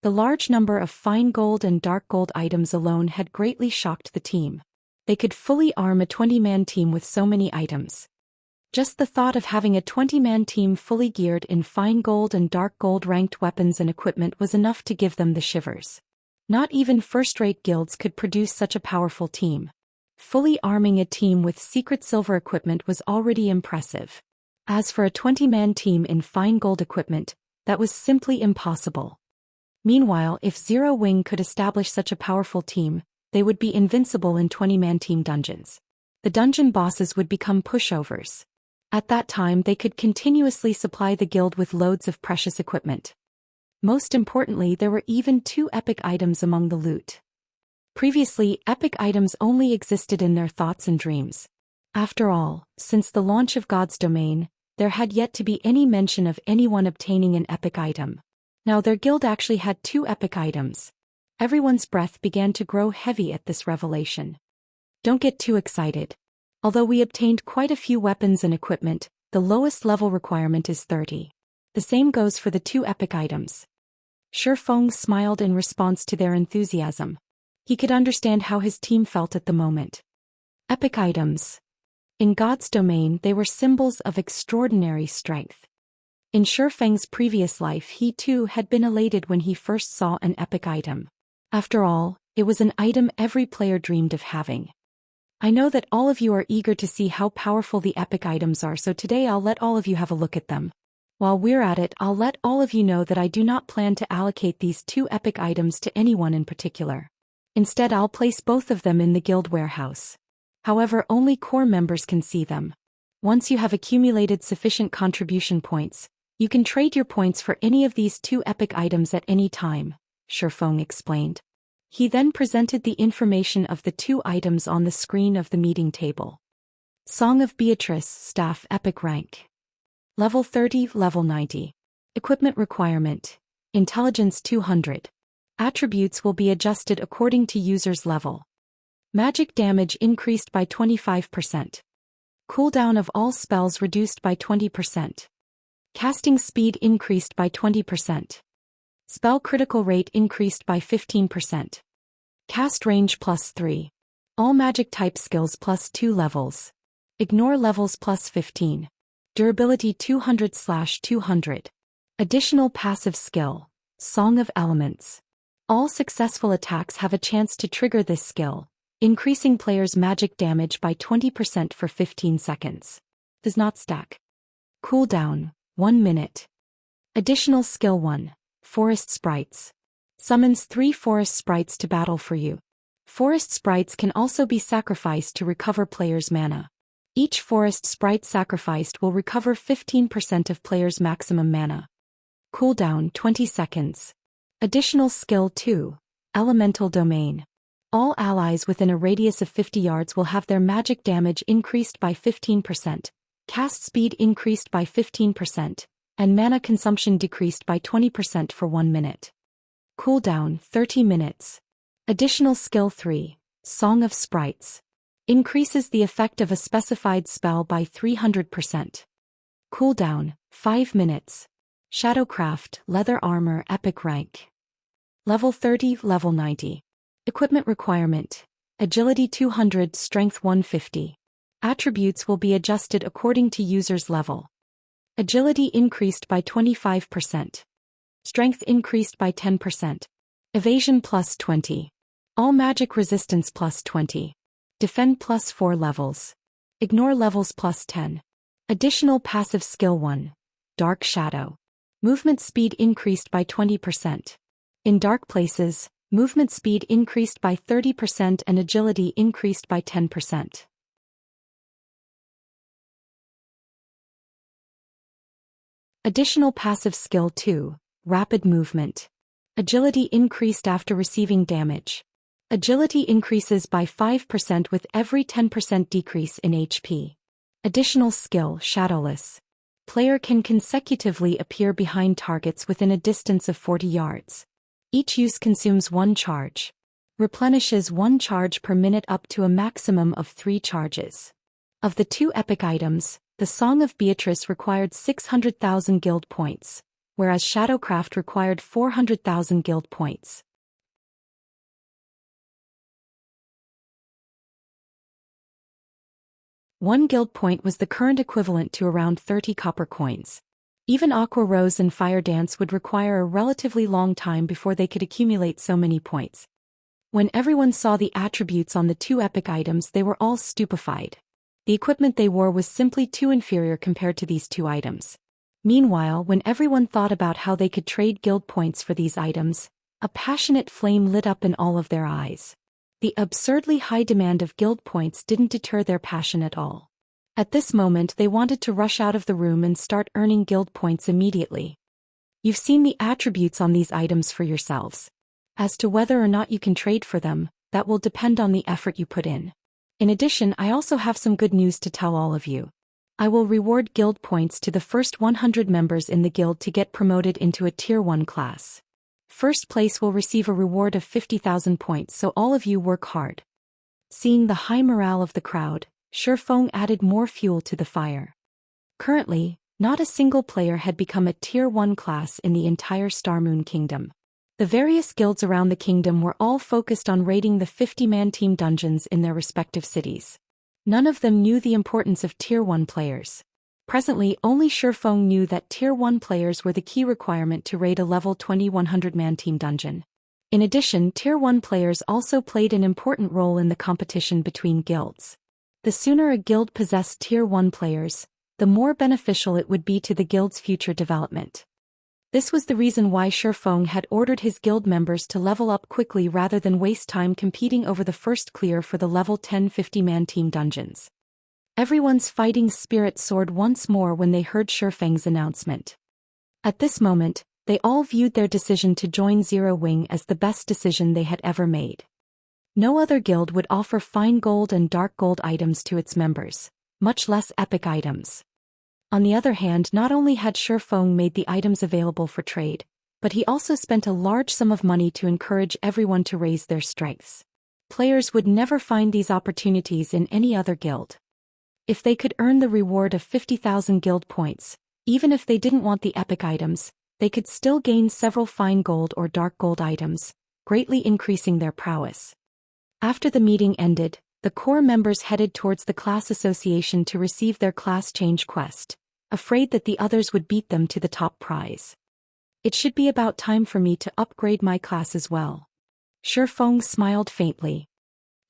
The large number of fine gold and dark gold items alone had greatly shocked the team. They could fully arm a 20-man team with so many items. Just the thought of having a 20-man team fully geared in fine gold and dark gold ranked weapons and equipment was enough to give them the shivers. Not even first-rate guilds could produce such a powerful team. Fully arming a team with secret silver equipment was already impressive. As for a 20-man team in fine gold equipment, that was simply impossible. Meanwhile, if Zero Wing could establish such a powerful team, they would be invincible in 20-man team dungeons. The dungeon bosses would become pushovers. At that time they could continuously supply the guild with loads of precious equipment. Most importantly, there were even 2 epic items among the loot. Previously, epic items only existed in their thoughts and dreams. After all, since the launch of God's Domain, there had yet to be any mention of anyone obtaining an epic item. Now their guild actually had 2 epic items. Everyone's breath began to grow heavy at this revelation. Don't get too excited. Although we obtained quite a few weapons and equipment, the lowest level requirement is 30. The same goes for the 2 epic items. Shifeng smiled in response to their enthusiasm. He could understand how his team felt at the moment. Epic items. In God's Domain, they were symbols of extraordinary strength. In Shifeng's previous life, he too had been elated when he first saw an epic item. After all, it was an item every player dreamed of having. I know that all of you are eager to see how powerful the epic items are, so today I'll let all of you have a look at them. While we're at it, I'll let all of you know that I do not plan to allocate these 2 epic items to anyone in particular. Instead, I'll place both of them in the guild warehouse. However, only core members can see them. Once you have accumulated sufficient contribution points, you can trade your points for any of these 2 epic items at any time, Shifeng explained. He then presented the information of the 2 items on the screen of the meeting table. Song of Beatrice, Staff Epic Rank. Level 30, Level 90. Equipment requirement. Intelligence 200. Attributes will be adjusted according to user's level. Magic damage increased by 25%. Cooldown of all spells reduced by 20%. Casting speed increased by 20%. Spell critical rate increased by 15%. Cast range +3. All magic type skills +2 levels. Ignore levels +15. Durability 200/200. Additional passive skill. Song of Elements. All successful attacks have a chance to trigger this skill, increasing players' magic damage by 20% for 15 seconds. Does not stack. Cooldown, 1 minute. Additional skill 1. Forest Sprites. Summons 3 forest sprites to battle for you. Forest sprites can also be sacrificed to recover players' mana. Each forest sprite sacrificed will recover 15% of players' maximum mana. Cooldown 20 seconds. Additional skill 2. Elemental Domain. All allies within a radius of 50 yards will have their magic damage increased by 15%, cast speed increased by 15%, and mana consumption decreased by 20% for 1 minute. Cooldown 30 minutes. Additional skill 3. Song of Sprites. Increases the effect of a specified spell by 300%. Cooldown 5 minutes. Shadowcraft, Leather Armor Epic Rank. Level 30, Level 90. Equipment requirement. Agility 200, Strength 150. Attributes will be adjusted according to user's level. Agility increased by 25%. Strength increased by 10%. Evasion +20. All magic resistance +20. Defend +4 levels. Ignore levels +10. Additional passive skill 1. Dark Shadow. Movement speed increased by 20%. In dark places, movement speed increased by 30% and agility increased by 10%. Additional passive skill 2. Rapid Movement. Agility increased after receiving damage. Agility increases by 5% with every 10% decrease in HP. Additional skill Shadowless. Player can consecutively appear behind targets within a distance of 40 yards. Each use consumes 1 charge. Replenishes 1 charge per minute up to a maximum of 3 charges. Of the 2 epic items, the Song of Beatrice required 600,000 guild points, whereas Shadowcraft required 400,000 guild points. One guild point was the current equivalent to around 30 copper coins. Even Aqua Rose and Fire Dance would require a relatively long time before they could accumulate so many points. When everyone saw the attributes on the 2 epic items, they were all stupefied. The equipment they wore was simply too inferior compared to these two items. Meanwhile, when everyone thought about how they could trade guild points for these items, a passionate flame lit up in all of their eyes. The absurdly high demand of guild points didn't deter their passion at all. At this moment they wanted to rush out of the room and start earning guild points immediately. You've seen the attributes on these items for yourselves. As to whether or not you can trade for them, that will depend on the effort you put in. In addition, I also have some good news to tell all of you. I will reward guild points to the first 100 members in the guild to get promoted into a Tier 1 class. First place will receive a reward of 50,000 points, so all of you work hard. Seeing the high morale of the crowd, Shifeng added more fuel to the fire. Currently, not a single player had become a Tier 1 class in the entire Starmoon Kingdom. The various guilds around the kingdom were all focused on raiding the 50-man team dungeons in their respective cities. None of them knew the importance of Tier 1 players. Presently, only Shifeng knew that Tier 1 players were the key requirement to raid a level 20 100-man team dungeon. In addition, Tier 1 players also played an important role in the competition between guilds. The sooner a guild possessed Tier 1 players, the more beneficial it would be to the guild's future development. This was the reason why Shifeng had ordered his guild members to level up quickly rather than waste time competing over the first clear for the level 10 50-man team dungeons. Everyone's fighting spirit soared once more when they heard Shifeng's announcement. At this moment, they all viewed their decision to join Zero Wing as the best decision they had ever made. No other guild would offer fine gold and dark gold items to its members, much less epic items. On the other hand, not only had Shifeng made the items available for trade, but he also spent a large sum of money to encourage everyone to raise their strengths. Players would never find these opportunities in any other guild. If they could earn the reward of 50,000 guild points, even if they didn't want the epic items, they could still gain several fine gold or dark gold items, greatly increasing their prowess. After the meeting ended, the core members headed towards the class association to receive their class change quest, afraid that the others would beat them to the top prize. It should be about time for me to upgrade my class as well. Shifeng smiled faintly.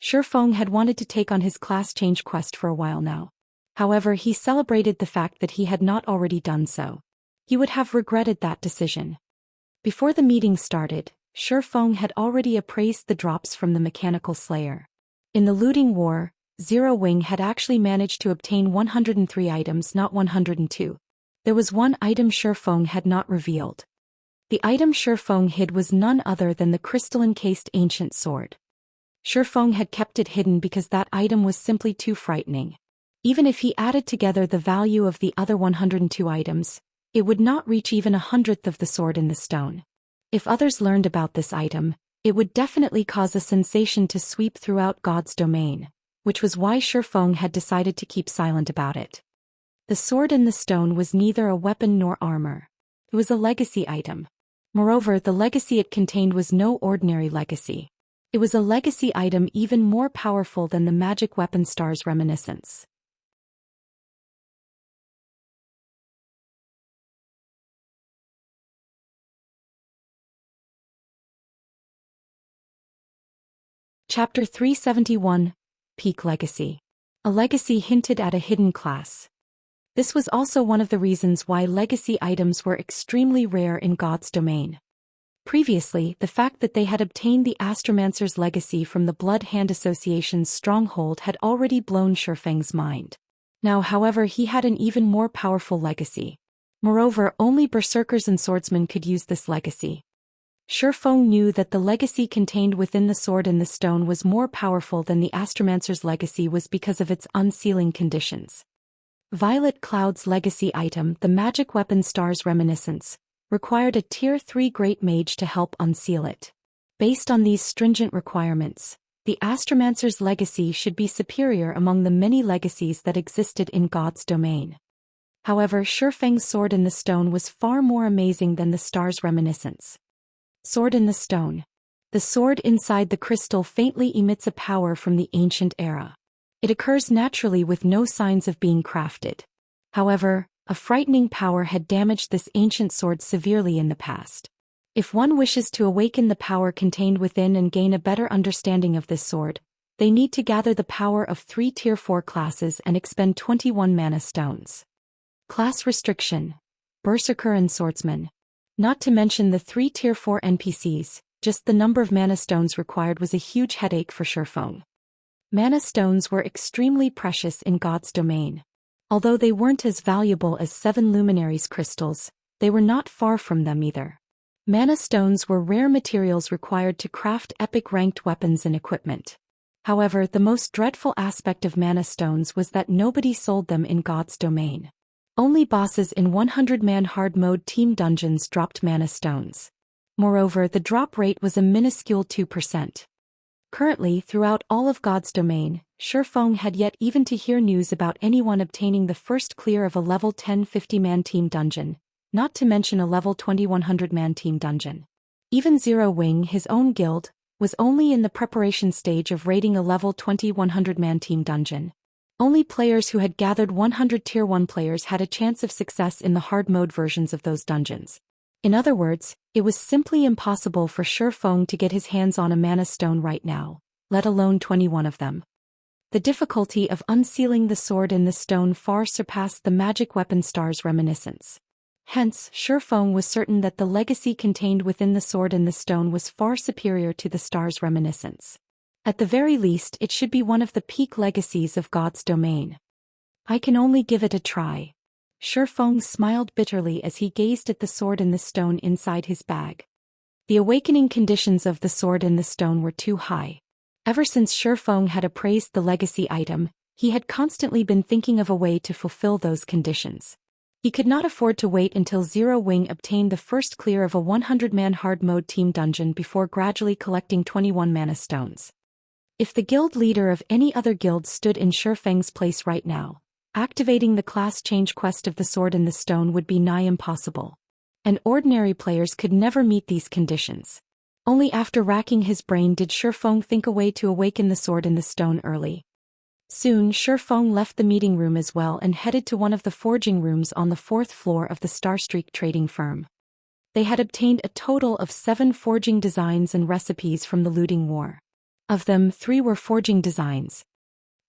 Shifeng had wanted to take on his class change quest for a while now. However, he celebrated the fact that he had not already done so. He would have regretted that decision. Before the meeting started, Shifeng had already appraised the drops from the Mechanical Slayer. In the looting war, Zero Wing had actually managed to obtain 103 items, not 102. There was one item Shifeng had not revealed. The item Shifeng hid was none other than the crystal-encased ancient sword. Shifeng had kept it hidden because that item was simply too frightening. Even if he added together the value of the other 102 items, it would not reach even 1/100th of the sword in the stone. If others learned about this item, it would definitely cause a sensation to sweep throughout God's domain, which was why Shifeng had decided to keep silent about it. The sword in the stone was neither a weapon nor armor. It was a legacy item. Moreover, the legacy it contained was no ordinary legacy. It was a legacy item even more powerful than the magic weapon star's reminiscence. Chapter 371, Peak Legacy. A legacy hinted at a hidden class. This was also one of the reasons why legacy items were extremely rare in God's domain. Previously, the fact that they had obtained the Astromancer's legacy from the Blood Hand Association's stronghold had already blown Shifeng's mind. Now, however, he had an even more powerful legacy. Moreover, only berserkers and swordsmen could use this legacy. Shifeng knew that the legacy contained within the sword in the stone was more powerful than the Astromancer's legacy was because of its unsealing conditions. Violet Cloud's legacy item, the magic weapon star's reminiscence, required a Tier 3 Great Mage to help unseal it. Based on these stringent requirements, the Astromancer's legacy should be superior among the many legacies that existed in God's domain. However, Shifeng's sword in the stone was far more amazing than the star's reminiscence. Sword in the stone. The sword inside the crystal faintly emits a power from the ancient era. It occurs naturally with no signs of being crafted. However, a frightening power had damaged this ancient sword severely in the past. If one wishes to awaken the power contained within and gain a better understanding of this sword, They need to gather the power of 3 Tier 4 classes and expend 21 mana stones. Class restriction: Berserker and Swordsman. Not to mention the 3 Tier 4 NPCs, just the number of mana stones required was a huge headache for Zhou Xian. Mana stones were extremely precious in God's domain. Although they weren't as valuable as 7 Luminaries crystals, they were not far from them either. Mana stones were rare materials required to craft epic ranked weapons and equipment. However, the most dreadful aspect of mana stones was that nobody sold them in God's domain. Only bosses in 100-man hard mode team dungeons dropped mana stones. Moreover, the drop rate was a minuscule 2%. Currently, throughout all of God's domain, Zhou Xian had yet even to hear news about anyone obtaining the first clear of a level 10 50-man team dungeon, not to mention a level 20 100-man team dungeon. Even Zero Wing, his own guild, was only in the preparation stage of raiding a level 20 100-man team dungeon. Only players who had gathered 100 Tier 1 players had a chance of success in the hard mode versions of those dungeons. In other words, it was simply impossible for Zhou Xian to get his hands on a mana stone right now, let alone 21 of them. The difficulty of unsealing the sword in the stone far surpassed the magic weapon star's reminiscence. Hence, Zhou Xian was certain that the legacy contained within the sword in the stone was far superior to the star's reminiscence. At the very least, it should be one of the peak legacies of God's domain. I can only give it a try. Zhou Xian smiled bitterly as he gazed at the sword in the stone inside his bag. The awakening conditions of the sword in the stone were too high. Ever since Zhou Xian had appraised the legacy item, he had constantly been thinking of a way to fulfill those conditions. He could not afford to wait until Zero Wing obtained the first clear of a 100-man hard mode team dungeon before gradually collecting 21 mana stones. If the guild leader of any other guild stood in Zhou Xian's place right now, activating the class change quest of the sword in the stone would be nigh impossible. And ordinary players could never meet these conditions. Only after racking his brain did Zhou Xian think a way to awaken the sword in the stone early. Soon Zhou Xian left the meeting room as well and headed to one of the forging rooms on the 4th floor of the Starstreak trading firm. They had obtained a total of 7 forging designs and recipes from the looting war. Of them, 3 were forging designs.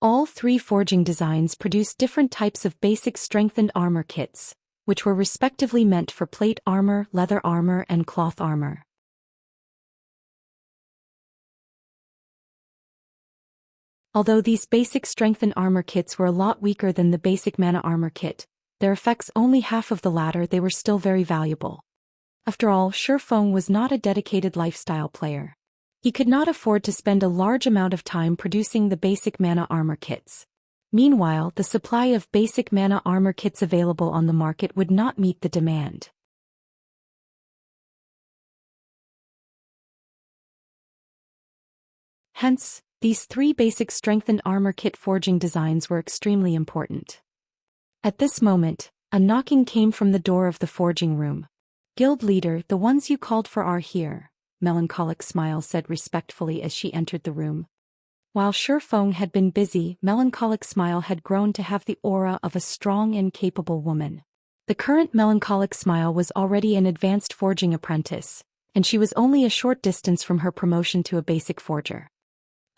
All 3 forging designs produced different types of basic strengthened armor kits, which were respectively meant for plate armor, leather armor, and cloth armor. Although these basic strengthened armor kits were a lot weaker than the basic mana armor kit, their effects only half of the latter, they were still very valuable. After all, Zhou Xian was not a dedicated lifestyle player. He could not afford to spend a large amount of time producing the basic mana armor kits. Meanwhile, the supply of basic mana armor kits available on the market would not meet the demand. Hence, these 3 basic strengthened armor kit forging designs were extremely important. At this moment, a knocking came from the door of the forging room. "Guild leader, the ones you called for are here," Melancholic Smile said respectfully as she entered the room. While Zhou Xian had been busy, Melancholic Smile had grown to have the aura of a strong and capable woman. The current Melancholic Smile was already an advanced forging apprentice, and she was only a short distance from her promotion to a basic forger.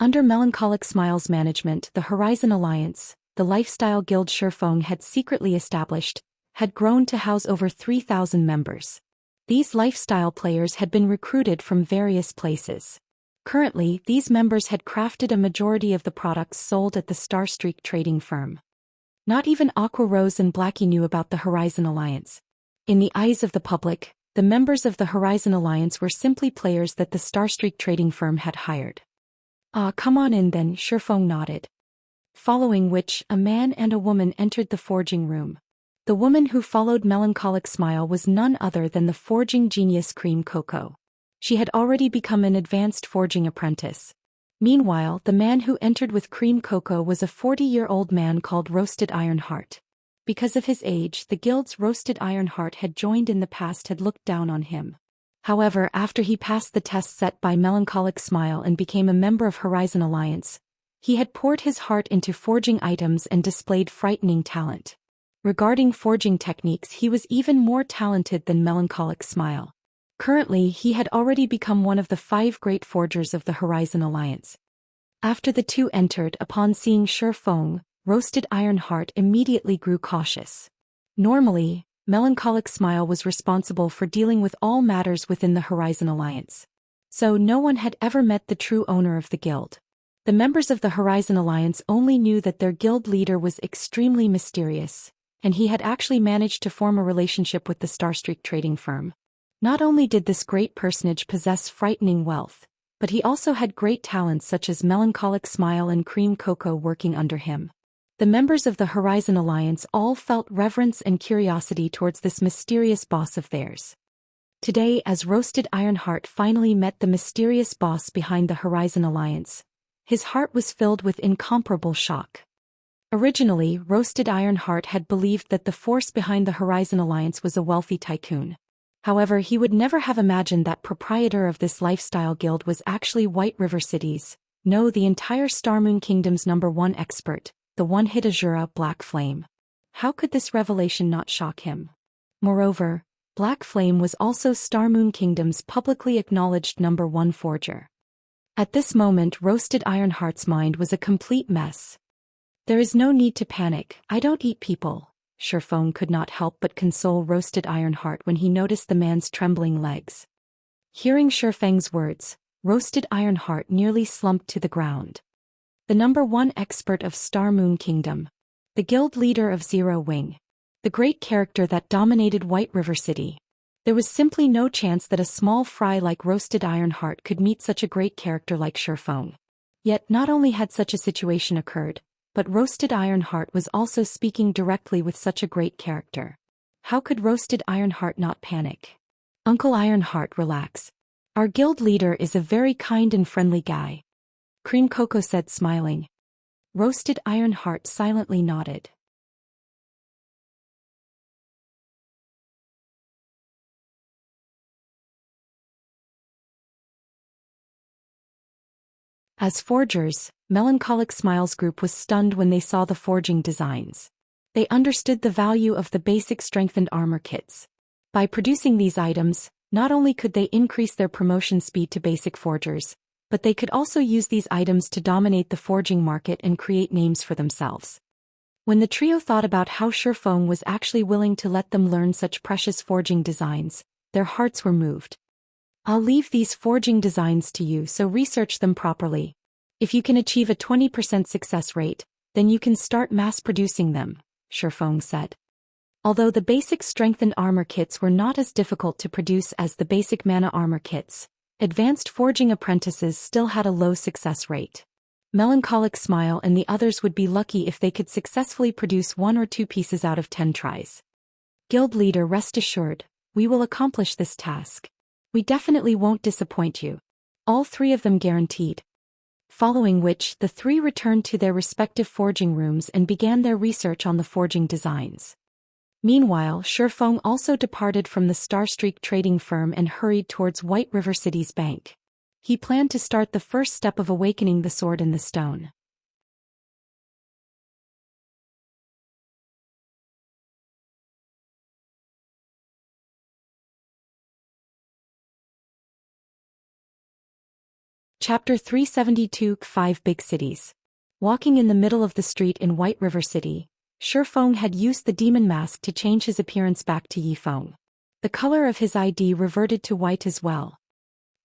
Under Melancholic Smile's management, the Horizon Alliance, the lifestyle guild Zhou Xian had secretly established, had grown to house over 3,000 members. These lifestyle players had been recruited from various places. Currently, these members had crafted a majority of the products sold at the Starstreak trading firm. Not even Aqua Rose and Blackie knew about the Horizon Alliance. In the eyes of the public, the members of the Horizon Alliance were simply players that the Starstreak trading firm had hired. "Ah, come on in then," Zhou Xian nodded. Following which, a man and a woman entered the forging room. The woman who followed Melancholic Smile was none other than the forging genius Cream Coco. She had already become an advanced forging apprentice. Meanwhile, the man who entered with Cream Coco was a 40-year-old man called Roasted Ironheart. Because of his age, the guild's Roasted Ironheart had joined in the past had looked down on him. However, after he passed the test set by Melancholic Smile and became a member of Horizon Alliance, he had poured his heart into forging items and displayed frightening talent. Regarding forging techniques, he was even more talented than Melancholic Smile. Currently, he had already become one of the 5 great forgers of the Horizon Alliance. After the two entered, upon seeing Shifeng, Roasted Ironheart immediately grew cautious. Normally, Melancholic Smile was responsible for dealing with all matters within the Horizon Alliance. So no one had ever met the true owner of the guild. The members of the Horizon Alliance only knew that their guild leader was extremely mysterious, and he had actually managed to form a relationship with the Starstreak trading firm. Not only did this great personage possess frightening wealth, but he also had great talents such as Melancholic Smile and Cream Cocoa working under him. The members of the Horizon Alliance all felt reverence and curiosity towards this mysterious boss of theirs. Today, as Roasted Ironheart finally met the mysterious boss behind the Horizon Alliance, his heart was filled with incomparable shock. Originally, Roasted Ironheart had believed that the force behind the Horizon Alliance was a wealthy tycoon. However, he would never have imagined that proprietor of this lifestyle guild was actually White River City's, the entire Starmoon Kingdom's #1 expert, the one-hit Asura Black Flame. How could this revelation not shock him? Moreover, Black Flame was also Starmoon Kingdom's publicly acknowledged #1 forger. At this moment, Roasted Ironheart's mind was a complete mess. There is no need to panic, I don't eat people. Shifeng could not help but console Roasted Ironheart when he noticed the man's trembling legs. Hearing Shifeng's words, Roasted Ironheart nearly slumped to the ground. The #1 expert of Starmoon Kingdom. The guild leader of Zero Wing. The great character that dominated White River City. There was simply no chance that a small fry like Roasted Ironheart could meet such a great character like Shifeng. Yet not only had such a situation occurred, but Roasted Ironheart was also speaking directly with such a great character. How could Roasted Ironheart not panic? Uncle Ironheart, relax. Our guild leader is a very kind and friendly guy. Cream Cocoa said, smiling. Roasted Ironheart silently nodded. As forgers, Melancholic Smile's group was stunned when they saw the forging designs. They understood the value of the basic strengthened armor kits. By producing these items, not only could they increase their promotion speed to basic forgers, but they could also use these items to dominate the forging market and create names for themselves. When the trio thought about how Shifeng was actually willing to let them learn such precious forging designs, their hearts were moved. I'll leave these forging designs to you, so research them properly. If you can achieve a 20% success rate, then you can start mass-producing them, Shifeng said. Although the basic strengthened armor kits were not as difficult to produce as the basic mana armor kits, advanced forging apprentices still had a low success rate. Melancholic Smile and the others would be lucky if they could successfully produce 1 or 2 pieces out of 10 tries. Guild leader, rest assured, we will accomplish this task. We definitely won't disappoint you. All 3 of them guaranteed. Following which, the 3 returned to their respective forging rooms and began their research on the forging designs. Meanwhile, Shifeng also departed from the Starstreak trading firm and hurried towards White River City's bank. He planned to start the first step of awakening the sword in the stone. Chapter 372 5 Big Cities. Walking in the middle of the street in White River City, Shifeng had used the demon mask to change his appearance back to Yifeng. The color of his ID reverted to white as well.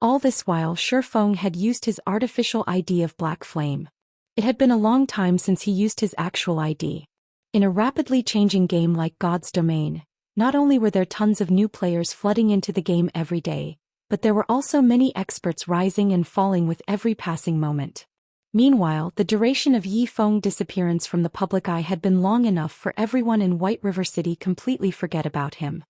All this while Shifeng had used his artificial ID of Black Flame. It had been a long time since he used his actual ID. In a rapidly changing game like God's Domain, not only were there tons of new players flooding into the game every day, but there were also many experts rising and falling with every passing moment. Meanwhile, the duration of Yifeng's disappearance from the public eye had been long enough for everyone in White River City completely forget about him.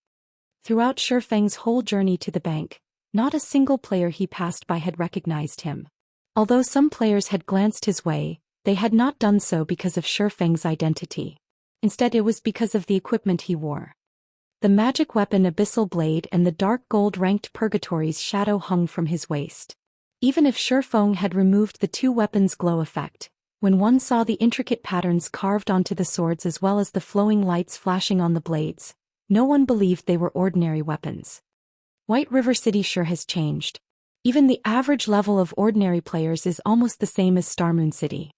Throughout Shifeng's whole journey to the bank, not a single player he passed by had recognized him. Although some players had glanced his way, they had not done so because of Shifeng's identity. Instead, it was because of the equipment he wore. The magic weapon Abyssal Blade and the dark gold-ranked Purgatory's shadow hung from his waist. Even if Shifeng had removed the 2 weapons' glow effect, when one saw the intricate patterns carved onto the swords as well as the flowing lights flashing on the blades, no one believed they were ordinary weapons. White River City sure has changed. Even the average level of ordinary players is almost the same as Starmoon City.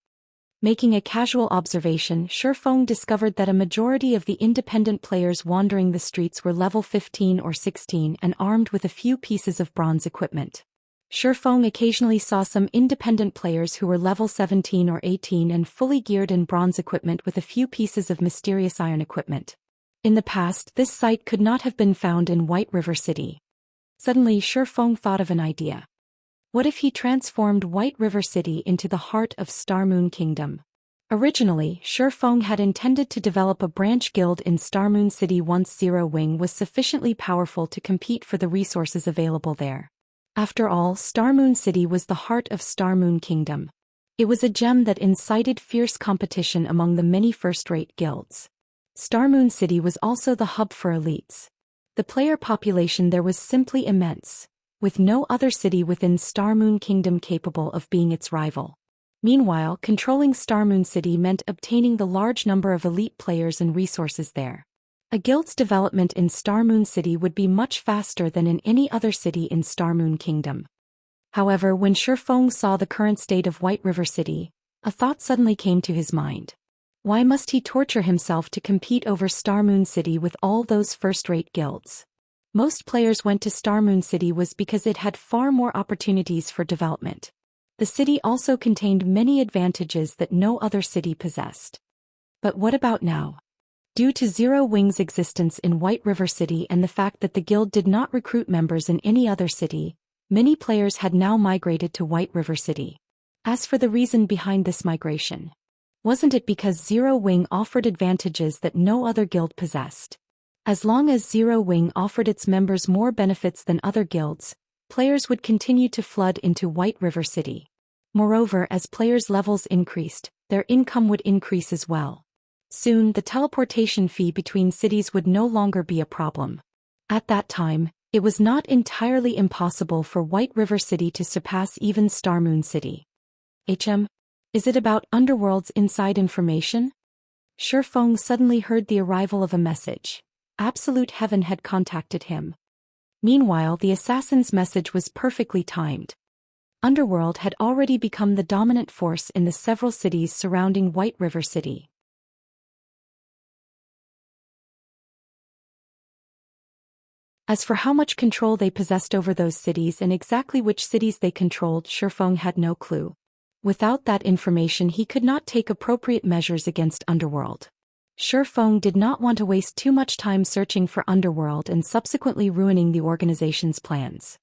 Making a casual observation, Shifeng discovered that a majority of the independent players wandering the streets were level 15 or 16 and armed with a few pieces of bronze equipment. Shifeng occasionally saw some independent players who were level 17 or 18 and fully geared in bronze equipment with a few pieces of mysterious iron equipment. In the past, this sight could not have been found in White River City. Suddenly, Shifeng thought of an idea. What if he transformed White River City into the heart of Starmoon Kingdom? Originally, Shifeng had intended to develop a branch guild in Starmoon City once Zero Wing was sufficiently powerful to compete for the resources available there. After all, Starmoon City was the heart of Starmoon Kingdom. It was a gem that incited fierce competition among the many first-rate guilds. Starmoon City was also the hub for elites. The player population there was simply immense, with no other city within Starmoon Kingdom capable of being its rival. Meanwhile, controlling Starmoon City meant obtaining the large number of elite players and resources there. A guild's development in Starmoon City would be much faster than in any other city in Starmoon Kingdom. However, when Shifeng saw the current state of White River City, a thought suddenly came to his mind. Why must he torture himself to compete over Starmoon City with all those first-rate guilds? Most players went to Starmoon City was because it had far more opportunities for development. The city also contained many advantages that no other city possessed. But what about now? Due to Zero Wing's existence in White River City and the fact that the guild did not recruit members in any other city, many players had now migrated to White River City. As for the reason behind this migration, wasn't it because Zero Wing offered advantages that no other guild possessed? As long as Zero Wing offered its members more benefits than other guilds, players would continue to flood into White River City. Moreover, as players' levels increased, their income would increase as well. Soon, the teleportation fee between cities would no longer be a problem. At that time, it was not entirely impossible for White River City to surpass even Starmoon City. Is it about Underworld's inside information? Shifeng suddenly heard the arrival of a message. Absolute Heaven had contacted him. Meanwhile, the assassin's message was perfectly timed. Underworld had already become the dominant force in the several cities surrounding White River City. As for how much control they possessed over those cities and exactly which cities they controlled, Shifeng had no clue. Without that information, he could not take appropriate measures against Underworld. Shifeng did not want to waste too much time searching for Underworld and subsequently ruining the organization's plans.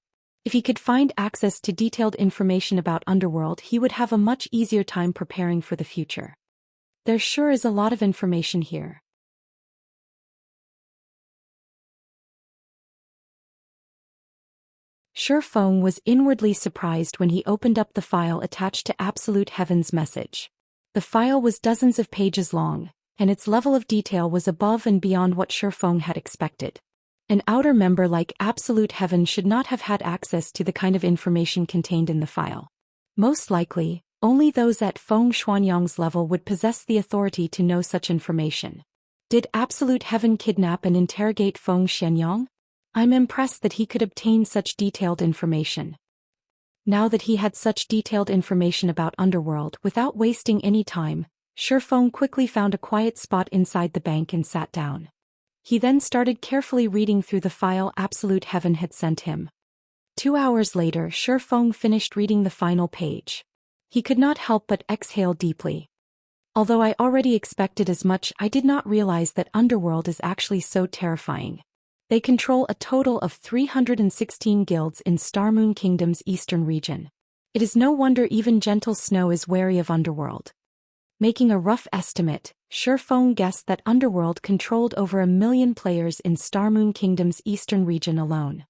If he could find access to detailed information about Underworld, he would have a much easier time preparing for the future. There sure is a lot of information here. Shifeng was inwardly surprised when he opened up the file attached to Absolute Heaven's message. The file was dozens of pages long, and its level of detail was above and beyond what Shifeng had expected. An outer member like Absolute Heaven should not have had access to the kind of information contained in the file. Most likely, only those at Feng Xuanyang's level would possess the authority to know such information. Did Absolute Heaven kidnap and interrogate Feng Xuanyang? I'm impressed that he could obtain such detailed information. Now that he had such detailed information about Underworld without wasting any time, Shifeng quickly found a quiet spot inside the bank and sat down. He then started carefully reading through the file Absolute Heaven had sent him. 2 hours later, Shifeng finished reading the final page. He could not help but exhale deeply. Although I already expected as much, I did not realize that Underworld is actually so terrifying. They control a total of 316 guilds in Starmoon Kingdom's eastern region. It is no wonder even Gentle Snow is wary of Underworld. Making a rough estimate, Shifeng guessed that Underworld controlled over 1 million players in Starmoon Kingdom's eastern region alone.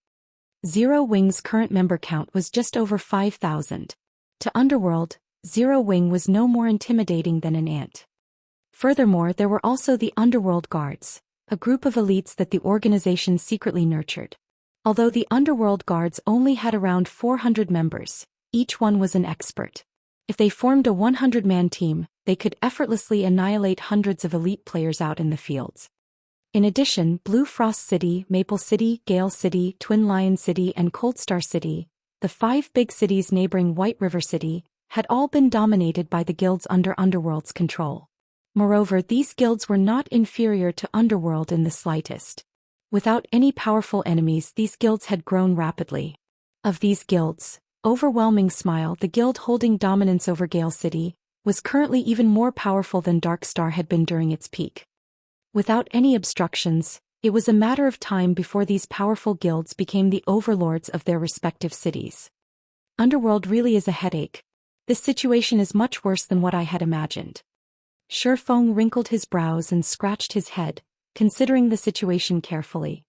Zero Wing's current member count was just over 5,000. To Underworld, Zero Wing was no more intimidating than an ant. Furthermore, there were also the Underworld Guards, a group of elites that the organization secretly nurtured. Although the Underworld Guards only had around 400 members, each one was an expert. If they formed a 100-man team, they could effortlessly annihilate hundreds of elite players out in the fields. In addition, Blue Frost City, Maple City, Gale City, Twin Lion City and Coldstar City, the 5 big cities neighboring White River City, had all been dominated by the guilds under Underworld's control. Moreover, these guilds were not inferior to Underworld in the slightest. Without any powerful enemies, these guilds had grown rapidly. Of these guilds, Overwhelming Smile, the guild holding dominance over Gale City, was currently even more powerful than Darkstar had been during its peak. Without any obstructions, it was a matter of time before these powerful guilds became the overlords of their respective cities. Underworld really is a headache. This situation is much worse than what I had imagined. Shifeng wrinkled his brows and scratched his head, considering the situation carefully.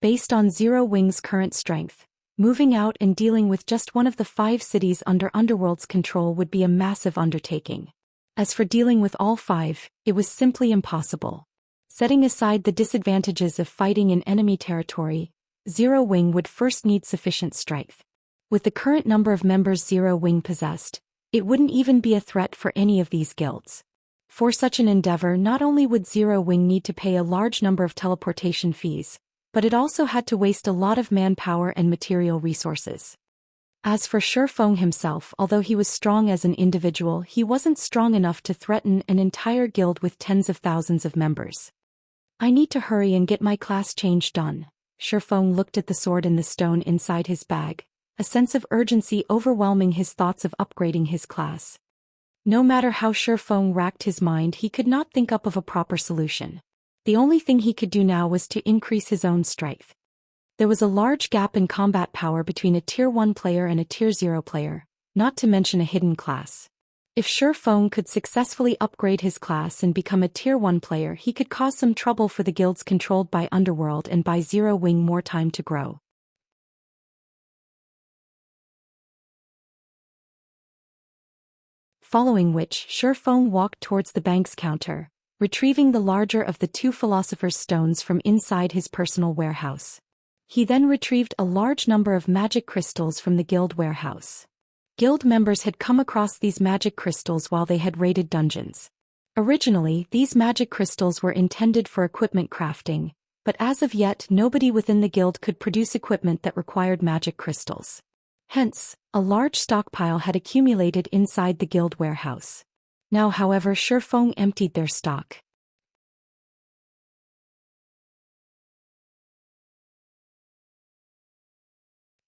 Based on Zero Wing's current strength, moving out and dealing with just one of the 5 cities under Underworld's control would be a massive undertaking. As for dealing with all 5, it was simply impossible. Setting aside the disadvantages of fighting in enemy territory, Zero Wing would first need sufficient strength. With the current number of members Zero Wing possessed, it wouldn't even be a threat for any of these guilds. For such an endeavor, not only would Zero Wing need to pay a large number of teleportation fees, but it also had to waste a lot of manpower and material resources. As for Shifeng himself, although he was strong as an individual, he wasn't strong enough to threaten an entire guild with tens of thousands of members. I need to hurry and get my class change done. Shifeng looked at the sword in the stone inside his bag, a sense of urgency overwhelming his thoughts of upgrading his class. No matter how Shifeng racked his mind, he could not think up of a proper solution. The only thing he could do now was to increase his own strength. There was a large gap in combat power between a Tier 1 player and a Tier 0 player, not to mention a hidden class. If Shifeng could successfully upgrade his class and become a Tier 1 player, he could cause some trouble for the guilds controlled by Underworld and buy Zero Wing more time to grow. Following which, Shifeng walked towards the bank's counter, retrieving the larger of the 2 Philosopher's Stones from inside his personal warehouse. He then retrieved a large number of magic crystals from the guild warehouse. Guild members had come across these magic crystals while they had raided dungeons. Originally, these magic crystals were intended for equipment crafting, but as of yet nobody within the guild could produce equipment that required magic crystals. Hence, a large stockpile had accumulated inside the guild warehouse. Now, however, Shifeng emptied their stock.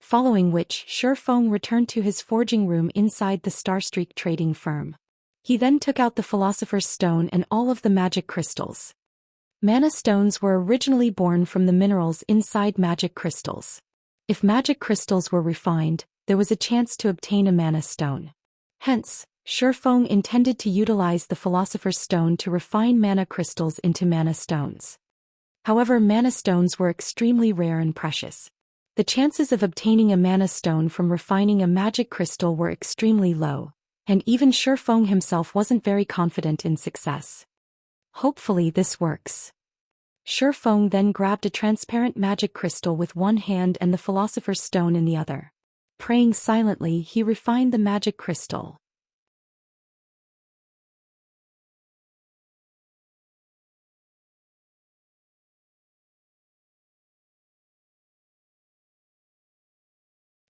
Following which, Shifeng returned to his forging room inside the Starstreak trading firm. He then took out the Philosopher's Stone and all of the magic crystals. Mana stones were originally born from the minerals inside magic crystals. If magic crystals were refined, there was a chance to obtain a mana stone. Hence, Shifeng intended to utilize the Philosopher's Stone to refine mana crystals into mana stones. However, mana stones were extremely rare and precious. The chances of obtaining a mana stone from refining a magic crystal were extremely low, and even Shifeng himself wasn't very confident in success. Hopefully this works. Shifeng then grabbed a transparent magic crystal with one hand and the Philosopher's Stone in the other. Praying silently, he refined the magic crystal.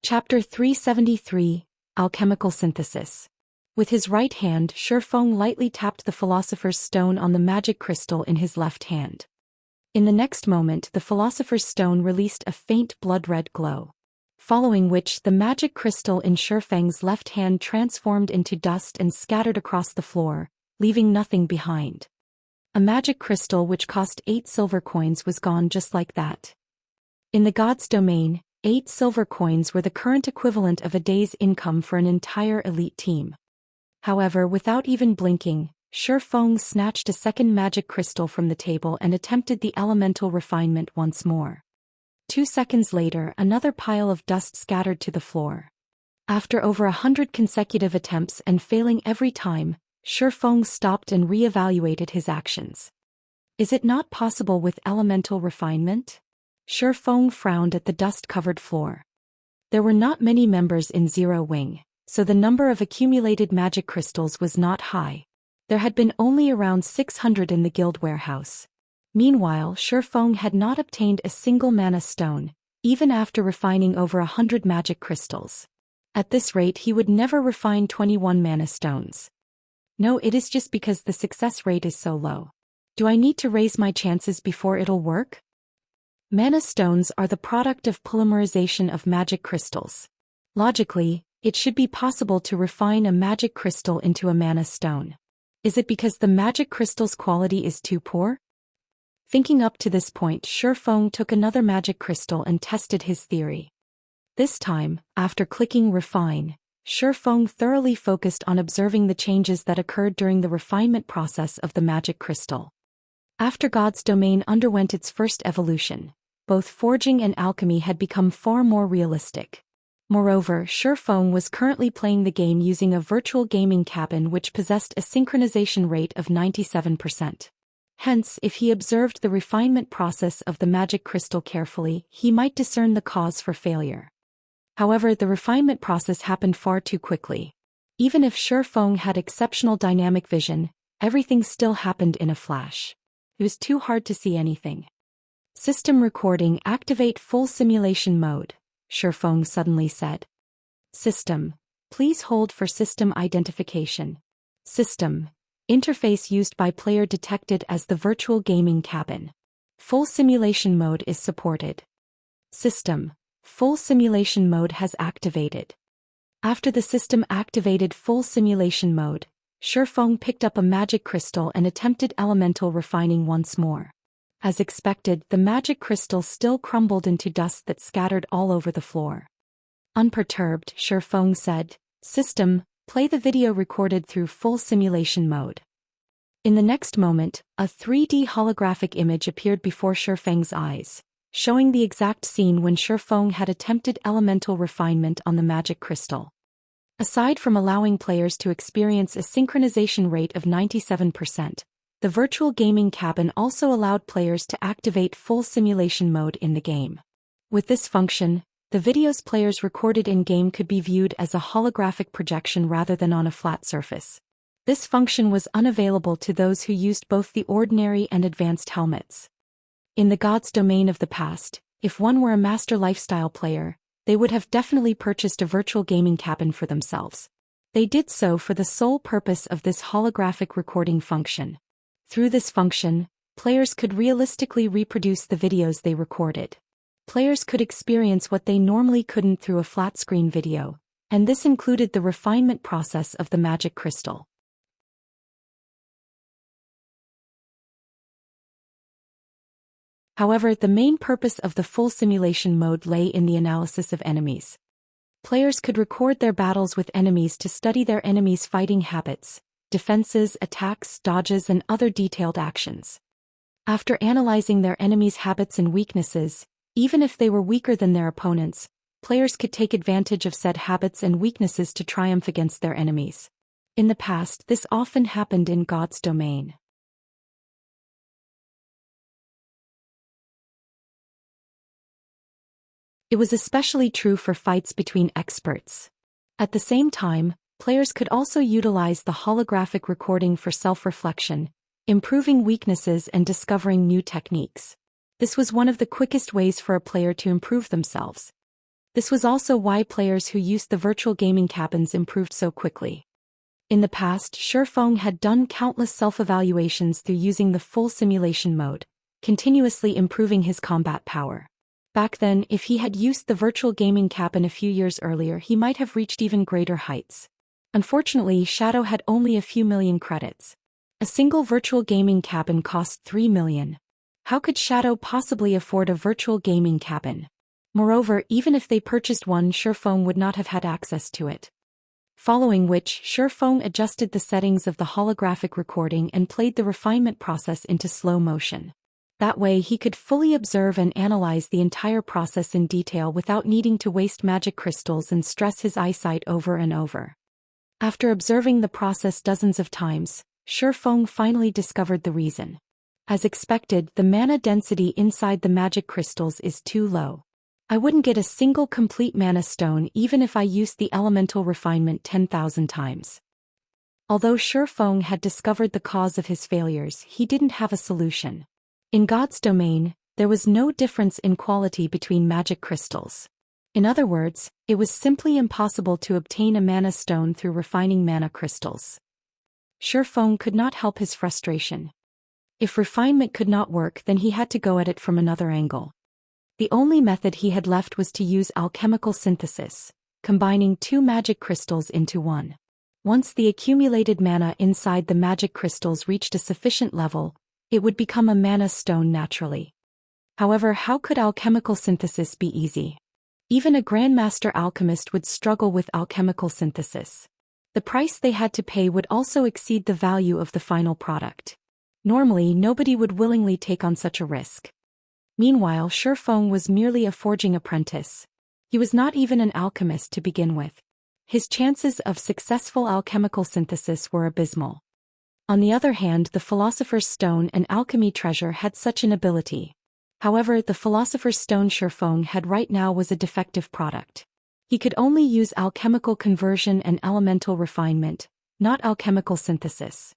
Chapter 373, Alchemical Synthesis. With his right hand, Shifeng lightly tapped the Philosopher's Stone on the magic crystal in his left hand. In the next moment, the Philosopher's Stone released a faint blood-red glow. Following which, the magic crystal in Shifeng's left hand transformed into dust and scattered across the floor, leaving nothing behind. A magic crystal which cost 8 silver coins was gone just like that. In the god's domain, 8 silver coins were the current equivalent of a day's income for an entire elite team. However, without even blinking, Shifeng snatched a second magic crystal from the table and attempted the elemental refinement once more. 2 seconds later, another pile of dust scattered to the floor. After over 100 consecutive attempts and failing every time, Shifeng stopped and re-evaluated his actions. Is it not possible with elemental refinement? Shifeng frowned at the dust-covered floor. There were not many members in Zero Wing, so the number of accumulated magic crystals was not high. There had been only around 600 in the guild warehouse. Meanwhile, Shifeng had not obtained a single mana stone, even after refining over 100 magic crystals. At this rate he would never refine 21 mana stones. No, it is just because the success rate is so low. Do I need to raise my chances before it'll work? Mana stones are the product of polymerization of magic crystals. Logically, it should be possible to refine a magic crystal into a mana stone. Is it because the magic crystal's quality is too poor? Thinking up to this point, Shifeng took another magic crystal and tested his theory. This time, after clicking Refine, Shifeng thoroughly focused on observing the changes that occurred during the refinement process of the magic crystal. After God's domain underwent its first evolution, both forging and alchemy had become far more realistic. Moreover, Shifeng was currently playing the game using a virtual gaming cabin which possessed a synchronization rate of 97%. Hence, if he observed the refinement process of the magic crystal carefully, he might discern the cause for failure. However, the refinement process happened far too quickly. Even if Shifeng had exceptional dynamic vision, everything still happened in a flash. It was too hard to see anything. System recording, activate full simulation mode, Shifeng suddenly said. System, please hold for system identification. System, interface used by player detected as the virtual gaming cabin. Full simulation mode is supported. System, full simulation mode has activated. After the system activated full simulation mode, Shifeng picked up a magic crystal and attempted elemental refining once more. As expected, the magic crystal still crumbled into dust that scattered all over the floor. Unperturbed, Shifeng said, "System, play the video recorded through full simulation mode." In the next moment, a 3D holographic image appeared before Shifeng's eyes, showing the exact scene when Shifeng had attempted elemental refinement on the magic crystal. Aside from allowing players to experience a synchronization rate of 97%, the virtual gaming cabin also allowed players to activate full simulation mode in the game. With this function, the videos players recorded in-game could be viewed as a holographic projection rather than on a flat surface. This function was unavailable to those who used both the ordinary and advanced helmets. In the God's domain of the past, if one were a master lifestyle player, they would have definitely purchased a virtual gaming cabin for themselves. They did so for the sole purpose of this holographic recording function. Through this function, players could realistically reproduce the videos they recorded. Players could experience what they normally couldn't through a flat-screen video, and this included the refinement process of the magic crystal. However, the main purpose of the full simulation mode lay in the analysis of enemies. Players could record their battles with enemies to study their enemies' fighting habits, defenses, attacks, dodges, and other detailed actions. After analyzing their enemies' habits and weaknesses, even if they were weaker than their opponents, players could take advantage of said habits and weaknesses to triumph against their enemies. In the past, this often happened in God's domain. It was especially true for fights between experts. At the same time, players could also utilize the holographic recording for self-reflection, improving weaknesses and discovering new techniques. This was one of the quickest ways for a player to improve themselves. This was also why players who used the virtual gaming cabins improved so quickly. In the past, Shifeng had done countless self-evaluations through using the full simulation mode, continuously improving his combat power. Back then, if he had used the virtual gaming cabin a few years earlier, he might have reached even greater heights. Unfortunately, Shadow had only a few million credits. A single virtual gaming cabin cost 3 million. How could Shadow possibly afford a virtual gaming cabin? Moreover, even if they purchased one, Shifeng would not have had access to it. Following which, Shifeng adjusted the settings of the holographic recording and played the refinement process into slow motion. That way he could fully observe and analyze the entire process in detail without needing to waste magic crystals and stress his eyesight over and over. After observing the process dozens of times, Shifeng finally discovered the reason. As expected, the mana density inside the magic crystals is too low. I wouldn't get a single complete mana stone even if I used the elemental refinement 10,000 times. Although Shifeng had discovered the cause of his failures, he didn't have a solution. In God's domain, There was no difference in quality between magic crystals. In other words, it was simply impossible to obtain a mana stone through refining mana crystals. Shifeng could not help his frustration. If refinement could not work, then he had to go at it from another angle. The only method he had left was to use alchemical synthesis, combining two magic crystals into one. Once the accumulated mana inside the magic crystals reached a sufficient level, it would become a mana stone naturally. However, how could alchemical synthesis be easy? Even a grandmaster alchemist would struggle with alchemical synthesis. The price they had to pay would also exceed the value of the final product. Normally, nobody would willingly take on such a risk. Meanwhile, Shifeng was merely a forging apprentice. He was not even an alchemist to begin with. His chances of successful alchemical synthesis were abysmal. On the other hand, the Philosopher's Stone and Alchemy Treasure had such an ability. However, the Philosopher's Stone Shifeng had right now was a defective product. He could only use alchemical conversion and elemental refinement, not alchemical synthesis.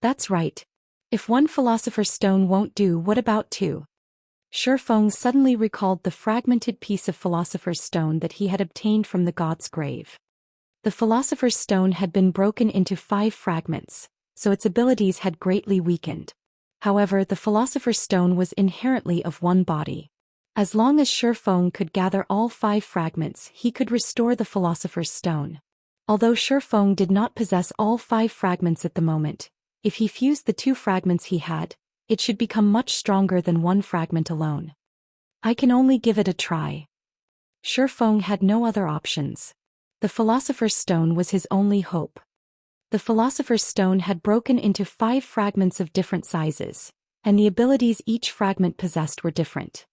That's right. If one Philosopher's Stone won't do, what about two? Shifeng suddenly recalled the fragmented piece of Philosopher's Stone that he had obtained from the god's grave. The Philosopher's Stone had been broken into 5 fragments, so its abilities had greatly weakened. However, the Philosopher's Stone was inherently of one body. As long as Shifeng could gather all 5 fragments, he could restore the Philosopher's Stone. Although Shifeng did not possess all 5 fragments at the moment, if he fused the 2 fragments he had, it should become much stronger than 1 fragment alone. I can only give it a try. Shifeng had no other options. The Philosopher's Stone was his only hope. The Philosopher's Stone had broken into 5 fragments of different sizes, and the abilities each fragment possessed were different.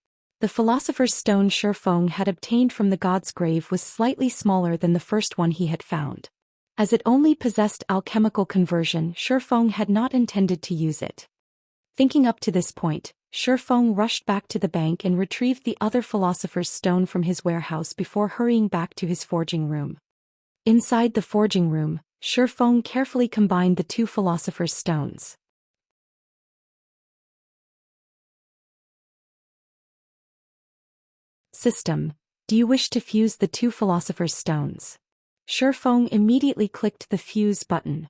The Philosopher's Stone Shifeng had obtained from the god's grave was slightly smaller than the first one he had found. As it only possessed alchemical conversion, Shifeng had not intended to use it. Thinking up to this point, Shifeng rushed back to the bank and retrieved the other Philosopher's Stone from his warehouse before hurrying back to his forging room. Inside the forging room, Shifeng carefully combined the 2 Philosopher's Stones. System: do you wish to fuse the 2 Philosopher's Stones? Shifeng immediately clicked the fuse button.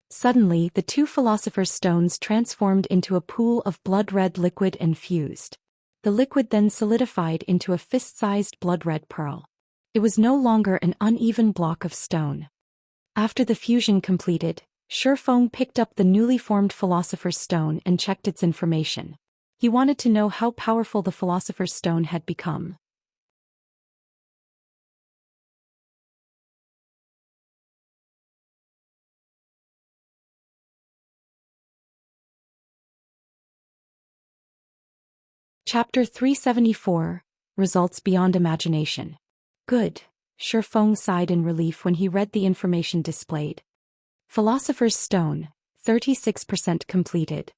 Suddenly, the 2 Philosopher's Stones transformed into a pool of blood-red liquid and fused. The liquid then solidified into a fist-sized blood-red pearl. It was no longer an uneven block of stone. After the fusion completed, Shifeng picked up the newly formed Philosopher's Stone and checked its information. He wanted to know how powerful the Philosopher's Stone had become. Chapter 374, Results Beyond Imagination. Good. Shifeng sighed in relief when he read the information displayed. Philosopher's Stone, 36% completed.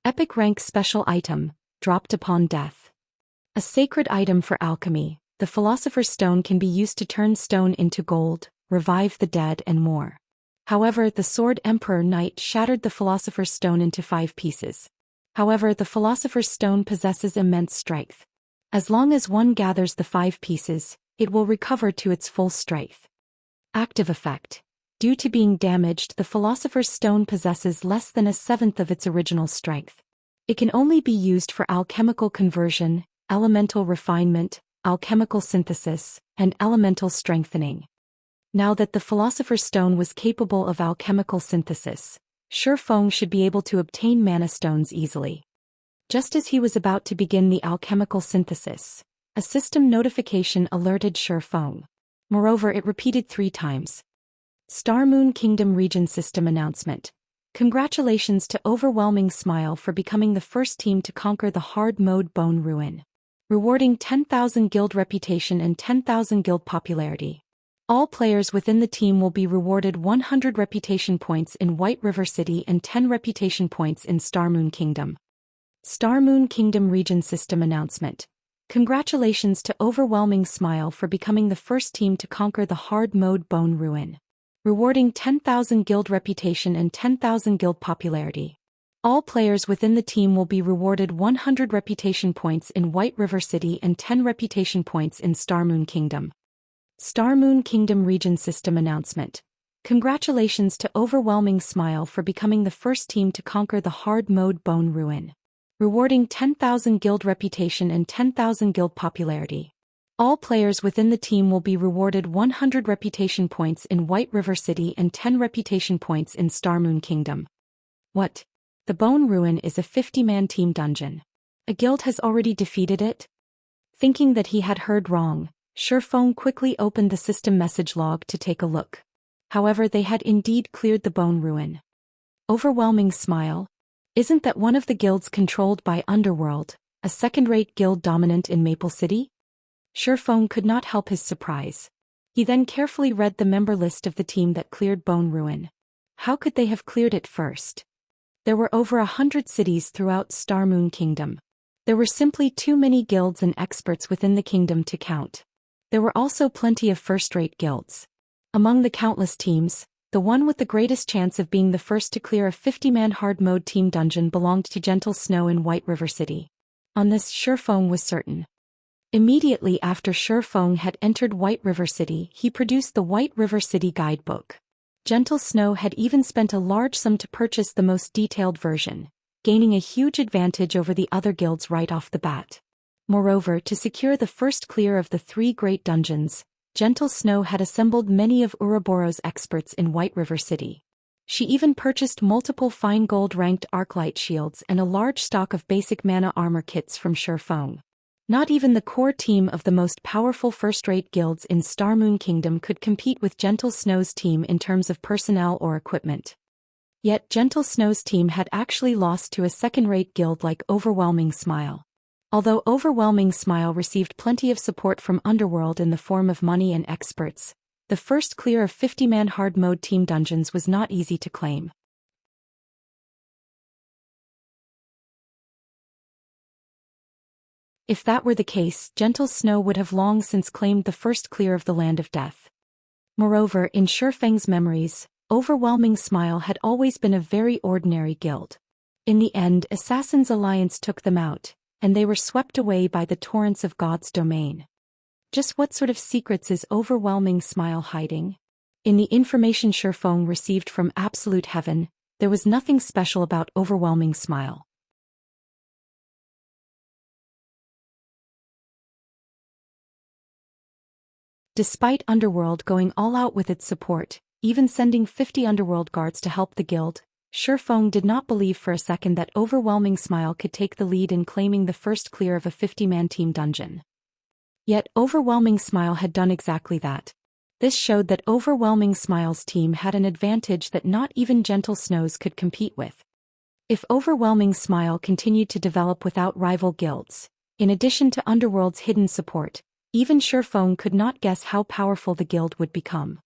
Epic rank special item, dropped upon death. A sacred item for alchemy, the Philosopher's Stone can be used to turn stone into gold, revive the dead and more. However, the Sword Emperor Knight shattered the Philosopher's Stone into 5 pieces. However, the Philosopher's Stone possesses immense strength. As long as one gathers the 5 pieces, it will recover to its full strength. Active effect. Due to being damaged, the Philosopher's Stone possesses less than 1/7 of its original strength. It can only be used for alchemical conversion, elemental refinement, alchemical synthesis, and elemental strengthening. Now that the Philosopher's Stone was capable of alchemical synthesis, Shifeng should be able to obtain mana stones easily. Just as he was about to begin the alchemical synthesis, a system notification alerted Shifeng. Moreover, it repeated 3 times. Star Moon Kingdom Region System Announcement. Congratulations to Overwhelming Smile for becoming the first team to conquer the hard mode Bone Ruin. Rewarding 10,000 guild reputation and 10,000 guild popularity. All players within the team will be rewarded 100 reputation points in White River City and 10 reputation points in Star Moon Kingdom. Star Moon Kingdom Region System Announcement. Congratulations to Overwhelming Smile for becoming the first team to conquer the hard mode Bone Ruin. Rewarding 10,000 guild reputation and 10,000 guild popularity. All players within the team will be rewarded 100 reputation points in White River City and 10 reputation points in Star Moon Kingdom. Star Moon Kingdom Region System Announcement. Congratulations to Overwhelming Smile for becoming the first team to conquer the hard mode Bone Ruin. Rewarding 10,000 guild reputation and 10,000 guild popularity. All players within the team will be rewarded 100 reputation points in White River City and 10 reputation points in Star Moon Kingdom. What? The Bone Ruin is a 50-man team dungeon. A guild has already defeated it? Thinking that he had heard wrong, Shurfeng quickly opened the system message log to take a look. However, they had indeed cleared the Bone Ruin. Overwhelming Smile. Isn't that one of the guilds controlled by Underworld, a second-rate guild dominant in Maple City? Shurfeng could not help his surprise. He then carefully read the member list of the team that cleared Bone Ruin. How could they have cleared it first? There were over 100 cities throughout Star Moon Kingdom. There were simply too many guilds and experts within the kingdom to count. There were also plenty of first-rate guilds. Among the countless teams, the one with the greatest chance of being the first to clear a 50-man hard mode team dungeon belonged to Gentle Snow in White River City. On this, Shurfeng was certain. Immediately after Shurfeng had entered White River City, he produced the White River City guidebook. Gentle Snow had even spent a large sum to purchase the most detailed version, gaining a huge advantage over the other guilds right off the bat. Moreover, to secure the first clear of the 3 great dungeons, Gentle Snow had assembled many of Ouroboros experts in White River City. She even purchased multiple fine gold-ranked arclight shields and a large stock of basic mana armor kits from Shurfeng. Not even the core team of the most powerful first-rate guilds in Star Moon Kingdom could compete with Gentle Snow's team in terms of personnel or equipment. Yet Gentle Snow's team had actually lost to a second-rate guild like Overwhelming Smile. Although Overwhelming Smile received plenty of support from Underworld in the form of money and experts, the first clear of 50-man hard mode team dungeons was not easy to claim. If that were the case, Gentle Snow would have long since claimed the first clear of the Land of Death. Moreover, in Shurfeng's memories, Overwhelming Smile had always been a very ordinary guild. In the end, Assassin's Alliance took them out, and they were swept away by the torrents of God's domain. Just what sort of secrets is Overwhelming Smile hiding? In the information Shurfeng received from Absolute Heaven, there was nothing special about Overwhelming Smile. Despite Underworld going all out with its support, even sending 50 Underworld guards to help the guild, Shurfeng did not believe for a second that Overwhelming Smile could take the lead in claiming the first clear of a 50-man team dungeon. Yet Overwhelming Smile had done exactly that. This showed that Overwhelming Smile's team had an advantage that not even Gentle Snow's could compete with. If Overwhelming Smile continued to develop without rival guilds, in addition to Underworld's hidden support, even Shurfeng could not guess how powerful the guild would become.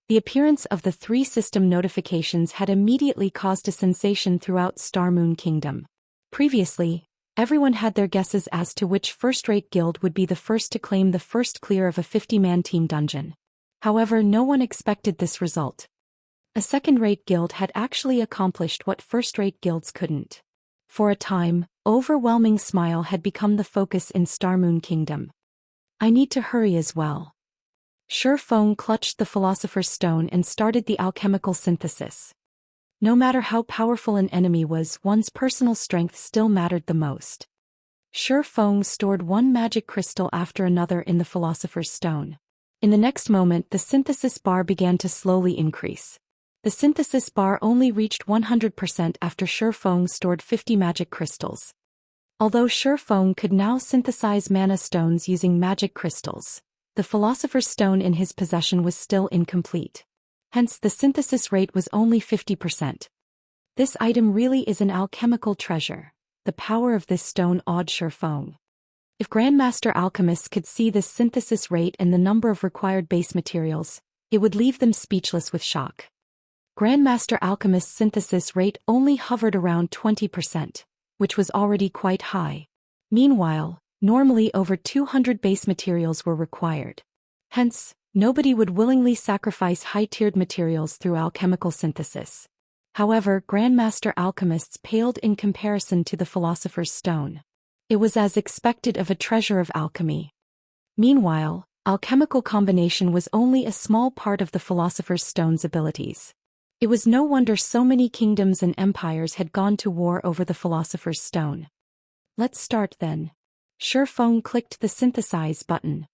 The appearance of the 3 system notifications had immediately caused a sensation throughout Star Moon Kingdom. Previously, everyone had their guesses as to which first-rate guild would be the first to claim the first clear of a 50-man team dungeon. However, no one expected this result. A second-rate guild had actually accomplished what first-rate guilds couldn't. For a time, Overwhelming Smile had become the focus in Star Moon Kingdom. I need to hurry as well. Shurfeng clutched the Philosopher's Stone and started the alchemical synthesis. No matter how powerful an enemy was, one's personal strength still mattered the most. Shurfeng stored one magic crystal after another in the Philosopher's Stone. In the next moment, the synthesis bar began to slowly increase. The synthesis bar only reached 100% after Shurfeng stored 50 magic crystals. Although Shurfeng could now synthesize mana stones using magic crystals, the Philosopher's Stone in his possession was still incomplete. Hence, the synthesis rate was only 50%. This item really is an alchemical treasure. The power of this stone awed Shurfeng. If Grandmaster alchemists could see this synthesis rate and the number of required base materials, it would leave them speechless with shock. Grandmaster alchemist's synthesis rate only hovered around 20%, which was already quite high. Meanwhile, normally over 200 base materials were required. Hence, nobody would willingly sacrifice high-tiered materials through alchemical synthesis. However, Grandmaster alchemists paled in comparison to the Philosopher's Stone. It was as expected of a treasure of alchemy. Meanwhile, alchemical combination was only a small part of the Philosopher's Stone's abilities. It was no wonder so many kingdoms and empires had gone to war over the Philosopher's Stone. Let's start then. Shifeng clicked the synthesize button.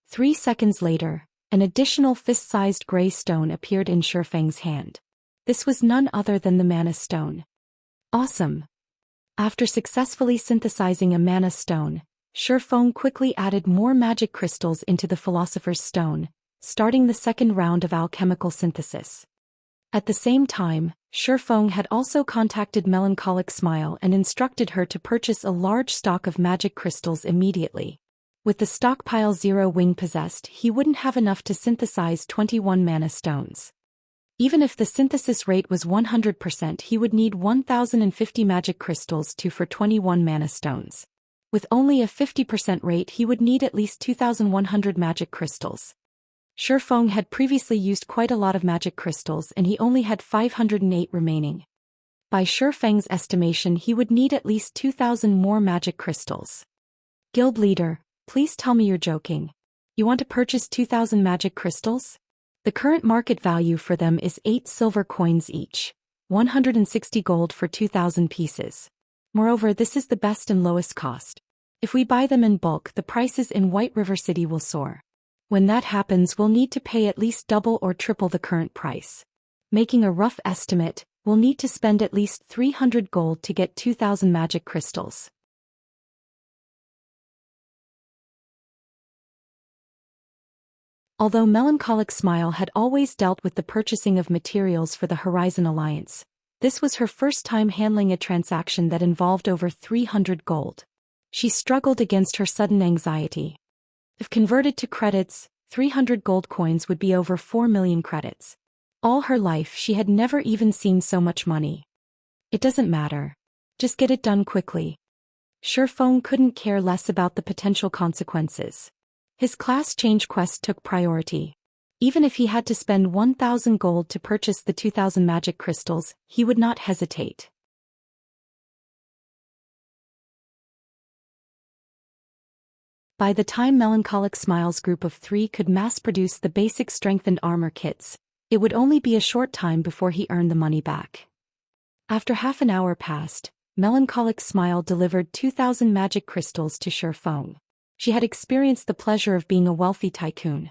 3 seconds later, an additional fist-sized gray stone appeared in Shifeng's hand. This was none other than the Mana Stone. Awesome! After successfully synthesizing a Mana Stone, Shifeng quickly added more magic crystals into the Philosopher's Stone, starting the second round of alchemical synthesis. At the same time, Shifeng had also contacted Melancholic Smile and instructed her to purchase a large stock of magic crystals immediately. With the stockpile Zero Wing possessed, he wouldn't have enough to synthesize 21 Mana Stones. Even if the synthesis rate was 100%, he would need 1,050 magic crystals for 21 Mana Stones. With only a 50% rate, he would need at least 2,100 magic crystals. Shifeng had previously used quite a lot of magic crystals and he only had 508 remaining. By Shifeng's estimation, he would need at least 2,000 more magic crystals. Guild leader, please tell me you're joking. You want to purchase 2,000 magic crystals? The current market value for them is 8 silver coins each, 160 gold for 2,000 pieces. Moreover, this is the best and lowest cost. If we buy them in bulk, the prices in White River City will soar. When that happens, we'll need to pay at least double or triple the current price. Making a rough estimate, we'll need to spend at least 300 gold to get 2,000 magic crystals. Although Melancholic Smile had always dealt with the purchasing of materials for the Horizon Alliance, this was her first time handling a transaction that involved over 300 gold. She struggled against her sudden anxiety. If converted to credits, 300 gold coins would be over 4 million credits. All her life she had never even seen so much money. It doesn't matter. Just get it done quickly. Shifeng couldn't care less about the potential consequences. His class change quest took priority. Even if he had to spend 1,000 gold to purchase the 2,000 magic crystals, he would not hesitate. By the time Melancholic Smile's group of 3 could mass-produce the basic strengthened armor kits, it would only be a short time before he earned the money back. After half an hour passed, Melancholic Smile delivered 2,000 magic crystals to Shifeng. She had experienced the pleasure of being a wealthy tycoon.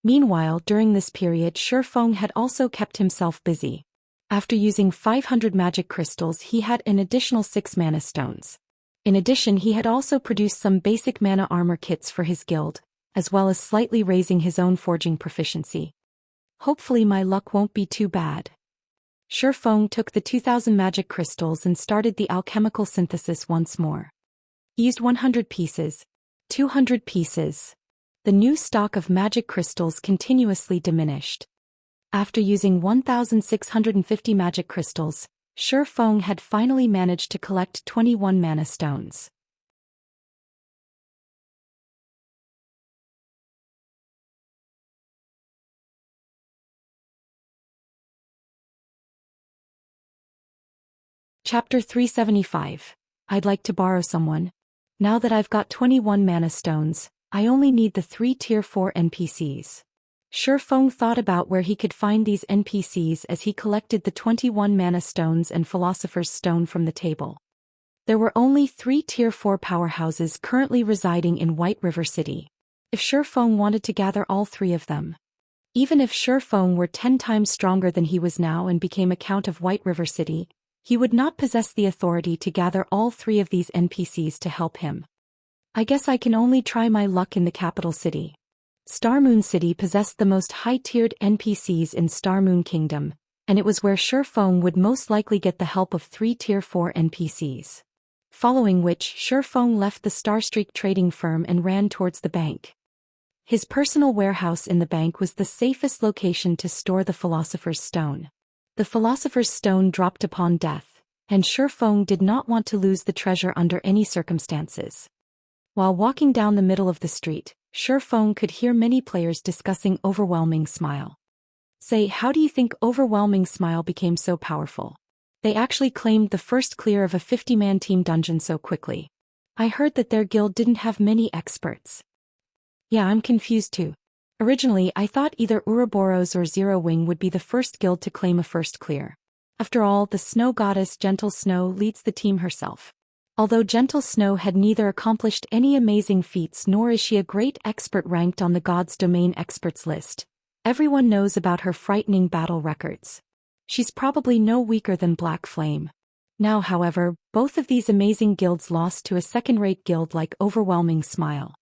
Meanwhile, during this period, Shifeng had also kept himself busy. After using 500 magic crystals, he had an additional 6 mana stones. In addition, he had also produced some basic mana armor kits for his guild, as well as slightly raising his own forging proficiency. Hopefully my luck won't be too bad. Shifeng took the 2,000 magic crystals and started the alchemical synthesis once more. He used 100 pieces. 200 pieces. The new stock of magic crystals continuously diminished. After using 1,650 magic crystals, Shifeng had finally managed to collect 21 mana stones. Chapter 375. I'd like to borrow someone. Now that I've got 21 mana stones, I only need the 3 tier 4 NPCs. Shifeng thought about where he could find these NPCs as he collected the 21 mana stones and Philosopher's Stone from the table. There were only 3 tier 4 powerhouses currently residing in White River City. If Shifeng wanted to gather all 3 of them. Even if Shifeng were 10 times stronger than he was now and became a Count of White River City, he would not possess the authority to gather all 3 of these NPCs to help him. I guess I can only try my luck in the capital city. Star Moon City possessed the most high-tiered NPCs in Star Moon Kingdom, and it was where Shifeng would most likely get the help of 3 tier 4 NPCs. Following which, Shifeng left the Starstreak trading firm and ran towards the bank. His personal warehouse in the bank was the safest location to store the Philosopher's Stone. The Philosopher's Stone dropped upon death, and Shifeng did not want to lose the treasure under any circumstances. While walking down the middle of the street, Shifeng could hear many players discussing Overwhelming Smile. Say, how do you think Overwhelming Smile became so powerful? They actually claimed the first clear of a 50-man team dungeon so quickly. I heard that their guild didn't have many experts. Yeah, I'm confused too. Originally, I thought either Ouroboros or Zero Wing would be the first guild to claim a first clear. After all, the snow goddess Gentle Snow leads the team herself. Although Gentle Snow had neither accomplished any amazing feats nor is she a great expert ranked on the God's Domain experts list, everyone knows about her frightening battle records. She's probably no weaker than Black Flame. Now, however, both of these amazing guilds lost to a second-rate guild like Overwhelming Smile.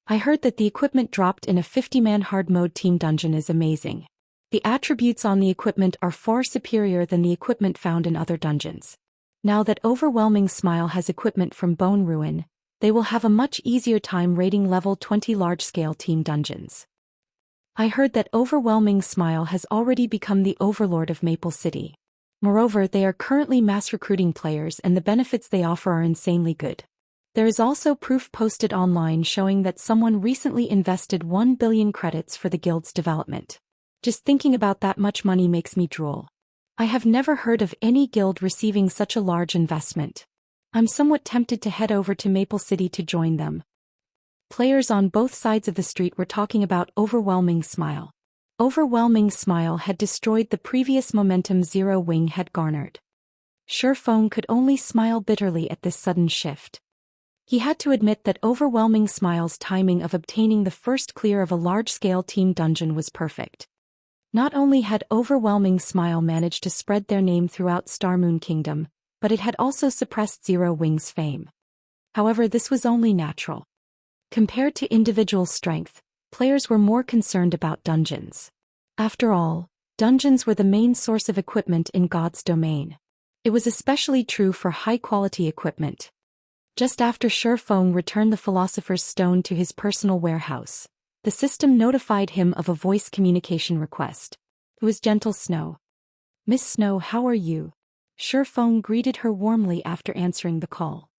I heard that the equipment dropped in a 50-man hard mode team dungeon is amazing. The attributes on the equipment are far superior than the equipment found in other dungeons. Now that Overwhelming Smile has equipment from Bone Ruin, they will have a much easier time raiding level 20 large-scale team dungeons. I heard that Overwhelming Smile has already become the overlord of Maple City. Moreover, they are currently mass recruiting players and the benefits they offer are insanely good. There is also proof posted online showing that someone recently invested 1 billion credits for the guild's development. Just thinking about that much money makes me drool. I have never heard of any guild receiving such a large investment. I'm somewhat tempted to head over to Maple City to join them. Players on both sides of the street were talking about Overwhelming Smile. Overwhelming Smile had destroyed the previous momentum Zero Wing had garnered. Shurfeng could only smile bitterly at this sudden shift. He had to admit that Overwhelming Smile's timing of obtaining the first clear of a large-scale team dungeon was perfect. Not only had Overwhelming Smile managed to spread their name throughout Starmoon Kingdom, but it had also suppressed Zero Wing's fame. However, this was only natural. Compared to individual strength, players were more concerned about dungeons. After all, dungeons were the main source of equipment in God's domain. It was especially true for high-quality equipment. Just after Shurfeng returned the Philosopher's Stone to his personal warehouse, the system notified him of a voice communication request. It was Gentle Snow. "Miss Snow, how are you?" Shurfeng greeted her warmly after answering the call.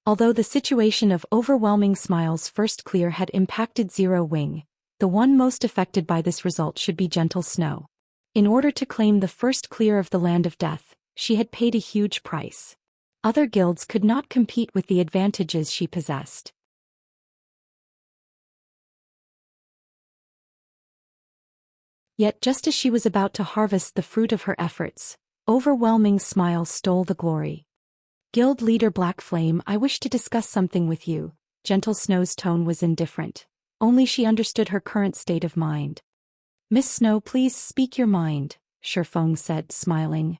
Although the situation of Overwhelming Smile's first clear had impacted Zero Wing, the one most affected by this result should be Gentle Snow. In order to claim the first clear of the Land of Death, she had paid a huge price. Other guilds could not compete with the advantages she possessed. Yet just as she was about to harvest the fruit of her efforts, Overwhelming Smile stole the glory. "Guild leader Black Flame, I wish to discuss something with you." Gentle Snow's tone was indifferent. Only she understood her current state of mind. "Miss Snow, please speak your mind," Shurfeng said, smiling.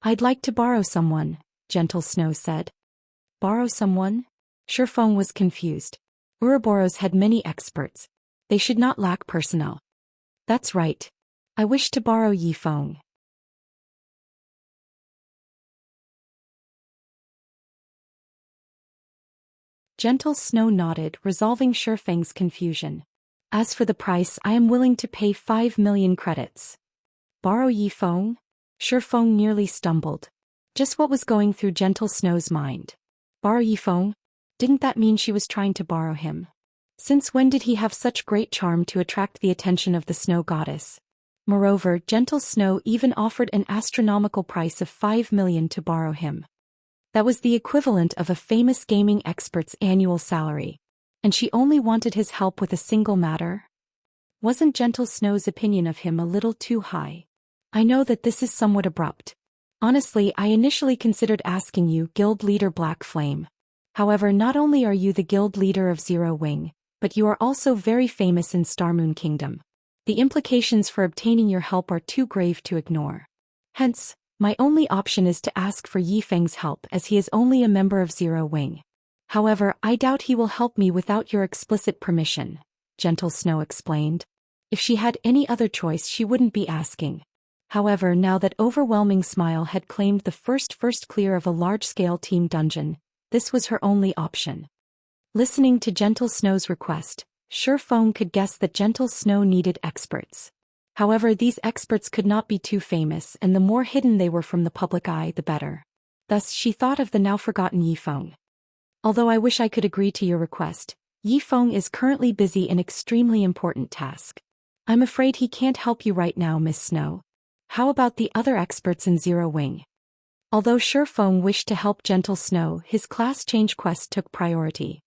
"I'd like to borrow someone," Gentle Snow said. "Borrow someone?" Shurfeng was confused. Ouroboros had many experts. They should not lack personnel. "That's right. I wish to borrow Yifeng." Gentle Snow nodded, resolving Shurfeng's confusion. "As for the price, I am willing to pay 5 million credits." "Borrow Yifeng?" Shurfeng nearly stumbled. Just what was going through Gentle Snow's mind? Borrow Yifeng? Didn't that mean she was trying to borrow him? Since when did he have such great charm to attract the attention of the snow goddess? Moreover, Gentle Snow even offered an astronomical price of 5 million to borrow him. That was the equivalent of a famous gaming expert's annual salary. And she only wanted his help with a single matter? Wasn't Gentle Snow's opinion of him a little too high? "I know that this is somewhat abrupt. Honestly, I initially considered asking you, Guild Leader Black Flame. However, not only are you the Guild Leader of Zero Wing, but you are also very famous in Starmoon Kingdom. The implications for obtaining your help are too grave to ignore. Hence, my only option is to ask for Yifeng's help as he is only a member of Zero Wing. However, I doubt he will help me without your explicit permission," Gentle Snow explained. If she had any other choice, she wouldn't be asking. However, now that Overwhelming Smile had claimed the first clear of a large-scale team dungeon, this was her only option. Listening to Gentle Snow's request, Shurfeng could guess that Gentle Snow needed experts. However, these experts could not be too famous, and the more hidden they were from the public eye, the better. Thus, she thought of the now-forgotten Yifeng. "Although I wish I could agree to your request, Yifeng is currently busy in extremely important task. I'm afraid he can't help you right now, Miss Snow. How about the other experts in Zero Wing? Although Shifeng wished to help Gentle Snow, his class change quest took priority.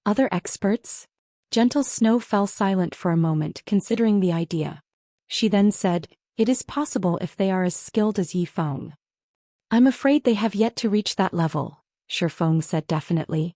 Other experts? Gentle Snow fell silent for a moment, considering the idea. She then said, "It is possible if they are as skilled as Yifeng." "I'm afraid they have yet to reach that level," Shifeng said definitely.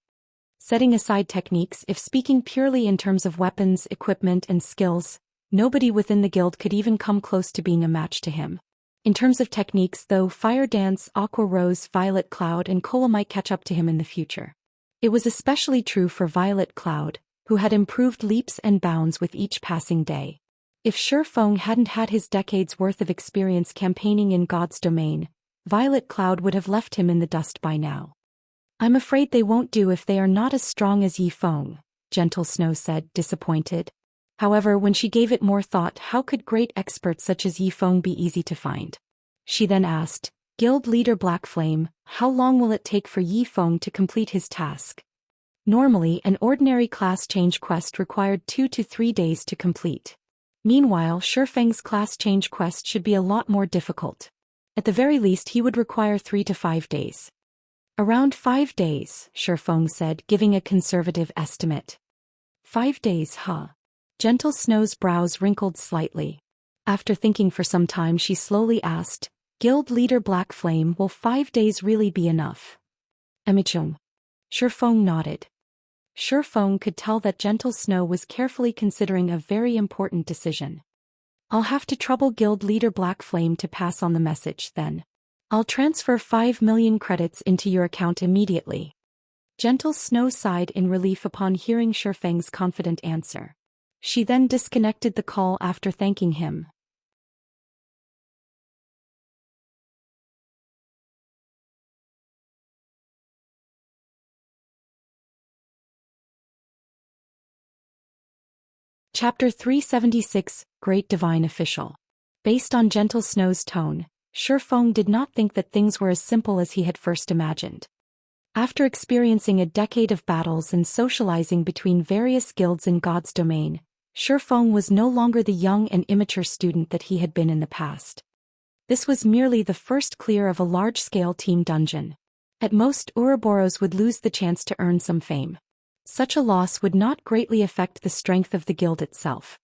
Setting aside techniques, if speaking purely in terms of weapons, equipment and skills, nobody within the guild could even come close to being a match to him. In terms of techniques though, Fire Dance, Aqua Rose, Violet Cloud and Cola might catch up to him in the future. It was especially true for Violet Cloud, who had improved leaps and bounds with each passing day. If Shifeng hadn't had his decades worth of experience campaigning in God's domain, Violet Cloud would have left him in the dust by now. "I'm afraid they won't do if they are not as strong as Yifeng," Gentle Snow said, disappointed. However, when she gave it more thought, how could great experts such as Yifeng be easy to find? She then asked, "Guild leader Black Flame, how long will it take for Yifeng to complete his task?" Normally, an ordinary class change quest required 2 to 3 days to complete. Meanwhile, Shifeng's class change quest should be a lot more difficult. At the very least, he would require 3 to 5 days. "Around 5 days, Shifeng said, giving a conservative estimate. 5 days, huh? Gentle Snow's brows wrinkled slightly. After thinking for some time, she slowly asked, "Guild leader Black Flame, will 5 days really be enough?" Emichung. Shifeng nodded. Shifeng could tell that Gentle Snow was carefully considering a very important decision. "I'll have to trouble Guild leader Black Flame to pass on the message then. I'll transfer 5 million credits into your account immediately." Gentle Snow sighed in relief upon hearing Shifeng's confident answer. She then disconnected the call after thanking him. Chapter 376, Great Divine Official. Based on Gentle Snow's tone, Shifeng did not think that things were as simple as he had first imagined. After experiencing a decade of battles and socializing between various guilds in God's domain, Shifeng was no longer the young and immature student that he had been in the past. This was merely the first clear of a large-scale team dungeon. At most, Ouroboros would lose the chance to earn some fame. Such a loss would not greatly affect the strength of the guild itself.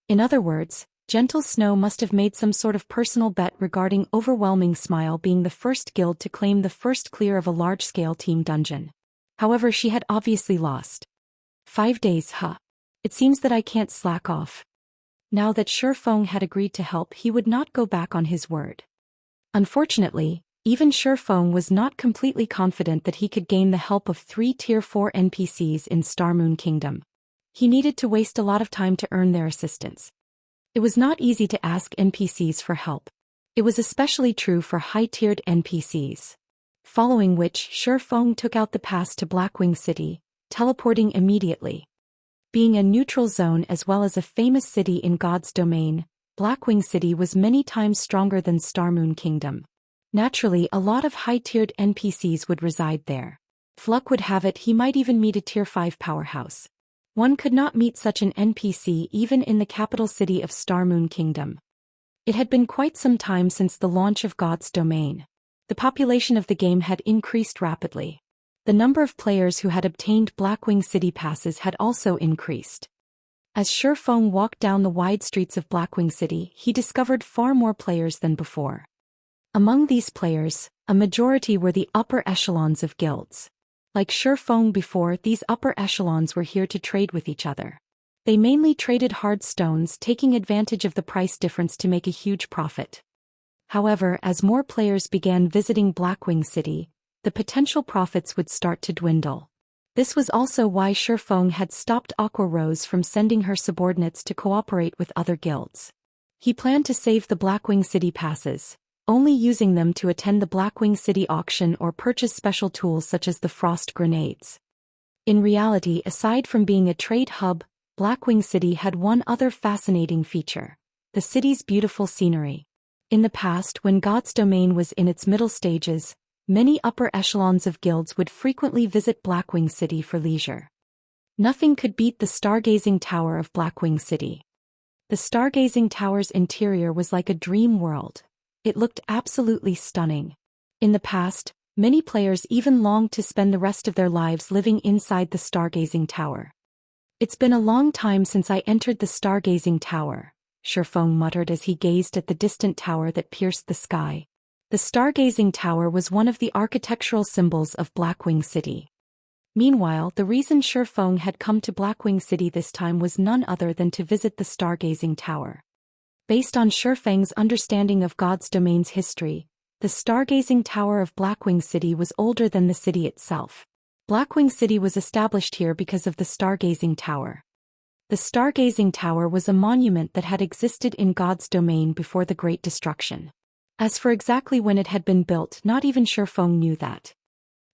In other words, Gentle Snow must have made some sort of personal bet regarding Overwhelming Smile being the first guild to claim the first clear of a large-scale team dungeon. However, she had obviously lost. 5 days, huh? It seems that I can't slack off. Now that Shifeng had agreed to help, he would not go back on his word. Unfortunately, even Shifeng was not completely confident that he could gain the help of 3 Tier 4 NPCs in Starmoon Kingdom. He needed to waste a lot of time to earn their assistance. It was not easy to ask NPCs for help. It was especially true for high-tiered NPCs. Following which, Shifeng took out the pass to Blackwing City, teleporting immediately. Being a neutral zone as well as a famous city in God's domain, Blackwing City was many times stronger than Starmoon Kingdom. Naturally, a lot of high-tiered NPCs would reside there. If luck would have it, he might even meet a Tier 5 powerhouse. One could not meet such an NPC even in the capital city of Starmoon Kingdom. It had been quite some time since the launch of God's domain. The population of the game had increased rapidly. The number of players who had obtained Blackwing City passes had also increased. As Shifeng walked down the wide streets of Blackwing City, he discovered far more players than before. Among these players, a majority were the upper echelons of guilds. Like Shifeng before, these upper echelons were here to trade with each other. They mainly traded hard stones, taking advantage of the price difference to make a huge profit. However, as more players began visiting Blackwing City, the potential profits would start to dwindle. This was also why Shifeng had stopped Aqua Rose from sending her subordinates to cooperate with other guilds. He planned to save the Blackwing City passes, only using them to attend the Blackwing City auction or purchase special tools such as the frost grenades. In reality, aside from being a trade hub, Blackwing City had one other fascinating feature: the city's beautiful scenery. In the past, when God's domain was in its middle stages, many upper echelons of guilds would frequently visit Blackwing City for leisure. Nothing could beat the stargazing tower of Blackwing City. The stargazing tower's interior was like a dream world. It looked absolutely stunning. In the past, many players even longed to spend the rest of their lives living inside the stargazing tower. "It's been a long time since I entered the stargazing tower," Shifeng muttered as he gazed at the distant tower that pierced the sky. The stargazing tower was one of the architectural symbols of Blackwing City. Meanwhile, the reason Shifeng had come to Blackwing City this time was none other than to visit the stargazing tower. Based on Shifeng's understanding of God's domain's history, the stargazing tower of Blackwing City was older than the city itself. Blackwing City was established here because of the stargazing tower. The stargazing tower was a monument that had existed in God's domain before the Great Destruction. As for exactly when it had been built, not even Shifeng knew that.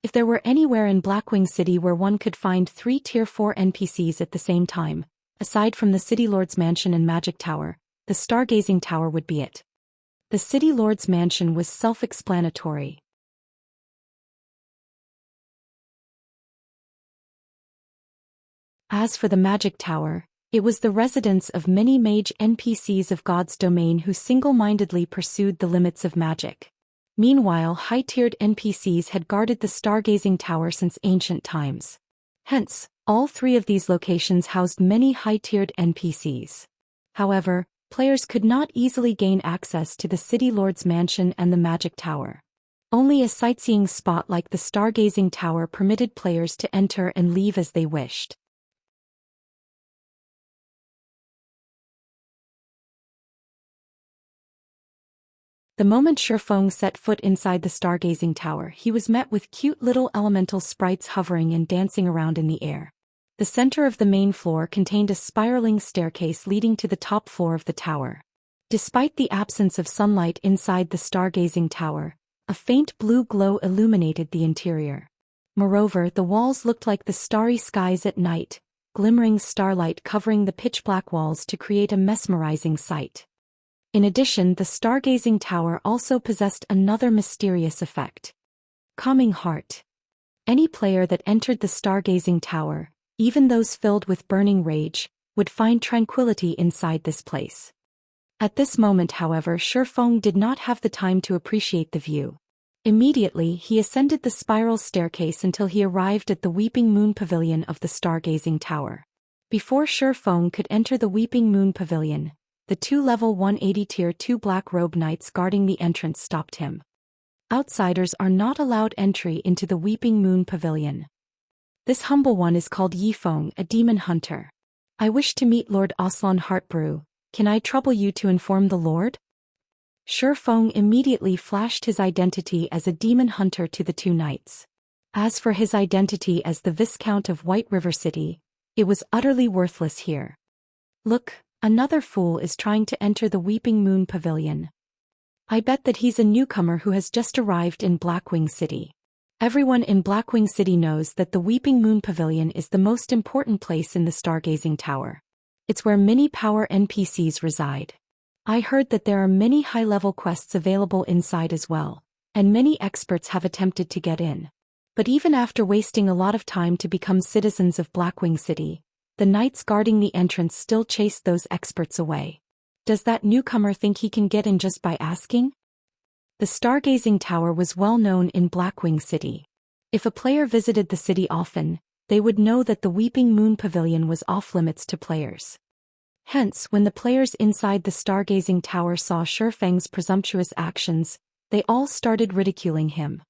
If there were anywhere in Blackwing City where one could find 3 Tier 4 NPCs at the same time, aside from the City Lord's Mansion and Magic Tower, the stargazing tower would be it. The City Lord's Mansion was self-explanatory. As for the Magic Tower, it was the residence of many mage NPCs of God's domain who single-mindedly pursued the limits of magic. Meanwhile, high-tiered NPCs had guarded the stargazing tower since ancient times. Hence, all 3 of these locations housed many high-tiered NPCs. However, players could not easily gain access to the City Lord's Mansion and the Magic Tower. Only a sightseeing spot like the stargazing tower permitted players to enter and leave as they wished. The moment Shifeng set foot inside the stargazing tower, he was met with cute little elemental sprites hovering and dancing around in the air. The center of the main floor contained a spiraling staircase leading to the top floor of the tower. Despite the absence of sunlight inside the stargazing tower, a faint blue glow illuminated the interior. Moreover, the walls looked like the starry skies at night, glimmering starlight covering the pitch-black walls to create a mesmerizing sight. In addition, the stargazing tower also possessed another mysterious effect. Calming heart. Any player that entered the stargazing tower, even those filled with burning rage, would find tranquility inside this place. At this moment, however, Shifeng did not have the time to appreciate the view. Immediately, he ascended the spiral staircase until he arrived at the Weeping Moon Pavilion of the stargazing tower. Before Shifeng could enter the Weeping Moon Pavilion, the 2 level 180 tier 2 black robe knights guarding the entrance stopped him. Outsiders are not allowed entry into the Weeping Moon Pavilion. This humble one is called Yifeng, a demon hunter. I wish to meet Lord Aslan Heartbrew. Can I trouble you to inform the Lord? Shifeng immediately flashed his identity as a demon hunter to the 2 knights. As for his identity as the Viscount of White River City, it was utterly worthless here. Look, another fool is trying to enter the Weeping Moon Pavilion. I bet that he's a newcomer who has just arrived in Blackwing City. Everyone in Blackwing City knows that the Weeping Moon Pavilion is the most important place in the stargazing tower. It's where many power NPCs reside. I heard that there are many high-level quests available inside as well, and many experts have attempted to get in. But even after wasting a lot of time to become citizens of Blackwing City, the knights guarding the entrance still chased those experts away. Does that newcomer think he can get in just by asking? The stargazing tower was well known in Blackwing City. If a player visited the city often, they would know that the Weeping Moon Pavilion was off-limits to players. Hence, when the players inside the stargazing tower saw Shifeng's presumptuous actions, they all started ridiculing him.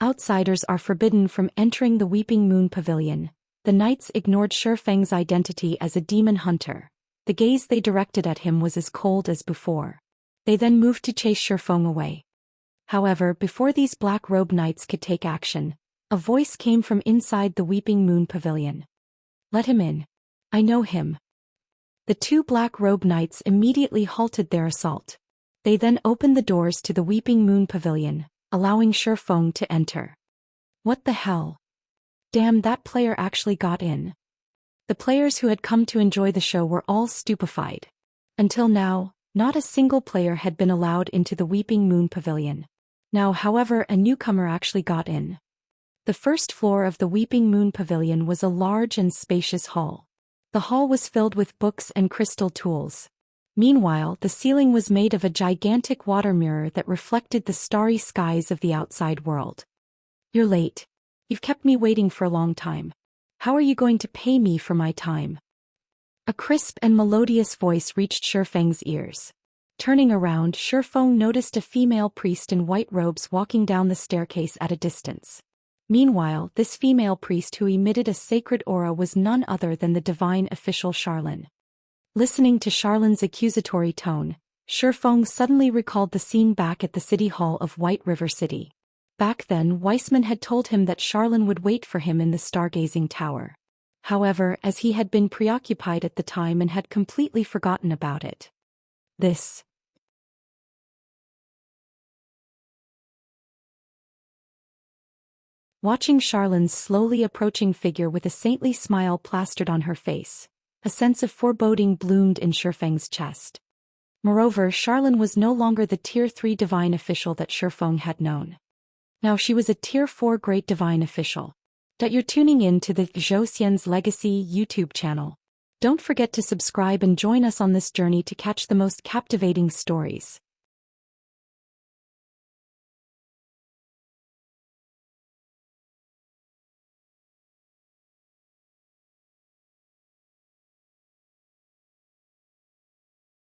Outsiders are forbidden from entering the Weeping Moon Pavilion. The knights ignored Shifeng's identity as a demon hunter. The gaze they directed at him was as cold as before. They then moved to chase Shifeng away. However, before these black robe knights could take action, a voice came from inside the Weeping Moon Pavilion. Let him in. I know him. The 2 black robe knights immediately halted their assault. They then opened the doors to the Weeping Moon Pavilion, allowing Shifeng to enter. What the hell? Damn, that player actually got in. The players who had come to enjoy the show were all stupefied. Until now, not a single player had been allowed into the Weeping Moon Pavilion. Now, however, a newcomer actually got in. The first floor of the Weeping Moon Pavilion was a large and spacious hall. The hall was filled with books and crystal tools. Meanwhile, the ceiling was made of a gigantic water mirror that reflected the starry skies of the outside world. You're late. You've kept me waiting for a long time. How are you going to pay me for my time? A crisp and melodious voice reached Shifeng's ears. Turning around, Shifeng noticed a female priest in white robes walking down the staircase at a distance. Meanwhile, this female priest who emitted a sacred aura was none other than the divine official Charlene. Listening to Charlene's accusatory tone, Shifeng suddenly recalled the scene back at the city hall of White River City. Back then, Weissman had told him that Charlene would wait for him in the stargazing tower. However, as he had been preoccupied at the time and had completely forgotten about it. Watching Charlene's slowly approaching figure with a saintly smile plastered on her face, a sense of foreboding bloomed in Shifeng's chest. Moreover, Charlene was no longer the Tier 3 divine official that Shifeng had known. Now she was a Tier 4 great divine official. You're tuning in to the Zhou Xian's Legacy YouTube channel. Don't forget to subscribe and join us on this journey to catch the most captivating stories.